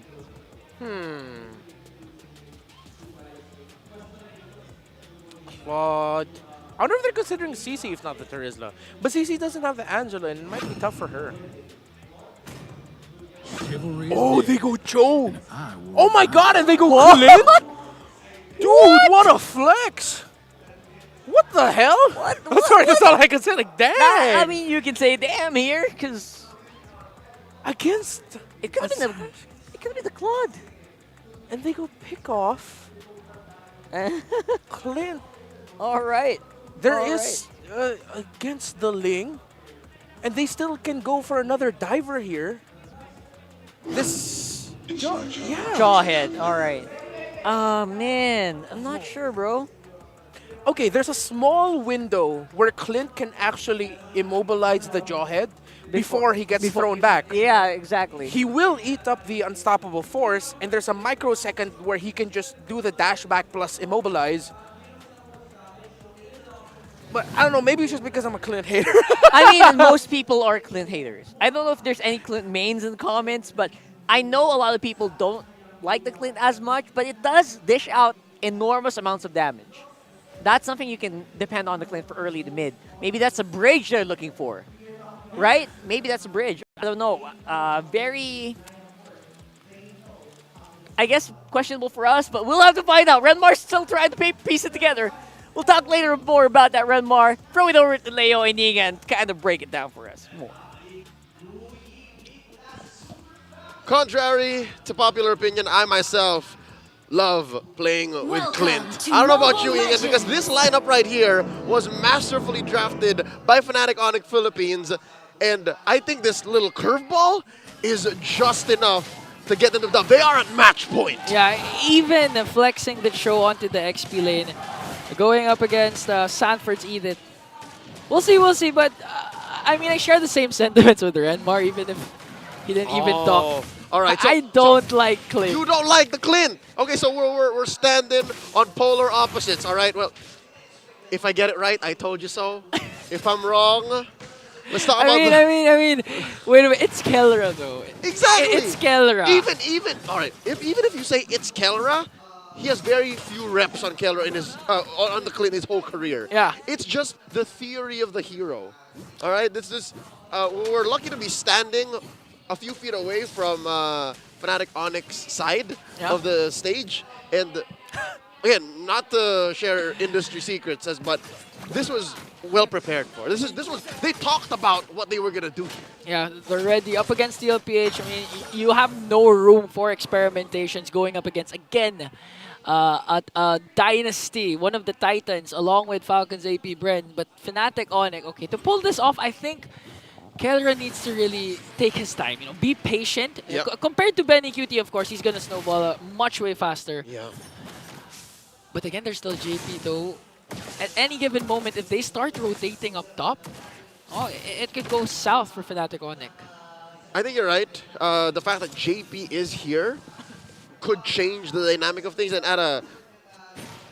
Claude. I wonder if they're considering CC if not the Terizla. But CC doesn't have the Angela and it might be tough for her. Oh, they go Joe! Oh my god, and they go Clint? Dude, what a flex! What the hell? What? I'm sorry, that's all I can say. Like, damn! I mean, you can say damn here, because... Against... It could have been the Claude. And they go pick off Clint. All right. There is against the Ling. And they still can go for another diver here. This... yeah. Jawhead, alright. Man, I'm not sure, bro. Okay, there's a small window where Clint can actually immobilize the Jawhead before he gets thrown back. Yeah, exactly. He will eat up the unstoppable force, and there's a microsecond where he can just do the dash back plus immobilize. But I don't know, maybe it's just because I'm a Clint hater. I mean, most people are Clint haters. I don't know if there's any Clint mains in the comments, but I know a lot of people don't like the Clint as much, but it does dish out enormous amounts of damage. That's something you can depend on the Clint for early to mid. Maybe that's a bridge they're looking for, right? Maybe that's a bridge. I don't know. Very, I guess, questionable for us, but we'll have to find out. Renmar's still trying to piece it together. We'll talk later more about that, Renmar. Throw it over to Leo and Iniga and kind of break it down for us more. Contrary to popular opinion, I myself love playing with Clint. I don't know about you, Ian, because this lineup right here was masterfully drafted by Fnatic Onic Philippines, and I think this little curveball is just enough to get them to the dub. They are at match point. Yeah, even flexing the show onto the XP lane, going up against Sanford's Edith. We'll see, but I mean, I share the same sentiments with Renmar, even if he didn't even talk. All right, I don't like Clint. You don't like the Clint. Okay, so we're standing on polar opposites. All right, well, if I get it right, I told you so. If I'm wrong, let's talk about I mean, wait a minute. It's Kellera though. Exactly. It's Kellera. Even all right. Even if you say it's Kellera, he has very few reps on Kellera in his on the Clint his whole career. Yeah. It's just the theory of the hero. All right. This is we're lucky to be standing a few feet away from Fnatic Onic's side of the stage, and again, not to share industry secrets, but this was well prepared for. This was they talked about what they were gonna do. Yeah, they're ready up against TLPH. I mean, you have no room for experimentations going up against again a dynasty, one of the titans, along with Falcons AP Bren. But Fnatic Onic, okay, to pull this off, I think Kellera needs to really take his time, be patient. Yep. Compared to Benny QT, of course, he's gonna snowball much way faster. Yeah. But again, there's still JP though. At any given moment, if they start rotating up top, it could go south for Fnatic Onic. I think you're right. The fact that JP is here could change the dynamic of things, and at a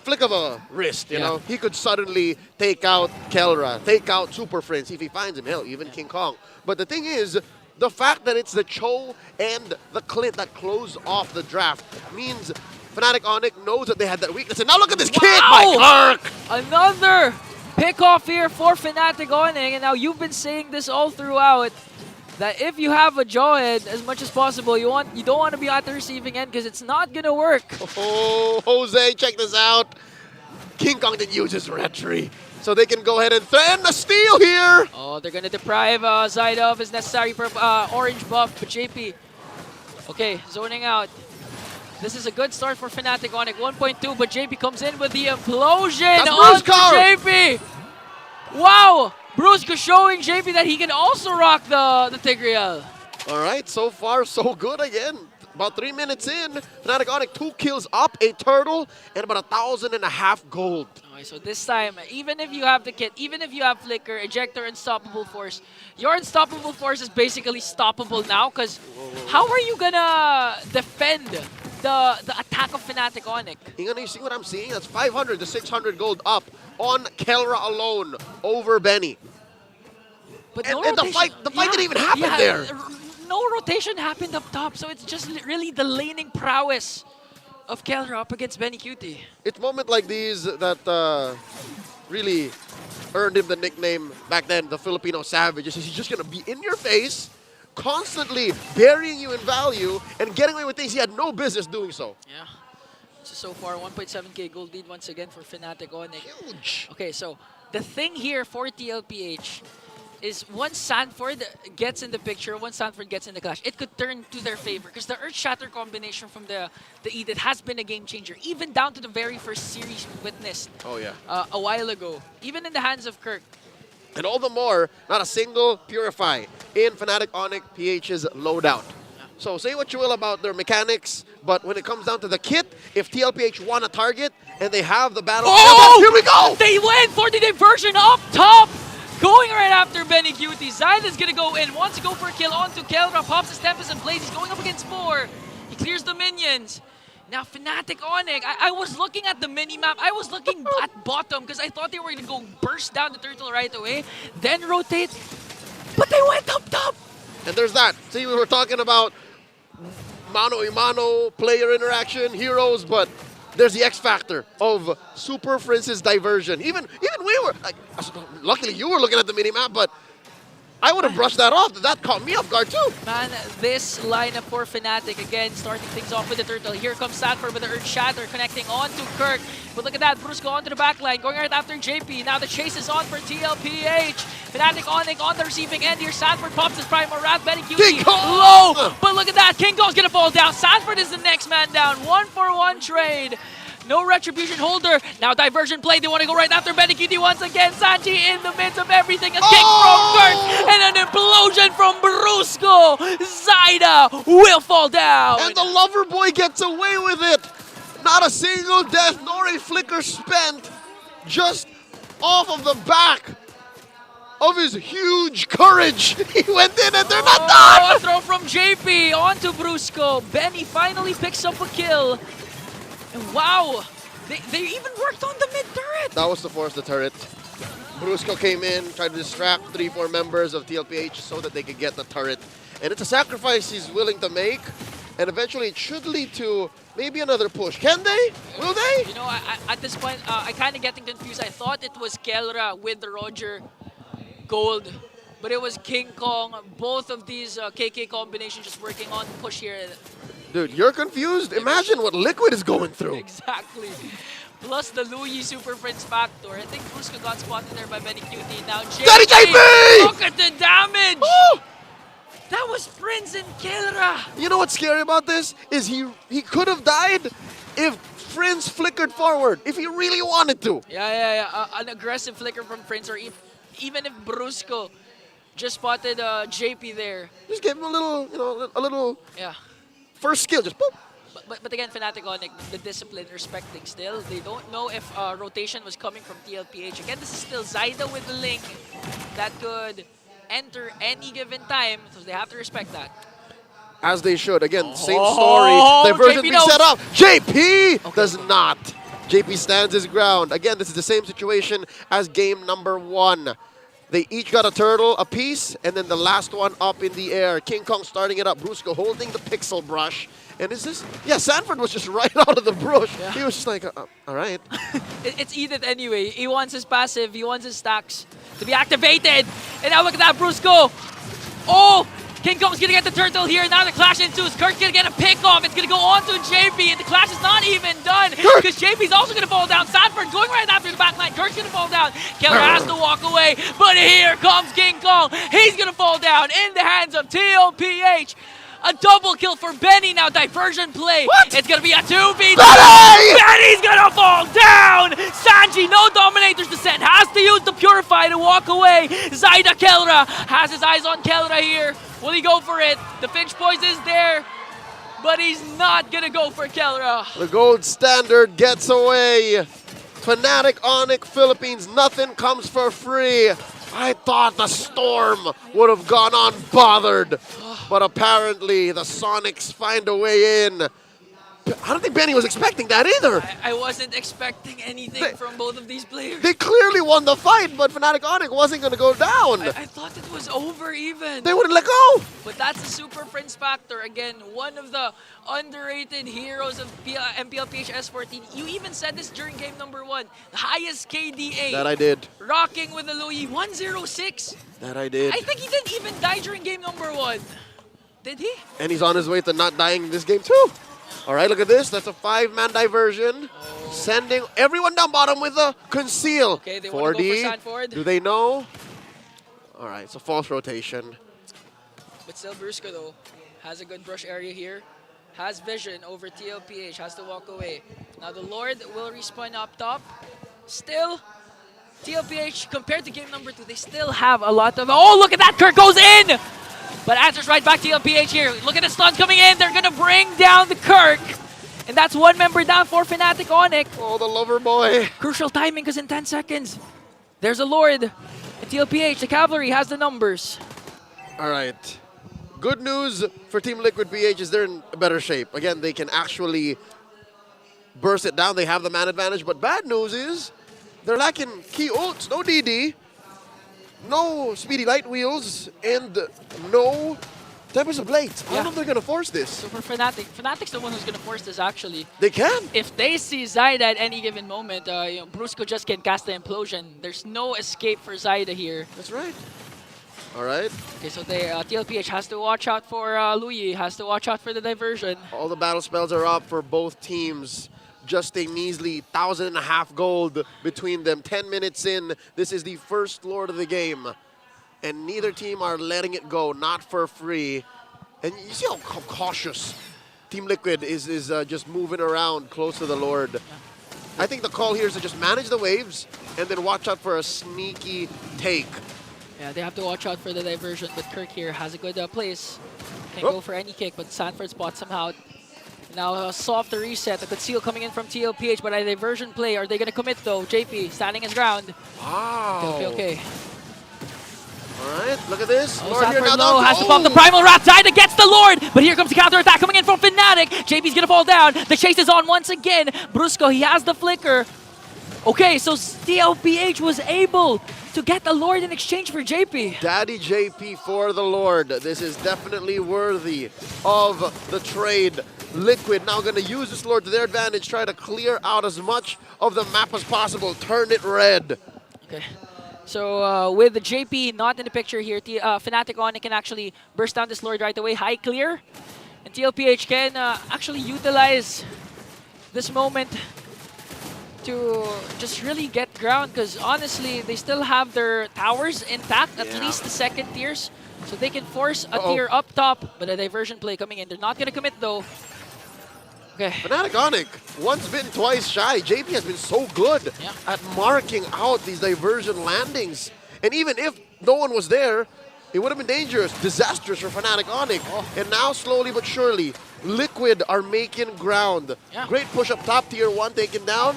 flick of a wrist, you know, he could suddenly take out Kellera, take out Super Friends if he finds him, hell, even King Kong. But the thing is, the fact that it's the Cho and the Clint that close off the draft means Fnatic Onic knows that they had that weakness. And now look at this kid by Clark! Another pick off here for Fnatic Onic, and now you've been saying this all throughout, that if you have a Jawhead as much as possible, you don't want to be at the receiving end because it's not gonna work. Oh, Jose, check this out. King Kong didn't use his retry, so they can go ahead and threaten a steal here. Oh, they're gonna deprive Zayda of his necessary orange buff, but JP, okay, zoning out. This is a good start for Fnatic Onic, 1.2, but JP comes in with the implosion on JP. Wow! Brusco showing JP that he can also rock the Tigreal. All right, so far so good again. About 3 minutes in, Fnatic Onic 2 kills up, a turtle, and about 1,500 gold. Okay, so this time, even if you have the kit, even if you have Flicker, Ejector, Unstoppable Force, your Unstoppable Force is basically stoppable now because how are you gonna defend the attack of Fnatic Onic? You see what I'm seeing? That's 500 to 600 gold up on Kellera alone over Benny. But and, no and the fight didn't even happen there. No rotation happened up top, so it's just really the laning prowess of Kellera up against Benny QT. It's moments like these that really earned him the nickname back then, the Filipino Savage. He's just going to be in your face, constantly burying you in value, and getting away with things he had no business doing so. Yeah. So far, 1.7k gold lead once again for Fnatic Onic. Huge. Okay, so the thing here for TLPH is once Sanford gets in the picture, once Sanford gets in the clash, it could turn to their favor because the Earth Shatter combination from the Edith has been a game changer, even down to the very first series we witnessed a while ago, even in the hands of Kirk. And all the more, not a single Purify in Fnatic Onic PH's loadout. So say what you will about their mechanics, but when it comes down to the kit, if TLPH won a target and they have the battle, here we go! They win for the diversion up top! Going right after Benny Cutie. Zyda's gonna go in, wants to go for a kill onto Kelra, pops his Tempest and Blaze. He's going up against 4. He clears the minions. Now Fnatic Onic, I was looking at the mini-map. I was looking at bottom because I thought they were gonna go burst down the turtle right away, then rotate, but they went up top! And there's that. See, we were talking about mano-a-mano, player interaction, heroes, but there's the X factor of Super Prince's diversion. Even we were, like, luckily you were looking at the mini-map, but I would have brushed that off. That caught me off guard too. Man, this lineup for Fnatic, again, starting things off with the turtle. Here comes Sanford with the Earth Shatter, connecting on to Kirk. But look at that, Brusco onto the backline, going right after JP. Now the chase is on for TLPH. Fnatic Onic on the receiving end here. Sanford pops his Primal Wrath, Benny QT low. But look at that, King Kong's gonna fall down. Sanford is the next man down. 1-for-1 trade. No retribution holder. Now diversion play. They want to go right after Benny QT once again. Sanji in the midst of everything. A kick from Kirk and an implosion from Brusco. Zyda will fall down. And the lover boy gets away with it. Not a single death nor a flicker spent. Just off of the back of his huge courage. He went in and they're not done. A throw from JP onto Brusco. Benny finally picks up a kill. Wow, they even worked on the mid turret. That was to force the turret. Brusco came in, tried to distract 3-4 members of TLPH so that they could get the turret. And it's a sacrifice he's willing to make. And eventually it should lead to maybe another push. Can they? Will they? You know, at this point, I kind of getting confused. I thought it was Kelra with the Roger Gold, but it was King Kong. Both of these KK combinations just working on the push here. Dude, you're confused? Imagine what Liquid is going through. Exactly. Plus the Louis Super Prince factor. I think Brusco got spotted there by Benny QT. Now JP! Look at the damage! Ooh! That was Prince and Kelra. You know what's scary about this? Is he could have died if Prince flickered forward, if he really wanted to. Yeah. An aggressive flicker from Prince, or even if Brusco just spotted JP there. Just give him a little, you know, a little... Yeah. First skill, just boop. But again, Fnatic Onic, the discipline respecting still. They don't know if rotation was coming from TLPH. Again, this is still Zyda with the link that could enter any given time, so they have to respect that. As they should. Again, same story. Diversion being set up. JP does not. JP stands his ground. Again, this is the same situation as game number 1. They each got a turtle apiece, and then the last one up in the air. King Kong starting it up. Brusco holding the pixel brush. And is this? Yeah, Sanford was just right out of the brush. Yeah. He was just like, all right. It's Edith anyway. He wants his passive. He wants his stacks to be activated. And now look at that, Brusco. Oh! King Kong's gonna get the turtle here. Now the clash ensues. Kirk's gonna get a pick off. It's gonna go on to JP, and the clash is not even done because JP's also gonna fall down. Sanford going right after the backline. Kirk's gonna fall down. Keller has to walk away, but here comes King Kong. He's gonna fall down in the hands of TLPH. A double kill for Benny now. Diversion play. What? It's gonna be a 2v2. Benny's gonna fall down. Sanji, no Dominator's Descent. Has to use the Purify to walk away. Zyda Kelra has his eyes on Kelra here. Will he go for it? The Finch Poise is there, but he's not gonna go for Kelra. The gold standard gets away. Fnatic Onic Philippines, nothing comes for free. I thought the Storm would have gone unbothered, but apparently the Sonics find a way in. I don't think Benny was expecting that either. I wasn't expecting anything from both of these players. They clearly won the fight, but Fnatic Onic wasn't going to go down. I thought it was over even. They wouldn't let go. But that's the Super Prince factor. Again, one of the underrated heroes of MPLPH S14. You even said this during game number 1. The highest KDA. That I did. Rocking with the Louis 106. That I did. I think he didn't even die during game number 1. Did he? And he's on his way to not dying in this game too. All right, look at this. That's a 5-man diversion. Sending everyone down bottom with a conceal. Okay, they want to go for Sanford. Do they know? All right, it's a false rotation. But still, Brusco, though, has a good brush area here. Has vision over TLPH. Has to walk away. Now, the Lord will respawn up top. Still, TLPH, compared to game number 2, they still have a lot of... Oh, look at that! Kirk goes in! But answers right back to TLPH here. Look at the stun coming in. They're going to bring down the Kirk. And that's one member down for Fnatic Onic. Oh, the lover boy. Crucial timing because in 10 seconds, there's a Lord. And TLPH, the Cavalry, has the numbers. All right. Good news for Team Liquid PH is they're in better shape. Again, they can actually burst it down. They have the man advantage. But bad news is they're lacking key ults. No DD, no speedy light wheels, and no Tempest of Blades. I don't know if they're going to force this. So for Fnatic, Fnatic's the one who's going to force this actually. They can. If they see Zyda at any given moment, Brusco just can cast the Implosion. There's no escape for Zyda here. That's right. All right. Okay, so TLPH has to watch out for Louis, has to watch out for the diversion. All the battle spells are up for both teams. Just a measly 1,500 gold between them. 10 minutes in, this is the first Lord of the game. And neither team are letting it go, not for free. And you see how cautious Team Liquid is just moving around close to the Lord. Yeah. I think the call here is to just manage the waves and then watch out for a sneaky take. Yeah, they have to watch out for the diversion, but Kirk here has a good place. Can go for any kick, but Sanford spots somehow. Now a softer reset, a conceal coming in from TLPH, but a diversion play. Are they going to commit though? JP standing his ground. Wow. Okay. All right, look at this. Oh, Lord here now has to pump the Primal Wrath. Zyda gets the Lord, but here comes the counter attack coming in from Fnatic. JP's gonna fall down. The chase is on once again. Brusco, he has the flicker. Okay, so TLPH was able to get the Lord in exchange for JP. Daddy JP for the Lord. This is definitely worthy of the trade. Liquid now going to use this Lord to their advantage, try to clear out as much of the map as possible, turn it red. Okay. So with the JP not in the picture here, Fnatic Onic can actually burst down this Lord right away. High clear. And TLPH can actually utilize this moment to just really get ground, because honestly, they still have their towers intact, at least the second tiers. So they can force a tier up top, but a diversion play coming in. They're not going to commit though. Okay. Fnatic Onic, once bitten, twice shy. JP has been so good at marking out these diversion landings. And even if no one was there, it would have been dangerous, disastrous for Fnatic Onic. And now, slowly but surely, Liquid are making ground. Great push up top, tier 1 taken down,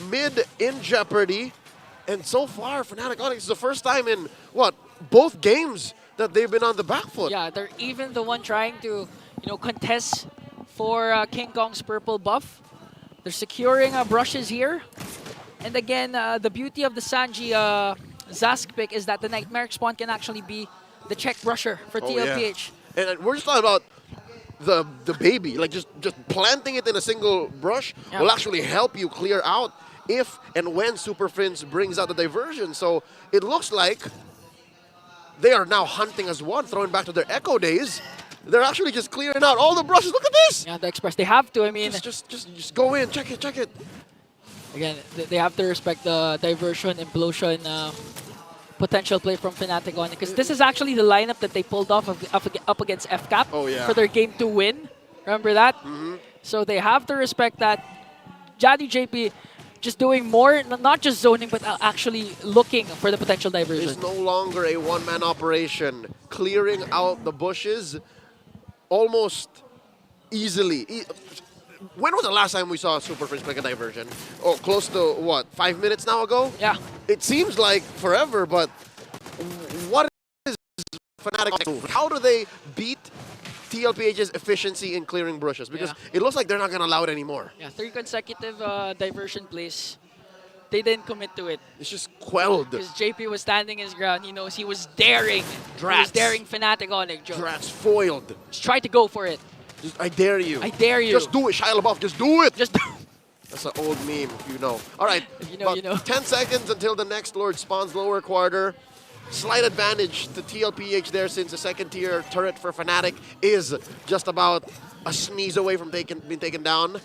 mid in jeopardy. And so far, Fnatic Onic is the first time in, what, both games that they've been on the back foot. Yeah, they're even the one trying to, contest for King Kong's purple buff. They're securing brushes here. And again, the beauty of the Sanji Zask pick is that the Nightmare spawn can actually be the check brusher for TLPH. Yeah. And we're just talking about the baby, like just planting it in a single brush will actually help you clear out if and when Super Prince brings out the diversion. So it looks like they are now hunting as one, throwing back to their Echo days. They're actually just clearing out all the brushes. Look at this! Yeah, the Express, they have to, I mean... Just go in, check it. Again, they have to respect the diversion, implosion, potential play from Fnatic Onic, because this is actually the lineup that they pulled off up against FCAP for their game to win. Remember that? So they have to respect that. Daddy JP just doing more, not just zoning, but actually looking for the potential diversion. It's no longer a one-man operation. Clearing out the bushes almost easily. When was the last time we saw Super Prince make a diversion? Oh, close to, what, 5 minutes now ago? Yeah. It seems like forever, but what is Fnatic? How do they beat TLPH's efficiency in clearing brushes? Because it looks like they're not going to allow it anymore. Yeah, 3 consecutive diversion plays. They didn't commit to it. It's just quelled. Because JP was standing his ground. He knows he was daring. Drats. He was daring Fnatic Onic. Drats foiled. Just try to go for it. I dare you. I dare you. Just do it, Shia LaBeouf. Just do it. Just do That's an old meme, if you know. All right. If you know, you know. 10 seconds until the next Lord spawns lower quarter. Slight advantage to TLPH there, since the second tier turret for Fnatic is just about a sneeze away from being taken down.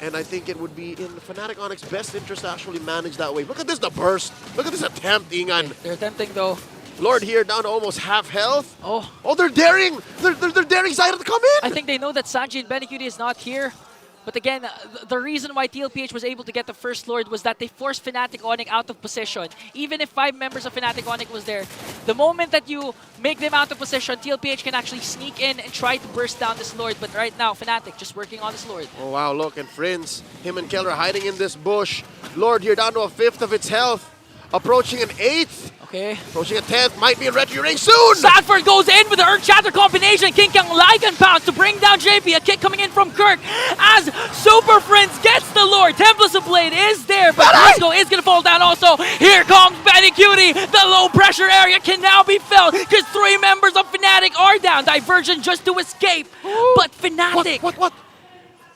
And I think it would be in Fnatic Onic's best interest to actually manage that wave. Look at this, the burst. Look at this attempt, Ingan. They're attempting though. Lord here down to almost half health. Oh, they're daring. They're daring Zyda to come in. I think they know that Sanji and Benecutie is not here. But again, the reason why TLPH was able to get the first Lord was that they forced Fnatic Onic out of position. Even if 5 members of Fnatic Onic was there, the moment that you make them out of position, TLPH can actually sneak in and try to burst down this Lord. But right now, Fnatic just working on this Lord. Oh wow, look, and Friends, him and Keller hiding in this bush. Lord here down to a 5th of its health. Approaching an 8th. Okay. Approaching a 10th. Might be in red range soon. Sanford goes in with the Earth Shatter combination. King Kong Lycan pounce to bring down JP. A kick coming in from Kirk as Super Friends gets the Lord. Tempest of Blade is there, but Briscoe is going to fall down also. Here comes Benny Cutie. The low pressure area can now be felt because 3 members of Fnatic are down. Diversion just to escape. But Fnatic. What?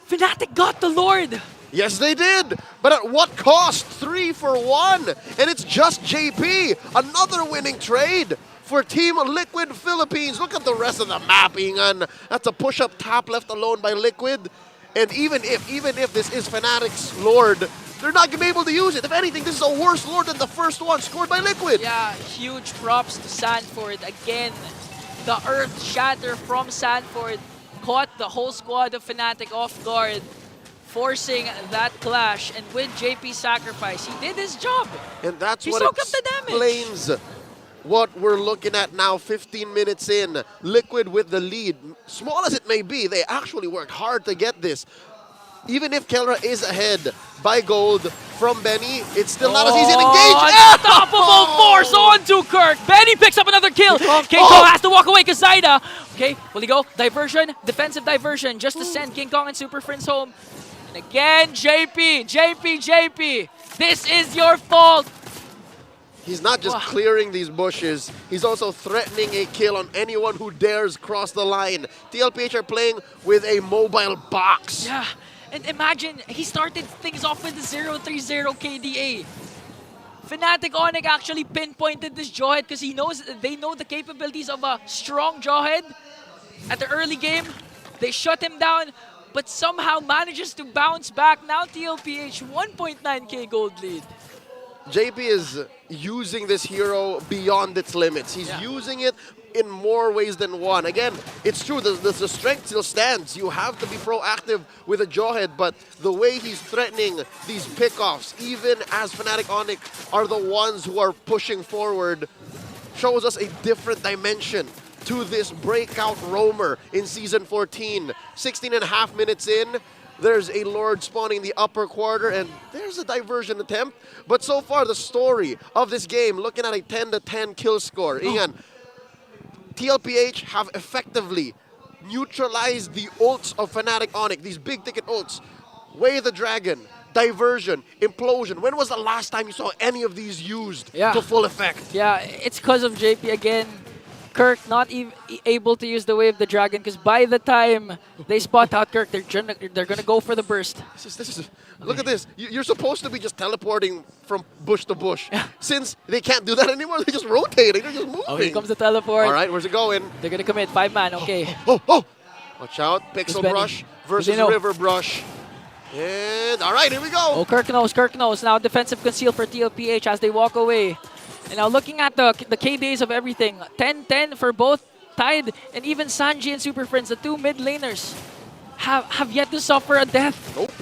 Fnatic got the Lord. Yes, they did. But at what cost? 3 for 1. And it's just JP. Another winning trade for Team Liquid Philippines. Look at the rest of the map, Ingan. That's a push-up tap left alone by Liquid. And even if this is Fnatic's Lord, they're not going to be able to use it. If anything, this is a worse Lord than the first one scored by Liquid. Yeah, huge props to Sanford. Again, the Earth Shatter from Sanford caught the whole squad of Fnatic off guard, forcing that clash, and with JP's sacrifice, he did his job. And that's he what soaked up the damage. Explains what we're looking at now, 15 minutes in. Liquid with the lead. Small as it may be, they actually worked hard to get this. Even if Kelra is ahead by gold from Benny, it's still not as easy to engage. Unstoppable force onto Kirk. Benny picks up another kill. King Kong has to walk away because Zaida. Okay, will he go? Diversion, defensive diversion, just to send King Kong and Super Friends home. Again, JP, this is your fault. He's not just clearing these bushes, he's also threatening a kill on anyone who dares cross the line. TLPH are playing with a mobile box. Yeah, and imagine, he started things off with the 0-3-0 KDA. Fnatic Onic actually pinpointed this Jawhead because they know the capabilities of a strong Jawhead. At the early game, they shut him down, but somehow manages to bounce back. Now TLPH 1.9k gold lead. JP is using this hero beyond its limits. He's using it in more ways than one. Again, it's true, the strength still stands. You have to be proactive with a Jawhead, but the way he's threatening these pickoffs, even as Fnatic Onic are the ones who are pushing forward, shows us a different dimension to this breakout roamer in Season 14. 16.5 minutes in, there's a Lord spawning in the upper quarter, and there's a diversion attempt. But so far, the story of this game, looking at a 10-10 kill score. Ian, TLPH have effectively neutralized the ults of Fnatic Onic, these big-ticket ults. Way the Dragon, Diversion, Implosion. When was the last time you saw any of these used to full effect? Yeah, it's because of JP again. Kirk not even able to use the Wave the Dragon because by the time they spot out Kirk, they're gonna go for the burst. Look at this. You're supposed to be just teleporting from bush to bush. Since they can't do that anymore, they're just rotating. They're just moving. Oh, here comes the teleport. All right, where's it going? They're gonna commit 5-man. Okay. Watch out. Pixel Brush versus River Brush. And all right, here we go. Oh, Kirk knows. Now defensive conceal for TLPH as they walk away. And now looking at the KDAs of everything, 10-10 for both Tide and even Sanji and Super Friends, the 2 mid laners, have yet to suffer a death. Nope.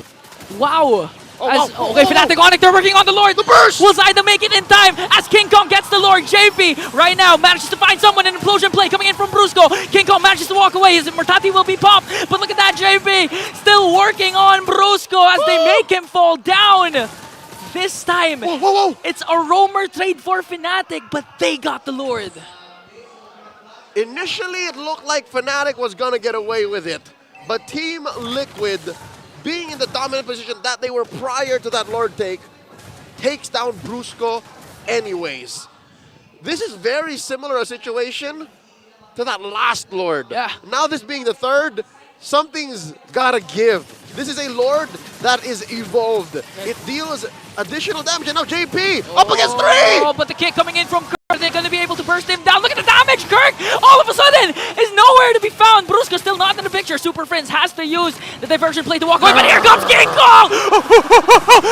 Wow. Okay, Fnatic Onic, they're working on the Lord. The burst! Will Zaida make it in time as King Kong gets the Lord? JP right now manages to find someone, an implosion play coming in from Brusco. King Kong manages to walk away. His Immortality will be popped, but look at that, JP still working on Brusco as they make him fall down. This time, it's a roamer trade for Fnatic, but they got the Lord. Initially, it looked like Fnatic was going to get away with it. But Team Liquid, being in the dominant position that they were prior to that Lord take, takes down Brusco anyways. This is very similar a situation to that last Lord. Yeah. Now this being the third, something's gotta give. This is a Lord that is evolved. It deals additional damage, and now JP up against 3! Oh, but the kick coming in from Kirk, they're going to be able to burst him down. Look at the damage, Kirk! All of a sudden is nowhere to be found. Brusco still not in the picture. Super Friends has to use the diversion play to walk away, but here comes King Kong!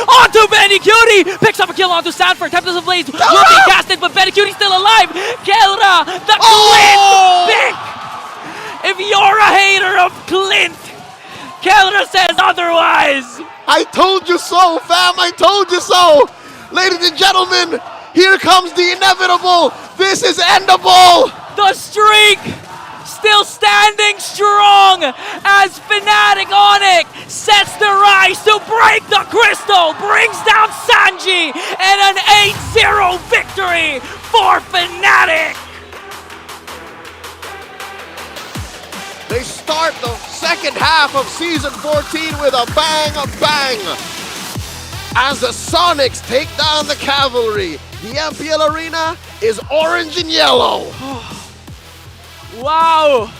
Onto Benny Cutie! Picks up a kill onto Sanford. Tempest of Blades will be casted, but Benny Cutie's still alive. Kelra, the Clint pick! If you're a hater of Clint, Kelra says otherwise! I told you so, fam! I told you so! Ladies and gentlemen, here comes the inevitable! This is endable! The streak still standing strong as Fnatic Onic sets the rise to break the crystal, brings down Sanji, and an 8-0 victory for Fnatic! They start the second half of Season 14 with a bang, as the Sonics take down the Cavalry. The MPL arena is orange and yellow. Wow!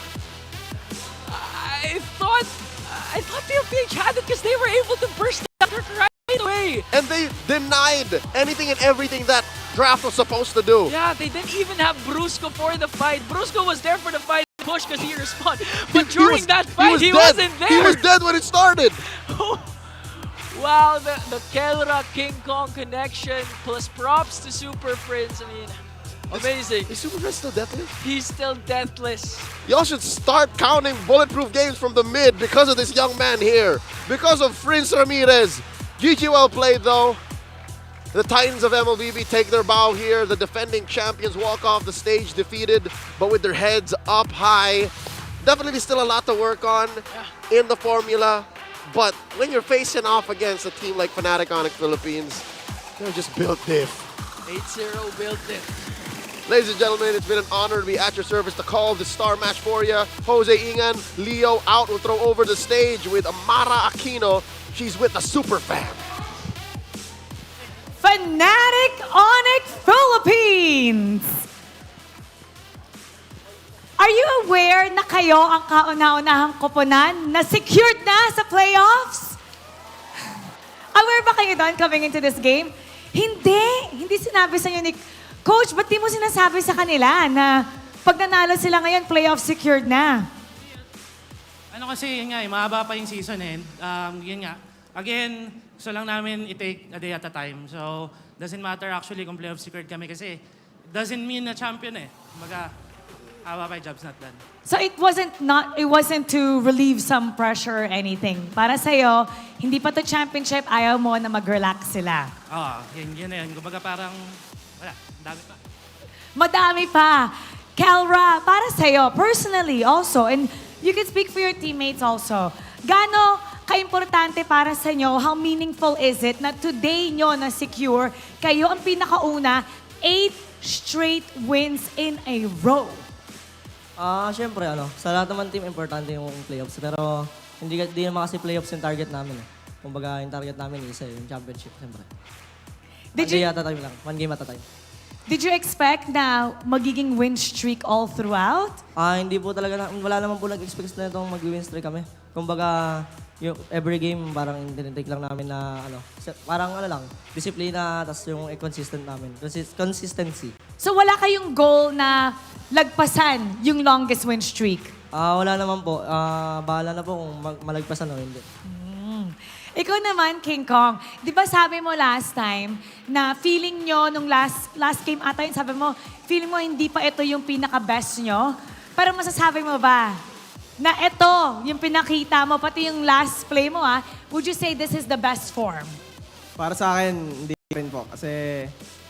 I thought TLPH had it because they were able to burst the dark right away. And they denied anything and everything that Draft was supposed to do. Yeah, they didn't even have Brusco for the fight. Brusco was there for the fight push because he responded. But during that fight, he wasn't there. He was dead when it started. Wow, the Kelra King Kong connection plus props to Super Prince. I mean, amazing. Is Super Prince still deathless? He's still deathless. Y'all should start counting bulletproof games from the mid because of this young man here. Because of Prince Ramirez. GG well played though. The Titans of MLBB take their bow here. The defending champions walk off the stage defeated, but with their heads up high. Definitely still a lot to work on in the formula. But when you're facing off against a team like Fnatic Onic Philippines, they're just built diff. 8-0 built diff. Ladies and gentlemen, it's been an honor to be at your service to call the star match for you. Jose Ingan, Leo out will throw over the stage with Amara Aquino. She's with the Super Fam. Fnatic Onic Philippines! Are you aware na kayo ang kauna-unahang koponan na secured na sa playoffs? Aware ba kayo doon coming into this game? Hindi sinabi sa inyo ni Coach, ba't di mo sinasabi sa kanila na pag nanalo sila ngayon, playoff secured na? Ano kasi, yun nga, mahaba pa yung season eh. Yun nga, again, gusto lang namin i-take a day at a time. So, doesn't matter actually kung playoff secured kami kasi it doesn't mean na champion eh. Kumbaga, my job's not done. So it wasn't to relieve some pressure or anything. Para sa'yo, hindi pa to championship, ayaw mo na mag-relax sila. Yun na yun. Kumbaga parang, wala, dami pa. Madami pa. Kelra, para sa'yo, personally also, and you can speak for your teammates also, gaano ka-importante para sa inyo, how meaningful is it na today nyo na-secure, kayo ang pinakauna, 8 straight wins in a row? Siyempre, sa lahat naman team, importante yung playoffs. Pero hindi naman kasi playoffs yung target namin. Kumbaga, yung target namin isa yung championship, siyempre. One game at a time. Did you expect na magiging win streak all throughout? Hindi po talaga, wala naman po nag-expect na itong mag-win streak kami. Kumbaga, yung every game parang tinitake lang namin na parang disiplina, tas yung consistent namin. Consistency. So wala kayong goal na lagpasan yung longest win streak? Wala naman po. Bahala na po kung malagpasan o hindi. Ikaw naman, King Kong, di ba sabi mo last time na feeling nyo nung last game ata yun, sabi mo, feeling mo hindi pa ito yung pinaka-best nyo? Pero masasabi mo ba na ito yung pinakita mo, pati yung last play mo would you say this is the best form? Para sa akin, hindi rin po. Kasi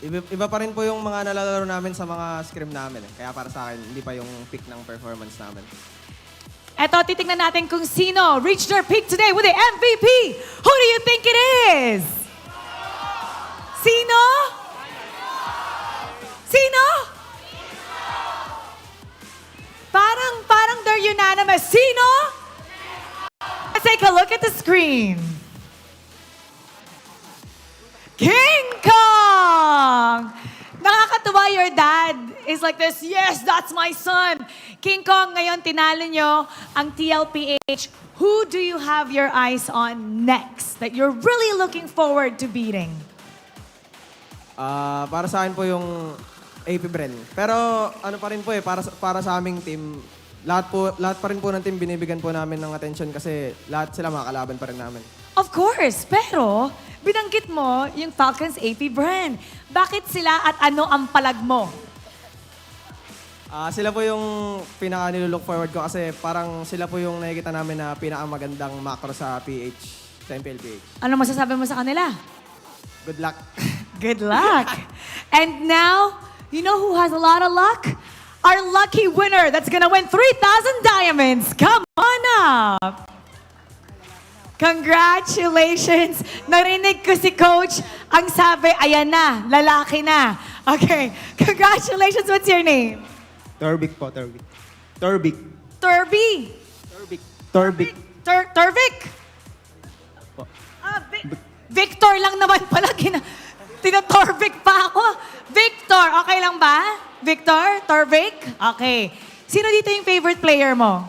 iba pa rin po yung mga nalalaro namin sa mga scrim namin. Kaya para sa akin, hindi pa yung peak ng performance namin. Eto, titingnan natin kung sino reached their peak today with the MVP. Who do you think it is? Sino? Sino? Parang they're unanimous. Sino? Let's take a look at the screen. King Kong! Nakakatuwa, your dad is like this, yes, that's my son. King Kong, ngayon tinalo nyo ang TLPH. Who do you have your eyes on next that you're really looking forward to beating? Para sa akin po yung AP Bren. Pero ano pa rin po para sa aming team, lahat pa rin po ng team binibigyan po namin ng attention kasi lahat sila mga kalaban pa rin namin. Of course, pero binanggit mo yung Falcons AP Bren. Bakit sila at ano ang palag mo? Sila po yung pinaka-nilook forward ko kasi parang sila po yung nakikita namin na pinakamagandang macro sa PH, sa MPLPH. Ano masasabi mo sa kanila? Good luck. Good luck. And now, you know who has a lot of luck? Our lucky winner that's gonna win 3,000 diamonds. Come on up. Congratulations. Narinig ko si Coach. Ang sabi, ayan na, lalaki na. Okay. Congratulations. What's your name? Torvik po, Torvik. Torvik. Turby. Torvik. Turvik? Victor lang naman pala. Tinatorvik pa ako. Victor, okay lang ba? Victor? Torvik? Okay. Sino dito yung favorite player mo?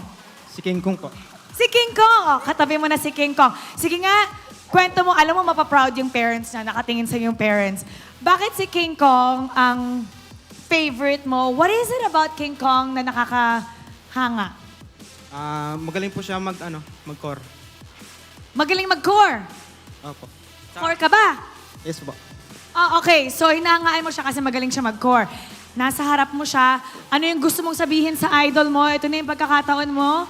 Si King Kong po. Si King Kong. Oh, katabi mo na si King Kong. Sige nga, kwento mo. Alam mo, mapaproud yung parents na nakatingin sa yung parents. Bakit si King Kong ang favorite mo? What is it about King Kong na nakakahanga? Magaling po siya mag-core. Magaling mag-core. Opo. Core ka ba? Yes po. Okay. So, hinahangaan mo siya kasi magaling siya mag-core. Nasa harap mo siya. Ano yung gusto mong sabihin sa idol mo? Ito na yung pagkakataon mo.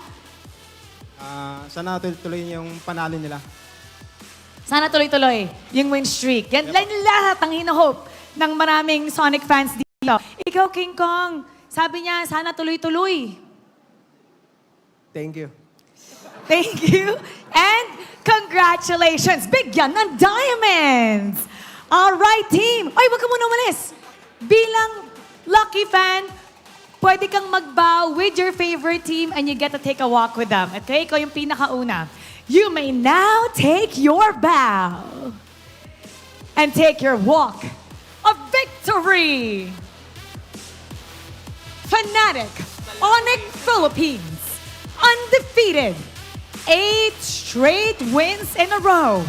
Sana tuloy yung panalo nila. Sana tuloy-tuloy yung win streak. Yan lang lahat ang hino-hope ng maraming Sonic fans dito. Ikaw, King Kong, sabi niya, sana tuloy-tuloy. Thank you. Thank you. And congratulations. Bigyan ng diamonds. All right, team. Ay, wag ka muna umalis. Bilang lucky fan, pwede kang mag-bow with your favorite team and you get to take a walk with them. Okay? Ikaw yung pinakauna. You may now take your bow and take your walk of victory. Fnatic, Onic Philippines, undefeated. 8 straight wins in a row.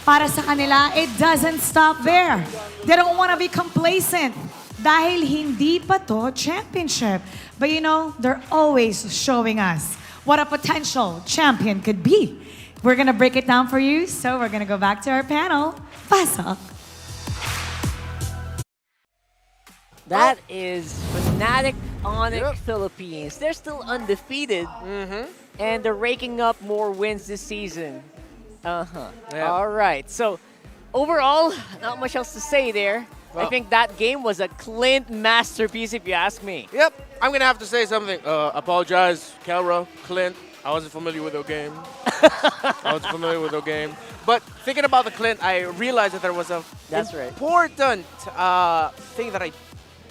Para sa kanila, it doesn't stop there. They don't want to be complacent dahil hindi pa to championship. But you know, they're always showing us what a potential champion could be. We're gonna break it down for you, so we're gonna go back to our panel. Pasok. That is Fnatic Onic Philippines. They're still undefeated, and they're raking up more wins this season. Yeah. All right. So, overall, not much else to say there. I think that game was a Clint masterpiece, if you ask me. Yep. I'm going to have to say something. Apologize, Kelra, Clint. I wasn't familiar with their game. But thinking about the Clint, I realized that there was a important thing that I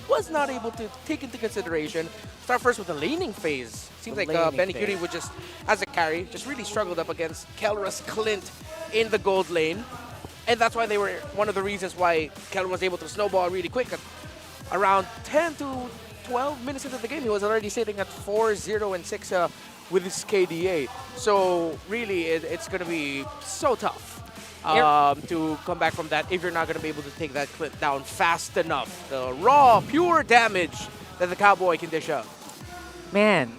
was not able to take into consideration. Start first with the laning phase. Seems like Benny Curie would just, as a carry, just really struggled up against Kelra's Clint in the gold lane. And that's why they were one of the reasons why Kelra was able to snowball really quick. At around 10 to 12 minutes into the game, he was already sitting at 4-0 and 6 with his KDA. So really, it's going to be so tough to come back from that if you're not going to be able to take that Clint down fast enough. The raw, pure damage that the Cowboy can dish out. Man,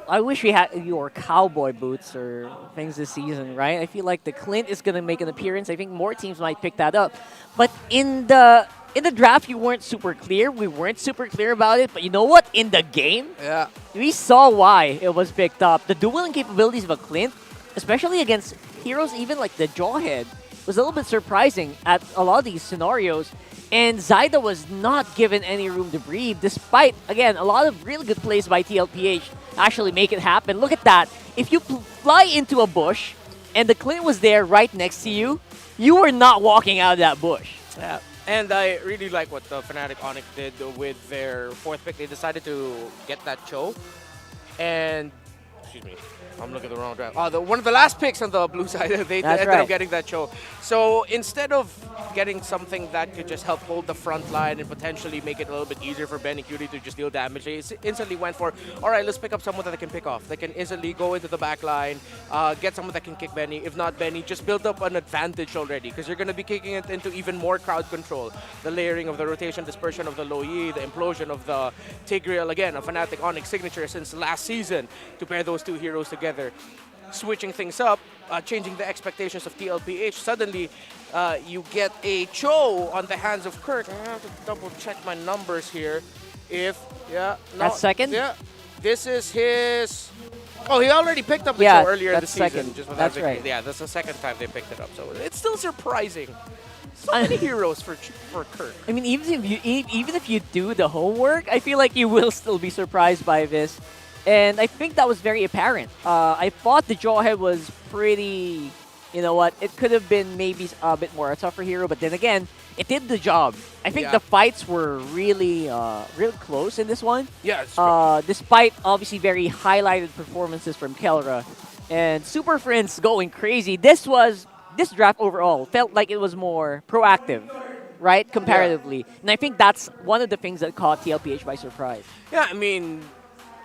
I wish we had your cowboy boots or things this season, right? I feel like the Clint is going to make an appearance. I think more teams might pick that up. But in the draft, you weren't super clear. We weren't super clear about it. But you know what? In the game, we saw why it was picked up. The dueling capabilities of a Clint, especially against heroes even like the Jawhead, was a little bit surprising at a lot of these scenarios. And Zyda was not given any room to breathe, despite, again, a lot of really good plays by TLPH actually make it happen. Look at that. If you fly into a bush and the Clint was there right next to you, you were not walking out of that bush. Yeah. And I really like what the Fnatic Onic did with their 4th pick. They decided to get that Cho. And, excuse me, I'm looking at the wrong draft. One of the last picks on the blue side, they ended up getting that Cho. So instead of getting something that could just help hold the front line and potentially make it a little bit easier for Benny Curie to just deal damage, they instantly went for, all right, let's pick up someone that they can pick off. They can instantly go into the back line, get someone that can kick Benny. If not Benny, just build up an advantage already because you're going to be kicking it into even more crowd control. The layering of the rotation, dispersion of the Low Yi, the implosion of the Tigreal, again, a Fnatic Onic signature since last season to pair those two heroes together. Switching things up, changing the expectations of TLPH. Suddenly, you get a Cho on the hands of Kirk. I have to double check my numbers here. That's second? Yeah. This is his... Oh, he already picked up the Yeah, show earlier that's this season. second. Just without That's victory. right. Yeah, that's the second time they picked it up. So it's still surprising. So many heroes for Kirk. I mean, even if you do the homework, I feel like you will still be surprised by this. And I think that was very apparent. I thought the Jawhead was pretty... You know what? It could have been maybe a bit more a tougher hero, but then again, it did the job. I think the fights were really close in this one. Yeah. Despite obviously very highlighted performances from Kelra and Super Friends going crazy. This draft overall felt like it was more proactive, right? Comparatively. And I think that's one of the things that caught TLPH by surprise. Yeah, I mean,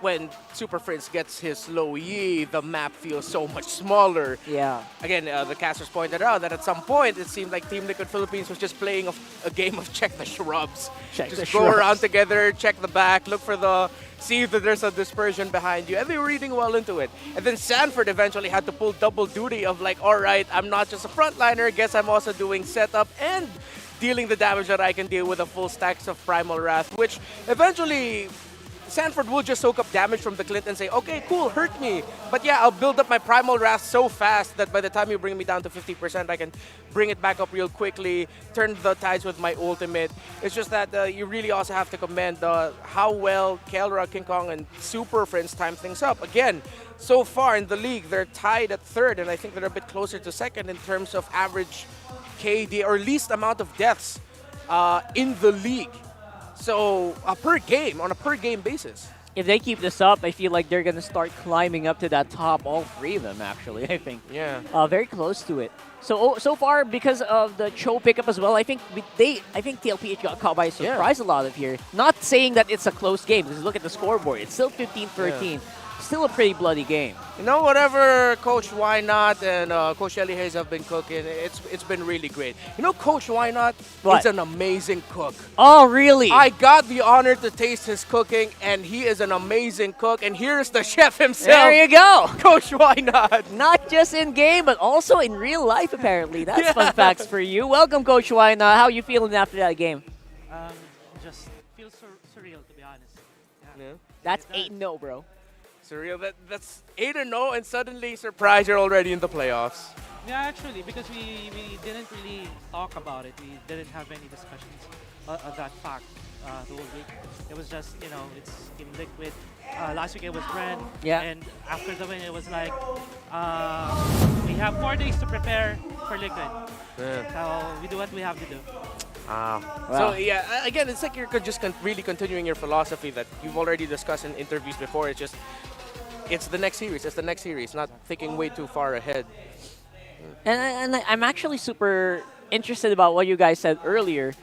when Super Prince gets his low Yi, the map feels so much smaller. Yeah. Again, the casters pointed out that at some point it seemed like Team Liquid Philippines was just playing a game of check the shrubs. Just go around together, check the back, look for see if there's a dispersion behind you, and they were reading well into it. And then Sanford eventually had to pull double duty of like, all right, I'm not just a frontliner, guess I'm also doing setup and dealing the damage that I can deal with a full stacks of Primal Wrath, which eventually Sanford will just soak up damage from the Clint and say, okay, cool, hurt me. But yeah, I'll build up my Primal Wrath so fast that by the time you bring me down to 50%, I can bring it back up real quickly, turn the tides with my ultimate. It's just that you really also have to commend how well Kelra, King Kong, and Super Friends time things up. Again, so far in the league, they're tied at third, and I think they're a bit closer to second in terms of average KD, or least amount of deaths in the league. So on a per game basis. If they keep this up, I feel like they're going to start climbing up to that top, all three of them actually, I think. Yeah. Very close to it. So far, because of the Cho pickup as well, I think TLPH got caught by surprise a lot of here. Not saying that it's a close game, because look at the scoreboard. It's still 15-13. Still a pretty bloody game. You know, whatever Coach Why Not and Coach Ellie Hayes have been cooking, it's been really great. You know, Coach Why Not is an amazing cook. Oh, really? I got the honor to taste his cooking, and he is an amazing cook. And here's the chef himself. There you go. Coach Why Not. Not just in game, but also in real life, apparently. That's fun facts for you. Welcome, Coach Why Not. How are you feeling after that game? Just feels surreal, to be honest. Yeah. That's 8-0, bro. Surreal. That's 8-0, and suddenly, surprise, you're already in the playoffs. Yeah, actually, because we didn't really talk about it. We didn't have any discussions of that fact the whole week. It was just, it's Team Liquid. Last week it was Ren. Yeah. And after the win, it was like, we have 4 days to prepare for Liquid. Yeah. So we do what we have to do. Wow. So yeah, again, it's like you're just really continuing your philosophy that you've already discussed in interviews before. It's the next series. It's the next series, not thinking way too far ahead. And I'm actually super interested about what you guys said earlier.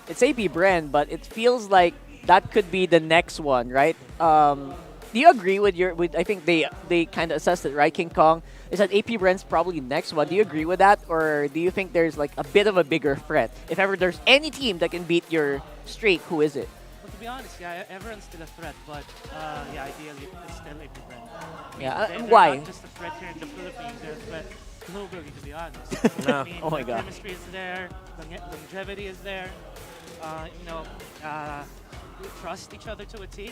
It's AP brand, but it feels like that could be the next one, right? Do you agree with I think they kind of assessed it, right? King Kong is that AP brand's probably next one. Do you agree with that, or do you think there's like a bit of a bigger threat? If ever there's any team that can beat your streak, who is it? Well, to be honest, yeah, everyone's still a threat, but yeah, ideally it's still AP brand. Yeah, They're why? not just a threat here in the Philippines, they're a threat globally, to be honest. No. I mean, Oh my the God. chemistry is there, longevity is there. We trust each other to a T.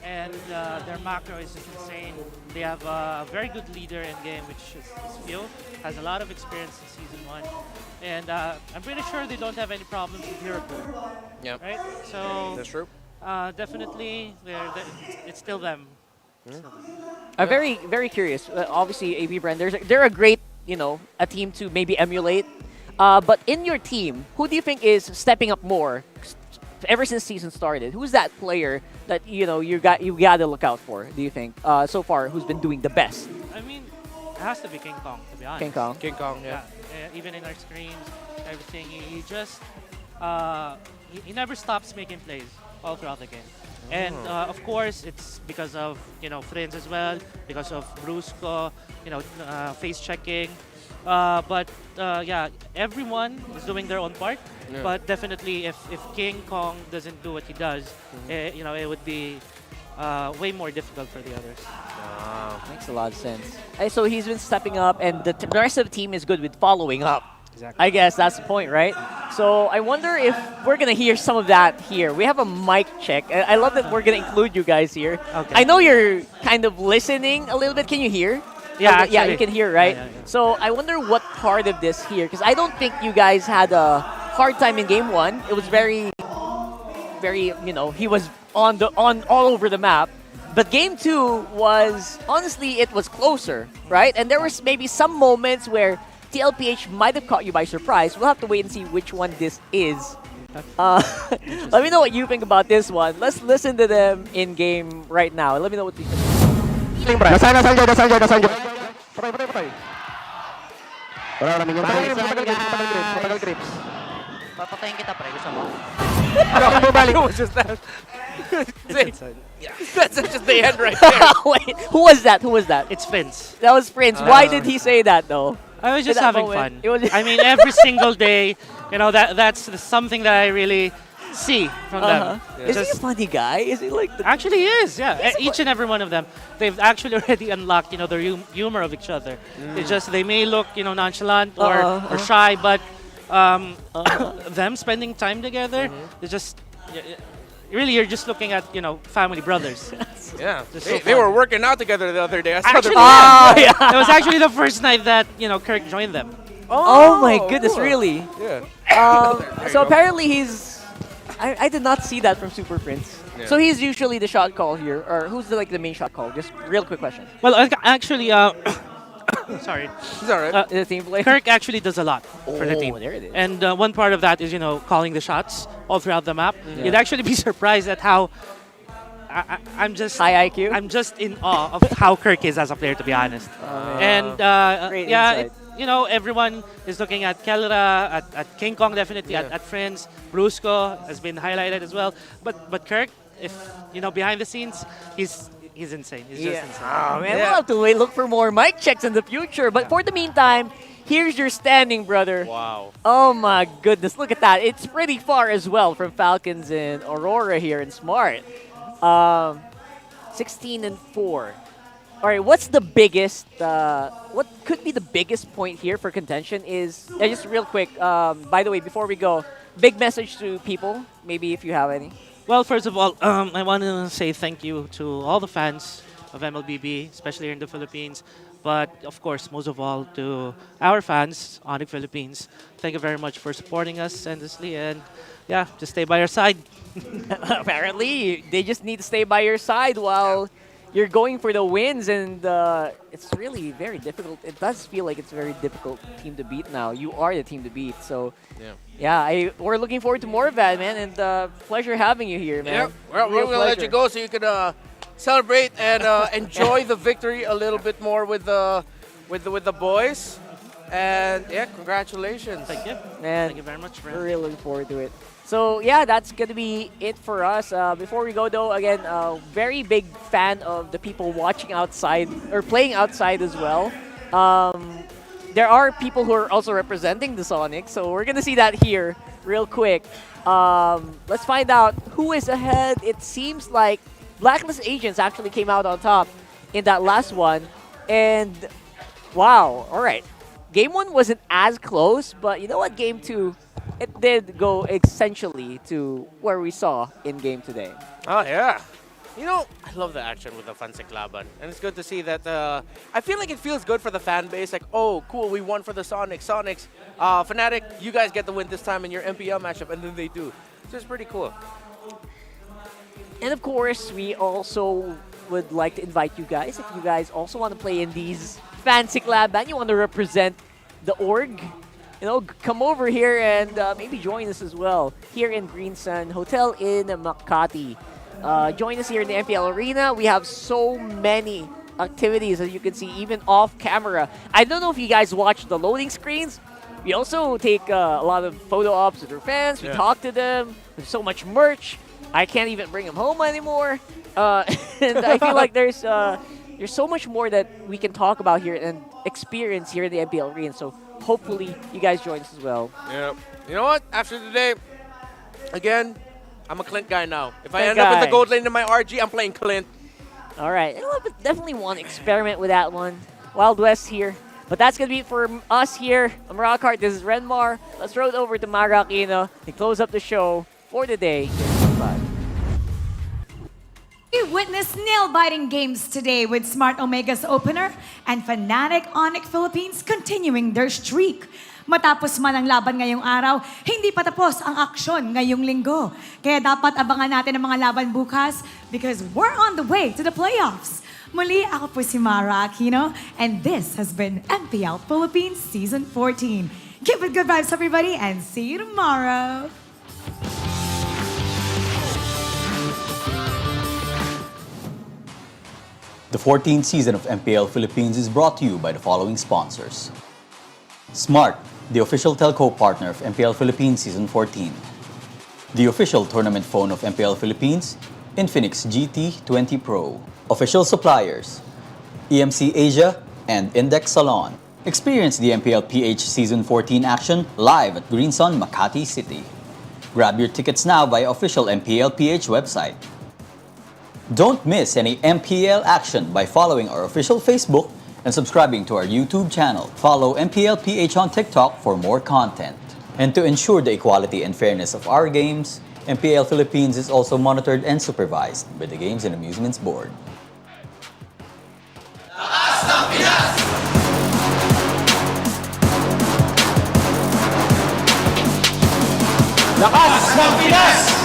And their macro is just insane. They have a very good leader in game, which is Phil. Has a lot of experience in Season 1. And I'm pretty sure they don't have any problems with Hero Pool. Yeah. Right? So That's true. Definitely, it's still them. I'm very, very curious. Obviously, AP brand, they're a great, a team to maybe emulate. But in your team, who do you think is stepping up more ever since season started? Who's that player that you got to look out for? Do you think so far? Who's been doing the best? I mean, it has to be King Kong, to be honest. King Kong. Yeah. Even in our screens, everything, he just he never stops making plays all throughout the game. And of course, it's because of Friends as well, because of Brusco, face checking. But yeah, everyone is doing their own part. Yeah. But definitely, if King Kong doesn't do what he does, it would be way more difficult for the others. Makes a lot of sense. So he's been stepping up, and the rest of the team is good with following up. I guess that's the point, right? So I wonder if we're gonna hear some of that here. We have a mic check. I love that we're gonna include you guys here. Okay. I know you're kind of listening a little bit. Can you hear? Yeah, Okay, yeah, actually. you can hear, right? Yeah. So I wonder what part of this here, because I don't think you guys had a hard time in game one. It was very, he was on all over the map. But game two was, honestly, it was closer, right? And there was maybe some moments where TLPH might have caught you by surprise. We'll have to wait and see which one this is. Let me know what you think about this one. Let's listen to them in game right now. Let me know what you think. Dasal dyan. Patay. Wala namin yung patagal grips. Papatayin kita, pre. Gusto mo? What was just that? That's just the end right there. Wait, who was that? It's Vince. That was Prince. Why did he say that, though? I was just At that having moment, fun. it was- I mean, every single day, that's something that I really see from them. Is he a funny guy? Is he like the... Actually, he is, yeah. Each and every one of them, they've actually already unlocked, the humor of each other. It's just they may look, nonchalant or shy, but them spending time together, it's just really you're just looking at family brothers. Yeah, Just so they fun. were working out together the other day. I saw Actually, their it was actually the first night that Kirk joined them. Oh my goodness, cool. really? Yeah. So apparently he's... I did not see that from Super Prince. Yeah. So he's usually the shot call here, or who's the main shot call? Just real quick question. Well, actually, sorry. He's all right. The team play? Kirk actually does a lot for the team. there it is. And one part of that is, calling the shots all throughout the map. Yeah. You'd actually be surprised at how I'm just high IQ. I'm just in awe of how Kirk is as a player, to be honest. And Great yeah, insight. everyone is looking at Kelra, at King Kong definitely, at Friends. Brusco has been highlighted as well. But Kirk, if behind the scenes, he's insane. He's just insane. Oh man, we'll have to look for more mic checks in the future. But for the meantime, here's your standing, brother. Wow. Oh my goodness, look at that. It's pretty far as well from Falcons and Aurora here in Smart. 16-4. All right, what's the biggest? What could be the biggest point here for contention is just real quick. By the way, before we go, big message to people. Maybe if you have any. Well, first of all, I want to say thank you to all the fans of MLBB, especially here in the Philippines. But of course, most of all, to our fans, Onic Philippines. Thank you very much for supporting us endlessly, and yeah, just stay by our side. Apparently, they just need to stay by your side while you're going for the wins, and it's really very difficult. It does feel like it's a very difficult team to beat now. You are the team to beat, so yeah, we're looking forward to more of that, man, and pleasure having you here, man. Yep. Well, we're gonna let you go so you can celebrate and enjoy the victory a little bit more with the boys. And yeah, congratulations. Thank you. Man, Thank you very much, friend. we're really looking forward to it. So yeah, that's gonna be it for us. Before we go though, again, very big fan of the people watching outside or playing outside as well. There are people who are also representing the Sonics, so we're gonna see that here real quick. Let's find out who is ahead. It seems like Blacklist Agents actually came out on top in that last one, and wow, all right. Game 1 wasn't as close, but you know what? Game 2, it did go essentially to where we saw in game today. Oh, yeah. I love the action with the Fansik Laban. And it's good to see that, I feel like it feels good for the fan base. Like, oh, cool, we won for the Sonics. Sonics, Fnatic, you guys get the win this time in your MPL matchup, and then they do. So it's pretty cool. And of course, we also would like to invite you guys, if you guys also want to play in these Fancy Lab and you want to represent the org, come over here and maybe join us as well here in Green Sun Hotel in Makati. Join us here in the MPL Arena. We have so many activities, as you can see, even off camera. I don't know if you guys watch the loading screens. We also take a lot of photo ops with our fans. We talk to them. There's so much merch. I can't even bring them home anymore. And I feel like there's so much more that we can talk about here and experience here in the MPL Arena. So hopefully you guys join us as well. Yeah. You know what? After today, again, I'm a Clint guy now. If I Clint end up in guy. the gold lane in my RG, I'm playing Clint. All right. You know what? But definitely want to experiment with that one. Wild West here. But that's going to be it for us here on Rockheart. This is Renmar. Let's throw it over to Mara Aquino to close up the show for the day. Bye. We witnessed nail-biting games today with Smart Omega's opener and Fnatic Onic Philippines continuing their streak. Matapos man ang laban ngayong araw, hindi pa tapos ang aksyon ngayong linggo. Kaya dapat abangan natin ang mga laban bukas because we're on the way to the playoffs. Muli, ako po si Mara Aquino and this has been MPL Philippines Season 14. Give it good vibes, everybody, and see you tomorrow. The 14th season of MPL Philippines is brought to you by the following sponsors. Smart, the official telco partner of MPL Philippines Season 14. The official tournament phone of MPL Philippines, Infinix GT20 Pro. Official suppliers, EMC Asia and Index Salon. Experience the MPL-PH Season 14 action live at Green Sun, Makati City. Grab your tickets now via official MPL-PH website. Don't miss any MPL action by following our official Facebook and subscribing to our YouTube channel. Follow MPL-PH on TikTok for more content. And to ensure the equality and fairness of our games, MPL Philippines is also monitored and supervised by the Games and Amusements Board. Lakas ng Pinas!